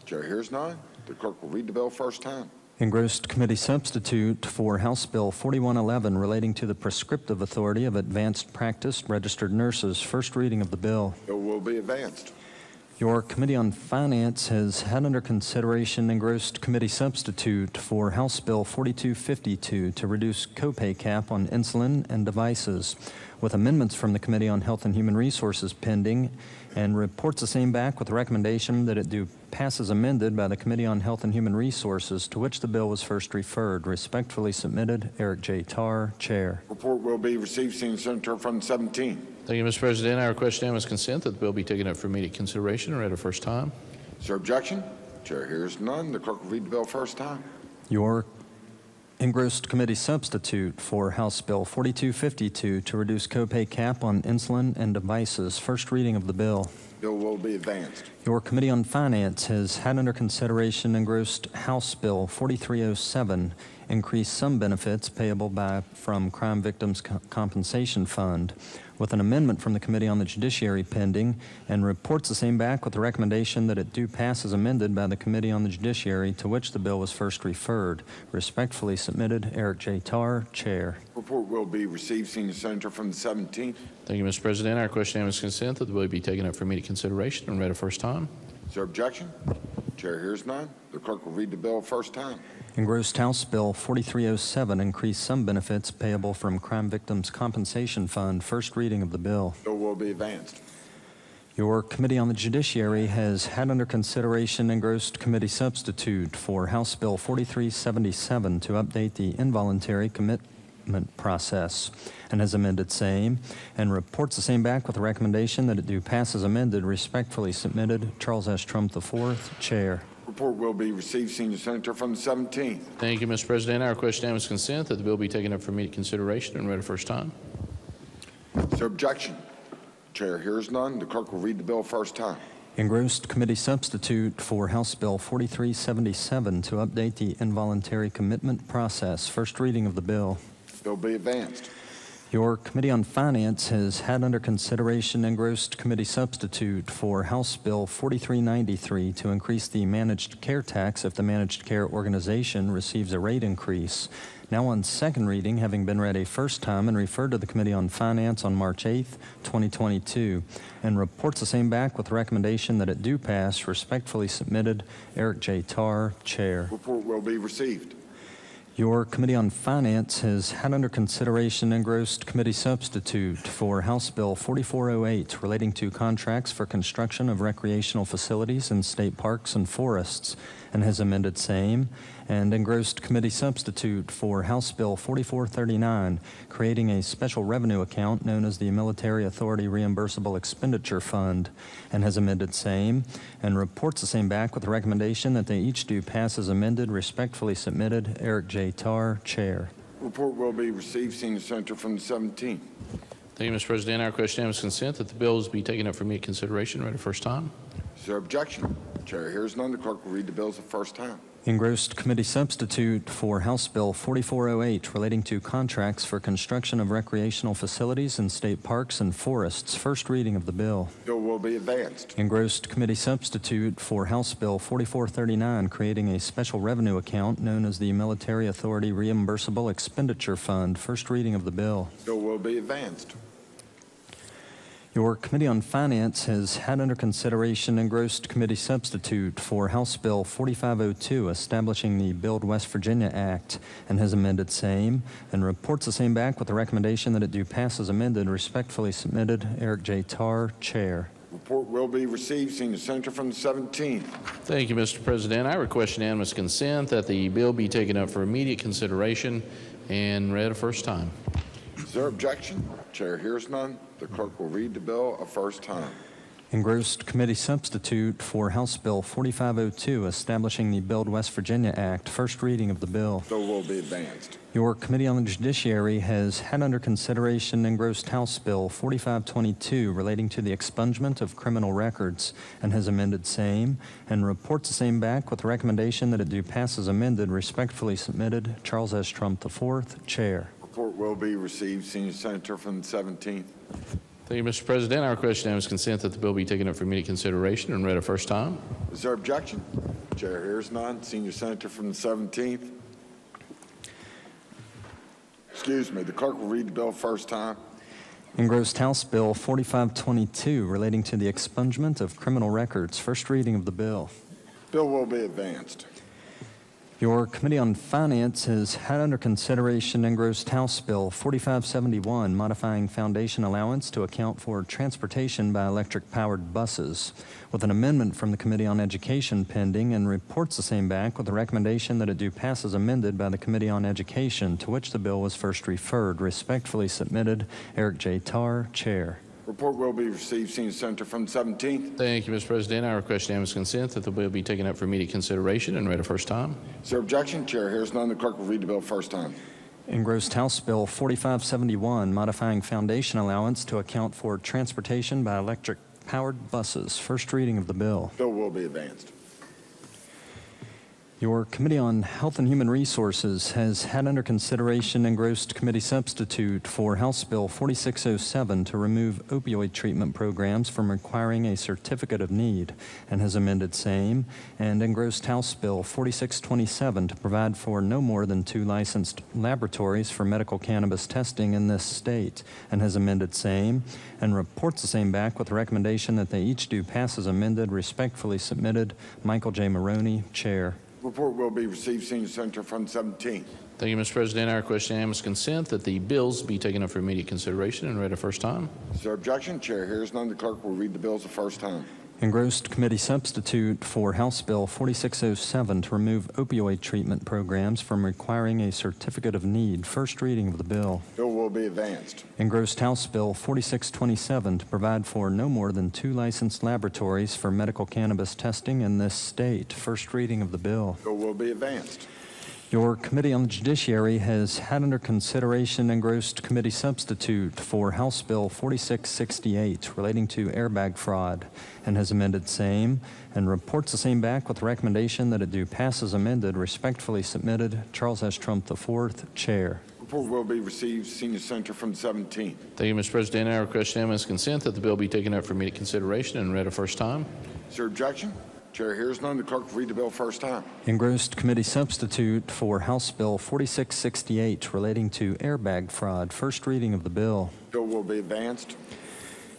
Chair hears none. The clerk will read the bill first time. Engrossed committee substitute for House Bill 4111 relating to the prescriptive authority of advanced practice registered nurses. First reading of the bill. Bill will be advanced. Your Committee on Finance has had under consideration engrossed committee substitute for House Bill 4252 to reduce copay cap on insulin and devices, with amendments from the Committee on Health and Human Resources pending, and reports the same back with a recommendation that it do pass as amended by the Committee on Health and Human Resources, to which the bill was first referred. Respectfully submitted, Eric J. Tarr, Chair. Report will be received, Senior Senator from the 17th. Thank you, Mr. President. I request unanimous consent that the bill be taken up for immediate consideration and read a first time. Is there objection? Chair hears none. The clerk will read the bill first time. Your engrossed committee substitute for House Bill 4252 to reduce copay cap on insulin and devices. First reading of the bill. Bill will be advanced. Your Committee on Finance has had under consideration engrossed House Bill 4307, increase some benefits payable from Crime Victims Compensation Fund, with an amendment from the Committee on the Judiciary pending, and reports the same back with the recommendation that it do pass as amended by the Committee on the Judiciary, to which the bill was first referred. Respectfully submitted, Eric J. Tarr, Chair. Report will be received, Senior Senator from the 17th. Thank you, Mr. President. I request unanimous consent that the bill be taken up for immediate consideration and read a first time. Is there objection? Chair hears none. The clerk will read the bill first time. Engrossed House Bill 4307, increase some benefits payable from Crime Victims Compensation Fund. First reading of the bill. Bill will be advanced. Your Committee on the Judiciary has had under consideration engrossed committee substitute for House Bill 4377 to update the involuntary commitment process, and has amended same, and reports the same back with a recommendation that it do pass as amended. Respectfully submitted, Charles S. Trump IV, Chair. Report will be received, Senior Senator from the 17th. Thank you, Mr. President. I request unanimous consent that the bill be taken up for immediate consideration and read a first time. Is there objection? Chair hears none. The clerk will read the bill first time. Engrossed committee substitute for House Bill 4377 to update the involuntary commitment process. First reading of the bill. Bill be advanced. Your Committee on Finance has had under consideration engrossed committee substitute for House Bill 4393 to increase the managed care tax if the managed care organization receives a rate increase. Now on second reading, having been read a first time and referred to the Committee on Finance on March 8th, 2022, and reports the same back with the recommendation that it do pass, respectfully submitted, Eric J. Tarr, Chair. Report will be received. Your Committee on Finance has had under consideration engrossed committee substitute for House Bill 4408 relating to contracts for construction of recreational facilities in state parks and forests, and has amended same, and engrossed committee substitute for House Bill 4439 creating a special revenue account known as the Military Authority Reimbursable Expenditure Fund, and has amended same, and reports the same back with the recommendation that they each do pass as amended. Respectfully submitted, Eric J. Tarr, Chair. Report will be received. Senior Senator from the 17th. Thank you, Mr. President. I request unanimous consent that the bills be taken up for immediate consideration. Read the first time. Is there objection? Chair hears none. The clerk will read the bills the first time. Engrossed committee substitute for House Bill 4408 relating to contracts for construction of recreational facilities in state parks and forests. First reading of the bill. Bill will be advanced. Engrossed committee substitute for House Bill 4439 creating a special revenue account known as the Military Authority Reimbursable Expenditure Fund. First reading of the bill. Bill will be advanced. Your Committee on Finance has had under consideration engrossed committee substitute for House Bill 4502 establishing the Build West Virginia Act, and has amended same, and reports the same back with the recommendation that it do pass as amended. Respectfully submitted, Eric J. Tarr, Chair. Report will be received. Senior Senator from the 17th. Thank you, Mr. President. I request unanimous consent that the bill be taken up for immediate consideration and read a first time. Is there objection? Chair hears none. The clerk will read the bill a first time. Engrossed committee substitute for House Bill 4502 establishing the Build West Virginia Act. First reading of the bill. Bill will be advanced. Your Committee on the Judiciary has had under consideration engrossed House Bill 4522 relating to the expungement of criminal records, and has amended same, and reports the same back with the recommendation that it do pass as amended. Respectfully submitted, Charles S. Trump IV, Chair. Report will be received. Senior Senator from the 17th. Thank you, Mr. President. I request unanimous consent that the bill be taken up for immediate consideration and read a first time. Is there objection? Chair hears none. Senior Senator from the 17th. Excuse me. The clerk will read the bill first time. Engrossed House Bill 4522 relating to the expungement of criminal records. First reading of the bill. Bill will be advanced. Your Committee on Finance has had under consideration engrossed House Bill 4571 modifying foundation allowance to account for transportation by electric-powered buses, with an amendment from the Committee on Education pending, and reports the same back with the recommendation that it do pass as amended by the Committee on Education, to which the bill was first referred. Respectfully submitted, Eric J. Tarr, Chair. Report will be received. Senior Senator from the 17th. Thank you, Mr. President. I request unanimous consent that the bill be taken up for immediate consideration and read a first time. Is there objection? Chair hears none. The clerk will read the bill first time. Engrossed House Bill 4571 modifying foundation allowance to account for transportation by electric-powered buses. First reading of the bill. Bill will be advanced. Your Committee on Health and Human Resources has had under consideration engrossed committee substitute for House Bill 4607 to remove opioid treatment programs from requiring a certificate of need, and has amended same, and engrossed House Bill 4627 to provide for no more than 2 licensed laboratories for medical cannabis testing in this state, and has amended same, and reports the same back with the recommendation that they each do pass as amended. Respectfully submitted, Michael J. Maroney, Chair. Report will be received. Senior Senator from the 17th. Thank you, Mr. President. I request unanimous consent that the bills be taken up for immediate consideration and read a first time. Is there objection? Chair hears none. The clerk will read the bills the first time. Engrossed committee substitute for House Bill 4607 to remove opioid treatment programs from requiring a certificate of need. First reading of the bill. Bill will be advanced. Engrossed House Bill 4627 to provide for no more than 2 licensed laboratories for medical cannabis testing in this state. First reading of the bill. Bill will be advanced. Your Committee on the Judiciary has had under consideration engrossed committee substitute for House Bill 4668 relating to airbag fraud and has amended same and reports the same back with the recommendation that it do pass as amended. Respectfully submitted, Charles S. Trump IV, Chair. Report will be received. Senior Senator from the 17th. Thank you, Mr. President. I request unanimous consent that the bill be taken up for immediate consideration and read a first time. Is there objection? Chair hears none. The clerk will read the bill first time. Engrossed committee substitute for House Bill 4668 relating to airbag fraud. First reading of the bill. Bill will be advanced.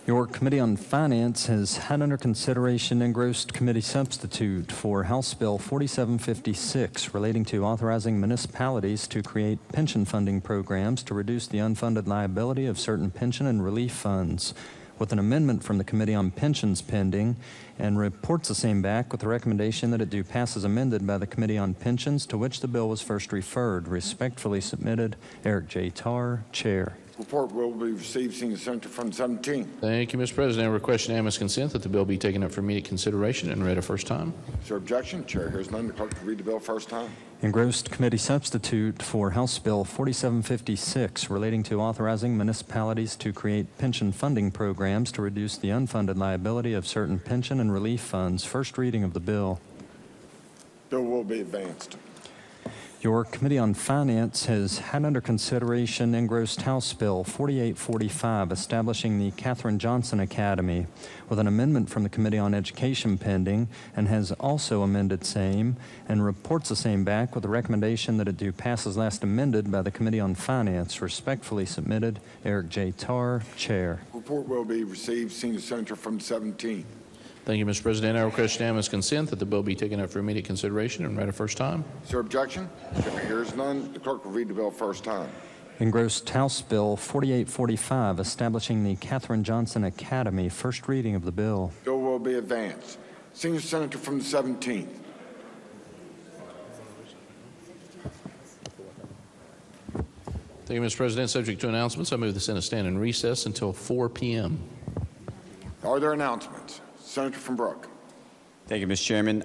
Your Committee on Finance has had under consideration engrossed committee substitute for House Bill 4756 relating to authorizing municipalities to create pension funding programs to reduce the unfunded liability of certain pension and relief funds, with an amendment from the Committee on Pensions pending, and reports the same back with the recommendation that it do pass as amended by the Committee on Pensions, to which the bill was first referred. Respectfully submitted, Eric J. Tarr, Chair. Report will be received. Senior Senator from the 17th. Thank you, Mr. President. I request unanimous consent that the bill be taken up for immediate consideration and read a first time. Is there objection? Chair hears none. The clerk will read the bill first time. Engrossed committee substitute for House Bill 4756 relating to authorizing municipalities to create pension funding programs to reduce the unfunded liability of certain pension and relief funds. First reading of the bill. Bill will be advanced. Your Committee on Finance has had under consideration engrossed House Bill 4845 establishing the Katherine Johnson Academy, with an amendment from the Committee on Education pending, and has also amended same and reports the same back with the recommendation that it do pass as last amended by the Committee on Finance. Respectfully submitted, Eric J. Tarr, Chair. Report will be received. Senior Senator from the 17th. Thank you, Mr. President. I request unanimous consent that the bill be taken up for immediate consideration and read a first time. Is there objection? Chair hears none. The clerk will read the bill first time. Engrossed House Bill 4845 establishing the Katherine Johnson Academy. First reading of the bill. Bill will be advanced. Senior Senator from the 17th. Thank you, Mr. President. Subject to announcements, I move the Senate stand in recess until 4 p.m. Are there announcements? Senator from Brooke. Thank you, Mr. Chairman.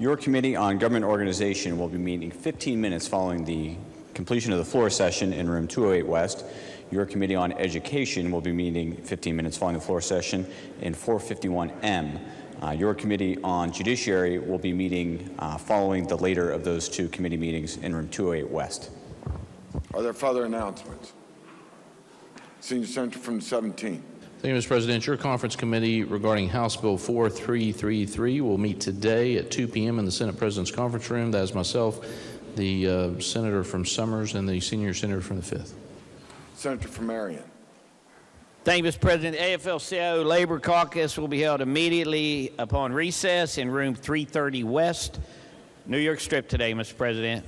Your Committee on Government Organization will be meeting 15 minutes following the completion of the floor session in room 208 West. Your Committee on Education will be meeting 15 minutes following the floor session in 451M. Your Committee on Judiciary will be meeting following the later of those two committee meetings in room 208 West. Are there further announcements? Senior Senator from the 17th. Thank you, Mr. President. Your conference committee regarding House Bill 4333 will meet today at 2 p.m. in the Senate President's Conference Room. That is myself, the Senator from Summers, and the Senior Senator from the 5th. Senator from Marion. Thank you, Mr. President. The AFL-CIO Labor Caucus will be held immediately upon recess in room 330 West, New York Strip today, Mr. President.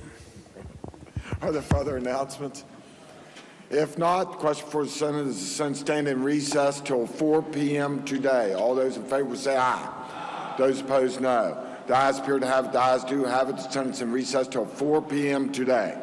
Are there further announcements? If not, the question for the Senate is the Senate stand in recess till 4 p.m. today. All those in favor say aye. Those opposed, no. The ayes appear to have it. The ayes do have it. The Senate's in recess till 4 p.m. today.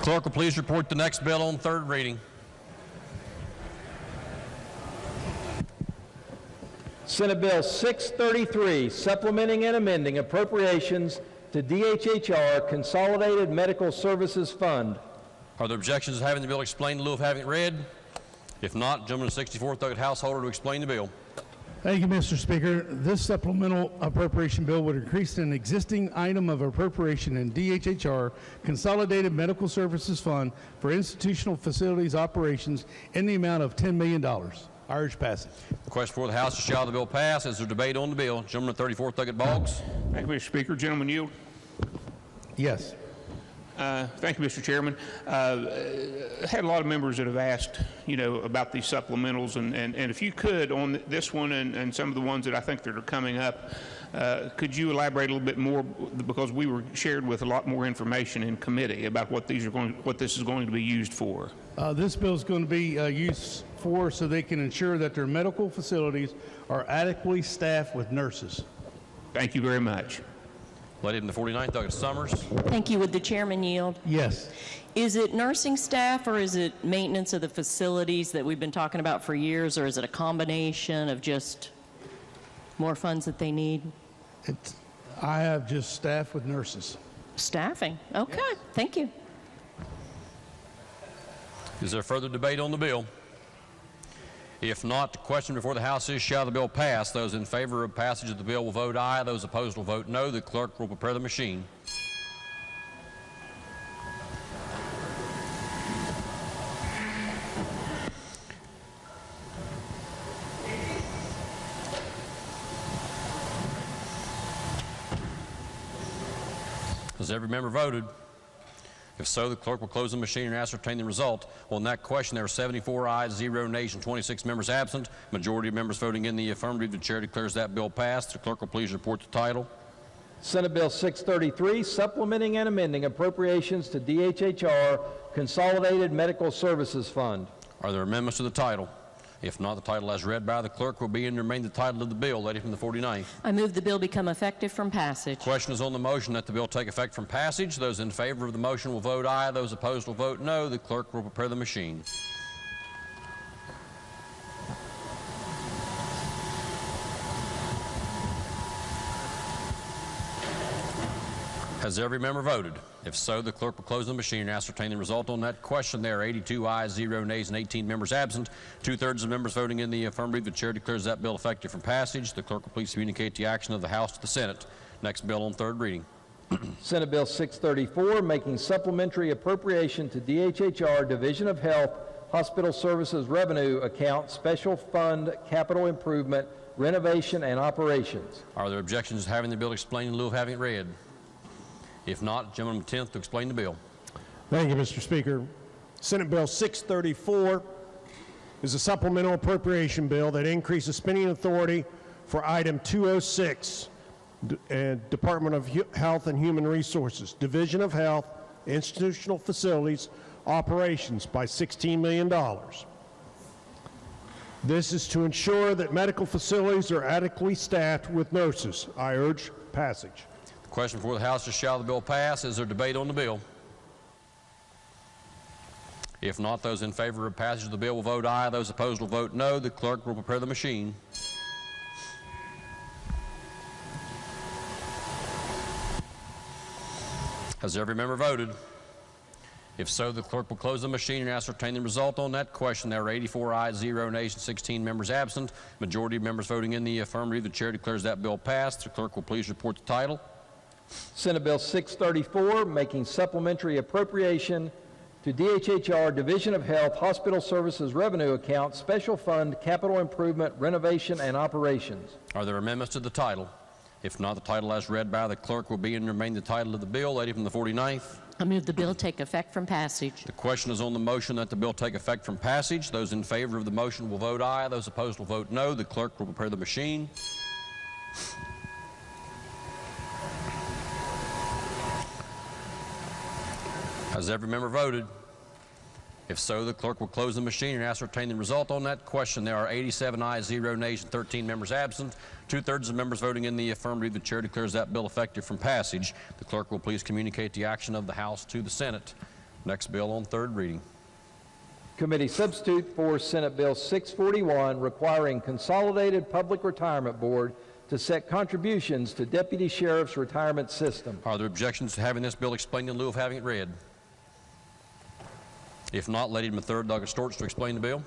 Clerk will please report the next bill on third reading. Senate Bill 633, supplementing and amending appropriations to DHHR Consolidated Medical Services Fund. Are there objections to having the bill explained in lieu of having it read? If not, gentleman of the 64th Docket Householder to explain the bill. Thank you, Mr. Speaker. This supplemental appropriation bill would increase an existing item of appropriation in DHHR Consolidated Medical Services Fund for institutional facilities operations in the amount of $10 million. I urge passage. The question before the House is, shall the bill pass? Is there debate on the bill? Gentleman of the 34th Docket Boggs. Thank you, Mr. Speaker. Gentlemen yield. Yes. Thank you, Mr. Chairman. Had a lot of members that have asked, about these supplementals, and if you could, on this one and some of the ones that I think that are coming up, could you elaborate a little bit more, because we were shared with a lot more information in committee about what this is going to be used for. This bill is going to be used for so they can ensure that their medical facilities are adequately staffed with nurses. Thank you very much. Lady in the 49th Docket Summers. Thank you. Would the chairman yield? Yes. Is it nursing staff or is it maintenance of the facilities that we've been talking about for years, or is it a combination of just more funds that they need? I have just staff with nurses. Staffing. Okay. Yes. Thank you. Is there further debate on the bill? If not, the question before the House is, shall the bill pass? Those in favor of passage of the bill will vote aye. Those opposed will vote no. The clerk will prepare the machine. Has every member voted? If so, the clerk will close the machine and ascertain the result. On that question, there are 74 ayes, 0 nays, and 26 members absent. Majority of members voting in the affirmative. The chair declares that bill passed. The clerk will please report the title. Senate Bill 633, supplementing and amending appropriations to DHHR Consolidated Medical Services Fund. Are there amendments to the title? If not, the title as read by the clerk will be and remain the title of the bill. Lady from the 49th. I move the bill become effective from passage. Question is on the motion that the bill take effect from passage. Those in favor of the motion will vote aye. Those opposed will vote no. The clerk will prepare the machine. Has every member voted? If so, the clerk will close the machine and ascertain the result on that question. There are 82 ayes, 0 nays, and 18 members absent. 2/3 of members voting in the affirmative. The chair declares that bill effective from passage. The clerk will please communicate the action of the House to the Senate. Next bill on third reading. Senate Bill 634, making supplementary appropriation to DHHR Division of Health Hospital Services Revenue Account Special Fund Capital Improvement, Renovation, and Operations. Are there objections to having the bill explained in lieu of having it read? If not, gentleman 10th to explain the bill. Thank you, Mr. Speaker. Senate Bill 634 is a supplemental appropriation bill that increases spending authority for item 206, Department of Health and Human Resources, Division of Health, Institutional Facilities, Operations by $16 million. This is to ensure that medical facilities are adequately staffed with nurses. I urge passage. The question before the House is, shall the bill pass? Is there debate on the bill? If not, those in favor of passage of the bill will vote aye. Those opposed will vote no. The clerk will prepare the machine. Has every member voted? If so, the clerk will close the machine and ascertain the result on that question. There are 84 ayes, 0 nays, and 16 members absent. Majority of members voting in the affirmative. The chair declares that bill passed. The clerk will please report the title. Senate Bill 634, making supplementary appropriation to DHHR Division of Health Hospital Services Revenue Account Special Fund Capital Improvement, Renovation, and Operations. Are there amendments to the title? If not, the title as read by the clerk will be and remain the title of the bill. Lady from the 49th. I move the bill take effect from passage. The question is on the motion that the bill take effect from passage. Those in favor of the motion will vote aye. Those opposed will vote no. The clerk will prepare the machine. Has every member voted? If so, the clerk will close the machine and ascertain the result on that question. There are 87 ayes, 0 nays, and 13 members absent. 2/3 of members voting in the affirmative. The chair declares that bill effective from passage. The clerk will please communicate the action of the House to the Senate. Next bill on third reading. Committee substitute for Senate Bill 641, requiring Consolidated Public Retirement Board to set contributions to Deputy Sheriff's Retirement System. Are there objections to having this bill explained in lieu of having it read? If not, Lady in the third, Douglas Storch, to explain the bill.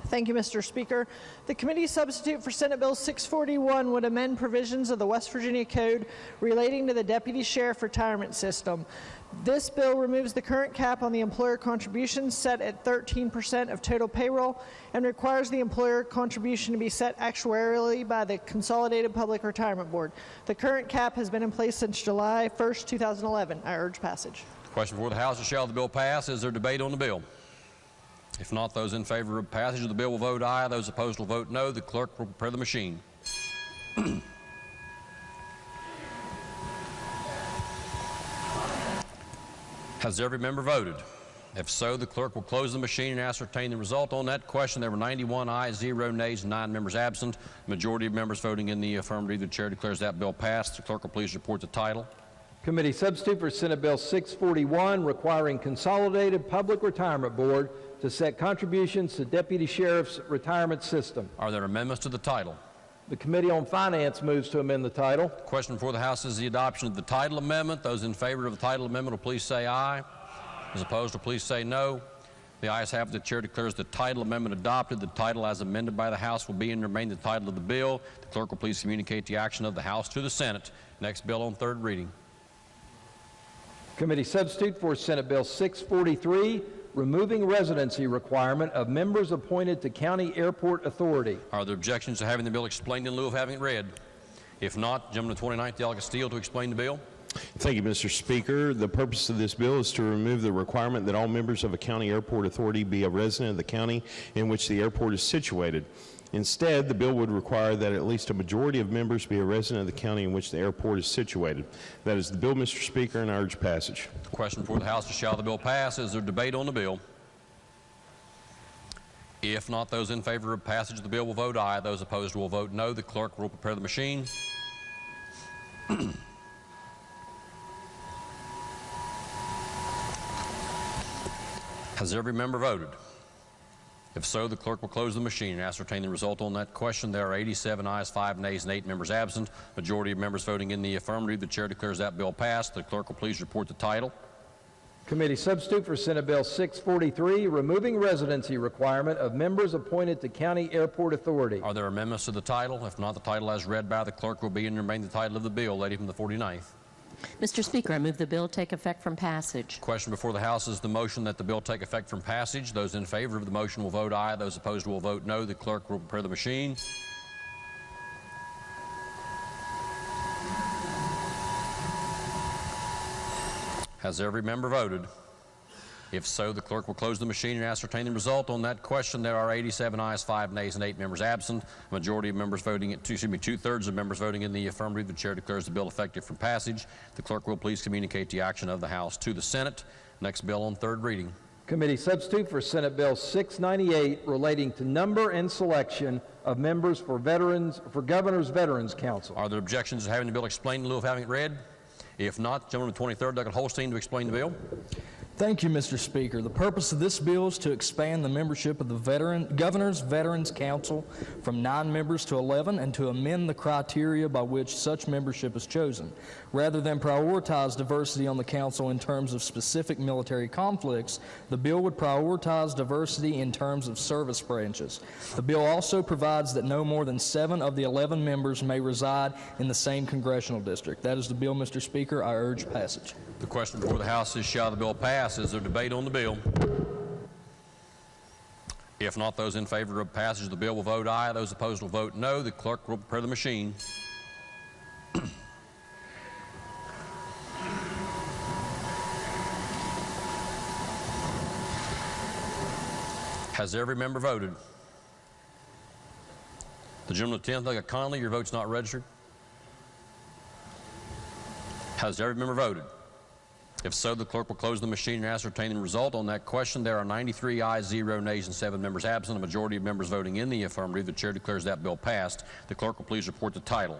Thank you, Mr. Speaker. The committee substitute for Senate Bill 641 would amend provisions of the West Virginia Code relating to the Deputy Sheriff Retirement System. This bill removes the current cap on the employer contributions set at 13% of total payroll and requires the employer contribution to be set actuarially by the Consolidated Public Retirement Board. The current cap has been in place since July 1st, 2011. I urge passage. Question before the House is, shall the bill pass? Is there debate on the bill? If not, those in favor of passage of the bill will vote aye. Those opposed will vote no. The clerk will prepare the machine. Has every member voted? If so, the clerk will close the machine and ascertain the result. On that question, there were 91 ayes, 0 nays, and 9 members absent. Majority of members voting in the affirmative. The chair declares that bill passed. The clerk will please report the title. Committee substitute for Senate Bill 641, requiring Consolidated Public Retirement Board to set contributions to Deputy Sheriff's Retirement System. Are there amendments to the title? The Committee on Finance moves to amend the title. Question before the House is the adoption of the title amendment. Those in favor of the title amendment will please say aye. Those opposed will please say no. The ayes have it. The chair declares the title amendment adopted. The title as amended by the House will be and remain the title of the bill. The clerk will please communicate the action of the House to the Senate. Next bill on third reading. Committee substitute for Senate Bill 643, removing residency requirement of members appointed to County Airport Authority. Are there objections to having the bill explained in lieu of having it read? If not, gentleman to 29th, Delegate Steele, to explain the bill. Thank you, Mr. Speaker. The purpose of this bill is to remove the requirement that all members of a county airport authority be a resident of the county in which the airport is situated. Instead, the bill would require that at least a majority of members be a resident of the county in which the airport is situated. That is the bill, Mr. Speaker, and I urge passage. Question before the House is, shall the bill pass? Is there debate on the bill? If not, those in favor of passage of the bill will vote aye. Those opposed will vote no. The clerk will prepare the machine. Has every member voted? If so, the clerk will close the machine and ascertain the result on that question. There are 87 ayes, 5 nays, and 8 members absent. Majority of members voting in the affirmative. The chair declares that bill passed. The clerk will please report the title. Committee substitute for Senate Bill 643, removing residency requirement of members appointed to County Airport Authority. Are there amendments to the title? If not, the title as read by the clerk will be and remain the title of the bill. Lady from the 49th. Mr. Speaker, I move the bill take effect from passage. Question before the House is the motion that the bill take effect from passage. Those in favor of the motion will vote aye. Those opposed will vote no. The clerk will prepare the machine. Has every member voted? If so, the clerk will close the machine and ascertain the result. On that question, there are 87 ayes, 5 nays, and 8 members absent. Majority of members voting, two-thirds of members voting in the affirmative. The chair declares the bill effective from passage. The clerk will please communicate the action of the House to the Senate. Next bill on third reading. Committee substitute for Senate Bill 698, relating to number and selection of members for Governor's Veterans Council. Are there objections to having the bill explained in lieu of having it read? If not, gentleman 23rd, Douglas Holstein, to explain the bill. Thank you, Mr. Speaker. The purpose of this bill is to expand the membership of the Governor's Veterans Council from 9 members to 11 and to amend the criteria by which such membership is chosen. Rather than prioritize diversity on the council in terms of specific military conflicts, the bill would prioritize diversity in terms of service branches. The bill also provides that no more than 7 of the 11 members may reside in the same congressional district. That is the bill, Mr. Speaker. I urge passage. The question before the House is, shall the bill pass? Is there debate on the bill? If not, those in favor of passage of the bill will vote aye. Those opposed will vote no. The clerk will prepare the machine. Has every member voted? The gentleman of the 10th, Delegate Conley, your vote's not registered. Has every member voted? If so, the clerk will close the machine and ascertain the result. On that question, there are 93 ayes, 0 nays, and 7 members absent. A majority of members voting in the affirmative. The chair declares that bill passed. The clerk will please report the title.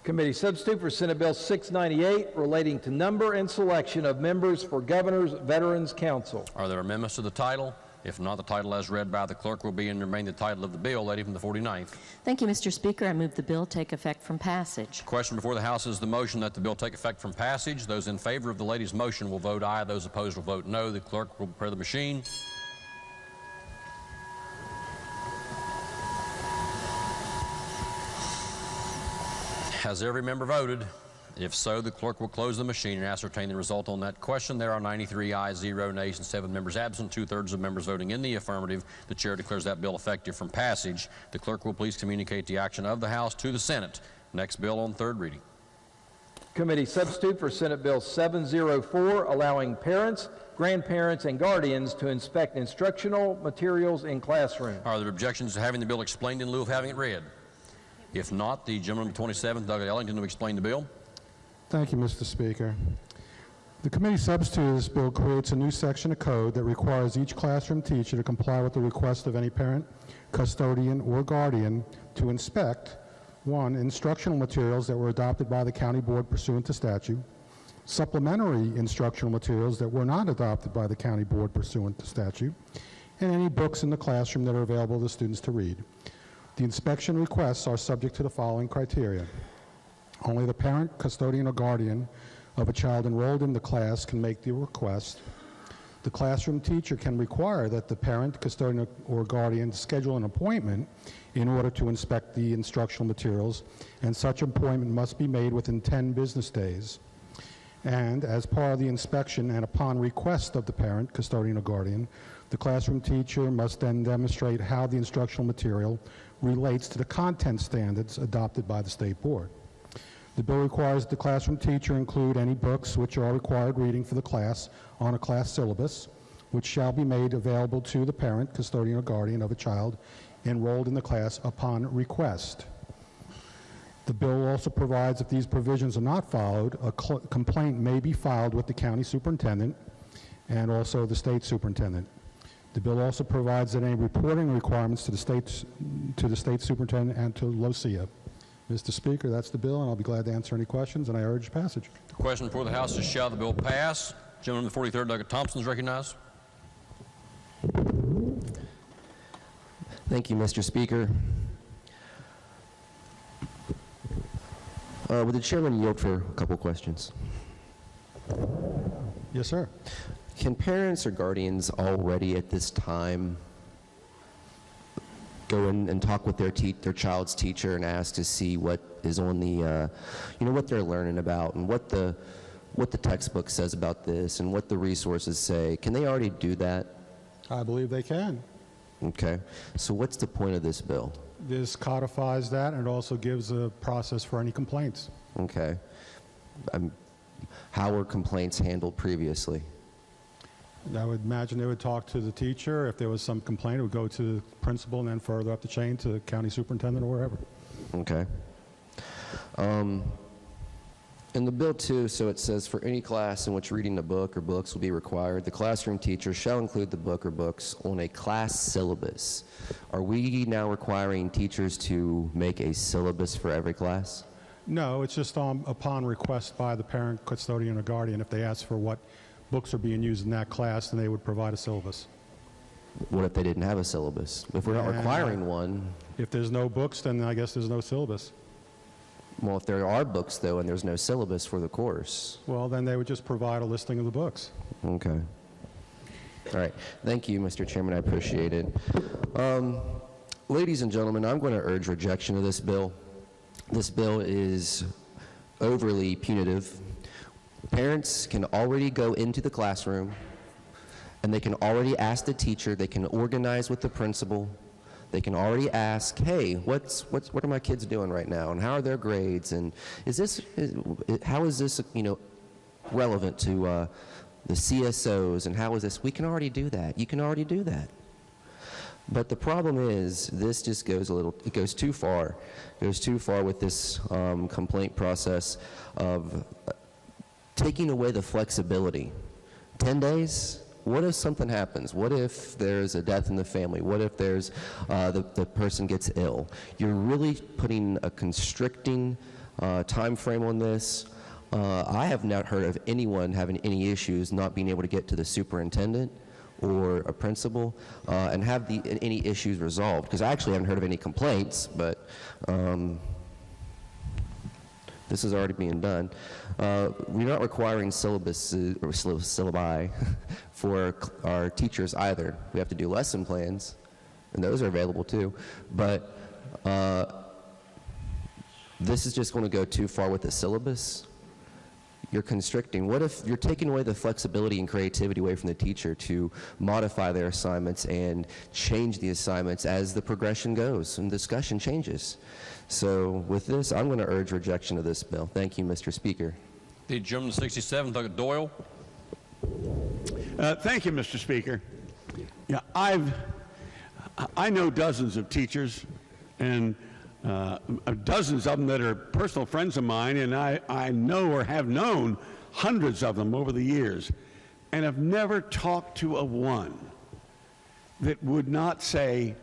Committee substitute for Senate Bill 698 relating to number and selection of members for Governor's Veterans Council. Are there amendments to the title? If not, the title as read by the clerk will be and remain the title of the bill. Lady from the 49th. Thank you, Mr. Speaker. I move the bill take effect from passage. Question before the House is the motion that the bill take effect from passage. Those in favor of the lady's motion will vote aye. Those opposed will vote no. The clerk will prepare the machine. Has every member voted? If so, the clerk will close the machine and ascertain the result on that question. There are 93 ayes, 0 nays, and 7 members absent, 2/3 of members voting in the affirmative. The chair declares that bill effective from passage. The clerk will please communicate the action of the House to the Senate. Next bill on third reading. Committee substitute for Senate Bill 704, allowing parents, grandparents, and guardians to inspect instructional materials in classrooms. Are there objections to having the bill explained in lieu of having it read? If not, the gentleman from 27th, Doug Ellington, to explain the bill. Thank you, Mr. Speaker. The committee substitute of this bill creates a new section of code that requires each classroom teacher to comply with the request of any parent, custodian, or guardian to inspect, 1, instructional materials that were adopted by the county board pursuant to statute, supplementary instructional materials that were not adopted by the county board pursuant to statute, and any books in the classroom that are available to students to read. The inspection requests are subject to the following criteria. Only the parent, custodian, or guardian of a child enrolled in the class can make the request. The classroom teacher can require that the parent, custodian, or guardian schedule an appointment in order to inspect the instructional materials, and such appointment must be made within 10 business days. And as part of the inspection and upon request of the parent, custodian, or guardian, the classroom teacher must then demonstrate how the instructional material relates to the content standards adopted by the state board. The bill requires the classroom teacher include any books which are required reading for the class on a class syllabus, which shall be made available to the parent, custodian, or guardian of a child enrolled in the class upon request. The bill also provides if these provisions are not followed, a complaint may be filed with the county superintendent and also the state superintendent. The bill also provides that any reporting requirements to the state superintendent and to LOCIA. Mr. Speaker, that's the bill, and I'll be glad to answer any questions, and I urge passage. The question before the House is, shall the bill pass? Gentleman from the 43rd, Doug Thompson, is recognized. Thank you, Mr. Speaker. Would the chairman yield for a couple questions? Yes, sir. Can parents or guardians already at this time go in and talk with their child's teacher and ask to see what is on the, what they're learning about and what the textbook says about this and what the resources say? Can they already do that? I believe they can. Okay. So what's the point of this bill? This codifies that, and it also gives a process for any complaints. Okay. How were complaints handled previously? I would imagine they would talk to the teacher. If there was some complaint, it would go to the principal and then further up the chain to the county superintendent or wherever. Okay. In the bill, too, so it says, for any class in which reading a book or books will be required, the classroom teacher shall include the book or books on a class syllabus. Are we now requiring teachers to make a syllabus for every class? No, it's just upon request by the parent, custodian, or guardian. If they ask for what books are being used in that class, then they would provide a syllabus. What if they didn't have a syllabus? If we're not requiring one? If there's no books, then I guess there's no syllabus. Well, if there are books, though, and there's no syllabus for the course? Well, then they would just provide a listing of the books. Okay. All right. Thank you, Mr. Chairman. I appreciate it. Ladies and gentlemen, I'm going to urge rejection of this bill. This bill is overly punitive. Parents can already go into the classroom, and they can already ask the teacher. They can organize with the principal. They can already ask, hey, what are my kids doing right now, and how are their grades, and how is this relevant to the CSOs, and how is this? We can already do that. You can already do that. But the problem is, this just goes it goes too far. It goes too far with this complaint process of taking away the flexibility. 10 days? What if something happens? What if there's a death in the family? What if there's the person gets ill? You're really putting a constricting time frame on this. I have not heard of anyone having any issues not being able to get to the superintendent or a principal and have any issues resolved, because I actually haven't heard of any complaints, but this is already being done. We're not requiring syllabus or syllabi for our teachers either. We have to do lesson plans, and those are available too, but this is just going to go too far with the syllabus. You're constricting. What if you're taking away the flexibility and creativity away from the teacher to modify their assignments and change the assignments as the progression goes and discussion changes? So with this, I'm going to urge rejection of this bill. Thank you, Mr. Speaker. The gentleman 67th, Doug Doyle. Thank you, Mr. Speaker. Yeah, I know dozens of teachers, and dozens of them that are personal friends of mine, and I know or have known hundreds of them over the years, and have never talked to a one that would not say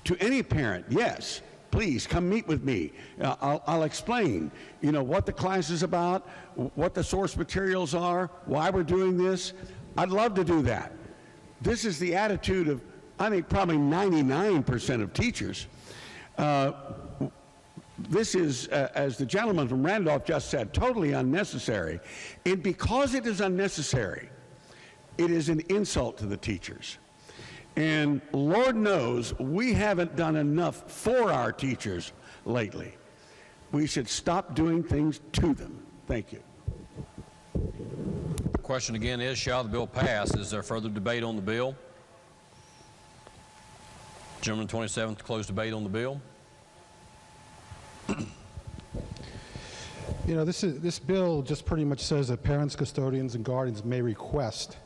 to any parent, yes, please come meet with me. I'll explain, what the class is about, what the source materials are, why we're doing this. I'd love to do that. This is the attitude of, I think, probably 99% of teachers. This is, as the gentleman from Randolph just said, totally unnecessary. And because it is unnecessary, it is an insult to the teachers. And Lord knows we haven't done enough for our teachers lately. We should stop doing things to them. Thank you. The question again is, shall the bill pass? Is there further debate on the bill? Gentleman 27th, close debate on the bill. This bill just pretty much says that parents, custodians, and guardians may request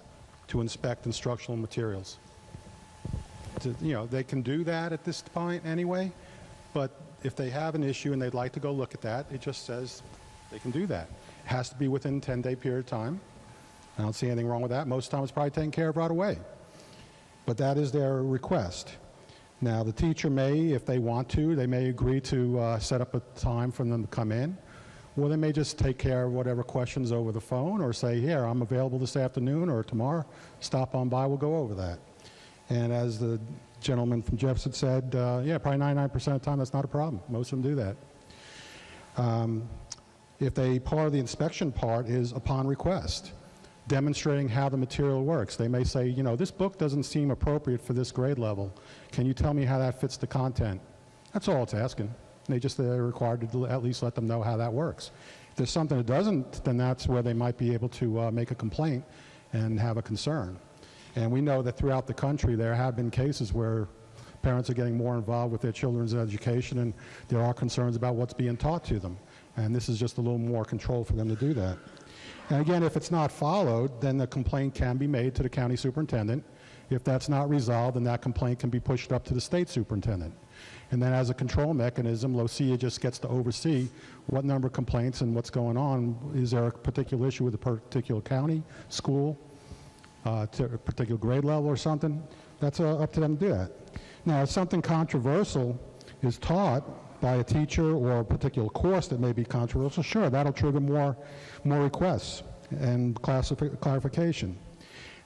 to inspect instructional materials. They can do that at this point anyway, but if they have an issue and they'd like to go look at that, it just says they can do that. It has to be within a 10-day period of time. I don't see anything wrong with that. Most of the time it's probably taken care of right away. But that is their request. Now, the teacher may, if they want to, they may agree to set up a time for them to come in, or they may just take care of whatever questions over the phone, or say, here, I'm available this afternoon or tomorrow, stop on by, we'll go over that. And as the gentleman from Jefferson said, yeah, probably 99% of the time that's not a problem. Most of them do that. If part of the inspection part is upon request, demonstrating how the material works. They may say, this book doesn't seem appropriate for this grade level. Can you tell me how that fits the content? That's all it's asking. They're required to at least let them know how that works. If there's something that doesn't, then that's where they might be able to make a complaint and have a concern. And we know that throughout the country there have been cases where parents are getting more involved with their children's education, and there are concerns about what's being taught to them. And this is just a little more control for them to do that. And again, if it's not followed, then the complaint can be made to the county superintendent. If that's not resolved, then that complaint can be pushed up to the state superintendent. And then as a control mechanism, LOCIA just gets to oversee what number of complaints and what's going on. Is there a particular issue with a particular county, school, to a particular grade level or something? That's up to them to do that. Now, if something controversial is taught by a teacher or a particular course that may be controversial, sure, that'll trigger more requests and clarification.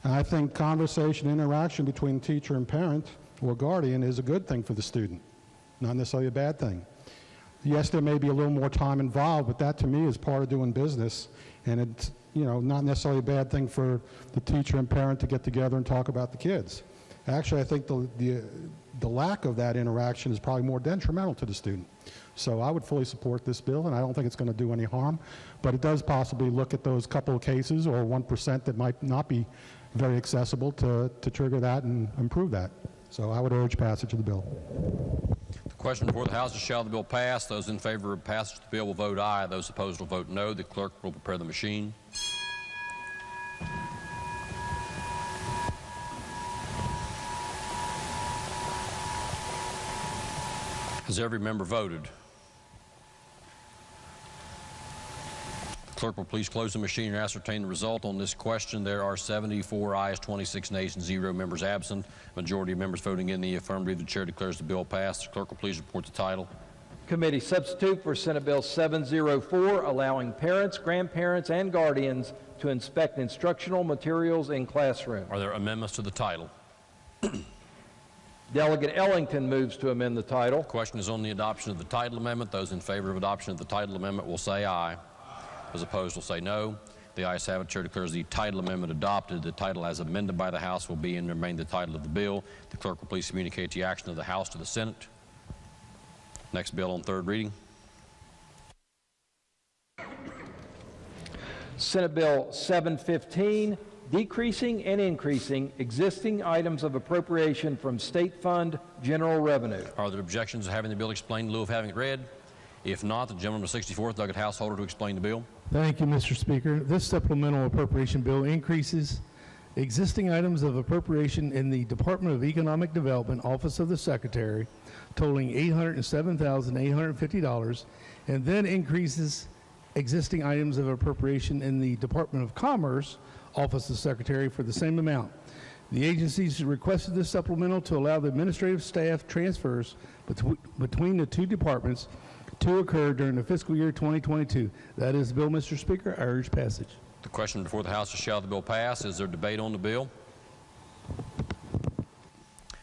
And I think conversation, interaction between teacher and parent or guardian is a good thing for the student, not necessarily a bad thing. Yes, there may be a little more time involved, but that to me is part of doing business, and it's not necessarily a bad thing for the teacher and parent to get together and talk about the kids. Actually, I think the lack of that interaction is probably more detrimental to the student. So I would fully support this bill, and I don't think it's going to do any harm, but it does possibly look at those couple of cases or 1% that might not be very accessible to trigger that and improve that. So I would urge passage of the bill. The question before the House is, shall the bill pass? Those in favor of passage of the bill will vote aye. Those opposed will vote no. The clerk will prepare the machine. Has every member voted? The clerk will please close the machine and ascertain the result on this question. There are 74 ayes, 26 nays, and 0 members absent. Majority of members voting in the affirmative. The chair declares the bill passed. The clerk will please report the title. Committee substitute for Senate Bill 704, allowing parents, grandparents, and guardians to inspect instructional materials in classrooms. Are there amendments to the title? Delegate Ellington moves to amend the title. Question is on the adoption of the title amendment. Those in favor of adoption of the title amendment will say aye. Those opposed will say no. The ayes have it. Chair declares the title amendment adopted. The title as amended by the House will be and remain the title of the bill. The clerk will please communicate the action of the House to the Senate. Next bill on third reading. Senate Bill 715, decreasing and increasing existing items of appropriation from state fund general revenue. Are there objections to having the bill explained in lieu of having it read? If not, the gentleman from 64th, Douglas Householder, to explain the bill. Thank you, Mr. Speaker. This supplemental appropriation bill increases existing items of appropriation in the Department of Economic Development, Office of the Secretary, totaling $807,850, and then increases existing items of appropriation in the Department of Commerce, Office of the Secretary, for the same amount. The agencies requested this supplemental to allow the administrative staff transfers between the two departments to occur during the fiscal year 2022. That is the bill, Mr. Speaker. I urge passage. The question before the House is, shall the bill pass? Is there debate on the bill?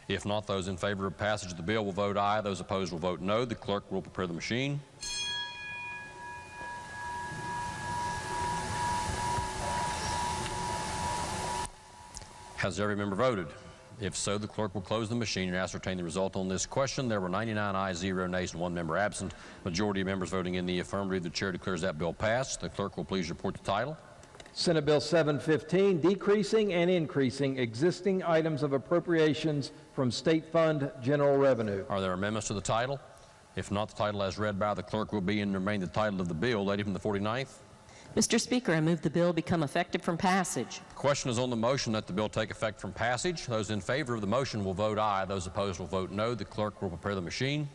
If not, those in favor of passage of the bill will vote aye. Those opposed will vote no. The clerk will prepare the machine. Has every member voted? If so, the clerk will close the machine and ascertain the result on this question. There were 99 ayes, 0 nays, and 1 member absent. Majority of members voting in the affirmative. The chair declares that bill passed. The clerk will please report the title. Senate Bill 715, decreasing and increasing existing items of appropriations from state fund general revenue. Are there amendments to the title? If not, the title as read by the clerk will be and remain the title of the bill. Lady from the 49th. Mr. Speaker, I move the bill become effective from passage. The question is on the motion that the bill take effect from passage. Those in favor of the motion will vote aye. Those opposed will vote no. The clerk will prepare the machine.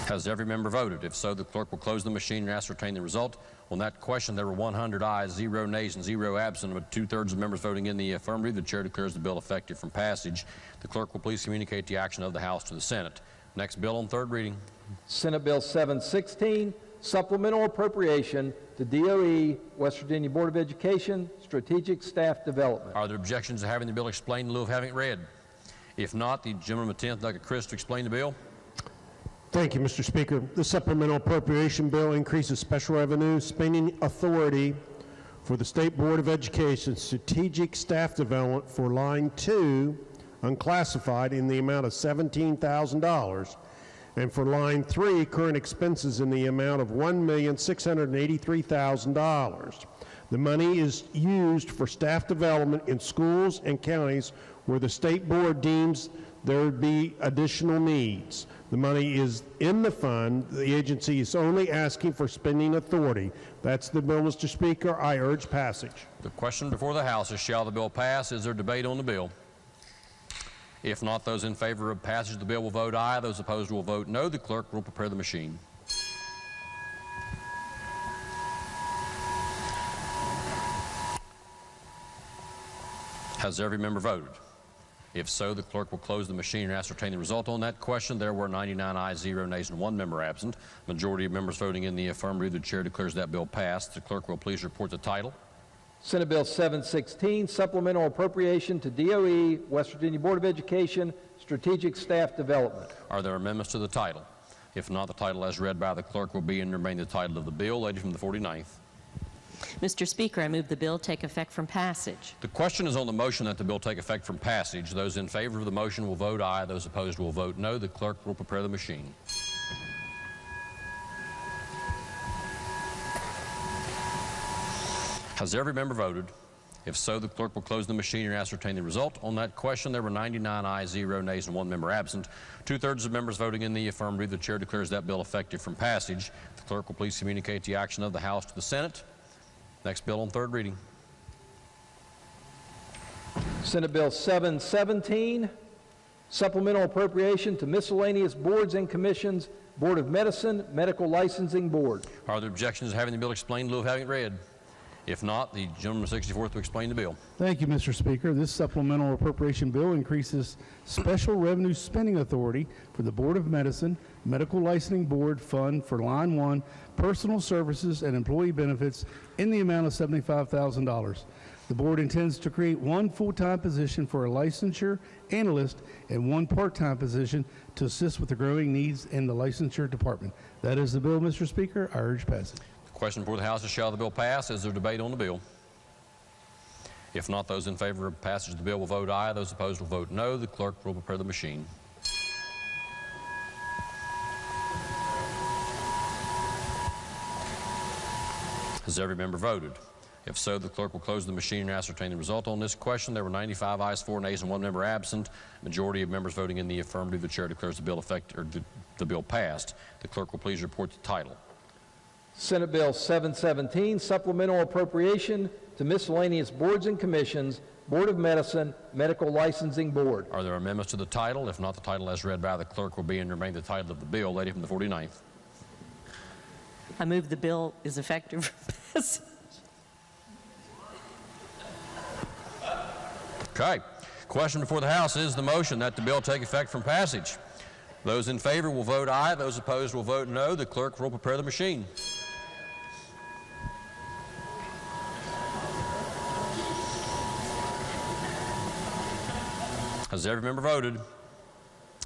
Has every member voted? If so, the clerk will close the machine and ascertain the result. On that question, there were 100 ayes, 0 nays, and 0 absent, with 2/3 of members voting in the affirmative. The chair declares the bill effective from passage. The clerk will please communicate the action of the House to the Senate. Next bill on third reading. Senate Bill 716, supplemental appropriation to DOE, West Virginia Board of Education, Strategic Staff Development. Are there objections to having the bill explained in lieu of having it read? If not, the gentleman from the 10th, Douglas Chris, to explain the bill. Thank you, Mr. Speaker. The supplemental appropriation bill increases special revenue spending authority for the State Board of Education Strategic Staff Development for Line 2, unclassified, in the amount of $17,000, and for Line 3, current expenses in the amount of $1,683,000. The money is used for staff development in schools and counties where the State Board deems there would be additional needs. The money is in the fund. The agency is only asking for spending authority. That's the bill, Mr. Speaker. I urge passage. The question before the House is, shall the bill pass? Is there debate on the bill? If not, those in favor of passage of the bill will vote aye. Those opposed will vote no. The clerk will prepare the machine. Has every member voted? If so, the clerk will close the machine and ascertain the result on that question. There were 99 ayes, 0 nays, and 1 member absent. Majority of members voting in the affirmative. The chair declares that bill passed. The clerk will please report the title. Senate Bill 716, supplemental appropriation to DOE, West Virginia Board of Education, Strategic Staff Development. Are there amendments to the title? If not, the title as read by the clerk will be and remain the title of the bill. Lady from the 49th. Mr. Speaker, I move the bill take effect from passage. The question is on the motion that the bill take effect from passage. Those in favor of the motion will vote aye. Those opposed will vote no. The clerk will prepare the machine. Has every member voted? If so, the clerk will close the machine and ascertain the result. On that question, there were 99 ayes, 0 nays, and 1 member absent. 2/3 of members voting in the affirmative. The chair declares that bill effective from passage. The clerk will please communicate the action of the House to the Senate. Next bill on third reading. Senate Bill 717, Supplemental appropriation to miscellaneous boards and commissions, Board of Medicine, Medical Licensing Board. Are there objections to having the bill explained in lieu of having it read? If not, the gentleman from 64th will explain the bill. Thank you, Mr. Speaker. This supplemental appropriation bill increases special revenue spending authority for the Board of Medicine, Medical Licensing Board Fund for Line 1, Personal Services and Employee Benefits in the amount of $75,000. The board intends to create one full-time position for a licensure analyst and one part-time position to assist with the growing needs in the licensure department. That is the bill, Mr. Speaker. I urge passage. Question before the House is, shall the bill pass? Is there debate on the bill? If not, those in favor of passage of the bill will vote aye. Those opposed will vote no. The clerk will prepare the machine. Has every member voted? If so, the clerk will close the machine and ascertain the result on this question. There were 95 ayes, 4 nays, and 1 member absent. Majority of members voting in the affirmative. The chair declares the bill the bill passed. The clerk will please report the title. Senate Bill 717, supplemental appropriation to miscellaneous boards and commissions, Board of Medicine, Medical Licensing Board. Are there amendments to the title? If not, the title as read by the clerk will be and remain the title of the bill. Lady from the 49th. I move the bill is effective for passage. Okay. Question before the House is the motion that the bill take effect from passage. Those in favor will vote aye. Those opposed will vote no. The clerk will prepare the machine. Has every member voted?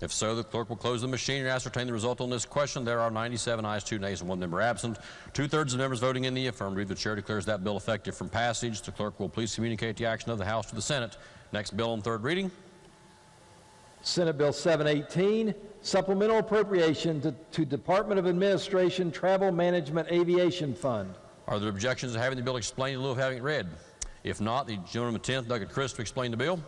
If so, the clerk will close the machine and ascertain the result on this question. There are 97 ayes, 2 nays, and 1 member absent. 2/3 of the members voting in the affirmative. The chair declares that bill effective from passage. The clerk will please communicate the action of the House to the Senate. Next bill on third reading. Senate Bill 718, supplemental appropriation to Department of Administration Travel Management Aviation Fund. Are there objections to having the bill explained in lieu of having it read? If not, the gentleman from the 10th, Doug Chris, to explain the bill.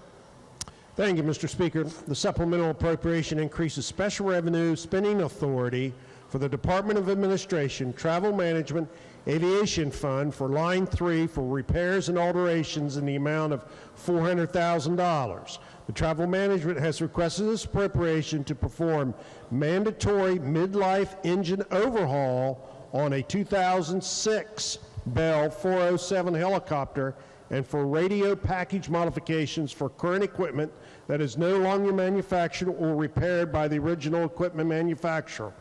Thank you, Mr. Speaker. The supplemental appropriation increases special revenue spending authority for the Department of Administration Travel Management Aviation Fund for Line 3 for repairs and alterations in the amount of $400,000. The Travel Management has requested this appropriation to perform mandatory midlife engine overhaul on a 2006 Bell 407 helicopter and for radio package modifications for current equipment that is no longer manufactured or repaired by the original equipment manufacturer.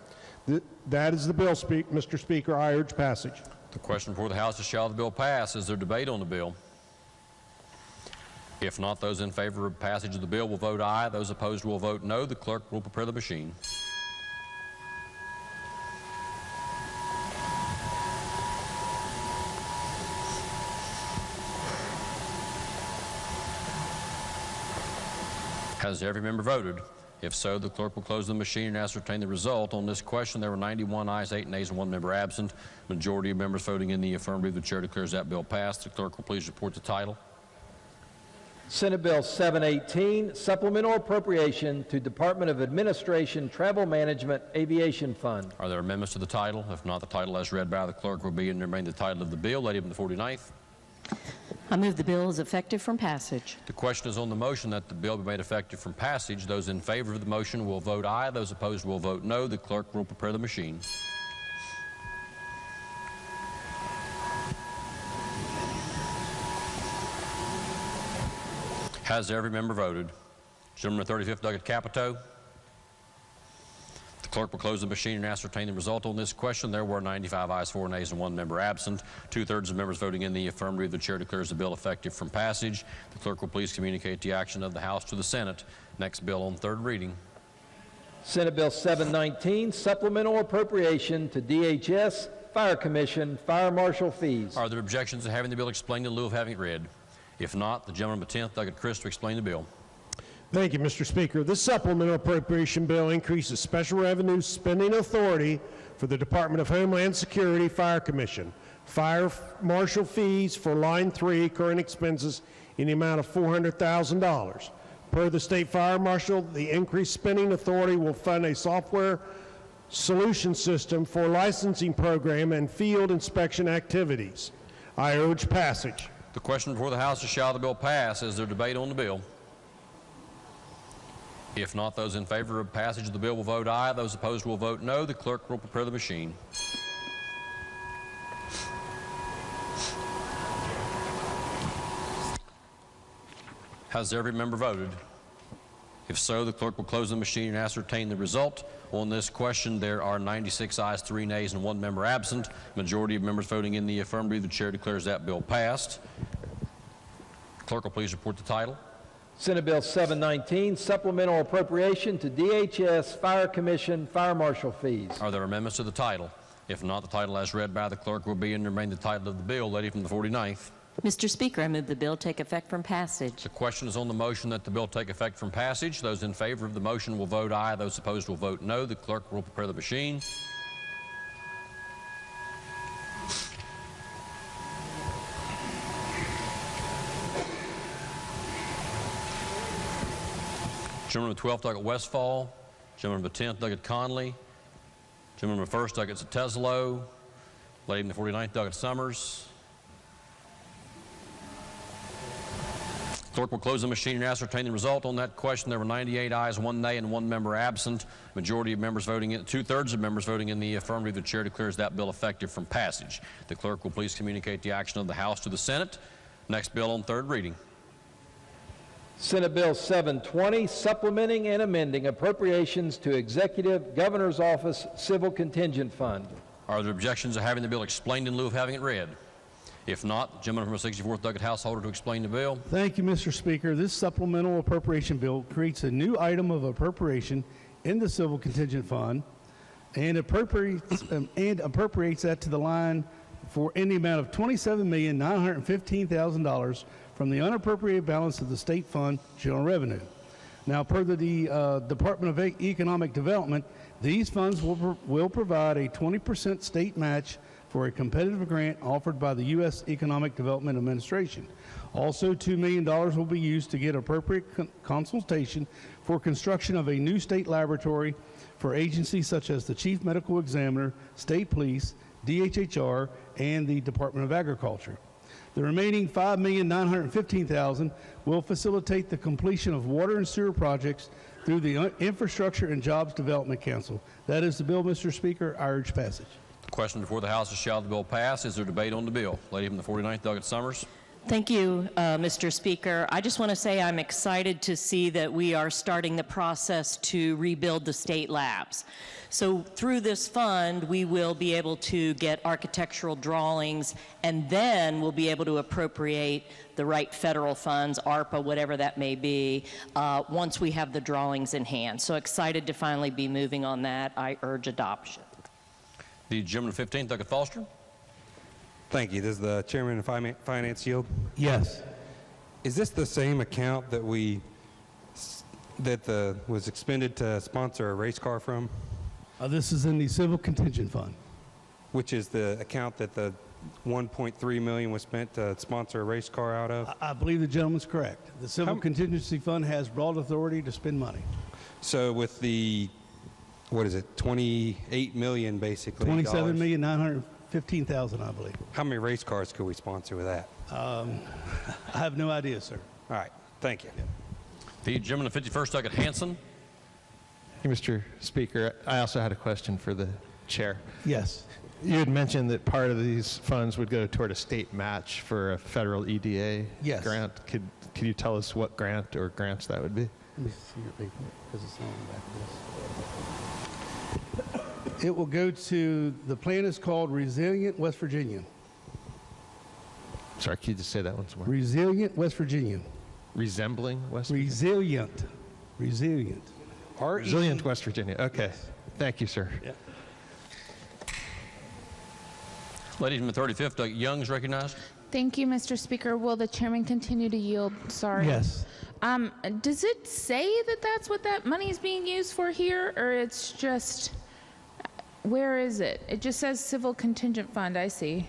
That is the bill, Mr. Speaker. I urge passage. The question before the House is, shall the bill pass? Is there debate on the bill? If not, those in favor of passage of the bill will vote aye. Those opposed will vote no. The clerk will prepare the machine. Has every member voted? If so, the clerk will close the machine and ascertain the result. On this question, there were 91 ayes, 8 nays, and 1 member absent. Majority of members voting in the affirmative. The chair declares that bill passed. The clerk will please report the title. Senate Bill 718, supplemental appropriation to Department of Administration Travel Management Aviation Fund. Are there amendments to the title? If not, the title as read by the clerk will be and remain the title of the bill. Lady from the 49th. I move the bill is effective from passage. The question is on the motion that the bill be made effective from passage. Those in favor of the motion will vote aye. Those opposed will vote no. The clerk will prepare the machine. Has every member voted? Gentleman 35th, Doug Capito. The clerk will close the machine and ascertain the result on this question. There were 95 ayes, 4 nays, and 1 member absent. 2/3 of members voting in the affirmative. The chair declares the bill effective from passage. The clerk will please communicate the action of the House to the Senate. Next bill on third reading. Senate Bill 719, supplemental appropriation to DHS, Fire Commission, Fire Marshal fees. Are there objections to having the bill explained in lieu of having it read? If not, the gentleman from the 10th, Doug Chris, to explain the bill. Thank you, Mr. Speaker. This supplemental appropriation bill increases special revenue spending authority for the Department of Homeland Security Fire Commission, Fire Marshal fees for Line 3 current expenses in the amount of $400,000. Per the State Fire Marshal, the increased spending authority will fund a software solution system for licensing program and field inspection activities. I urge passage. The question before the House is, shall the bill pass? Is there debate on the bill? If not, those in favor of passage of the bill will vote aye. Those opposed will vote no. The clerk will prepare the machine. Has every member voted? If so, the clerk will close the machine and ascertain the result. On this question, there are 96 ayes, 3 nays, and 1 member absent. Majority of members voting in the affirmative. The chair declares that bill passed. Clerk will please report the title. Senate Bill 719, Supplemental Appropriation to DHS Fire Commission Fire Marshal Fees. Are there amendments to the title? If not, the title as read by the clerk will be and remain the title of the bill. Lady from the 49th. Mr. Speaker, I move the bill take effect from passage. The question is on the motion that the bill take effect from passage. Those in favor of the motion will vote aye. Those opposed will vote no. The clerk will prepare the machine. Gentleman of the 12th, Douglas Westfall. Gentleman of the 10th, Douglas Conley. Gentleman of the 1st, Douglas Teslo. Lady in the 49th, Douglas Summers. Clerk will close the machine and ascertain the result on that question. There were 98 ayes, 1 nay, and 1 member absent. Majority of members voting in, 2/3 of members voting in the affirmative. The chair declares that bill effective from passage. The clerk will please communicate the action of the House to the Senate. Next bill on third reading. Senate Bill 720, Supplementing and Amending Appropriations to Executive Governor's Office Civil Contingent Fund. Are there objections to having the bill explained in lieu of having it read? If not, the gentleman from the 64th Douglas Householder to explain the bill. Thank you, Mr. Speaker. This supplemental appropriation bill creates a new item of appropriation in the Civil Contingent Fund and appropriates that to the line for in the amount of $27,915,000 from the unappropriated balance of the state fund general revenue. Now, per the Department of Economic Development, these funds will provide a 20% state match for a competitive grant offered by the U.S. Economic Development Administration. Also, $2 million will be used to get appropriate consultation for construction of a new state laboratory for agencies such as the Chief Medical Examiner, State Police, DHHR, and the Department of Agriculture. The remaining $5,915,000 will facilitate the completion of water and sewer projects through the Infrastructure and Jobs Development Council. That is the bill, Mr. Speaker. I urge passage. The question before the House is shall the bill pass. Is there debate on the bill? Lady from the 49th, Douglas Summers. Thank you, Mr. Speaker. I just want to say I'm excited to see that we are starting the process to rebuild the state labs. So through this fund, we will be able to get architectural drawings, and then we'll be able to appropriate the right federal funds, ARPA, whatever that may be, once we have the drawings in hand. So excited to finally be moving on that. I urge adoption. The gentleman of 15th, Douglas Foster. Thank you. This is the chairman of Finance Yield. Yes. Is this the same account that was expended to sponsor a race car from? This is in the Civil Contingent Fund. Which is the account that the $1.3 million was spent to sponsor a race car out of? I believe the gentleman's correct. The Civil Contingency Fund has broad authority to spend money. So with the, what is it, $28 million basically? $27,915,000, I believe. How many race cars could we sponsor with that? I have no idea, sir. All right. Thank you. The gentleman of 51st, Douglas Hanson. Mr. Speaker, I also had a question for the chair. Yes. You had mentioned that part of these funds would go toward a state match for a federal EDA grant. Could you tell us what grant or grants that would be? Let me see your paper, because it's not on the back of this. It will go to, the plan is called Resilient West Virginia. Sorry, can you just say that once more? Resilient West Virginia. Resembling West Virginia? Resilient. Resilient. Resilient West Virginia. Okay. Thank you, sir. Yeah. Lady from the 35th, Doug Young's recognized. Thank you, Mr. Speaker. Will the chairman continue to yield? Sorry. Yes. Does it say that that's what that money is being used for here, or it's just, where is it? It just says Civil Contingent Fund, I see.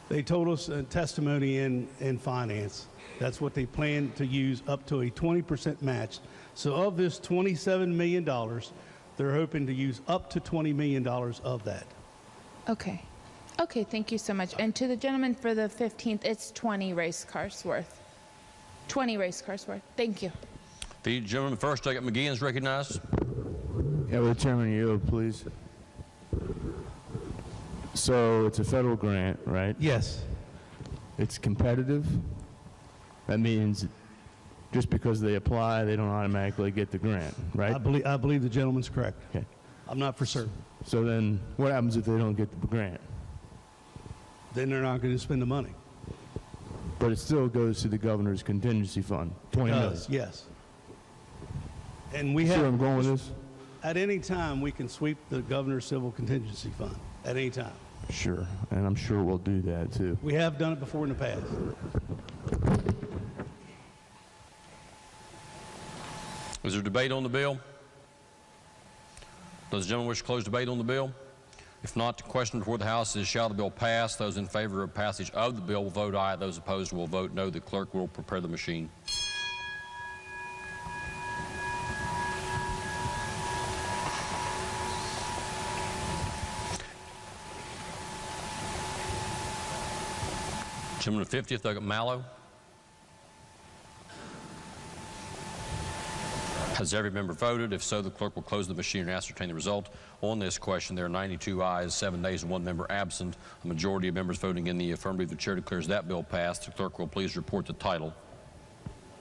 They told us testimony in finance. That's what they plan to use, up to a 20% match. So of this $27 million, they're hoping to use up to $20 million of that. Okay. Okay, thank you so much. And to the gentleman for the 15th, it's 20 race cars worth. 20 race cars worth. Thank you. The gentleman first, Doug McGee, is recognized. Yeah, will the chairman yield, please? So it's a federal grant, right? Yes. It's competitive. That means just because they apply, they don't automatically get the grant, right? I believe the gentleman's correct. Okay. I'm not for certain. So then what happens if they don't get the grant? Then they're not going to spend the money. But it still goes to the governor's contingency fund, $20 million. Yes. And we See have. where I'm going with this? At any time, we can sweep the governor's civil contingency fund. At any time. Sure, and I'm sure we'll do that too. We have done it before in the past. Is there debate on the bill? Does the gentleman wish to close debate on the bill? If not, the question before the House is, shall the bill pass? Those in favor of passage of the bill will vote aye. Those opposed will vote no. The clerk will prepare the machine. Gentleman the 50th, Doug Mallow. Has every member voted? If so, the clerk will close the machine and ascertain the result. On this question, there are 92 ayes, 7 nays, and 1 member absent. A majority of members voting in the affirmative. The chair declares that bill passed. The clerk will please report the title.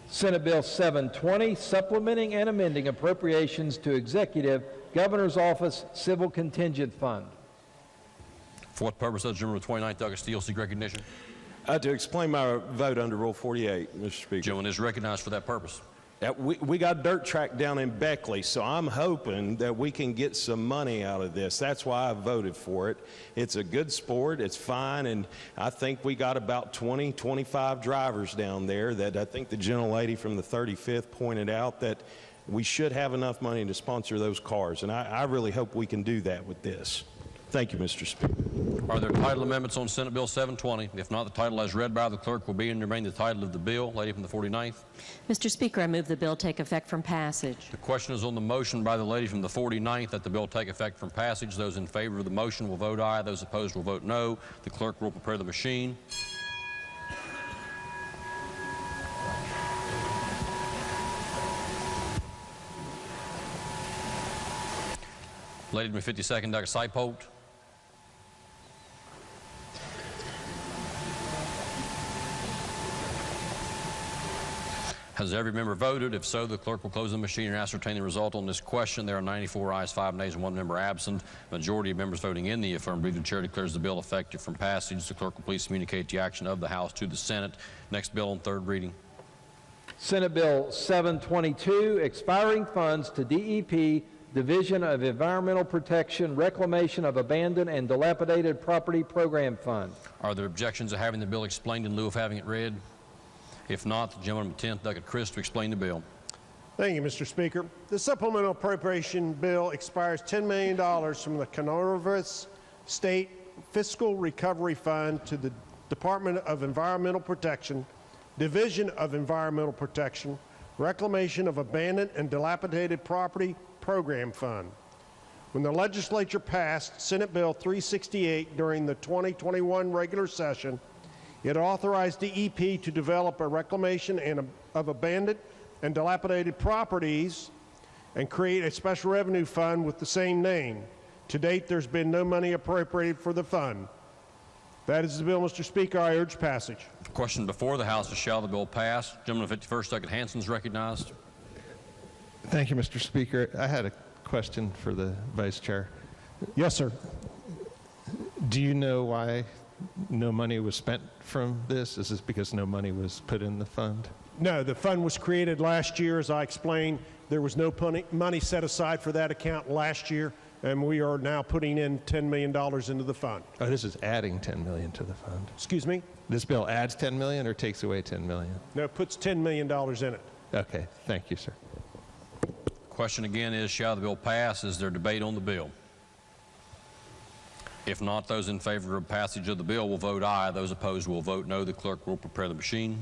Senate Bill 720, supplementing and amending appropriations to Executive Governor's Office Civil Contingent Fund. For what purpose does Gentleman 29th, Douglas Steele, seek recognition? To explain my vote under Rule 48, Mr. Speaker. Gentleman is recognized for that purpose. We got a dirt track down in Beckley, so I'm hoping that we can get some money out of this. That's why I voted for it. It's a good sport. It's fine, and I think we got about 20, 25 drivers down there that I think the gentlelady from the 35th pointed out that we should have enough money to sponsor those cars, and I really hope we can do that with this. Thank you, Mr. Speaker. Are there title amendments on Senate Bill 720? If not, the title as read by the clerk will be and remain the title of the bill. Lady from the 49th. Mr. Speaker, I move the bill take effect from passage. The question is on the motion by the lady from the 49th that the bill take effect from passage. Those in favor of the motion will vote aye. Those opposed will vote no. The clerk will prepare the machine. Lady from the 52nd, Dr. Seipold. Has every member voted? If so, the clerk will close the machine and ascertain the result on this question. There are 94 ayes, 5 nays, and 1 member absent. Majority of members voting in the affirmative. The chair declares the bill effective from passage. The clerk will please communicate the action of the House to the Senate. Next bill on third reading. Senate Bill 722, expiring funds to DEP, Division of Environmental Protection, Reclamation of Abandoned and Dilapidated Property Program Fund. Are there objections to having the bill explained in lieu of having it read? If not, the gentleman from the 10th, Doug Chris, to explain the bill. Thank you, Mr. Speaker. The supplemental appropriation bill expires $10 million from the Coronavirus State Fiscal Recovery Fund to the Department of Environmental Protection, Division of Environmental Protection, Reclamation of Abandoned and Dilapidated Property Program Fund. When the legislature passed Senate Bill 368 during the 2021 regular session, it authorized DEP to develop a reclamation of abandoned and dilapidated properties and create a special revenue fund with the same name. To date, there's been no money appropriated for the fund. That is the bill, Mr. Speaker. I urge passage. The question before the House is, shall the bill pass? Gentleman from 51st, Doug Hanson, is recognized. Thank you, Mr. Speaker. I had a question for the Vice Chair. Yes, sir. Do you know why no money was spent from this? Is this because no money was put in the fund? No, the fund was created last year. As I explained, there was no money set aside for that account last year, and we are now putting in $10 million into the fund. Oh, this is adding $10 million to the fund. Excuse me? This bill adds $10 million or takes away $10 million? No, it puts $10 million in it. Okay, thank you, sir. Question again is, shall the bill pass? Is there debate on the bill? If not, those in favor of passage of the bill will vote aye. Those opposed will vote no. The clerk will prepare the machine.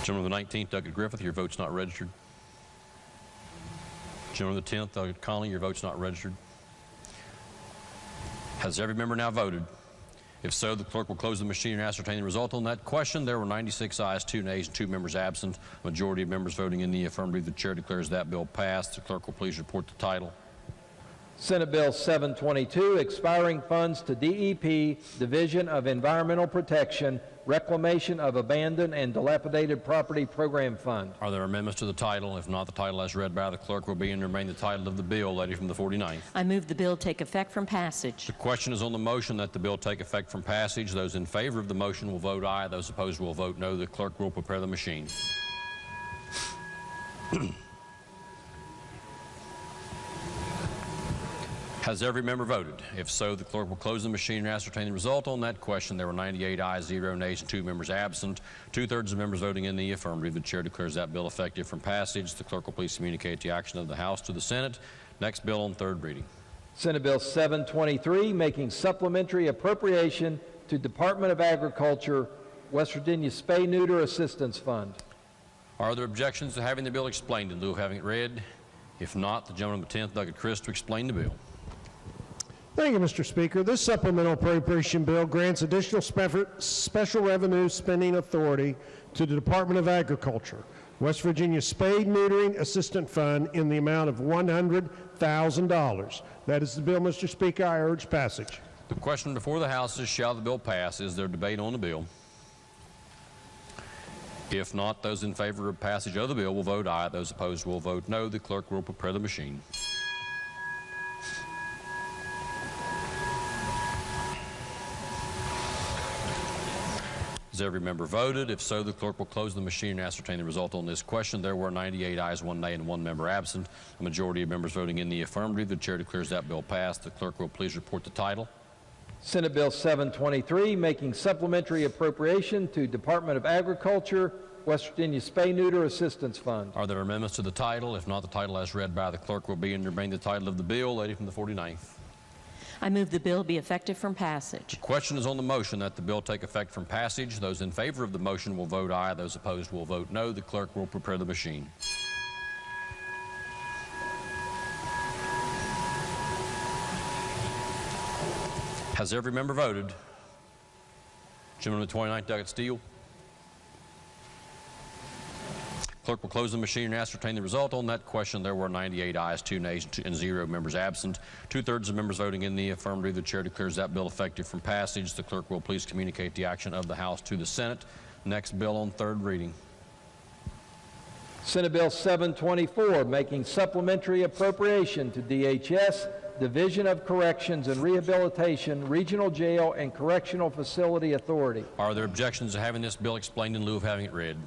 Gentleman of the 19th, Doug Griffith, your vote's not registered. Gentleman of the 10th, Doug Conley, your vote's not registered. Has every member now voted? If so, the clerk will close the machine and ascertain the result on that question. There were 96 ayes, 2 nays, and 2 members absent. Majority of members voting in the affirmative. The chair declares that bill passed. The clerk will please report the title. Senate Bill 722, expiring funds to DEP, Division of Environmental Protection, Reclamation of Abandoned and Dilapidated Property Program Fund. Are there amendments to the title? If not, the title as read by the clerk will be and remain the title of the bill. Lady from the 49th. I move the bill take effect from passage. The question is on the motion that the bill take effect from passage. Those in favor of the motion will vote aye. Those opposed will vote no. The clerk will prepare the machine. Has every member voted? If so, the clerk will close the machine and ascertain the result on that question. There were 98 ayes, 0 nays, and 2 members absent. 2/3 of members voting in the affirmative. The chair declares that bill effective from passage. The clerk will please communicate the action of the House to the Senate. Next bill on third reading. Senate Bill 723, making supplementary appropriation to Department of Agriculture, West Virginia Spay-Neuter Assistance Fund. Are there objections to having the bill explained in lieu of having it read? If not, the gentleman with the 10th, Douglas Christ, to explain the bill. Thank you, Mr. Speaker. This supplemental appropriation bill grants additional special revenue spending authority to the Department of Agriculture, West Virginia Spay Neutering Assistance Fund in the amount of $100,000. That is the bill, Mr. Speaker. I urge passage. The question before the House is, shall the bill pass? Is there debate on the bill? If not, those in favor of passage of the bill will vote aye. Those opposed will vote no. The clerk will prepare the machine. Has every member voted? If so, the clerk will close the machine and ascertain the result on this question. There were 98 ayes, 1 nay, and 1 member absent. A majority of members voting in the affirmative. The chair declares that bill passed. The clerk will please report the title. Senate Bill 723, making supplementary appropriation to Department of Agriculture, West Virginia Spay-Neuter Assistance Fund. Are there amendments to the title? If not, the title as read by the clerk will be and remain the title of the bill. Lady from the 49th. I move the bill be effective from passage. The question is on the motion that the bill take effect from passage. Those in favor of the motion will vote aye. Those opposed will vote no. The clerk will prepare the machine. Has every member voted? Gentleman with 29th, Douglas Steele. Clerk will close the machine and ascertain the result on that question. There were 98 ayes, 2 nays, and 0 members absent. 2/3 of members voting in the affirmative. The chair declares that bill effective from passage. The clerk will please communicate the action of the House to the Senate. Next bill on third reading. Senate Bill 724, making supplementary appropriation to DHS, Division of Corrections and Rehabilitation, Regional Jail and Correctional Facility Authority. Are there objections to having this bill explained in lieu of having it read?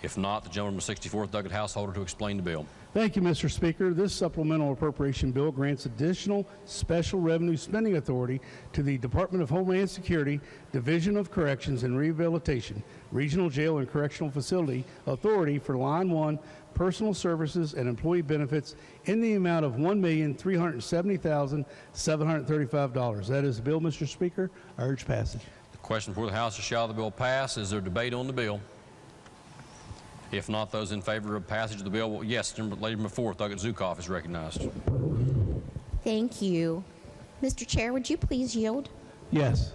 If not, the gentleman with 64th, Douglas Householder, to explain the bill. Thank you, Mr. Speaker. This supplemental appropriation bill grants additional special revenue spending authority to the Department of Homeland Security, Division of Corrections and Rehabilitation, Regional Jail and Correctional Facility Authority for Line 1 Personal Services and Employee Benefits in the amount of $1,370,735. That is the bill, Mr. Speaker. I urge passage. The question before the House is, shall the bill pass? Is there debate on the bill? If not, those in favor of passage of the bill will, yes, lady number 4, Douglas Zukoff is recognized. Thank you. Mr. Chair, would you please yield? Yes.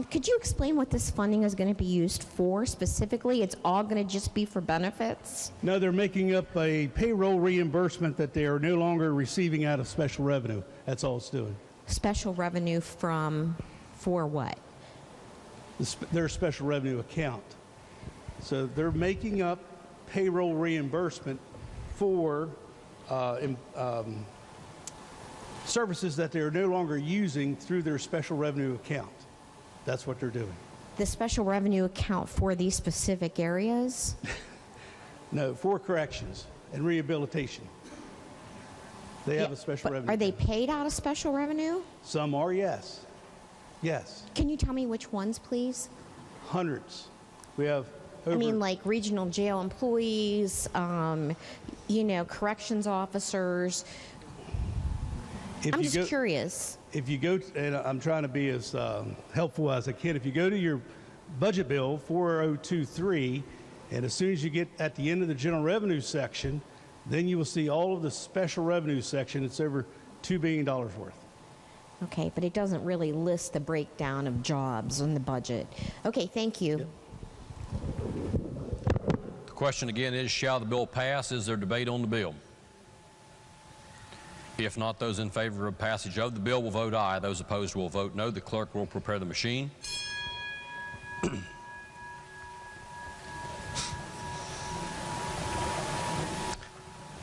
Could you explain what this funding is going to be used for specifically? It's all going to just be for benefits? No, they're making up a payroll reimbursement that they are no longer receiving out of special revenue. That's all it's doing. Special revenue for what? Their special revenue account. So they're making up payroll reimbursement for services that they're no longer using through their special revenue account. That's what they're doing. The special revenue account for these specific areas? No, for corrections and rehabilitation. They have a special revenue. Are they paid out of special revenue? Some are, yes. Yes. Can you tell me which ones, please? Hundreds. We have over, I mean, like regional jail employees, corrections officers. I'm just curious. If you go, and I'm trying to be as helpful as I can, if you go to your budget bill 4023, and as soon as you get at the end of the general revenue section, then you will see all of the special revenue section. It's over $2 billion worth. Okay, but it doesn't really list the breakdown of jobs in the budget. Okay, thank you. The question again is, shall the bill pass? Is there debate on the bill? If not, those in favor of passage of the bill will vote aye. Those opposed will vote no. The clerk will prepare the machine.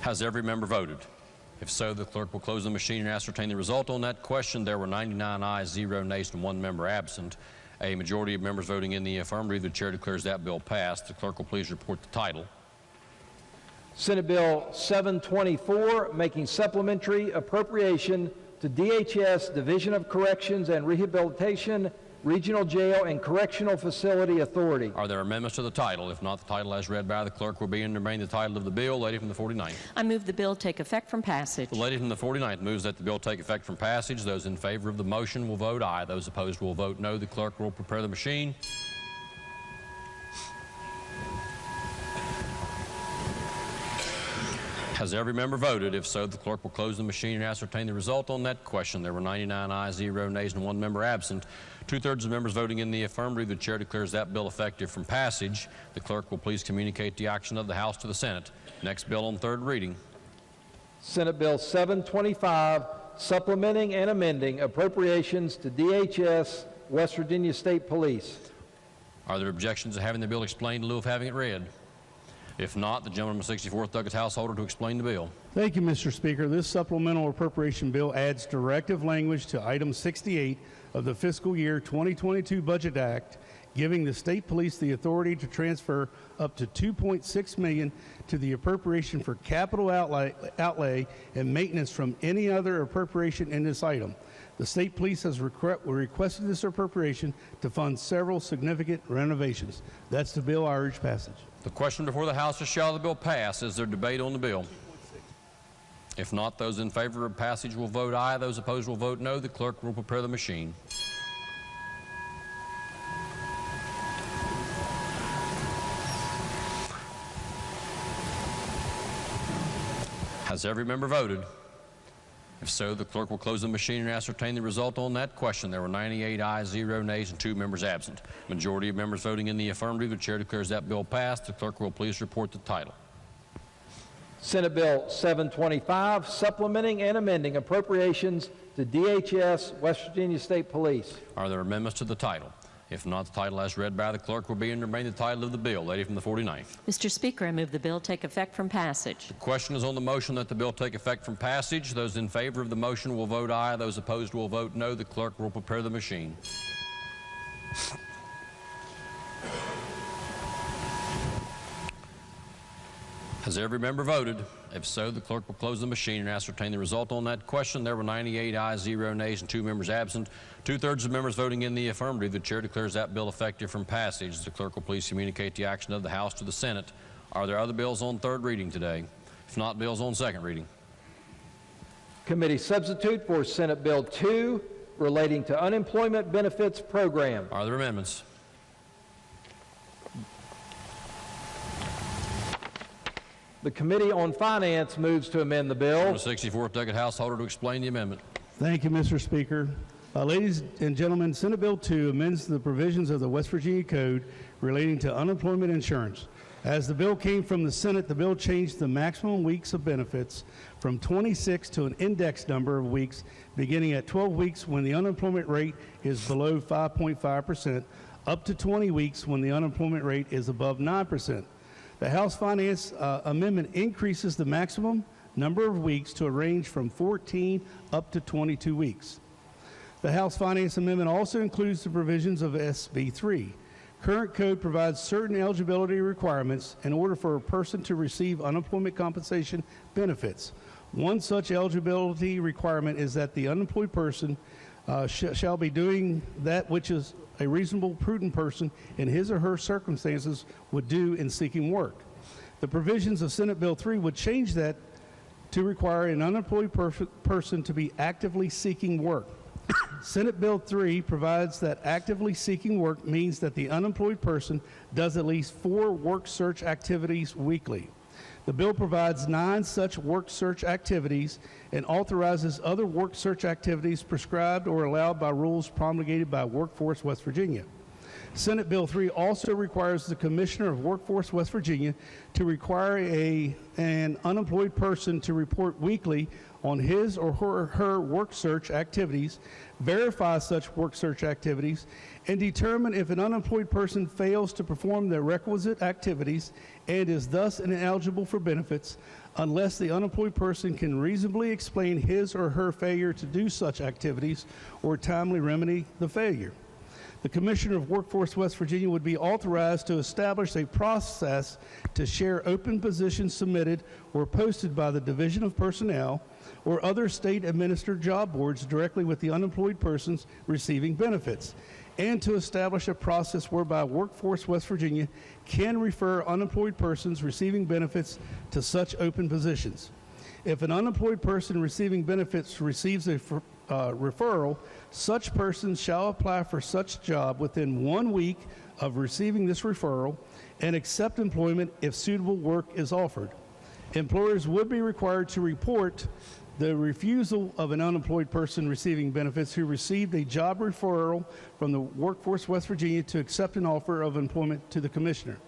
Has every member voted? If so, the clerk will close the machine and ascertain the result on that question. There were 99 ayes, 0 nays, and 1 member absent. A majority of members voting in the affirmative. The chair declares that bill passed. The clerk will please report the title. Senate Bill 724, making supplementary appropriation to DHS Division of Corrections and Rehabilitation, Regional Jail and Correctional Facility Authority. Are there amendments to the title? If not, the title as read by the clerk will be and remain the title of the bill. Lady from the 49th. I move the bill take effect from passage. The lady from the 49th moves that the bill take effect from passage. Those in favor of the motion will vote aye. Those opposed will vote no. The clerk will prepare the machine. Has every member voted? If so, the clerk will close the machine and ascertain the result on that question. There were 99 ayes, 0 nays, and 1 member absent. 2/3 of members voting in the affirmative. The chair declares that bill effective from passage. The clerk will please communicate the action of the House to the Senate. Next bill on third reading. Senate Bill 725, supplementing and amending appropriations to DHS, West Virginia State Police. Are there objections to having the bill explained in lieu of having it read? If not, the gentleman from 64th Douglas Householder to explain the bill. Thank you, Mr. Speaker. This supplemental appropriation bill adds directive language to item 68 of the fiscal year 2022 Budget Act, giving the state police the authority to transfer up to $2.6 million to the appropriation for capital outlay and maintenance from any other appropriation in this item. The state police has requested this appropriation to fund several significant renovations. That's the bill. I urge passage. The question before the House is, shall the bill pass? Is there debate on the bill? If not, those in favor of passage will vote aye. Those opposed will vote no. The clerk will prepare the machine. Has every member voted? If so, the clerk will close the machine and ascertain the result on that question. There were 98 ayes, 0 nays, and 2 members absent. Majority of members voting in the affirmative. The chair declares that bill passed. The clerk will please report the title. Senate Bill 725, supplementing and amending appropriations to DHS, West Virginia State Police. Are there amendments to the title? If not, the title as read by the clerk will be and remain the title of the bill. Lady from the 49th. Mr. Speaker, I move the bill take effect from passage. The question is on the motion that the bill take effect from passage. Those in favor of the motion will vote aye. Those opposed will vote no. The clerk will prepare the machine. Has every member voted? If so, the clerk will close the machine and ascertain the result on that question. There were 98 ayes, 0 nays, and 2 members absent. 2/3 of members voting in the affirmative. The chair declares that bill effective from passage. The clerk will please communicate the action of the House to the Senate. Are there other bills on third reading today? If not, bills on second reading. Committee substitute for Senate Bill 2, relating to unemployment benefits program. Are there amendments? The Committee on Finance moves to amend the bill. The 64th Douglas Householder to explain the amendment. Thank you, Mr. Speaker. Ladies and gentlemen, Senate Bill 2 amends the provisions of the West Virginia Code relating to unemployment insurance. As the bill came from the Senate, the bill changed the maximum weeks of benefits from 26 to an index number of weeks, beginning at 12 weeks when the unemployment rate is below 5.5%, up to 20 weeks when the unemployment rate is above 9%. The House Finance Amendment increases the maximum number of weeks to a range from 14 up to 22 weeks. The House Finance Amendment also includes the provisions of SB 3. Current code provides certain eligibility requirements in order for a person to receive unemployment compensation benefits. One such eligibility requirement is that the unemployed person shall be doing that which is a reasonable, prudent person in his or her circumstances would do in seeking work. The provisions of Senate Bill 3 would change that to require an unemployed person to be actively seeking work. Senate Bill 3 provides that actively seeking work means that the unemployed person does at least 4 work search activities weekly. The bill provides 9 such work search activities and authorizes other work search activities prescribed or allowed by rules promulgated by Workforce West Virginia. Senate Bill 3 also requires the Commissioner of Workforce West Virginia to require an unemployed person to report weekly on his or her work search activities, verify such work search activities, and determine if an unemployed person fails to perform the requisite activities and is thus ineligible for benefits unless the unemployed person can reasonably explain his or her failure to do such activities or timely remedy the failure. The Commissioner of Workforce West Virginia would be authorized to establish a process to share open positions submitted or posted by the Division of Personnel or other state-administered job boards directly with the unemployed persons receiving benefits, and to establish a process whereby Workforce West Virginia can refer unemployed persons receiving benefits to such open positions. If an unemployed person receiving benefits receives a referral, such person shall apply for such job within 1 week of receiving this referral and accept employment if suitable work is offered. Employers would be required to report the refusal of an unemployed person receiving benefits who received a job referral from the Workforce West Virginia to accept an offer of employment to the Commissioner.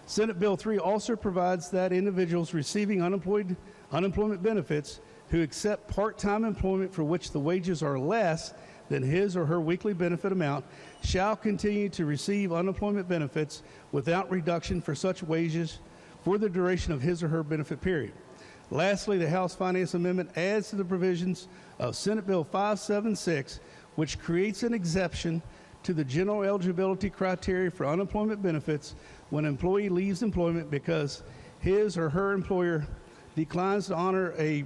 Senate Bill 3 also provides that individuals receiving unemployment benefits who accept part-time employment for which the wages are less than his or her weekly benefit amount shall continue to receive unemployment benefits without reduction for such wages for the duration of his or her benefit period. Lastly, the House Finance Amendment adds to the provisions of Senate Bill 576, which creates an exception to the general eligibility criteria for unemployment benefits when an employee leaves employment because his or her employer declines to honor a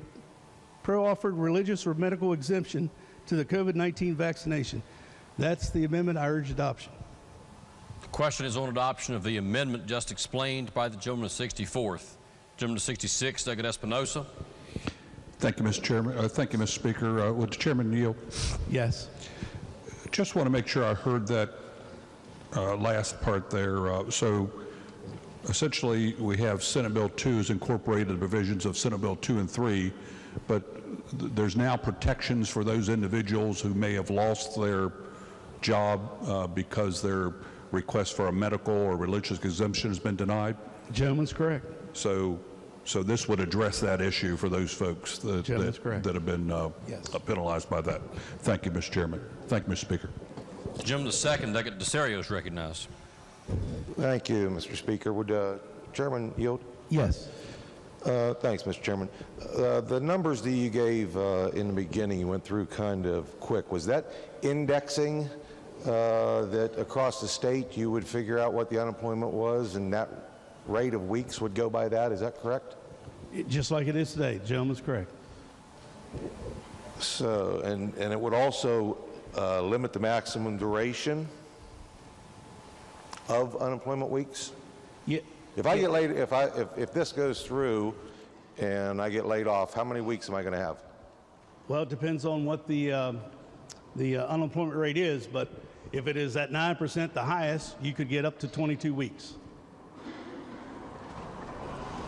pro-offered religious or medical exemption to the COVID-19 vaccination. That's the amendment. I urge adoption. The question is on adoption of the amendment just explained by the gentleman of 64th. Gentleman of 66, Delegate Espinosa. Thank you, Mr. Chairman. Thank you, Mr. Speaker. Would the Chairman yield? Yes. Just want to make sure I heard that last part there. So essentially, we have Senate Bill 2 has incorporated the provisions of Senate Bill 2 and 3, but there's now protections for those individuals who may have lost their job because their request for a medical or religious exemption has been denied? The gentleman's correct. So this would address that issue for those folks that have been penalized by that. Thank you, Mr. Chairman. Thank you, Mr. Speaker. Gentleman the second, Delegate DeSario is recognized. Thank you, Mr. Speaker. Would Chairman yield? Yes. Thanks, Mr. Chairman. The numbers that you gave in the beginning, you went through kind of quick. Was that indexing that across the state you would figure out what the unemployment was and that rate of weeks would go by that? Is that correct? Just like it is today. The gentleman's correct. So, and it would also limit the maximum duration of unemployment weeks? Yeah. If I get laid, if this goes through and I get laid off, how many weeks am I going to have? Well, it depends on what the unemployment rate is, but if it is at 9%, the highest, you could get up to 22 weeks.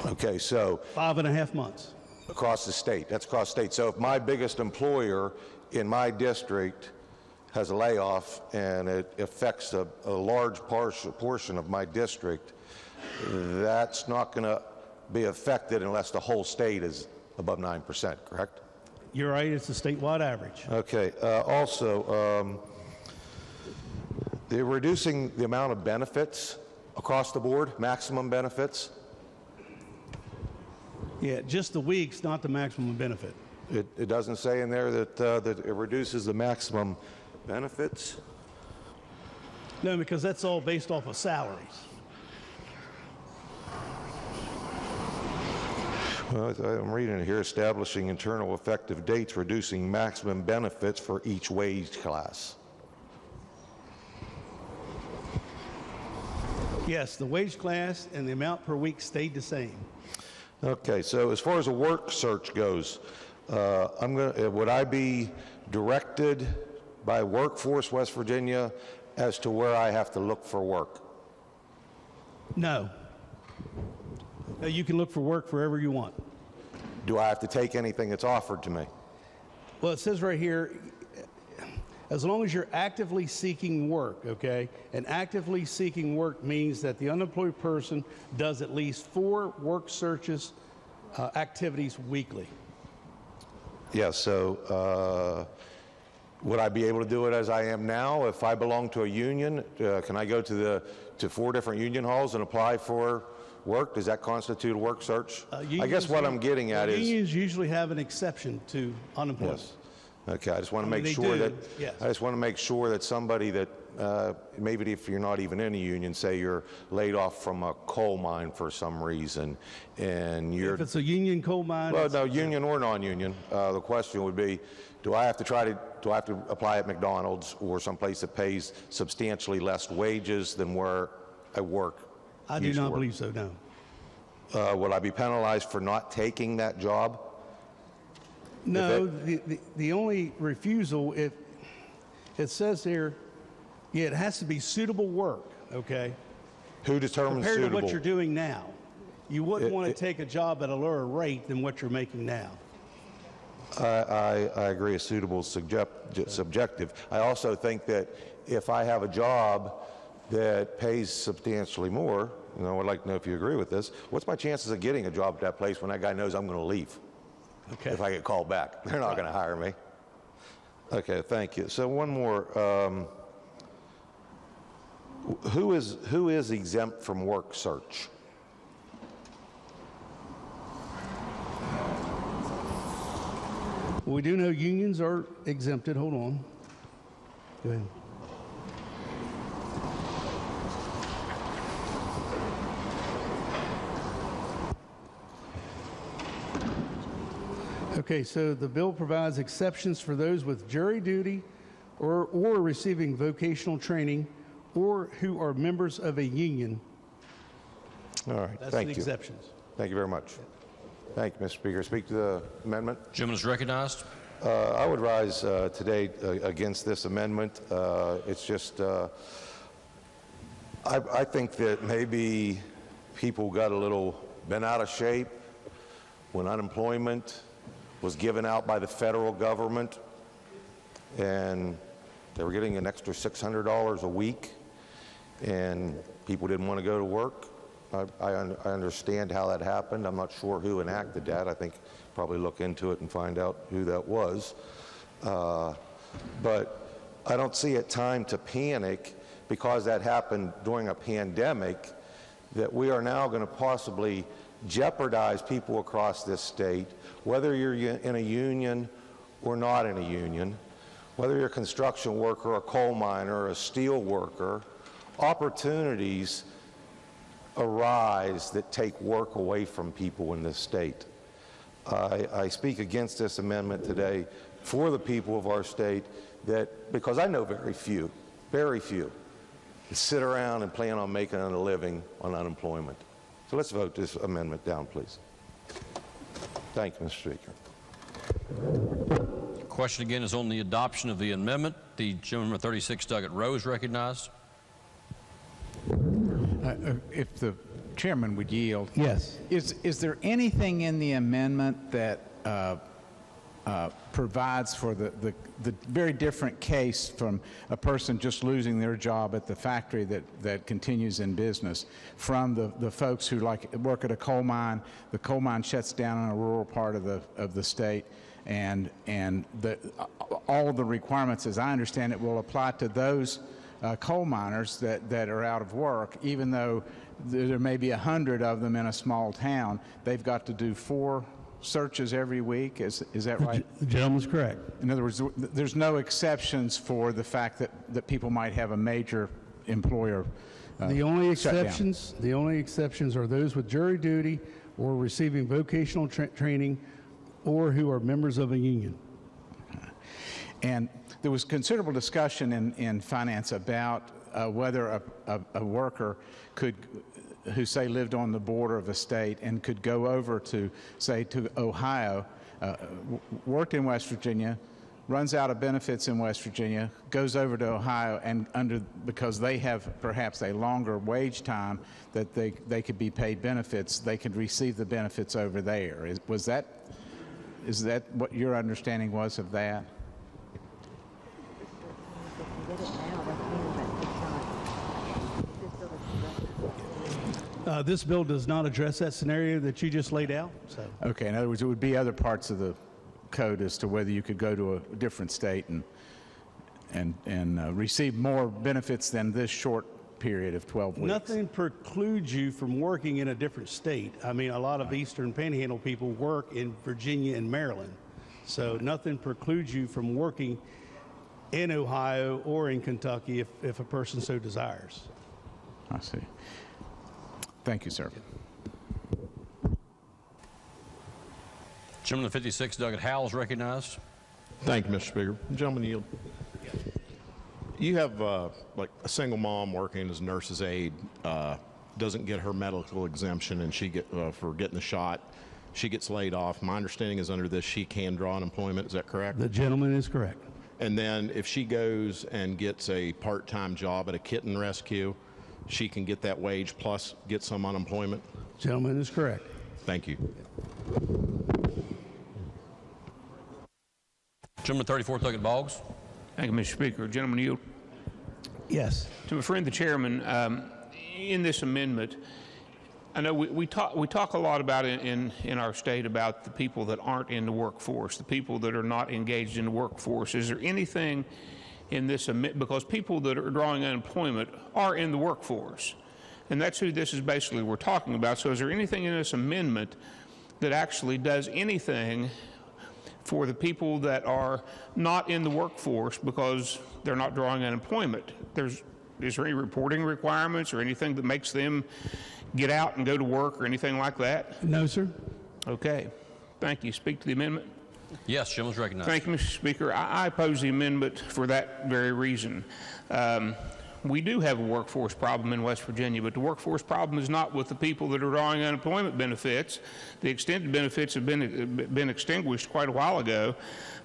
Okay, so 5.5 months. Across the state. That's across the state. So if my biggest employer in my district has a layoff and it affects a large portion of my district, that's not going to be affected unless the whole state is above 9%, correct? You're right. It's a statewide average. Okay. Also, they're reducing the amount of benefits across the board, maximum benefits. Yeah, just the weeks, not the maximum benefit. It doesn't say in there that it reduces the maximum benefits? No, because that's all based off of salaries. Well, I'm reading it here, establishing internal effective dates, reducing maximum benefits for each wage class. Yes, the wage class and the amount per week stayed the same. Okay, so as far as a work search goes, would I be directed by Workforce West Virginia as to where I have to look for work? No. You can look for work wherever you want. Do I have to take anything that's offered to me? Well, it says right here, as long as you're actively seeking work, okay? And actively seeking work means that the unemployed person does at least 4 work searches activities weekly. Yes, so would I be able to do it as I am now? If I belong to a union, can I go to 4 different union halls and apply for work? Does that constitute a work search? I guess what I'm getting at is... Unions usually have an exception to unemployment. Yes. Okay, I just want to make they sure do, that... yes. I just want to make sure that somebody that, maybe if you're not even in a union, say you're laid off from a coal mine for some reason, and you're... If it's a union coal mine... Well, no, union or non-union. The question would be, do I have to apply at McDonald's or someplace that pays substantially less wages than where I work? I do not believe so, no. Will I be penalized for not taking that job? No, the only refusal, it says here, yeah, it has to be suitable work, okay? Who determines compared suitable? to what you're doing now. You wouldn't want to take a job at a lower rate than what you're making now. I agree, suitable is subjective. I also think that if I have a job that pays substantially more, I'd like to know if you agree with this, what's my chances of getting a job at that place when that guy knows I'm going to leave? Okay. If I get called back. They're not going to hire me. Okay, thank you. So one more. Who is exempt from work search? We do know unions are exempted. Hold on. Go ahead. Okay, so the bill provides exceptions for those with jury duty or receiving vocational training or who are members of a union. All right, That's thank the you. exceptions. Thank you very much. Thank you, Mr. Speaker. Speak to the amendment. Gentleman is recognized. I would rise today against this amendment. It's just, I think that maybe people got a little bent out of shape when unemployment was given out by the federal government, and they were getting an extra $600 a week, and people didn't want to go to work. I understand how that happened. I'm not sure who enacted that. I think probably look into it and find out who that was. But I don't see it time to panic because that happened during a pandemic, that we are now going to possibly jeopardize people across this state, whether you're in a union or not in a union, whether you're a construction worker, a coal miner, a steel worker. Opportunities arise that take work away from people in this state. I speak against this amendment today for the people of our state, because I know very few that sit around and plan on making a living on unemployment. So let's vote this amendment down, please. Thank you, Mr. Speaker. Question again is on the adoption of the amendment. The gentleman from 36, Doggett Rowe, is recognized. If the chairman would yield. Yes. Is there anything in the amendment that provides for the very different case from a person just losing their job at the factory that continues in business from the folks who work at a coal mine? The coal mine shuts down in a rural part of the state, and all of the requirements, as I understand it, will apply to those coal miners that are out of work, even though there may be 100 of them in a small town. They've got to do 4 searches every week. Is that right? The gentleman's correct. In other words, there's no exceptions for the fact that people might have a major employer The only shutdown. exceptions are those with jury duty or receiving vocational training or who are members of a union. And there was considerable discussion in finance about whether a worker who say lived on the border of a state and could go over to, say, to Ohio, worked in West Virginia, runs out of benefits in West Virginia, goes over to Ohio, and because they have perhaps a longer wage time that they could be paid benefits, they could receive the benefits over there. Is that what your understanding was of that? This bill does not address that scenario that you just laid out. So. Okay, in other words, it would be other parts of the code as to whether you could go to a different state and receive more benefits than this short period of 12 weeks. Nothing precludes you from working in a different state. I mean, a lot of Eastern Panhandle people work in Virginia and Maryland. So nothing precludes you from working in Ohio or in Kentucky if a person so desires. I see. Thank you, sir. Gentleman 56, Douglas Howell, is recognized. Thank you, Mr. Speaker. Gentleman, yield. You have like a single mom working as a nurse's aide, doesn't get her medical exemption, and for getting the shot, she gets laid off. My understanding is under this she can draw unemployment. Is that correct? The gentleman is correct. And then if she goes and gets a part-time job at a kitten rescue, she can get that wage plus get some unemployment? Gentleman is correct. Thank you. Gentleman 34, Douglas Boggs. Thank you, Mr. Speaker. Gentleman, yield. Yes. To my friend the chairman, in this amendment, I know we talk a lot about in our state about the people that aren't in the workforce, the people that are not engaged in the workforce. Is there anything in this amendment, because people that are drawing unemployment are in the workforce, and that's who this is basically we're talking about. So is there anything in this amendment that actually does anything for the people that are not in the workforce because they're not drawing unemployment? Is there any reporting requirements or anything that makes them get out and go to work or anything like that? No, sir. Okay. Thank you. Speak to the amendment. Yes, gentleman's recognized. Thank you, Mr. Speaker. I oppose the amendment for that very reason. We do have a workforce problem in West Virginia, but the workforce problem is not with the people that are drawing unemployment benefits. The extended benefits have been extinguished quite a while ago,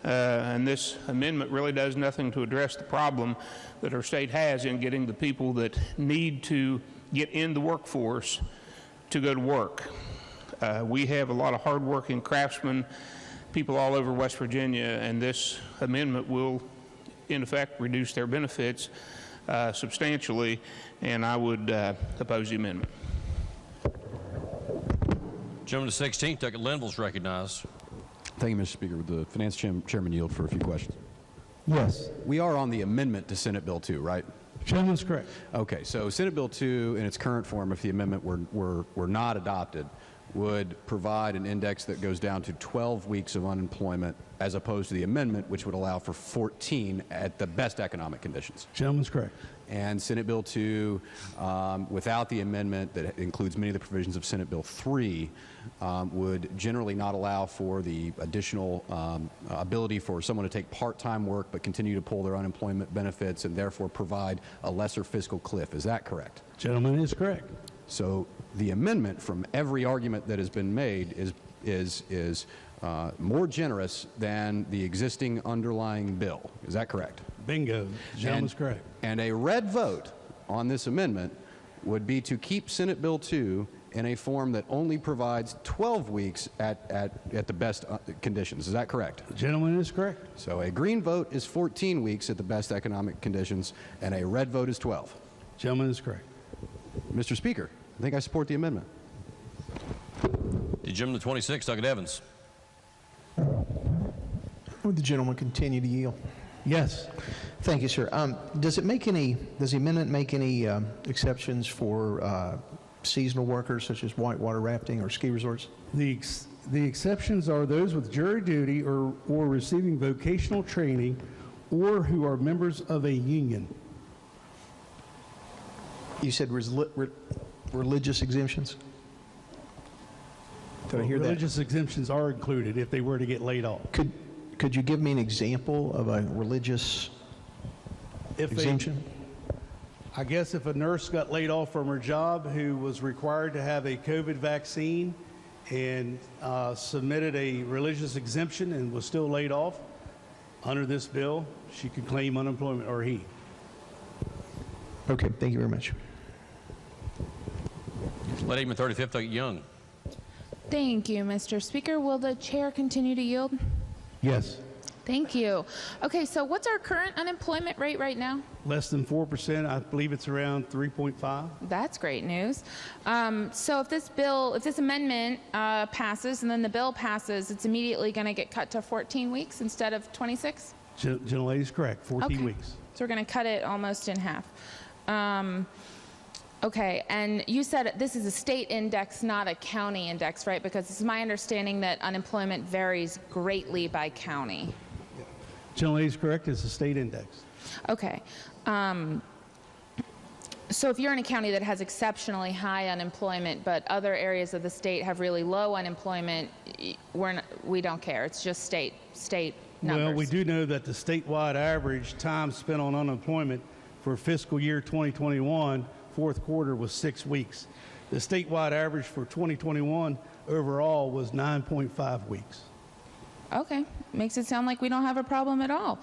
and this amendment really does nothing to address the problem that our state has in getting the people that need to get in the workforce to go to work. We have a lot of hardworking craftsmen, people all over West Virginia, and this amendment will, in effect, reduce their benefits substantially, and I would oppose the amendment. Gentleman to 16th, Douglas Linville, is recognized. Thank you, Mr. Speaker. Would the Finance Chairman yield for a few questions? Yes. We are on the amendment to Senate Bill 2, right? Gentleman's correct. Okay, so Senate Bill 2 in its current form, if the amendment were not adopted, would provide an index that goes down to 12 weeks of unemployment as opposed to the amendment, which would allow for 14 at the best economic conditions. Gentleman's correct. And Senate Bill 2, without the amendment that includes many of the provisions of Senate Bill 3, would generally not allow for the additional ability for someone to take part-time work but continue to pull their unemployment benefits and therefore provide a lesser fiscal cliff. Is that correct? Gentleman is correct. So the amendment, from every argument that has been made, is more generous than the existing underlying bill. Is that correct? Bingo. Gentleman's correct. And a red vote on this amendment would be to keep Senate Bill 2 in a form that only provides 12 weeks at the best conditions. Is that correct? The gentleman is correct. So a green vote is 14 weeks at the best economic conditions, and a red vote is 12. Gentleman is correct. Mr. Speaker, I think I support the amendment. The gentleman to 26, Douglas Evans. Would the gentleman continue to yield? Yes. Thank you, sir. Does the amendment make any exceptions for seasonal workers such as whitewater rafting or ski resorts? The exceptions are those with jury duty or receiving vocational training or who are members of a union. You said religious exemptions? Did I hear that? Religious exemptions are included if they were to get laid off. Could you give me an example of a religious exemption? I guess if a nurse got laid off from her job who was required to have a COVID vaccine and submitted a religious exemption and was still laid off, Under this bill, she could claim unemployment, or he. Okay, thank you very much. Lady from 35th, Young. Thank you, Mr. Speaker. Will the chair continue to yield? Yes. Thank you. Okay, so what's our current unemployment rate right now? Less than 4%. I believe it's around 3.5. That's great news. So if this amendment passes and then the bill passes, it's immediately going to get cut to 14 weeks instead of 26? Gentlelady is correct, 14 Okay. weeks. So we're going to cut it almost in half. Okay, and you said this is a state index, not a county index, right? Because it's my understanding that unemployment varies greatly by county. Gentlelady is correct, it's a state index. Okay. So if you're in a county that has exceptionally high unemployment, but other areas of the state have really low unemployment, we don't care. It's just state numbers. Well, we do know that the statewide average time spent on unemployment for fiscal year 2021, fourth quarter, was 6 weeks. The statewide average for 2021 overall was 9.5 weeks. Okay, makes it sound like we don't have a problem at all.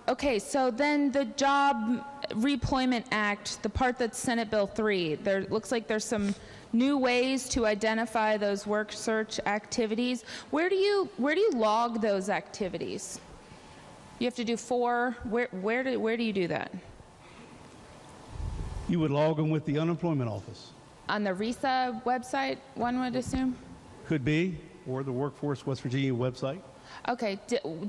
Okay, so then the Job Reployment Act, the part that's Senate Bill 3, there looks like there's some new ways to identify those work search activities. Where do you log those activities? You have to do 4. Where do you do that? You would log them with the unemployment office. On the RESA website, one would assume? Could be, or the Workforce West Virginia website. Okay,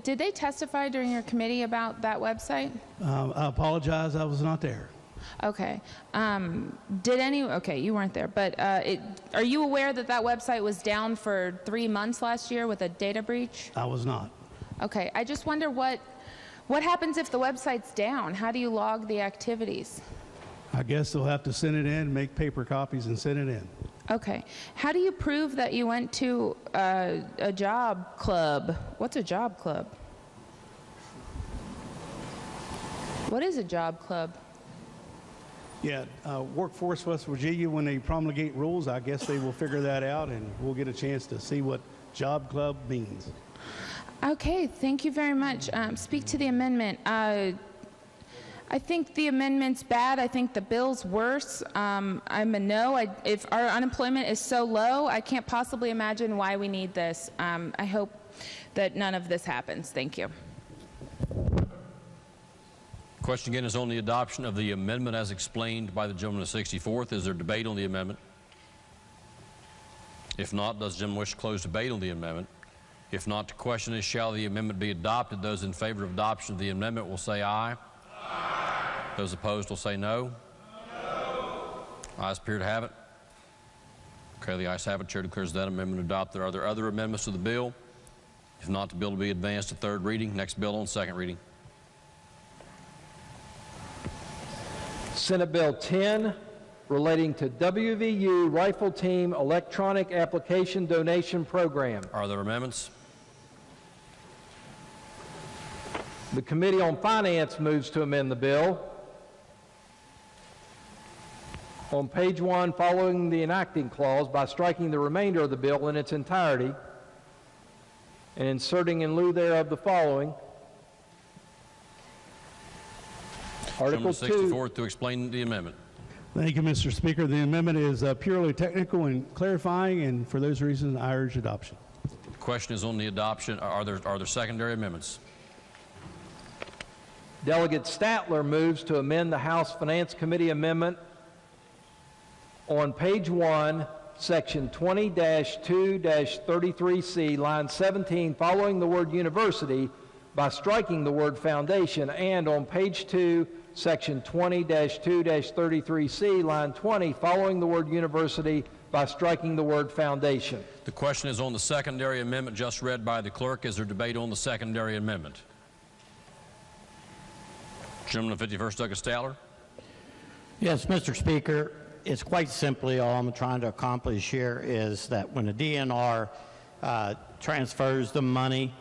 did they testify during your committee about that website? I apologize, I was not there. Okay. Okay, you weren't there, but are you aware that that website was down for 3 months last year with a data breach? I was not. Okay, I just wonder what happens if the website's down? How do you log the activities? I guess they'll have to send it in, make paper copies and send it in. Okay. How do you prove that you went to a job club? What's a job club? What is a job club? Yeah, Workforce West Virginia, when they promulgate rules, I guess they will figure that out and we'll get a chance to see what job club means. Okay, thank you very much. Speak to the amendment. I think the amendment's bad. I think the bill's worse. I'm a no. If our unemployment is so low, I can't possibly imagine why we need this. I hope that none of this happens. Thank you. Question again is on the adoption of the amendment as explained by the gentleman of 64th. Is there debate on the amendment? If not, does the gentleman wish to close debate on the amendment? If not, the question is, shall the amendment be adopted? Those in favor of adoption of the amendment will say aye. Aye. Those opposed will say no. No. Ayes appear to have it. Okay, the ayes have it. Chair declares that amendment adopted. Are there other amendments to the bill? If not, the bill will be advanced to third reading. Next bill on second reading. Senate Bill 10, relating to WVU Rifle Team Electronic Application Donation Program. Are there amendments? The Committee on Finance moves to amend the bill. On page 1, following the enacting clause by striking the remainder of the bill in its entirety and inserting in lieu thereof the following. Article 2. 64 to explain the amendment. Thank you, Mr. Speaker. The amendment is purely technical and clarifying, and for those reasons, I urge adoption. The question is on the adoption. Are there secondary amendments? Delegate Statler moves to amend the House Finance Committee amendment on page 1, section 20-2-33C, line 17, following the word university by striking the word foundation, and on page 2, section 20-2-33C, line 20, following the word university by striking the word foundation. The question is on the secondary amendment just read by the clerk. Is there debate on the secondary amendment? Gentleman of 51st, Douglas Statler. Yes, Mr. Speaker, it's quite simply all I'm trying to accomplish here is that when the DNR transfers the money,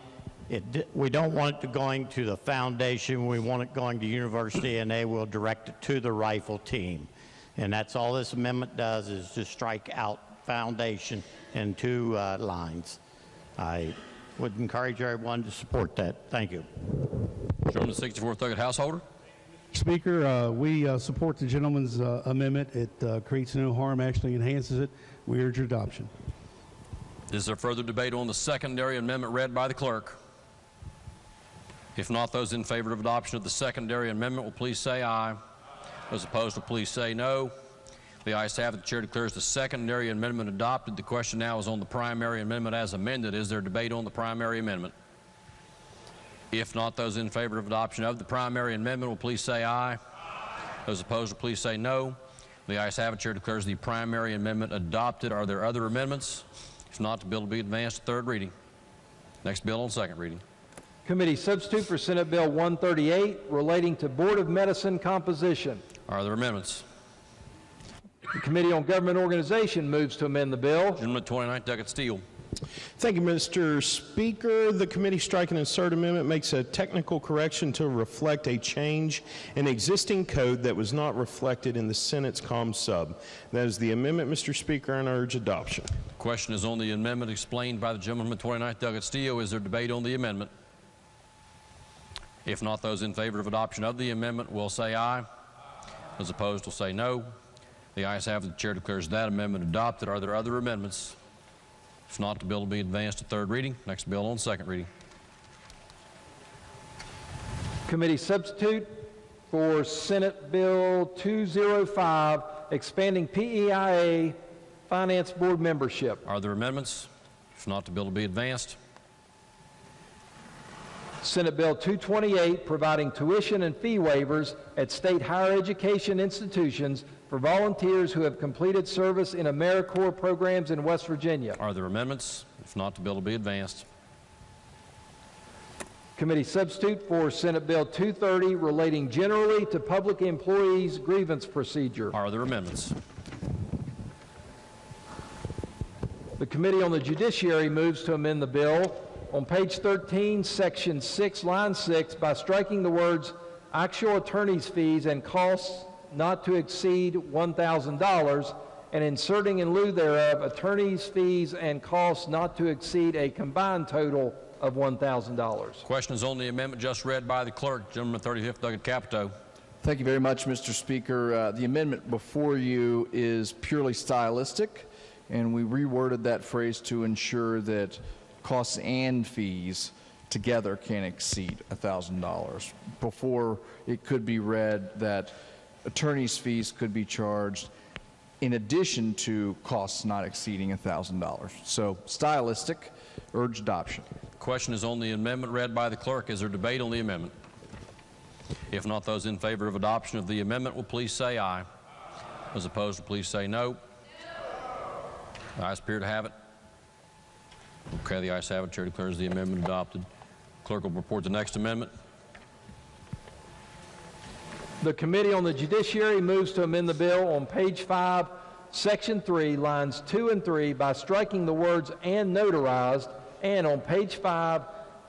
we don't want it going to the foundation. We want it going to university, and they will direct it to the rifle team. And that's all this amendment does, is just strike out foundation in 2 lines. I Would encourage everyone to support that. Thank you. Gentleman, 64th Thurgood Householder. Speaker, we support the gentleman's amendment. It creates no harm, actually enhances it. We urge your adoption. Is there further debate on the secondary amendment read by the clerk? If not, those in favor of adoption of the secondary amendment will please say aye. Those opposed will please say no. The ayes have it. The chair declares the secondary amendment adopted. The question now is on the primary amendment as amended. Is there debate on the primary amendment? If not, those in favor of adoption of the primary amendment will please say aye. Those opposed will please say no. The ayes have it. Chair declares the primary amendment adopted. Are there other amendments? If not, the bill will be advanced to third reading. Next bill on second reading. Committee substitute for Senate Bill 138 relating to Board of Medicine composition. Are there amendments? The Committee on Government Organization moves to amend the bill. Gentleman 29, Duckett Steele. Thank you, Mr. Speaker. The committee strike and insert amendment makes a technical correction to reflect a change in existing code that was not reflected in the Senate's com sub. That is the amendment, Mr. Speaker, and I urge adoption. The question is on the amendment explained by the gentleman 29, Duckett Steele. Is there debate on the amendment? If not, those in favor of adoption of the amendment will say aye. Those opposed will say no. The ayes have it. The chair declares that amendment adopted. Are there other amendments? If not, the bill will be advanced to third reading. Next bill on second reading. Committee substitute for Senate Bill 205, expanding PEIA Finance Board membership. Are there amendments? If not, the bill will be advanced. Senate Bill 228, providing tuition and fee waivers at state higher education institutions for volunteers who have completed service in AmeriCorps programs in West Virginia. Are there amendments? If not, the bill will be advanced. Committee substitute for Senate Bill 230, relating generally to public employees' grievance procedure. Are there amendments? The Committee on the Judiciary moves to amend the bill on page 13, section 6, line 6, by striking the words actual attorney's fees and costs not to exceed $1,000 and inserting in lieu thereof attorney's fees and costs not to exceed a combined total of $1,000. Question is on the amendment just read by the clerk. Gentleman 35th, Duckett Capito. Thank you very much, Mr. Speaker. The amendment before you is purely stylistic, and we reworded that phrase to ensure that costs and fees together can't exceed $1,000. Before, it could be read that attorney's fees could be charged in addition to costs not exceeding $1,000. So stylistic, urge adoption. Question is on the amendment read by the clerk. Is there debate on the amendment? If not, those in favor of adoption of the amendment will please say aye. Those opposed will please say no. The ayes appear to have it. Okay, the ayes have it. Chair declares the amendment adopted. Clerk will report the next amendment. The Committee on the Judiciary moves to amend the bill on page 5, section 3, lines 2 and 3 by striking the words "and notarized," and on page 5,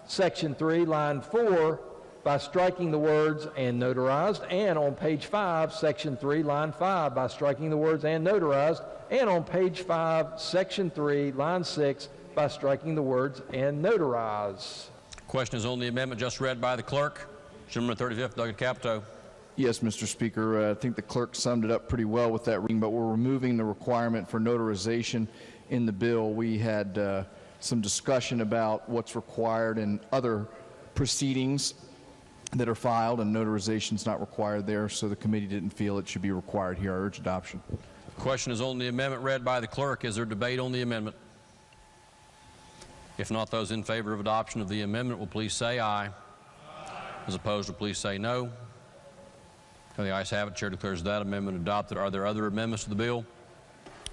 section 3, line 4 by striking the words "and notarized," and on page 5, section 3, line 5 by striking the words "and notarized," and on page 5, section 3, line 6 by striking the words "and notarize." Question is on the amendment just read by the clerk. Gentleman 35th, Duckett Capito. Yes, Mr. Speaker. I think the clerk summed it up pretty well with that reading, but we're removing the requirement for notarization in the bill. We had some discussion about what's required in other proceedings that are filed, and notarization is not required there, so the committee didn't feel it should be required here. I urge adoption. Question is on the amendment read by the clerk. Is there debate on the amendment? If not, those in favor of adoption of the amendment will please say aye. Those opposed will please say no. The ayes have it. Chair declares that amendment adopted. Are there other amendments to the bill?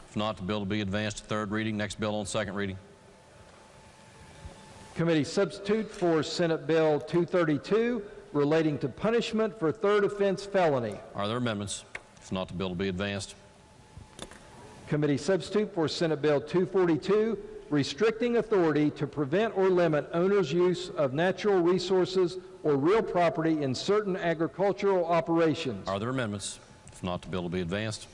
If not, the bill will be advanced to third reading. Next bill on second reading. Committee substitute for Senate Bill 232 relating to punishment for third offense felony. Are there amendments? If not, the bill will be advanced. Committee substitute for Senate Bill 242 restricting authority to prevent or limit owners' use of natural resources or real property in certain agricultural operations. Are there amendments? If not, the bill will be advanced.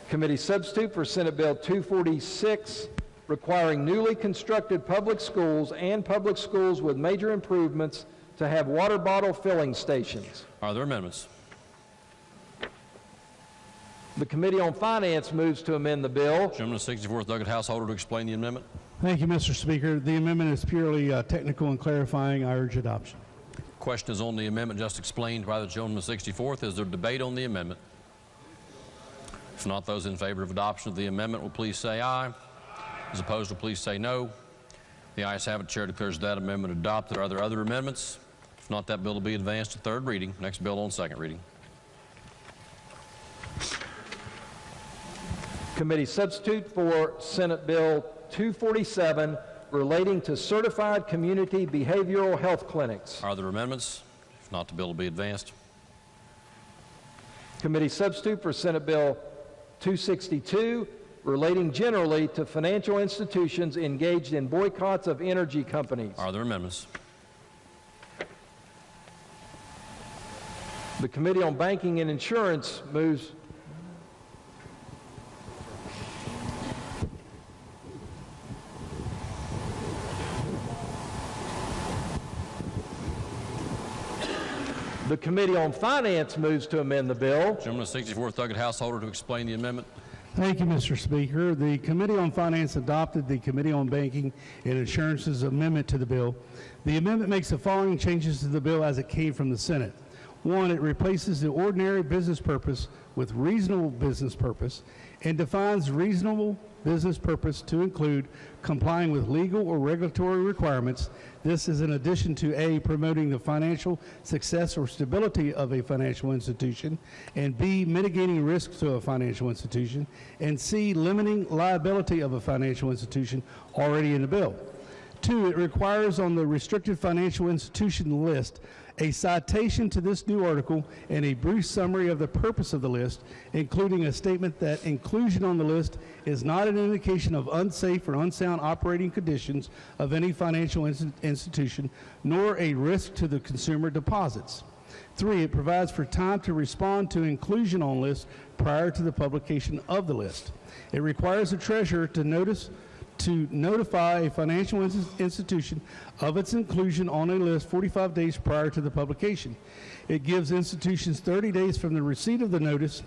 Committee substitute for Senate Bill 246 requiring newly constructed public schools and public schools with major improvements to have water bottle filling stations. Are there amendments? The Committee on Finance moves to amend the bill. Gentleman of the 64th Doggett Householder to explain the amendment. Thank you, Mr. Speaker. The amendment is purely technical and clarifying. I urge adoption. Question is on the amendment just explained by the gentleman of the 64th. Is there debate on the amendment? If not, those in favor of adoption of the amendment will please say aye. Those opposed will please say no. The ayes have it. Chair declares that amendment adopted. Are there other amendments? If not, that bill will be advanced to third reading. Next bill on second reading. Committee substitute for Senate Bill 247 relating to certified community behavioral health clinics. Are there amendments? If not, the bill will be advanced. Committee substitute for Senate Bill 262 relating generally to financial institutions engaged in boycotts of energy companies. Are there amendments? The Committee on Banking and Insurance moves The Committee on Finance moves to amend the bill. Gentleman of the 64th Doggett Householder to explain the amendment. Thank you, Mr. Speaker. The Committee on Finance adopted the Committee on Banking and Insurance's amendment to the bill. The amendment makes the following changes to the bill as it came from the Senate. One, it replaces the ordinary business purpose with reasonable business purpose and defines reasonable business purpose to include complying with legal or regulatory requirements. This is in addition to A, promoting the financial success or stability of a financial institution, and B, mitigating risks to a financial institution, and C, limiting liability of a financial institution already in the bill. Two, it requires on the restricted financial institution list a citation to this new article and a brief summary of the purpose of the list, including a statement that inclusion on the list is not an indication of unsafe or unsound operating conditions of any financial institution, nor a risk to the consumer deposits. Three, it provides for time to respond to inclusion on list prior to the publication of the list. It requires the treasurer to notify a financial institution of its inclusion on a list 45 days prior to the publication. It gives institutions 30 days from the receipt of the notice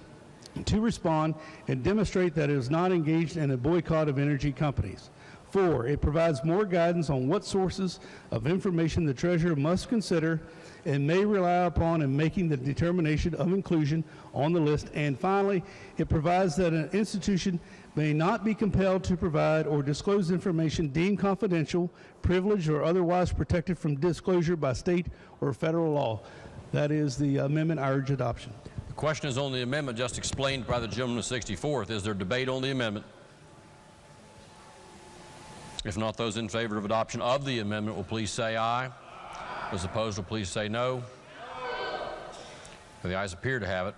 to respond and demonstrate that it is not engaged in a boycott of energy companies. Four, it provides more guidance on what sources of information the treasurer must consider and may rely upon in making the determination of inclusion on the list. And finally, it provides that an institution may not be compelled to provide or disclose information deemed confidential, privileged, or otherwise protected from disclosure by state or federal law. That is the amendment. I urge adoption. The question is on the amendment just explained by the gentleman of the 64th. Is there debate on the amendment? If not, those in favor of adoption of the amendment will please say aye. Those opposed will please say no. The ayes appear to have it.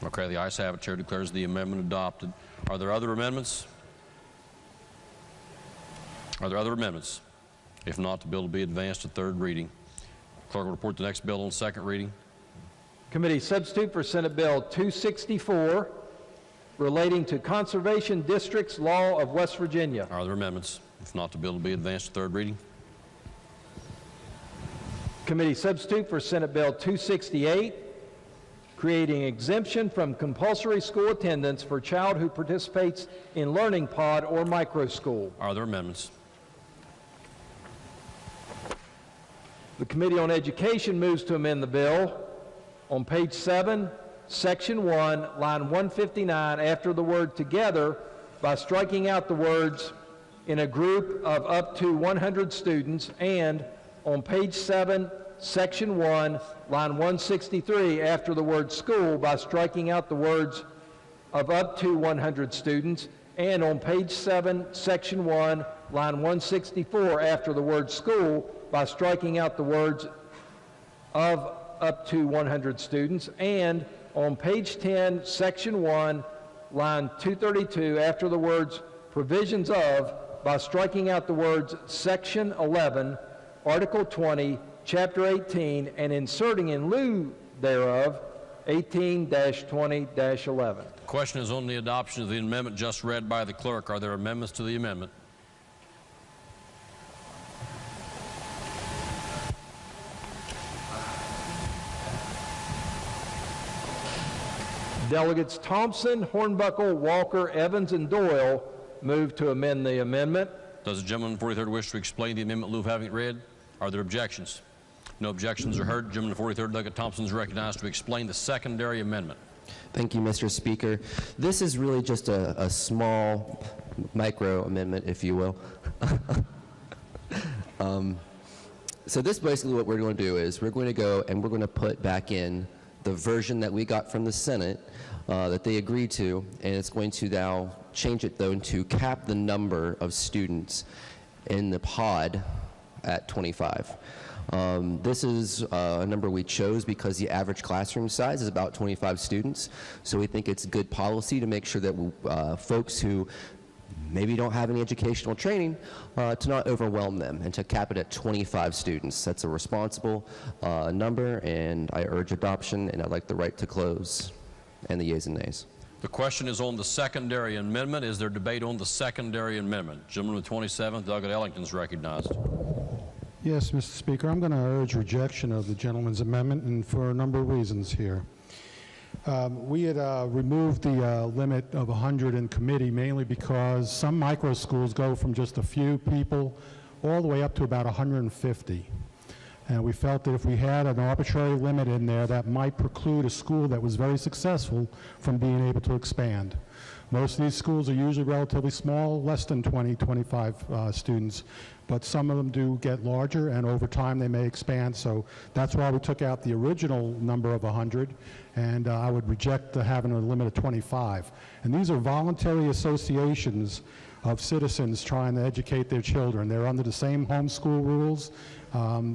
Okay, the ayes have it. Chair declares the amendment adopted. Are there other amendments? Are there other amendments? If not, the bill will be advanced to third reading. Clerk will report the next bill on second reading. Committee substitute for Senate Bill 264 relating to Conservation Districts Law of West Virginia. Are there amendments? If not, the bill will be advanced to third reading. Committee substitute for Senate Bill 268 creating exemption from compulsory school attendance for child who participates in Learning Pod or micro school. Are there amendments? The Committee on Education moves to amend the bill. On page 7, section 1, line 159, after the word together, by striking out the words in a group of up to 100 students, and on page 7, section 1, line 163, after the word school, by striking out the words of up to 100 students, and on page 7, section 1, line 164, after the word school, by striking out the words of up to 100 students, and on page 10, section 1, line 232, after the words provisions of, by striking out the words section 11, article 20, chapter 18, and inserting in lieu thereof 18-20-11. The question is on the adoption of the amendment just read by the clerk. Are there amendments to the amendment? Delegates Thompson, Hornbuckle, Walker, Evans, and Doyle move to amend the amendment. Does the gentleman from the 43rd wish to explain the amendment in lieu of having it read? Are there objections? No objections are heard. The gentleman from the 43rd, Delegate Thompson, is recognized to explain the secondary amendment. Thank you, Mr. Speaker. This is really just a small micro amendment, if you will. So this basically what we're going to do is we're going to go and we're going to put back in the version that we got from the Senate that they agreed to, and it's going to now change it though to cap the number of students in the pod at 25. This is a number we chose because the average classroom size is about 25 students, so we think it's good policy to make sure that folks who maybe don't have any educational training to not overwhelm them and to cap it at 25 students. That's a responsible number, and I urge adoption, and I'd like the right to close and the yeas and nays. The question is on the secondary amendment. Is there debate on the secondary amendment? Gentleman with 27th, Douglas Ellington, is recognized. Yes, Mr. Speaker, I'm going to urge rejection of the gentleman's amendment, and for a number of reasons here. We had removed the limit of 100 in committee mainly because some micro schools go from just a few people all the way up to about 150. And we felt that if we had an arbitrary limit in there, that might preclude a school that was very successful from being able to expand. Most of these schools are usually relatively small, less than 20, 25 students, but some of them do get larger, and over time they may expand. So that's why we took out the original number of 100, and I would reject having a limit of 25. And these are voluntary associations of citizens trying to educate their children. They're under the same homeschool rules,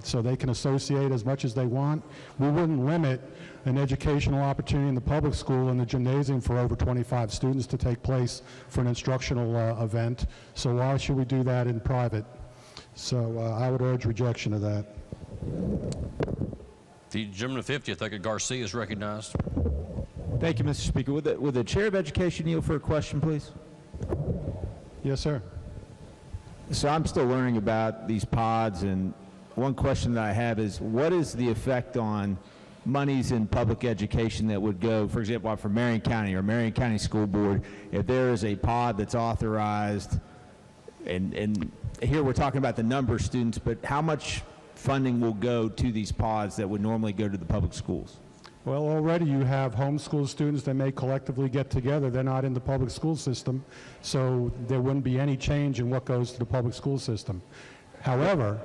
so they can associate as much as they want. We wouldn't limit an educational opportunity in the public school in the gymnasium for over 25 students to take place for an instructional event, so why should we do that in private? So I would urge rejection of that. The gentleman of 50th, Delegate Garcia, is recognized. Thank you, Mr. Speaker. Would the Chair of Education yield for a question, please? Yes, sir. So I'm still learning about these pods, and one question that I have is, what is the effect on monies in public education that would go, for example, for Marion County or Marion County School Board, if there is a pod that's authorized, and here we're talking about the number of students, but how much funding will go to these pods that would normally go to the public schools? Well, already you have homeschool students that may collectively get together. They're not in the public school system, so there wouldn't be any change in what goes to the public school system. However,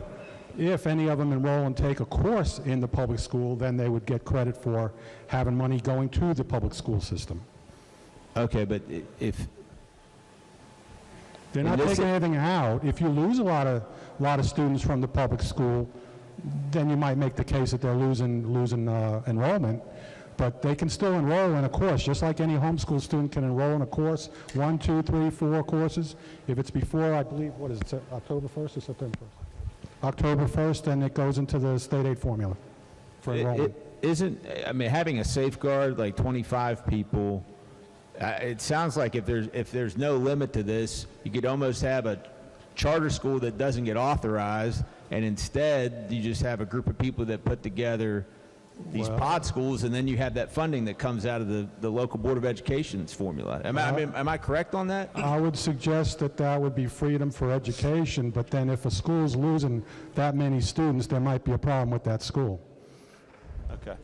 if any of them enroll and take a course in the public school, then they would get credit for having money going to the public school system. Okay, but if they're not taking anything out, if you lose a lot of students from the public school, then you might make the case that they're losing enrollment, but they can still enroll in a course, just like any homeschool student can enroll in a course, 1, 2, 3, 4 courses. If it's before, I believe, what is it, October 1st or September 1st? October 1st, then it goes into the state aid formula for enrollment. I mean, having a safeguard like 25 people, it sounds like if there's no limit to this, you could almost have a charter school that doesn't get authorized, and instead you just have a group of people that put together these pod schools, and then you have that funding that comes out of the local Board of Education's formula. Am I correct on that? I would suggest that would be freedom for education, but then if a school's losing that many students, there might be a problem with that school. Okay.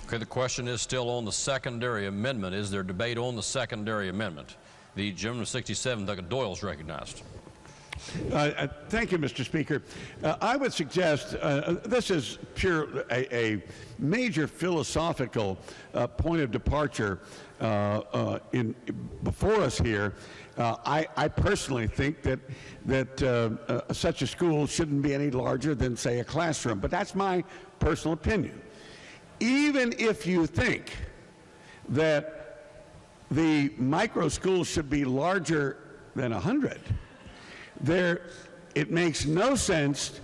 Okay, the question is still on the secondary amendment. Is there debate on the secondary amendment? The gentleman of 67, Douglas Doyle, is recognized. Thank you, Mr. Speaker. I would suggest this is a major philosophical point of departure before us here. I personally think that such a school shouldn't be any larger than, say, a classroom, but that's my personal opinion. Even if you think that the micro schools should be larger than 100, there it makes no sense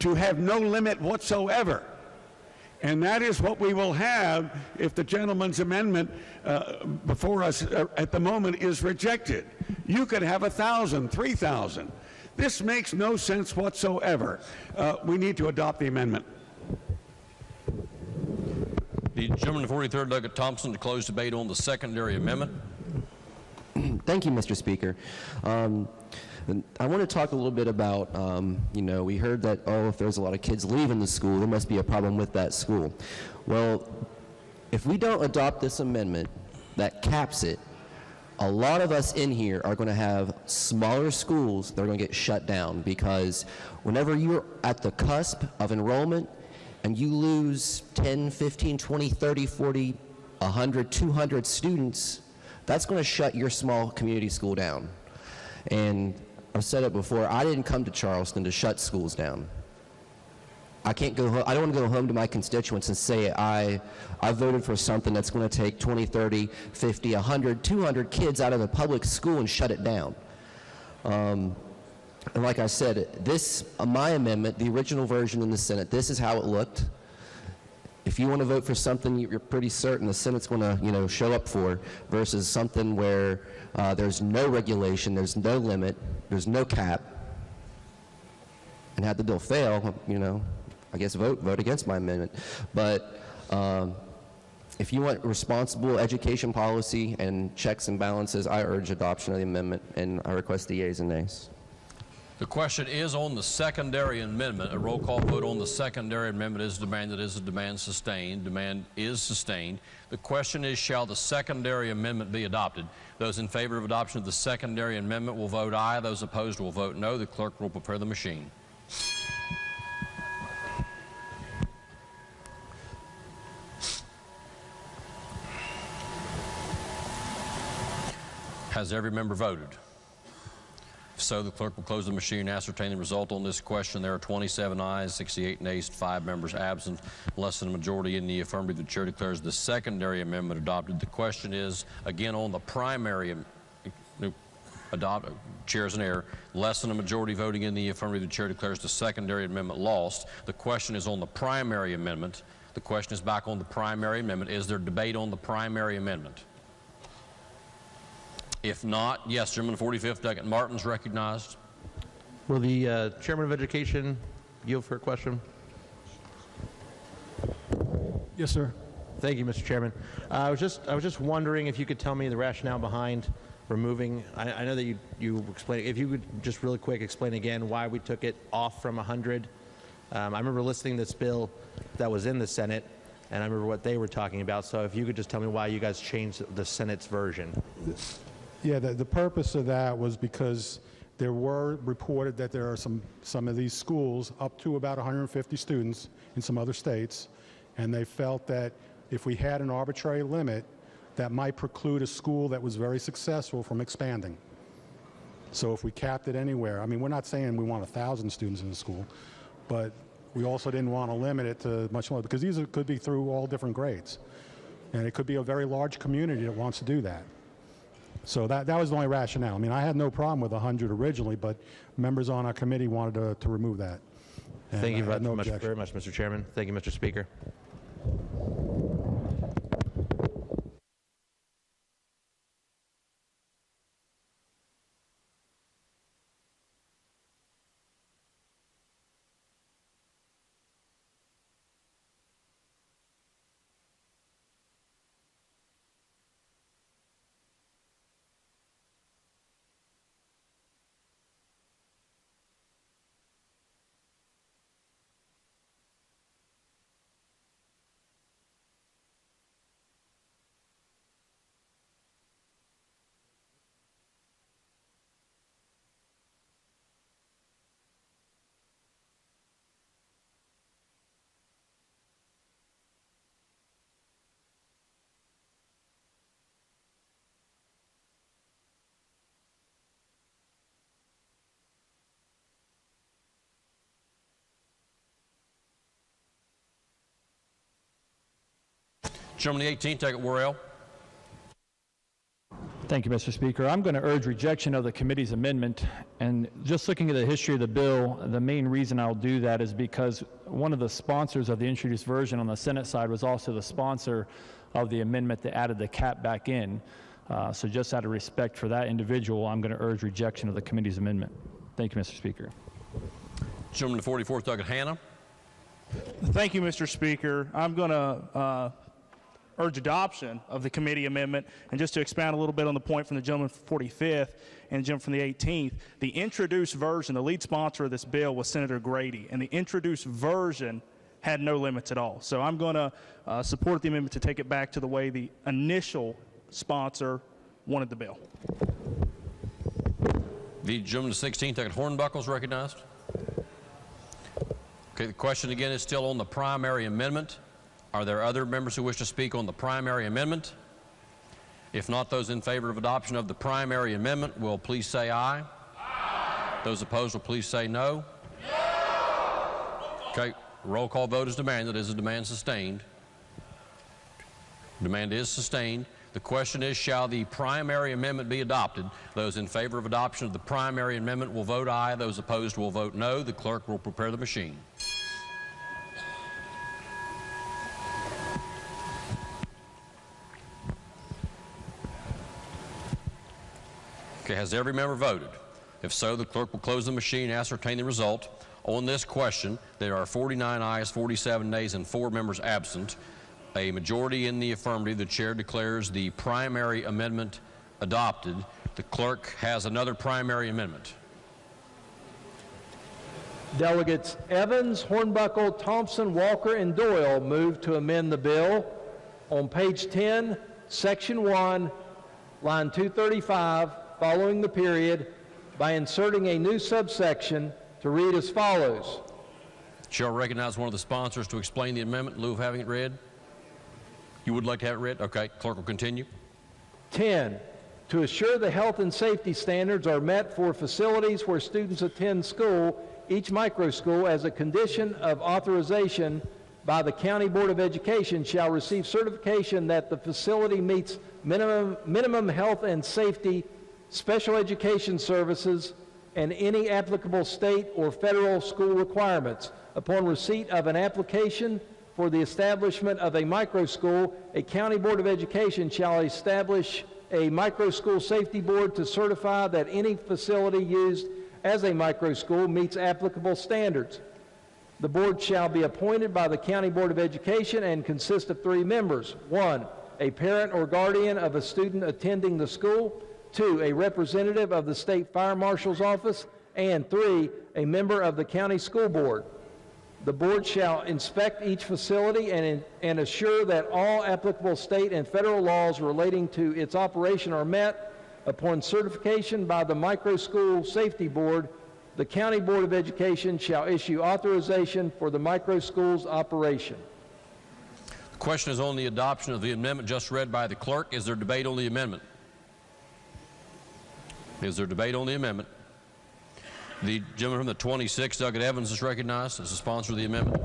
to have no limit whatsoever. And that is what we will have if the gentleman's amendment before us at the moment is rejected. You could have 1,000, 3,000. This makes no sense whatsoever. We need to adopt the amendment. The gentleman from 43rd, Douglas Thompson, to close debate on the secondary amendment. Thank you, Mr. Speaker. I want to talk a little bit about, you know, we heard that, oh, if there's a lot of kids leaving the school, there must be a problem with that school. Well, if we don't adopt this amendment that caps it, a lot of us in here are going to have smaller schools that are going to get shut down, because whenever you're at the cusp of enrollment and you lose 10, 15, 20, 30, 40, 100, 200 students, that's going to shut your small community school down. And I've said it before, I didn't come to Charleston to shut schools down. I can't go home, I don't want to go home to my constituents and say I voted for something that's going to take 20, 30, 50, 100, 200 kids out of the public school and shut it down. And like I said, this, my amendment, the original version in the Senate, this is how it looked. If you want to vote for something you're pretty certain the Senate's going to, you know, show up for, versus something where there's no regulation, there's no limit, there's no cap, and had the bill fail, you know, I guess vote against my amendment. But if you want responsible education policy and checks and balances, I urge adoption of the amendment, and I request the yeas and nays. The question is on the secondary amendment. A roll call vote on the secondary amendment is demanded. Is the demand sustained? Demand is sustained. The question is, shall the secondary amendment be adopted? Those in favor of adoption of the secondary amendment will vote aye. Those opposed will vote no. The clerk will prepare the machine. Has every member voted? If so, the clerk will close the machine and ascertain the result on this question. There are 27 ayes, 68 nays, 5 members absent, less than a majority in the affirmative. The chair declares the secondary amendment adopted. The question is, again, on the primary chair's in error, less than a majority voting in the affirmative. The chair declares the secondary amendment lost. The question is on the primary amendment. The question is back on the primary amendment. Is there debate on the primary amendment? If not, yes, Chairman 45th, Douglas Martin's recognized. Will the Chairman of Education yield for a question? Yes, sir. Thank you, Mr. Chairman. I was just wondering if you could tell me the rationale behind removing. I know that you explained. If you could just really quick explain again why we took it off from 100. I remember listening to this bill that was in the Senate, and I remember what they were talking about. So if you could just tell me why you guys changed the Senate's version. Yeah, the purpose of that was because there were reported that there are some of these schools up to about 150 students in some other states, and they felt that if we had an arbitrary limit, that might preclude a school that was very successful from expanding. So if we capped it anywhere, I mean, we're not saying we want 1,000 students in the school, but we also didn't want to limit it to much more, because these could be through all different grades. And it could be a very large community that wants to do that. So that was the only rationale. I mean, I had no problem with 100 originally, but members on our committee wanted to remove that. And Thank you very much, Mr. Chairman. Thank you, Mr. Speaker. Gentleman, the 18th, Douglas Worrell. Thank you, Mr. Speaker. I'm going to urge rejection of the committee's amendment. And just looking at the history of the bill, the main reason I'll do that is because one of the sponsors of the introduced version on the Senate side was also the sponsor of the amendment that added the cap back in. So just out of respect for that individual, I'm going to urge rejection of the committee's amendment. Thank you, Mr. Speaker. Gentleman to 44th, Doug Hannah. Thank you, Mr. Speaker. I'm going to urge adoption of the committee amendment. And just to expound a little bit on the point from the gentleman from 45th and the gentleman from the 18th, the introduced version, the lead sponsor of this bill was Senator Grady, and the introduced version had no limits at all. So I'm going to support the amendment to take it back to the way the initial sponsor wanted the bill. The gentleman to 16th, Doug Hornbuckle is recognized. Okay, the question again is still on the primary amendment. Are there other members who wish to speak on the primary amendment? If not, those in favor of adoption of the primary amendment will please say aye. Aye. Those opposed will please say no. No. Okay, roll call vote is demanded. Is the demand sustained? Demand is sustained. The question is, shall the primary amendment be adopted? Those in favor of adoption of the primary amendment will vote aye. Those opposed will vote no. The clerk will prepare the machine. Okay, has every member voted? If so, the clerk will close the machine and ascertain the result. On this question, there are 49 ayes, 47 nays, and 4 members absent. A majority in the affirmative. The chair declares the primary amendment adopted. The clerk has another primary amendment. Delegates Evans, Hornbuckle, Thompson, Walker, and Doyle move to amend the bill on page 10, section 1, line 235, following the period, by inserting a new subsection to read as follows. Chair will recognize one of the sponsors to explain the amendment in lieu of having it read. You would like to have it read? Okay, clerk will continue. 10, to assure the health and safety standards are met for facilities where students attend school, each micro school, as a condition of authorization by the County Board of Education, shall receive certification that the facility meets minimum health and safety, special education services, and any applicable state or federal school requirements. Upon receipt of an application for the establishment of a micro school, a County Board of Education shall establish a micro school safety board to certify that any facility used as a micro school meets applicable standards. The board shall be appointed by the County Board of Education and consist of 3 members. 1, a parent or guardian of a student attending the school. 2, a representative of the State Fire Marshal's Office. And 3, a member of the County School Board. The board shall inspect each facility and assure that all applicable state and federal laws relating to its operation are met. Upon certification by the Micro School Safety Board, the County Board of Education shall issue authorization for the micro school's operation. The question is on the adoption of the amendment just read by the clerk. Is there debate on the amendment? Is there debate on the amendment? The gentleman from the 26th, Doug Evans, is recognized as the sponsor of the amendment.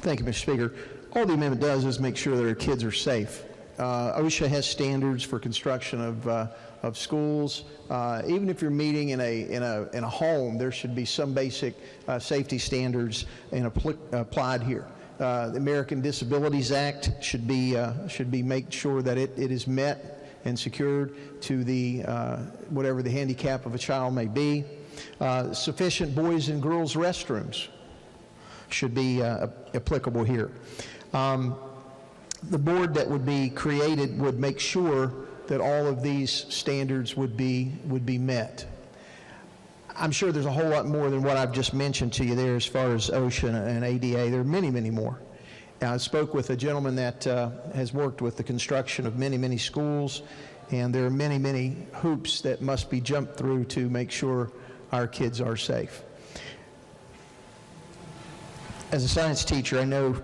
Thank you, Mr. Speaker. All the amendment does is make sure that our kids are safe. OSHA has standards for construction of schools. Even if you're meeting in a home, there should be some basic safety standards applied here. The American Disabilities Act should be make sure that it is met and secured to the whatever the handicap of a child may be. Sufficient boys and girls restrooms should be applicable here. The board that would be created would make sure that all of these standards would be met. I'm sure there's a whole lot more than what I've just mentioned to you there as far as OSHA and ADA. There are many, many more. I spoke with a gentleman that has worked with the construction of many, many schools, and there are many, many hoops that must be jumped through to make sure our kids are safe. As a science teacher, I know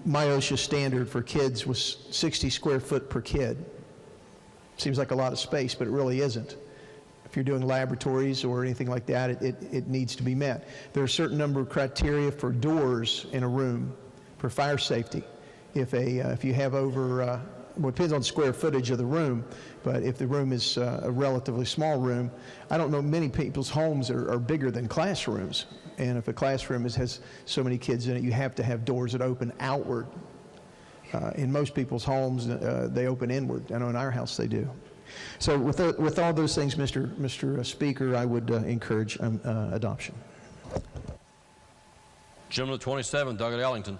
my OSHA standard for kids was 60 square foot per kid. Seems like a lot of space, but it really isn't. If you're doing laboratories or anything like that, it needs to be met. There are a certain number of criteria for doors in a room for fire safety. If you have over well, it depends on square footage of the room, but if the room is a relatively small room, I don't know, many people's homes are bigger than classrooms. And if a classroom has so many kids in it, you have to have doors that open outward. In most people's homes, they open inward. I know in our house they do. So with all those things, Mr. Speaker, I would encourage adoption. Gentleman at 27, Doug Ellington.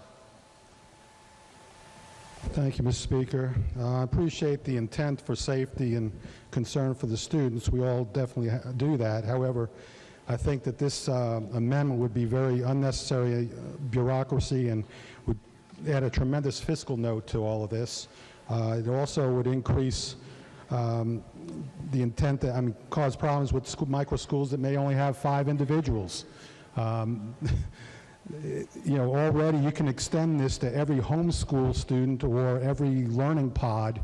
Thank you, Mr. Speaker. I appreciate the intent for safety and concern for the students. We all definitely do that. However, I think that this amendment would be very unnecessary bureaucracy and would add a tremendous fiscal note to all of this. It also would increase the intent that, cause problems with micro schools that may only have 5 individuals. Already you can extend this to every homeschool student or every learning pod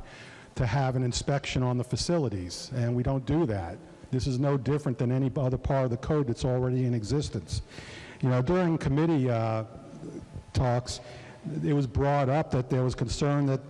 to have an inspection on the facilities, and we don't do that. This is no different than any other part of the code that's already in existence. During committee talks, it was brought up that there was concern that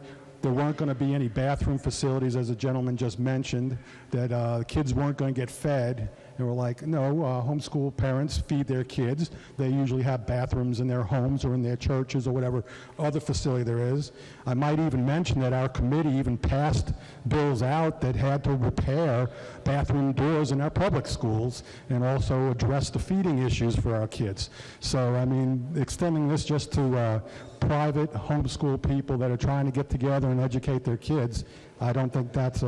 there weren't going to be any bathroom facilities, as the gentleman just mentioned, that kids weren't going to get fed. And we're like, no, homeschool parents feed their kids. They usually have bathrooms in their homes or in their churches or whatever other facility there is. I might even mention that our committee even passed bills out that had to repair bathroom doors in our public schools and also address the feeding issues for our kids. So, extending this just to private homeschool people that are trying to get together and educate their kids, I don't think that's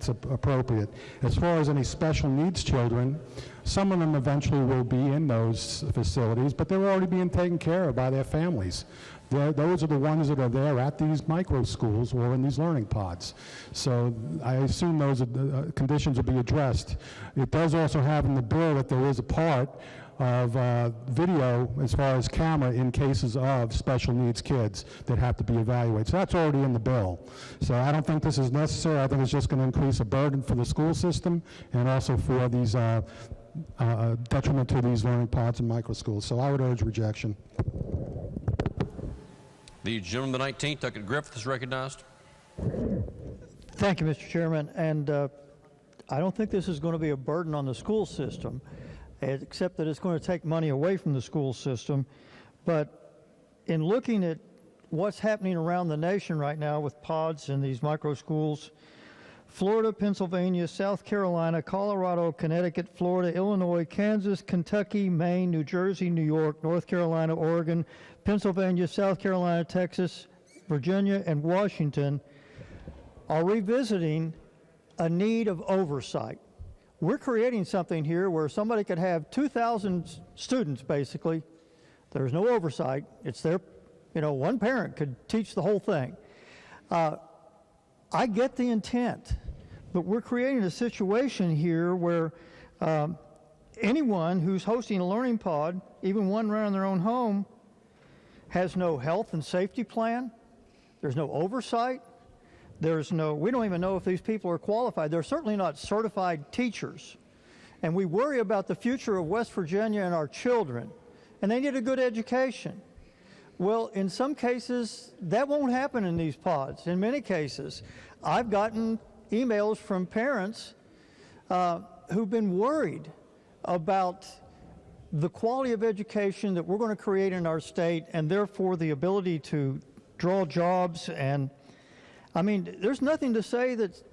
appropriate. As far as any special needs children, some of them eventually will be in those facilities, but they're already being taken care of by their families. Those are the ones that are there at these micro schools or in these learning pods. So I assume those conditions will be addressed. It does also have in the bill that there is a part of video as far as camera in cases of special needs kids that have to be evaluated. So that's already in the bill. So I don't think this is necessary. I think it's just going to increase a burden for the school system and also for these detriment to these learning pods and micro schools. So I would urge rejection. The gentleman, the 19th, Doug Griffith, is recognized. Thank you, Mr. Chairman. And I don't think this is going to be a burden on the school system, except that it's going to take money away from the school system. But in looking at what's happening around the nation right now with pods and these micro schools, Florida, Pennsylvania, South Carolina, Colorado, Connecticut, Florida, Illinois, Kansas, Kentucky, Maine, New Jersey, New York, North Carolina, Oregon, Pennsylvania, South Carolina, Texas, Virginia, and Washington are revisiting a need of oversight. We're creating something here where somebody could have 2,000 students, basically. There's no oversight. It's their, one parent could teach the whole thing. I get the intent, but we're creating a situation here where anyone who's hosting a learning pod, even one around their own home, has no health and safety plan. There's no oversight. We don't even know if these people are qualified. They're certainly not certified teachers. And we worry about the future of West Virginia and our children, and they need a good education. Well, in some cases, that won't happen in these pods. In many cases, I've gotten emails from parents who've been worried about the quality of education that we're going to create in our state, and therefore the ability to draw jobs. And there's nothing to say that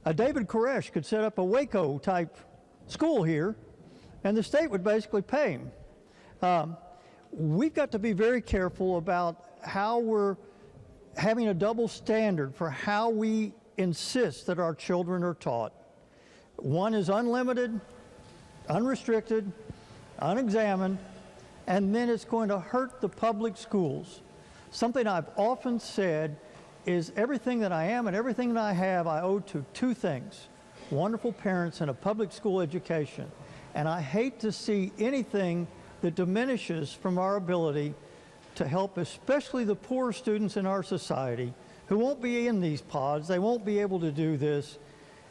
a David Koresh could set up a Waco type school here and the state would basically pay him. We've got to be very careful about how we're having a double standard for how we insist that our children are taught. One is unlimited, unrestricted, unexamined, and then it's going to hurt the public schools. Something I've often said is everything that I am and everything that I have I owe to 2 things: wonderful parents and a public school education. And I hate to see anything that diminishes from our ability to help especially the poor students in our society who won't be in these pods. They won't be able to do this,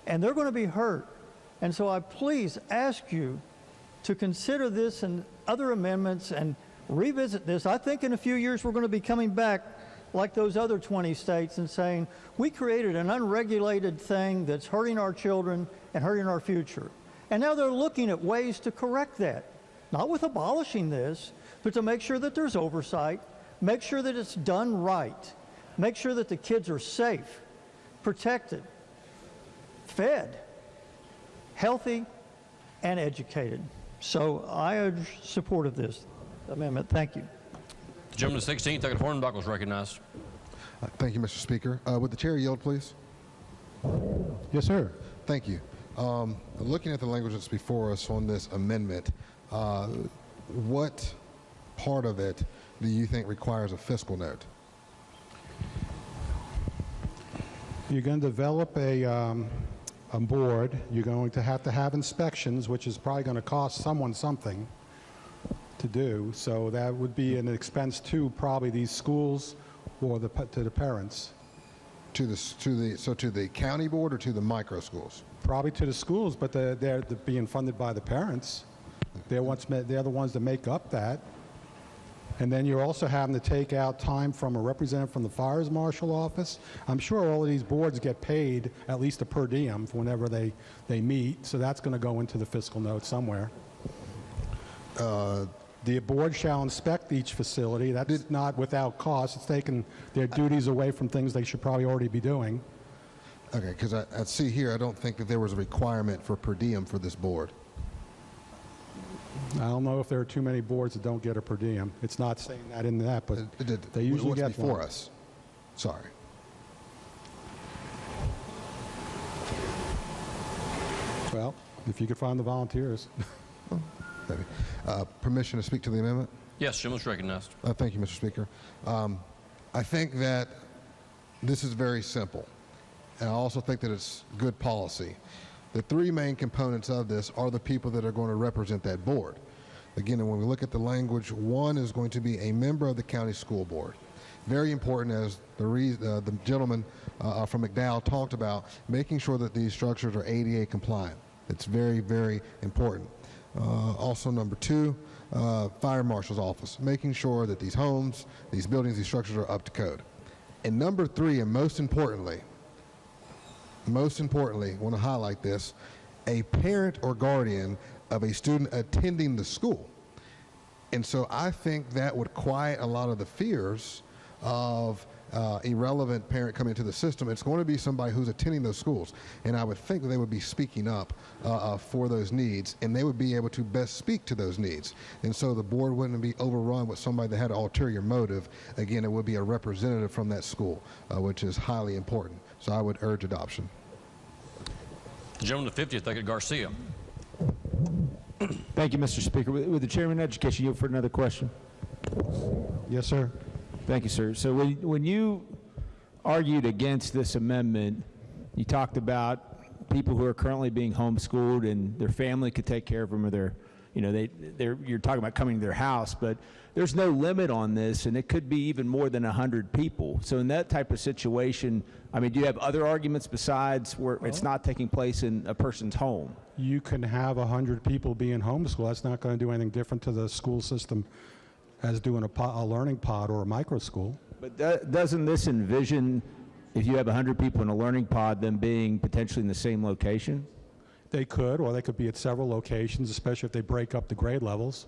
and they're going to be hurt. And so I please ask you to consider this and other amendments and revisit this. I think in a few years we're going to be coming back like those other 20 states and saying, we created an unregulated thing that's hurting our children and hurting our future. And now they're looking at ways to correct that, not with abolishing this, but to make sure that there's oversight, make sure that it's done right, make sure that the kids are safe, protected, fed, healthy, and educated. So I urge support of this amendment. Thank you. The gentleman to 16th, Douglas Hornbuckle is recognized. Thank you, Mr. Speaker. Would the chair yield, please? Yes, sir. Thank you. Looking at the language that's before us on this amendment, what part of it do you think requires a fiscal note? You're going to develop a board. You're going to have inspections, which is probably going to cost someone something to do. So that would be an expense to probably these schools or to the parents. To the county board or to the micro schools? Probably to the schools, but they're being funded by the parents. They're the ones that make up that. And then you're also having to take out time from a representative from the fires marshal office. I'm sure all of these boards get paid at least a per diem for whenever they meet, so that's going to go into the fiscal note somewhere. The board shall inspect each facility. That's not without cost. It's taking their duties away from things they should probably already be doing. Okay, because I see here, I don't think that there was a requirement for per diem for this board. I don't know if there are too many boards that don't get a per diem. It's not saying that in that, but they usually what's get before one. us. Sorry. Well, if you could find the volunteers. Maybe. Permission to speak to the amendment? Yes, gentleman's recognized. Thank you, Mr. Speaker. I think that this is very simple, and I also think that it's good policy. The three main components of this are the people that are going to represent that board. Again, when we look at the language, one is going to be a member of the county school board. Very important, as the gentleman from McDowell talked about, making sure that these structures are ADA compliant. It's very, very important. Also, number two, fire marshal's office, making sure that these homes, these buildings, these structures are up to code. And number three, and most importantly, I want to highlight this, a parent or guardian of a student attending the school. And so I think that would quiet a lot of the fears of irrelevant parent coming into the system. It's going to be somebody who's attending those schools. And I would think that they would be speaking up for those needs, and they would be able to best speak to those needs. And so the board wouldn't be overrun with somebody that had an ulterior motive. Again, it would be a representative from that school, which is highly important. So I would urge adoption. The gentleman to 50th, Douglas Garcia. Thank you, Mr. Speaker. Would the chairman of education yield for another question? Yes, sir. Thank you, sir. So when you argued against this amendment, you talked about people who are currently being homeschooled and their family could take care of them, or you're talking about coming to their house, but there's no limit on this, and it could be even more than 100 people. So in that type of situation, I mean, do you have other arguments besides where it's not taking place in a person's home? You can have 100 people being homeschooled. That's not going to do anything different to the school system as doing a learning pod or a micro school. But doesn't this envision, if you have 100 people in a learning pod, them being potentially in the same location? They could, or they could be at several locations, especially if they break up the grade levels.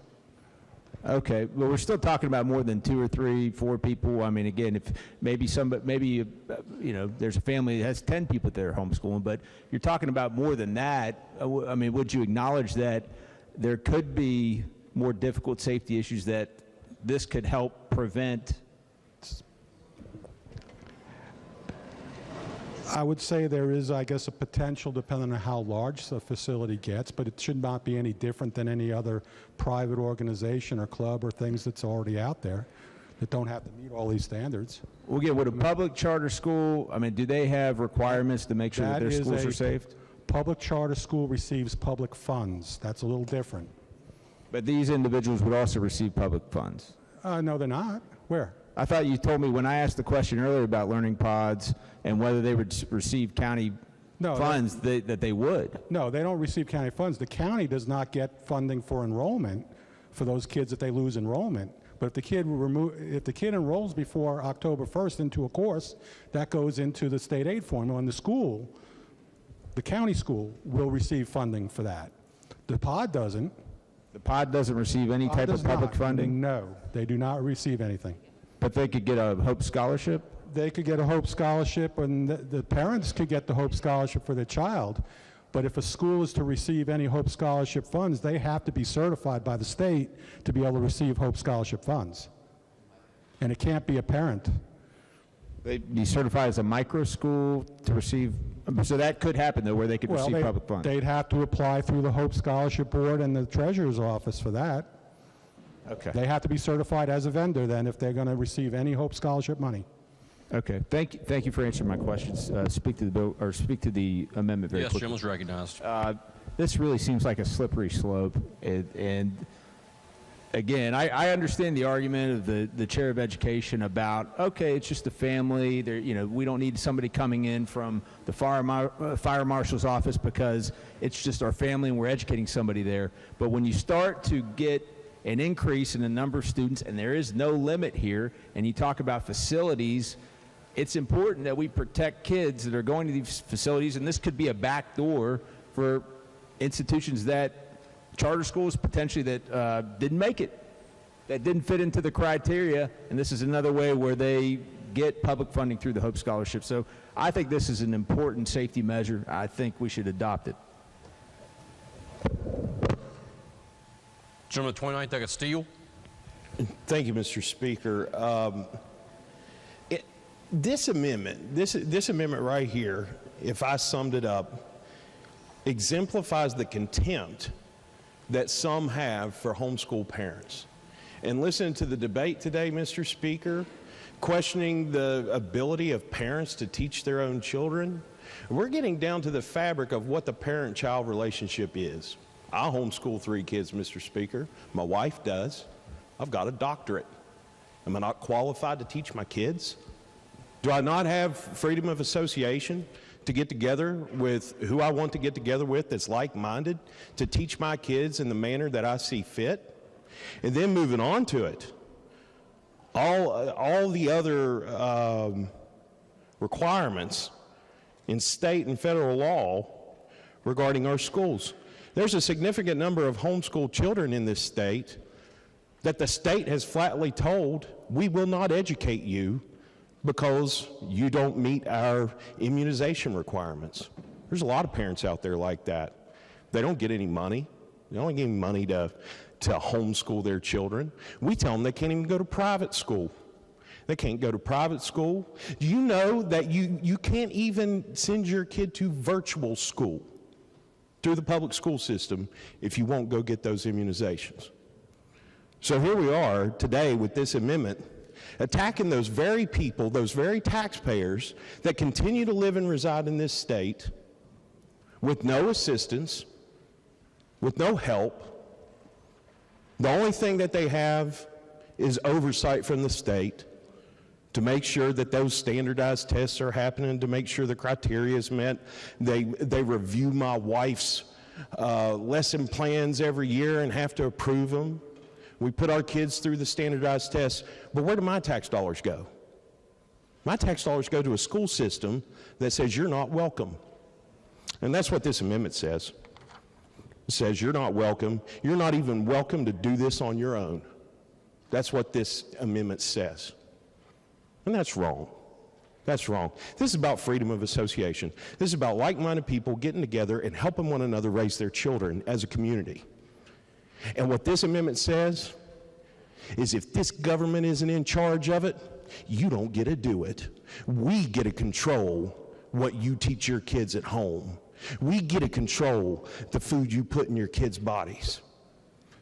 Okay, but we're still talking about more than 2 or 3, 4 people. I mean, again, if maybe there's a family that has 10 people that are homeschooling, but you're talking about more than that. I mean, would you acknowledge that there could be more difficult safety issues that this could help prevent? I would say there is, I guess, a potential depending on how large the facility gets, but it should not be any different than any other private organization or club or things that's already out there that don't have to meet all these standards. Well, again, would a public charter school, I mean, do they have requirements to make sure that their schools are safe? Public charter school receives public funds. That's a little different. But these individuals would also receive public funds? No, they're not. Where? I thought you told me when I asked the question earlier about learning pods and whether they would receive county funds that they would. No, they don't receive county funds. The county does not get funding for enrollment for those kids that they lose enrollment. But if the kid enrolls before October 1st into a course, that goes into the state aid formula, and the county school will receive funding for that. The pod doesn't. The pod doesn't receive any type of public funding? No, they do not receive anything. But they could get a Hope Scholarship? They could get a Hope Scholarship, and the parents could get the Hope Scholarship for their child. But if a school is to receive any Hope Scholarship funds, they have to be certified by the state to be able to receive Hope Scholarship funds. And it can't be a parent. They'd be certified as a micro school to receive, so that could happen though, where they could receive public funds. They'd have to apply through the Hope Scholarship Board and the Treasurer's Office for that. Okay. They have to be certified as a vendor then if they're going to receive any Hope Scholarship money. Okay. Thank you for answering my questions. Speak to the bill, or speak to the amendment very quickly. Yes, gentleman's recognized. This really seems like a slippery slope, and again, I understand the argument of the chair of education about, okay, it's just a family. We don't need somebody coming in from the fire marshal's office because it's just our family and we're educating somebody there. But when you start to get an increase in the number of students, and there is no limit here, and you talk about facilities, it's important that we protect kids that are going to these facilities, and this could be a back door for institutions that charter schools potentially that didn't make it, that didn't fit into the criteria, and this is another way where they get public funding through the Hope Scholarship. So I think this is an important safety measure. I think we should adopt it. Gentleman 29th, I got Steele. Thank you, Mr. Speaker. This amendment right here, if I summed it up, exemplifies the contempt that some have for homeschool parents. And listening to the debate today, Mr. Speaker, questioning the ability of parents to teach their own children, we're getting down to the fabric of what the parent-child relationship is. I homeschool 3 kids, Mr. Speaker. My wife does. I've got a doctorate. Am I not qualified to teach my kids? Do I not have freedom of association to get together with who I want to get together with that's like-minded, to teach my kids in the manner that I see fit? And then moving on to it, all the other requirements in state and federal law regarding our schools. There's a significant number of homeschool children in this state that the state has flatly told, we will not educate you because you don't meet our immunization requirements. There's a lot of parents out there like that. They don't get any money. They don't get any money to homeschool their children. We tell them they can't even go to private school. They can't go to private school. Do you know that you can't even send your kid to virtual school through the public school system if you won't go get those immunizations? So here we are today with this amendment attacking those very people, those very taxpayers that continue to live and reside in this state with no assistance, with no help. The only thing that they have is oversight from the state to make sure that those standardized tests are happening, to make sure the criteria is met. They review my wife's lesson plans every year and have to approve them. We put our kids through the standardized tests, but where do my tax dollars go? My tax dollars go to a school system that says you're not welcome. And that's what this amendment says. It says you're not welcome. You're not even welcome to do this on your own. That's what this amendment says. And that's wrong. That's wrong. This is about freedom of association. This is about like-minded people getting together and helping one another raise their children as a community. And what this amendment says is if this government isn't in charge of it, you don't get to do it. We get to control what you teach your kids at home. We get to control the food you put in your kids' bodies.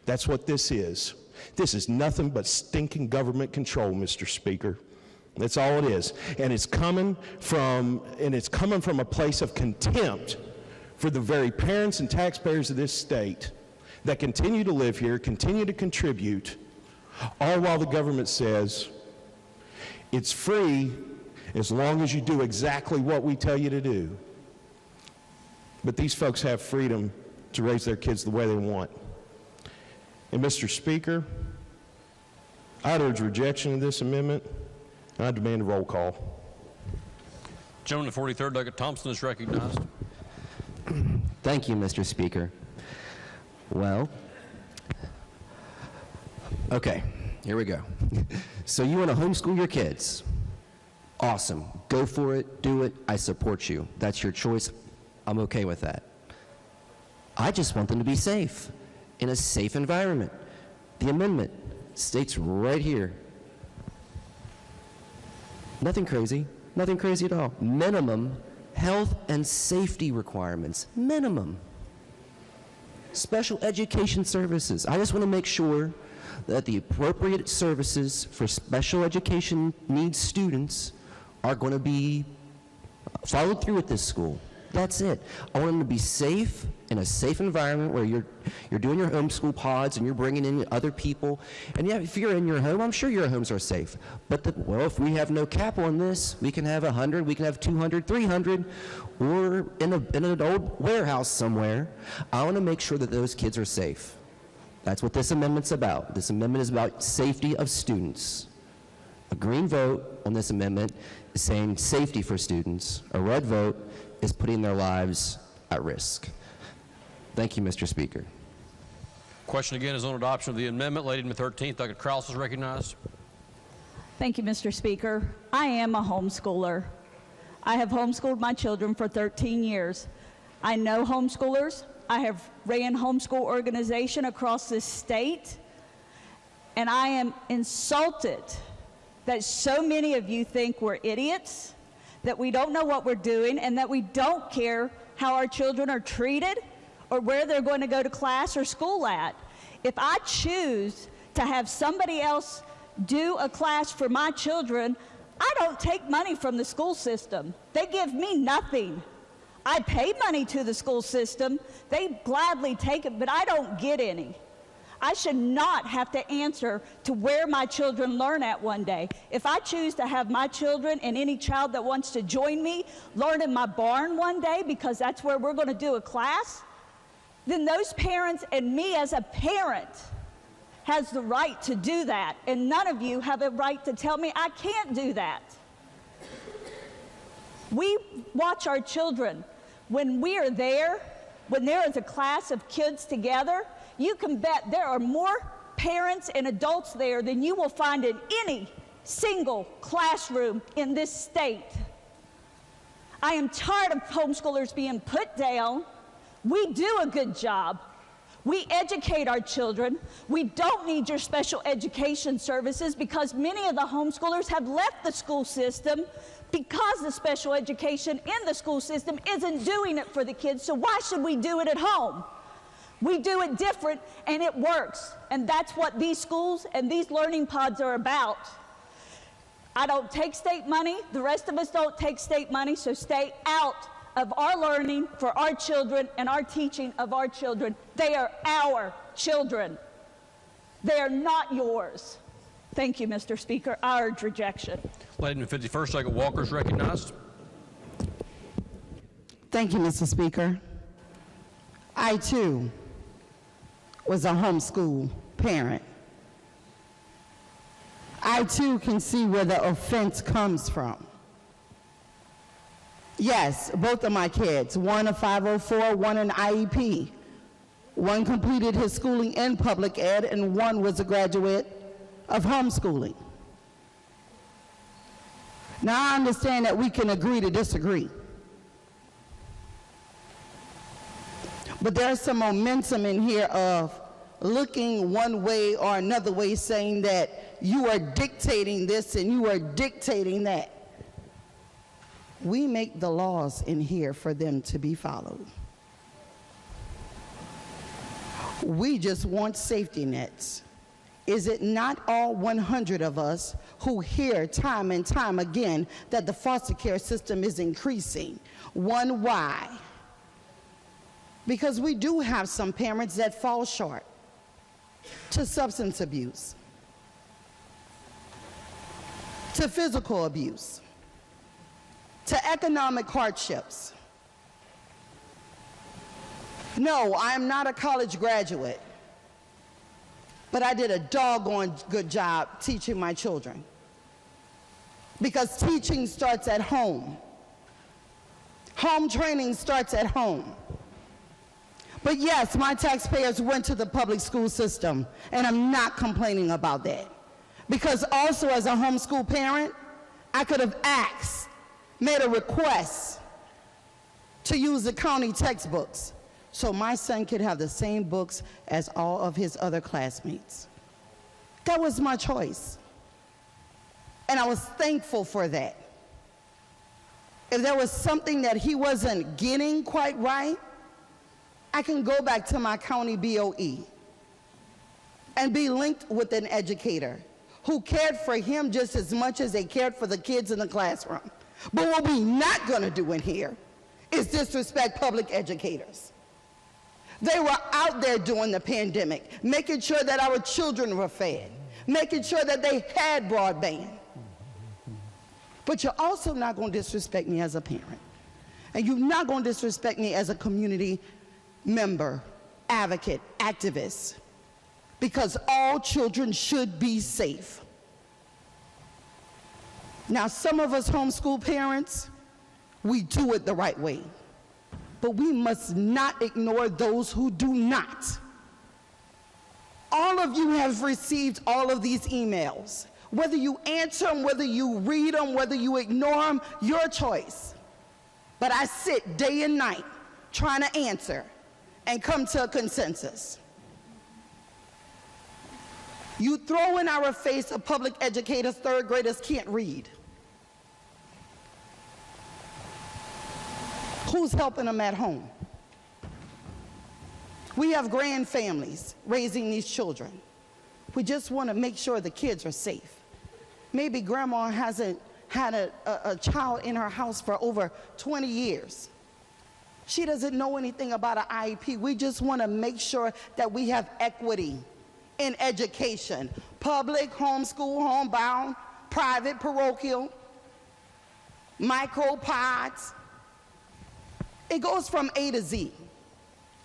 That's what this is. This is nothing but stinking government control, Mr. Speaker. That's all it is. And it's coming from a place of contempt for the very parents and taxpayers of this state that continue to live here, continue to contribute, all while the government says it's free as long as you do exactly what we tell you to do. But these folks have freedom to raise their kids the way they want. And Mr. Speaker, I'd urge rejection of this amendment, and I demand a roll call. Gentleman from the 43rd, Douglas Thompson, is recognized. Thank you, Mr. Speaker. Well, okay, here we go. So you want to homeschool your kids? Awesome. Go for it. Do it. I support you. That's your choice. I'm okay with that. I just want them to be safe, in a safe environment. The amendment states right here. Nothing crazy at all. Minimum health and safety requirements, minimum. Special education services. I just want to make sure that the appropriate services for special education needs students are going to be followed through at this school. That's it. I want them to be safe, in a safe environment where you're doing your homeschool pods and you're bringing in other people. And yeah, if you're in your home, I'm sure your homes are safe. But well, if we have no cap on this, we can have 100, we can have 200, 300, or in an old warehouse somewhere. I want to make sure that those kids are safe. That's what this amendment's about. This amendment is about safety of students. A green vote on this amendment is saying safety for students. A red vote is putting their lives at risk. Thank you, Mr. Speaker. Question again is on adoption of the amendment. Lady in the 13th, Douglas Kraus is recognized. Thank you, Mr. Speaker. I am a homeschooler. I have homeschooled my children for 13 years. I know homeschoolers. I have ran homeschool organization across this state, and I am insulted that so many of you think we're idiots, that we don't know what we're doing, and that we don't care how our children are treated or where they're going to go to class or school at. If I choose to have somebody else do a class for my children, I don't take money from the school system. They give me nothing. I pay money to the school system. They gladly take it, but I don't get any. I should not have to answer to where my children learn at one day. If I choose to have my children and any child that wants to join me learn in my barn one day because that's where we're going to do a class, then those parents and me as a parent has the right to do that. And none of you have a right to tell me I can't do that. We watch our children. When we are there, when there is a class of kids together, you can bet there are more parents and adults there than you will find in any single classroom in this state. I am tired of homeschoolers being put down. We do a good job. We educate our children. We don't need your special education services because many of the homeschoolers have left the school system because the special education in the school system isn't doing it for the kids, so why should we do it at home? We do it different, and it works. And that's what these schools and these learning pods are about. I don't take state money. The rest of us don't take state money, so stay out of our learning for our children and our teaching of our children. They are our children. They are not yours. Thank you, Mr. Speaker. I urge rejection. Lady in the 51st, Douglas Walker is recognized. Thank you, Mr. Speaker. I, too, was a homeschool parent. I, too, can see where the offense comes from. Yes, both of my kids, one a 504, one an IEP. One completed his schooling in public ed, and one was a graduate of homeschooling. Now, I understand that we can agree to disagree. But there's some momentum in here of looking one way or another way, saying that you are dictating this and you are dictating that. We make the laws in here for them to be followed. We just want safety nets. Is it not all 100 of us who hear time and time again that the foster care system is increasing? One, why? Because we do have some parents that fall short to substance abuse, to physical abuse, to economic hardships. No, I am not a college graduate, but I did a doggone good job teaching my children. Because teaching starts at home. Home training starts at home. But yes, my taxpayers went to the public school system, and I'm not complaining about that. Because also as a homeschool parent, I could have asked, made a request to use the county textbooks so my son could have the same books as all of his other classmates. That was my choice. And I was thankful for that. If there was something that he wasn't getting quite right, I can go back to my county BOE and be linked with an educator who cared for him just as much as they cared for the kids in the classroom. But what we're not going to do in here is disrespect public educators. They were out there during the pandemic, making sure that our children were fed, making sure that they had broadband. But you're also not going to disrespect me as a parent. And you're not going to disrespect me as a community member, advocate, activist, because all children should be safe. Now, some of us homeschool parents, we do it the right way, but we must not ignore those who do not. All of you have received all of these emails. Whether you answer them, whether you read them, whether you ignore them, your choice. But I sit day and night trying to answer and come to a consensus. You throw in our face of public educators, third graders can't read. Who's helping them at home? We have grand families raising these children. We just want to make sure the kids are safe. Maybe grandma hasn't had a child in her house for over 20 years. She doesn't know anything about an IEP. We just want to make sure that we have equity in education. Public, homeschool, homebound, private, parochial, micropods. It goes from A to Z.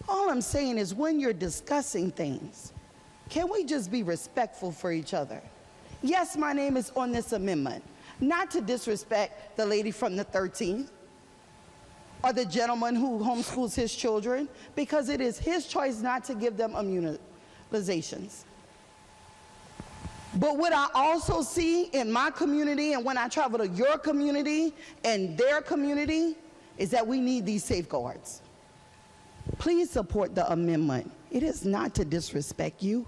All I'm saying is when you're discussing things, can we just be respectful for each other? Yes, my name is on this amendment. Not to disrespect the lady from the 13th or the gentleman who homeschools his children, because it is his choice not to give them immunizations. But what I also see in my community and when I travel to your community and their community is that we need these safeguards. Please support the amendment. It is not to disrespect you.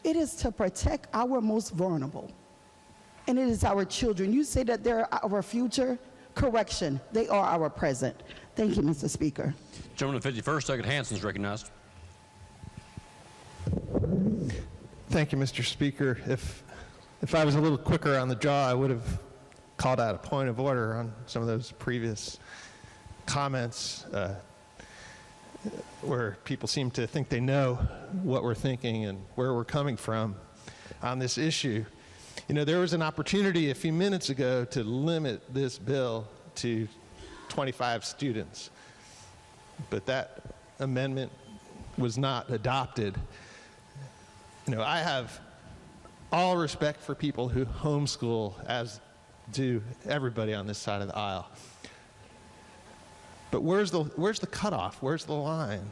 It is to protect our most vulnerable. And it is our children. You say that they're our future. Correction, they are our present. Thank you, Mr. Speaker. Gentleman in 51st, Second Hansen is recognized. Thank you, Mr. Speaker. If I was a little quicker on the draw, I would have called out a point of order on some of those previous comments where people seem to think they know what we're thinking and where we're coming from on this issue. You know, there was an opportunity a few minutes ago to limit this bill to 25 students, but that amendment was not adopted. You know, I have all respect for people who homeschool, as do everybody on this side of the aisle. But where's the cutoff? Where's the line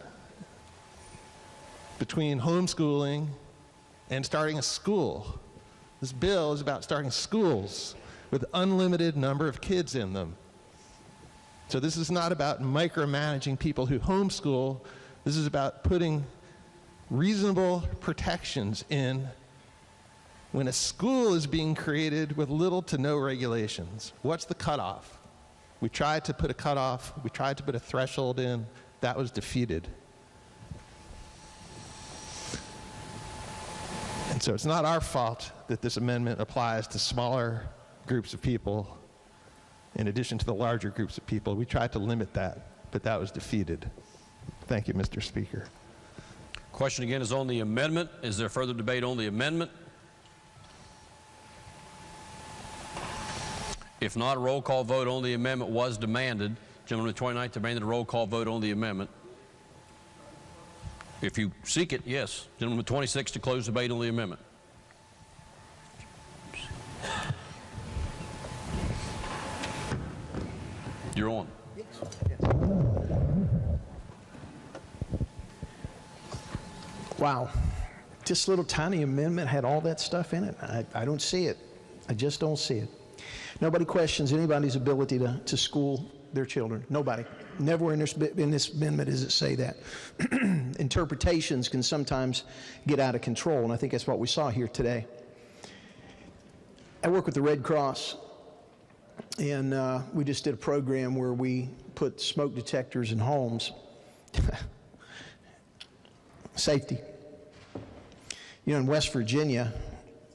between homeschooling and starting a school? This bill is about starting schools with unlimited number of kids in them. So this is not about micromanaging people who homeschool. This is about putting reasonable protections in when a school is being created with little to no regulations. What's the cutoff? We tried to put a cutoff. We tried to put a threshold in. That was defeated. And so it's not our fault that this amendment applies to smaller groups of people in addition to the larger groups of people. We tried to limit that, but that was defeated. Thank you, Mr. Speaker. Question again is on the amendment. Is there further debate on the amendment? If not, a roll call vote on the amendment was demanded. Gentleman with 29th demanded a roll call vote on the amendment. If you seek it, yes. Gentleman 26 to close debate on the amendment. You're on. Wow. This little tiny amendment had all that stuff in it. I don't see it. I just don't see it. Nobody questions anybody's ability to school their children. Nobody. Never in this amendment does it say that. Interpretations can sometimes get out of control, and I think that's what we saw here today. I work with the Red Cross, and we just did a program where we put smoke detectors in homes. Safety. You know, in West Virginia,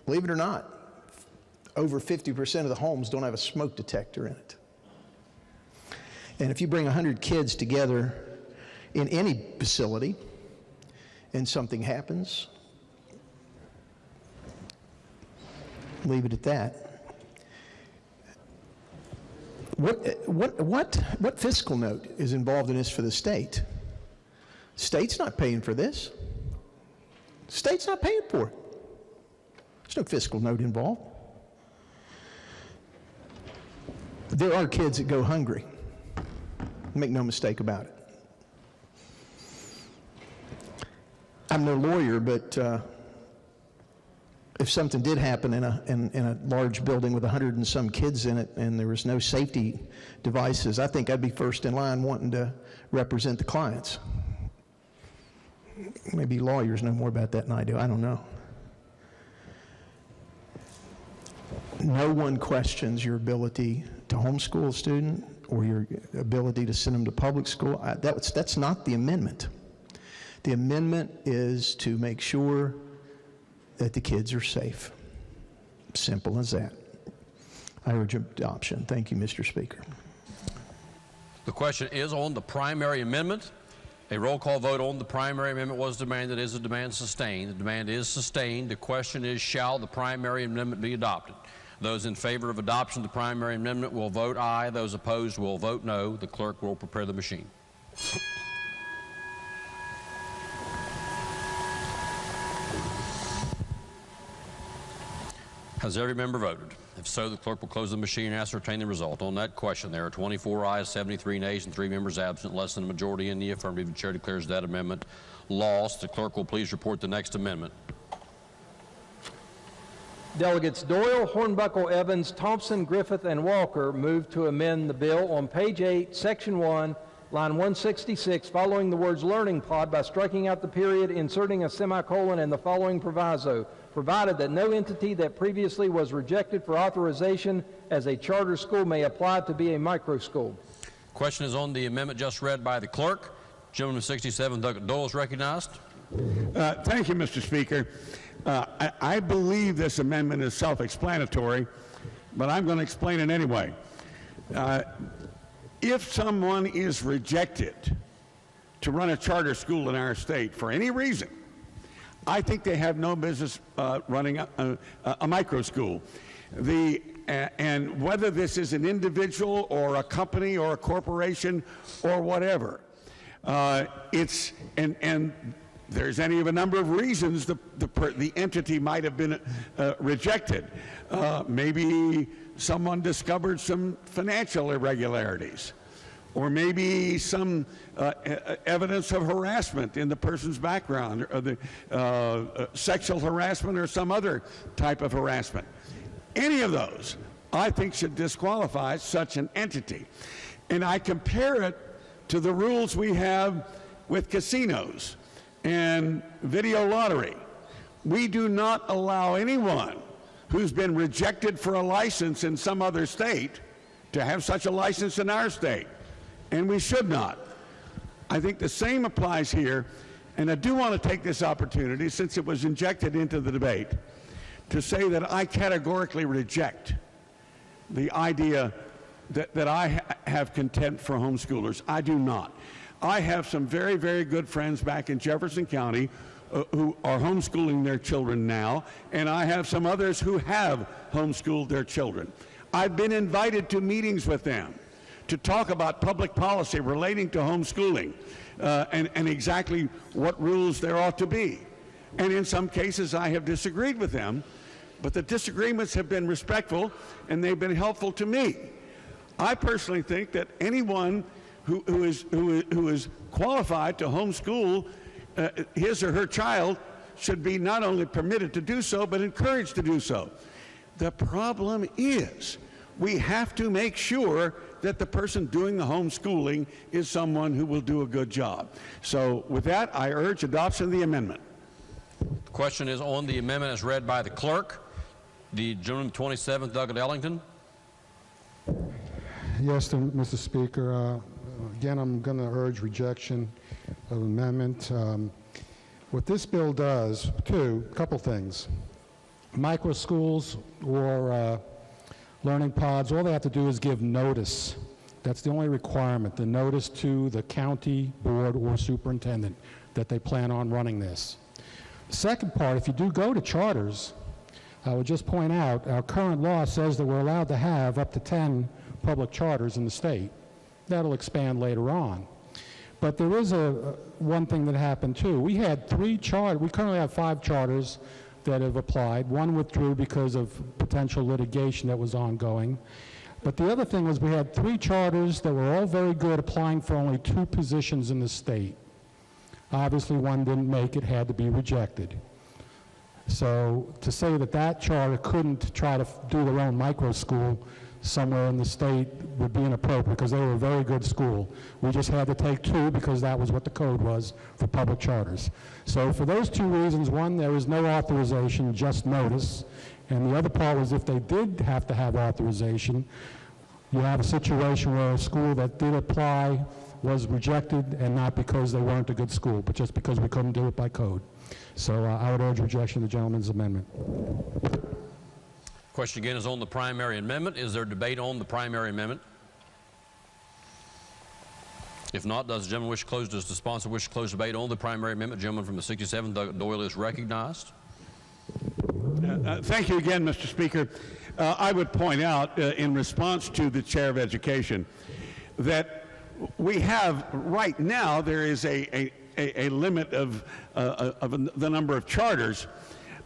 believe it or not, over 50% of the homes don't have a smoke detector in it. And if you bring 100 kids together in any facility and something happens, leave it at that. What fiscal note is involved in this for the state? State's not paying for this. State's not paying for it. There's no fiscal note involved. There are kids that go hungry. Make no mistake about it. I'm no lawyer, but if something did happen in a large building with 100 and some kids in it and there was no safety devices, I think I'd be first in line wanting to represent the clients. Maybe lawyers know more about that than I do. I don't know. No one questions your ability to homeschool a student or your ability to send them to public school. That's not the amendment. The amendment is to make sure that the kids are safe. Simple as that. I urge adoption. Thank you, Mr. Speaker. The question is on the primary amendment. A roll call vote on the primary amendment was demanded. Is the demand sustained? The demand is sustained. The question is, shall the primary amendment be adopted? Those in favor of adoption of the primary amendment will vote aye. Those opposed will vote no. The clerk will prepare the machine. Has every member voted? If so, the clerk will close the machine and ascertain the result. On that question, there are 24 ayes, 73 nays, and 3 members absent. Less than a majority in the affirmative. The chair declares that amendment lost. The clerk will please report the next amendment. Delegates Doyle, Hornbuckle, Evans, Thompson, Griffith, and Walker move to amend the bill on page 8, section 1, line 166, following the words learning pod by striking out the period, inserting a semicolon, and the following proviso: provided that no entity that previously was rejected for authorization as a charter school may apply to be a micro school. Question is on the amendment just read by the clerk. Gentleman 67, Doug Doyle, is recognized. Thank you, Mr. Speaker. I believe this amendment is self-explanatory, but I'm going to explain it anyway. If someone is rejected to run a charter school in our state for any reason, I think they have no business running a micro school. And whether this is an individual or a company or a corporation or whatever, and there's any of a number of reasons the entity might have been rejected. Maybe someone discovered some financial irregularities, or maybe some evidence of harassment in the person's background, or the sexual harassment or some other type of harassment. Any of those, I think, should disqualify such an entity. And I compare it to the rules we have with casinos and video lottery. We do not allow anyone who's been rejected for a license in some other state to have such a license in our state, and we should not. I think the same applies here, and I do want to take this opportunity, since it was injected into the debate, to say that I categorically reject the idea that I have contempt for homeschoolers. I do not. I have some very, very good friends back in Jefferson County who are homeschooling their children now, and I have some others who have homeschooled their children. I've been invited to meetings with them to talk about public policy relating to homeschooling and exactly what rules there ought to be. And in some cases, I have disagreed with them, but the disagreements have been respectful and they've been helpful to me. I personally think that anyone who is qualified to homeschool his or her child should be not only permitted to do so, but encouraged to do so. The problem is we have to make sure that the person doing the homeschooling is someone who will do a good job. So with that, I urge adoption of the amendment. The question is on the amendment as read by the clerk. The gentleman 27th, Douglas Ellington. Yes, Mr. Speaker. Again, I'm going to urge rejection of the amendment. What this bill does, a couple things. Micro schools or learning pods, all they have to do is give notice. That's the only requirement, the notice to the county board or superintendent that they plan on running this. The second part, if you do go to charters, I would just point out our current law says that we're allowed to have up to 10 public charters in the state. That'll expand later on. But there is one thing that happened too. We had 3 charters, we currently have 5 charters that have applied. One withdrew because of potential litigation that was ongoing. But the other thing was we had 3 charters that were all very good, applying for only 2 positions in the state. Obviously one didn't make it, had to be rejected. So to say that that charter couldn't try to do their own micro school somewhere in the state would be inappropriate, because they were a very good school. We just had to take 2 because that was what the code was for public charters. So for those 2 reasons, one, there is no authorization, just notice. And the other part was if they did have to have authorization, you have a situation where a school that did apply was rejected, and not because they weren't a good school, but just because we couldn't do it by code. So I would urge rejection of the gentleman's amendment. Question again is on the primary amendment. Is there debate on the primary amendment? If not, does the gentleman wish to close, does the sponsor wish to close debate on the primary amendment? Gentleman from the 67th, Doug Doyle, is recognized. Thank you again, Mr. Speaker. I would point out, in response to the Chair of Education, that we have right now, there is a limit of the number of charters,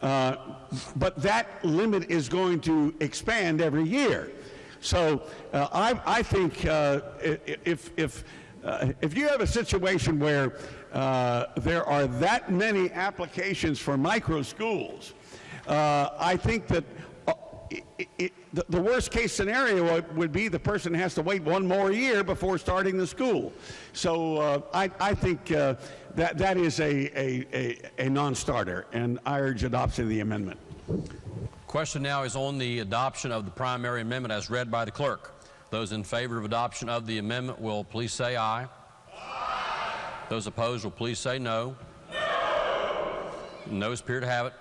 but that limit is going to expand every year. So I think if you have a situation where there are that many applications for micro schools, I think that the worst case scenario would be the person has to wait 1 more year before starting the school. So I think that is a non-starter, and I urge adoption of the amendment. Question now is on the adoption of the primary amendment as read by the clerk. Those in favor of adoption of the amendment will please say aye. Aye. Those opposed will please say no. No. Noes appear to have it.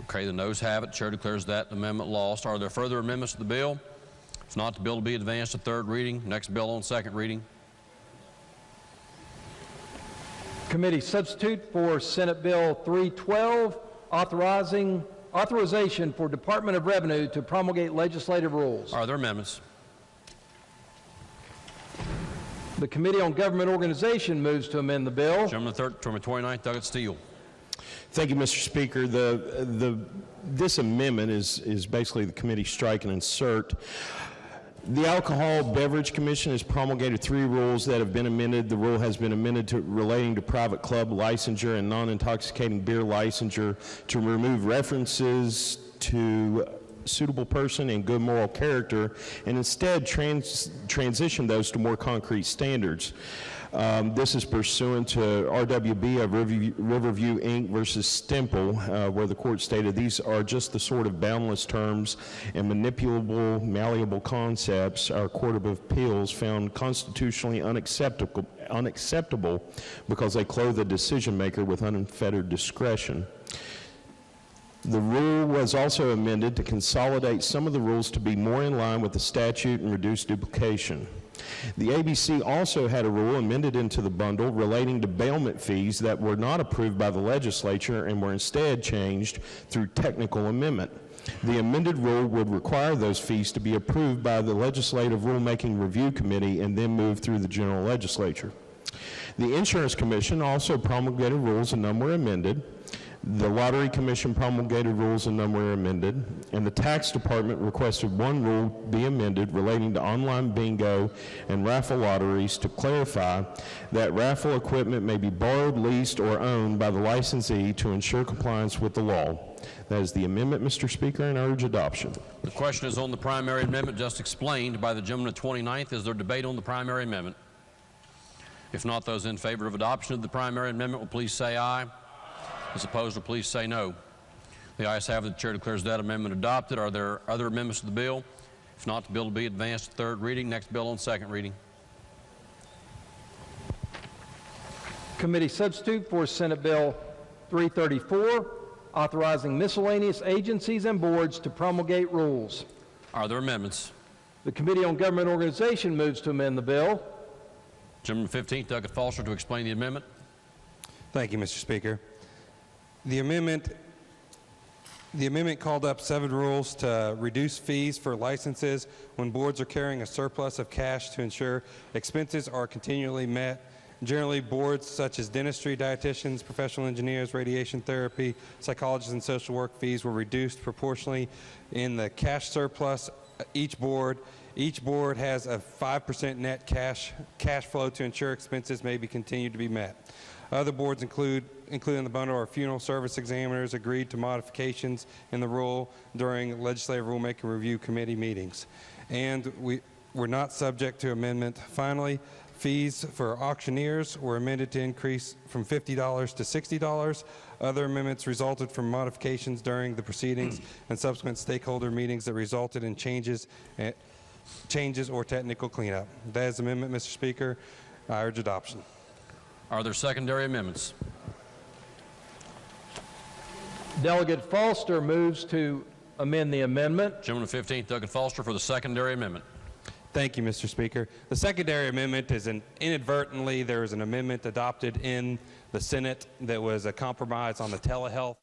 Okay, the noes have it. Chair declares that amendment lost. Are there further amendments to the bill? If not, the bill will be advanced to 3rd reading. Next bill on 2nd reading. Committee substitute for Senate Bill 312, authorization for Department of Revenue to promulgate legislative rules. Are there amendments? The Committee on Government Organization moves to amend the bill. Gentleman 29th, Douglas Steele. Thank you, Mr. Speaker. This amendment is basically the committee strike and insert. The Alcohol Beverage Commission has promulgated 3 rules that have been amended. The rule has been amended relating to private club licensure and non-intoxicating beer licensure to remove references to suitable person and good moral character, and instead transition those to more concrete standards. This is pursuant to RWB of Riverview Inc. versus Stemple, where the court stated these are just the sort of boundless terms and manipulable, malleable concepts our Court of Appeals found constitutionally unacceptable because they clothe the decision maker with unfettered discretion. The rule was also amended to consolidate some of the rules to be more in line with the statute and reduce duplication. The ABC also had a rule amended into the bundle relating to bailment fees that were not approved by the legislature and were instead changed through technical amendment. The amended rule would require those fees to be approved by the Legislative Rulemaking Review Committee and then move through the General Legislature. The Insurance Commission also promulgated rules and none were amended. The Lottery Commission promulgated rules and none were amended. And the Tax Department requested one rule be amended relating to online bingo and raffle lotteries to clarify that raffle equipment may be borrowed, leased, or owned by the licensee to ensure compliance with the law. That is the amendment, Mr. Speaker, and I urge adoption. The question is on the primary amendment just explained by the gentleman at 29th. Is there debate on the primary amendment? If not, those in favor of adoption of the primary amendment will please say aye. Those opposed will please say no. The ayes have it. The chair declares that amendment adopted. Are there other amendments to the bill? If not, the bill will be advanced to third reading. Next bill on second reading. Committee substitute for Senate Bill 334, authorizing miscellaneous agencies and boards to promulgate rules. Are there amendments? The Committee on Government Organization moves to amend the bill. Gentleman 15th, Douglas Foster, to explain the amendment. Thank you, Mr. Speaker. The amendment called up 7 rules to reduce fees for licenses when boards are carrying a surplus of cash to ensure expenses are continually met. Generally, boards such as dentistry, dietitians, professional engineers, radiation therapy, psychologists, and social work fees were reduced proportionally in the cash surplus. Each board has a 5% net cash flow to ensure expenses may be continued to be met. Other boards, including the bundle or funeral service examiners, agreed to modifications in the rule during Legislative Rulemaking Review Committee meetings, and were not subject to amendment. Finally, fees for auctioneers were amended to increase from $50 to $60. Other amendments resulted from modifications during the proceedings and subsequent stakeholder meetings that resulted in changes or technical cleanup. That is the amendment, Mr. Speaker. I urge adoption. Are there secondary amendments? Delegate Foster moves to amend the amendment. Gentleman 15th, Douglas Foster, for the secondary amendment. Thank you, Mr. Speaker. The secondary amendment is inadvertently there was an amendment adopted in the Senate that was a compromise on the telehealth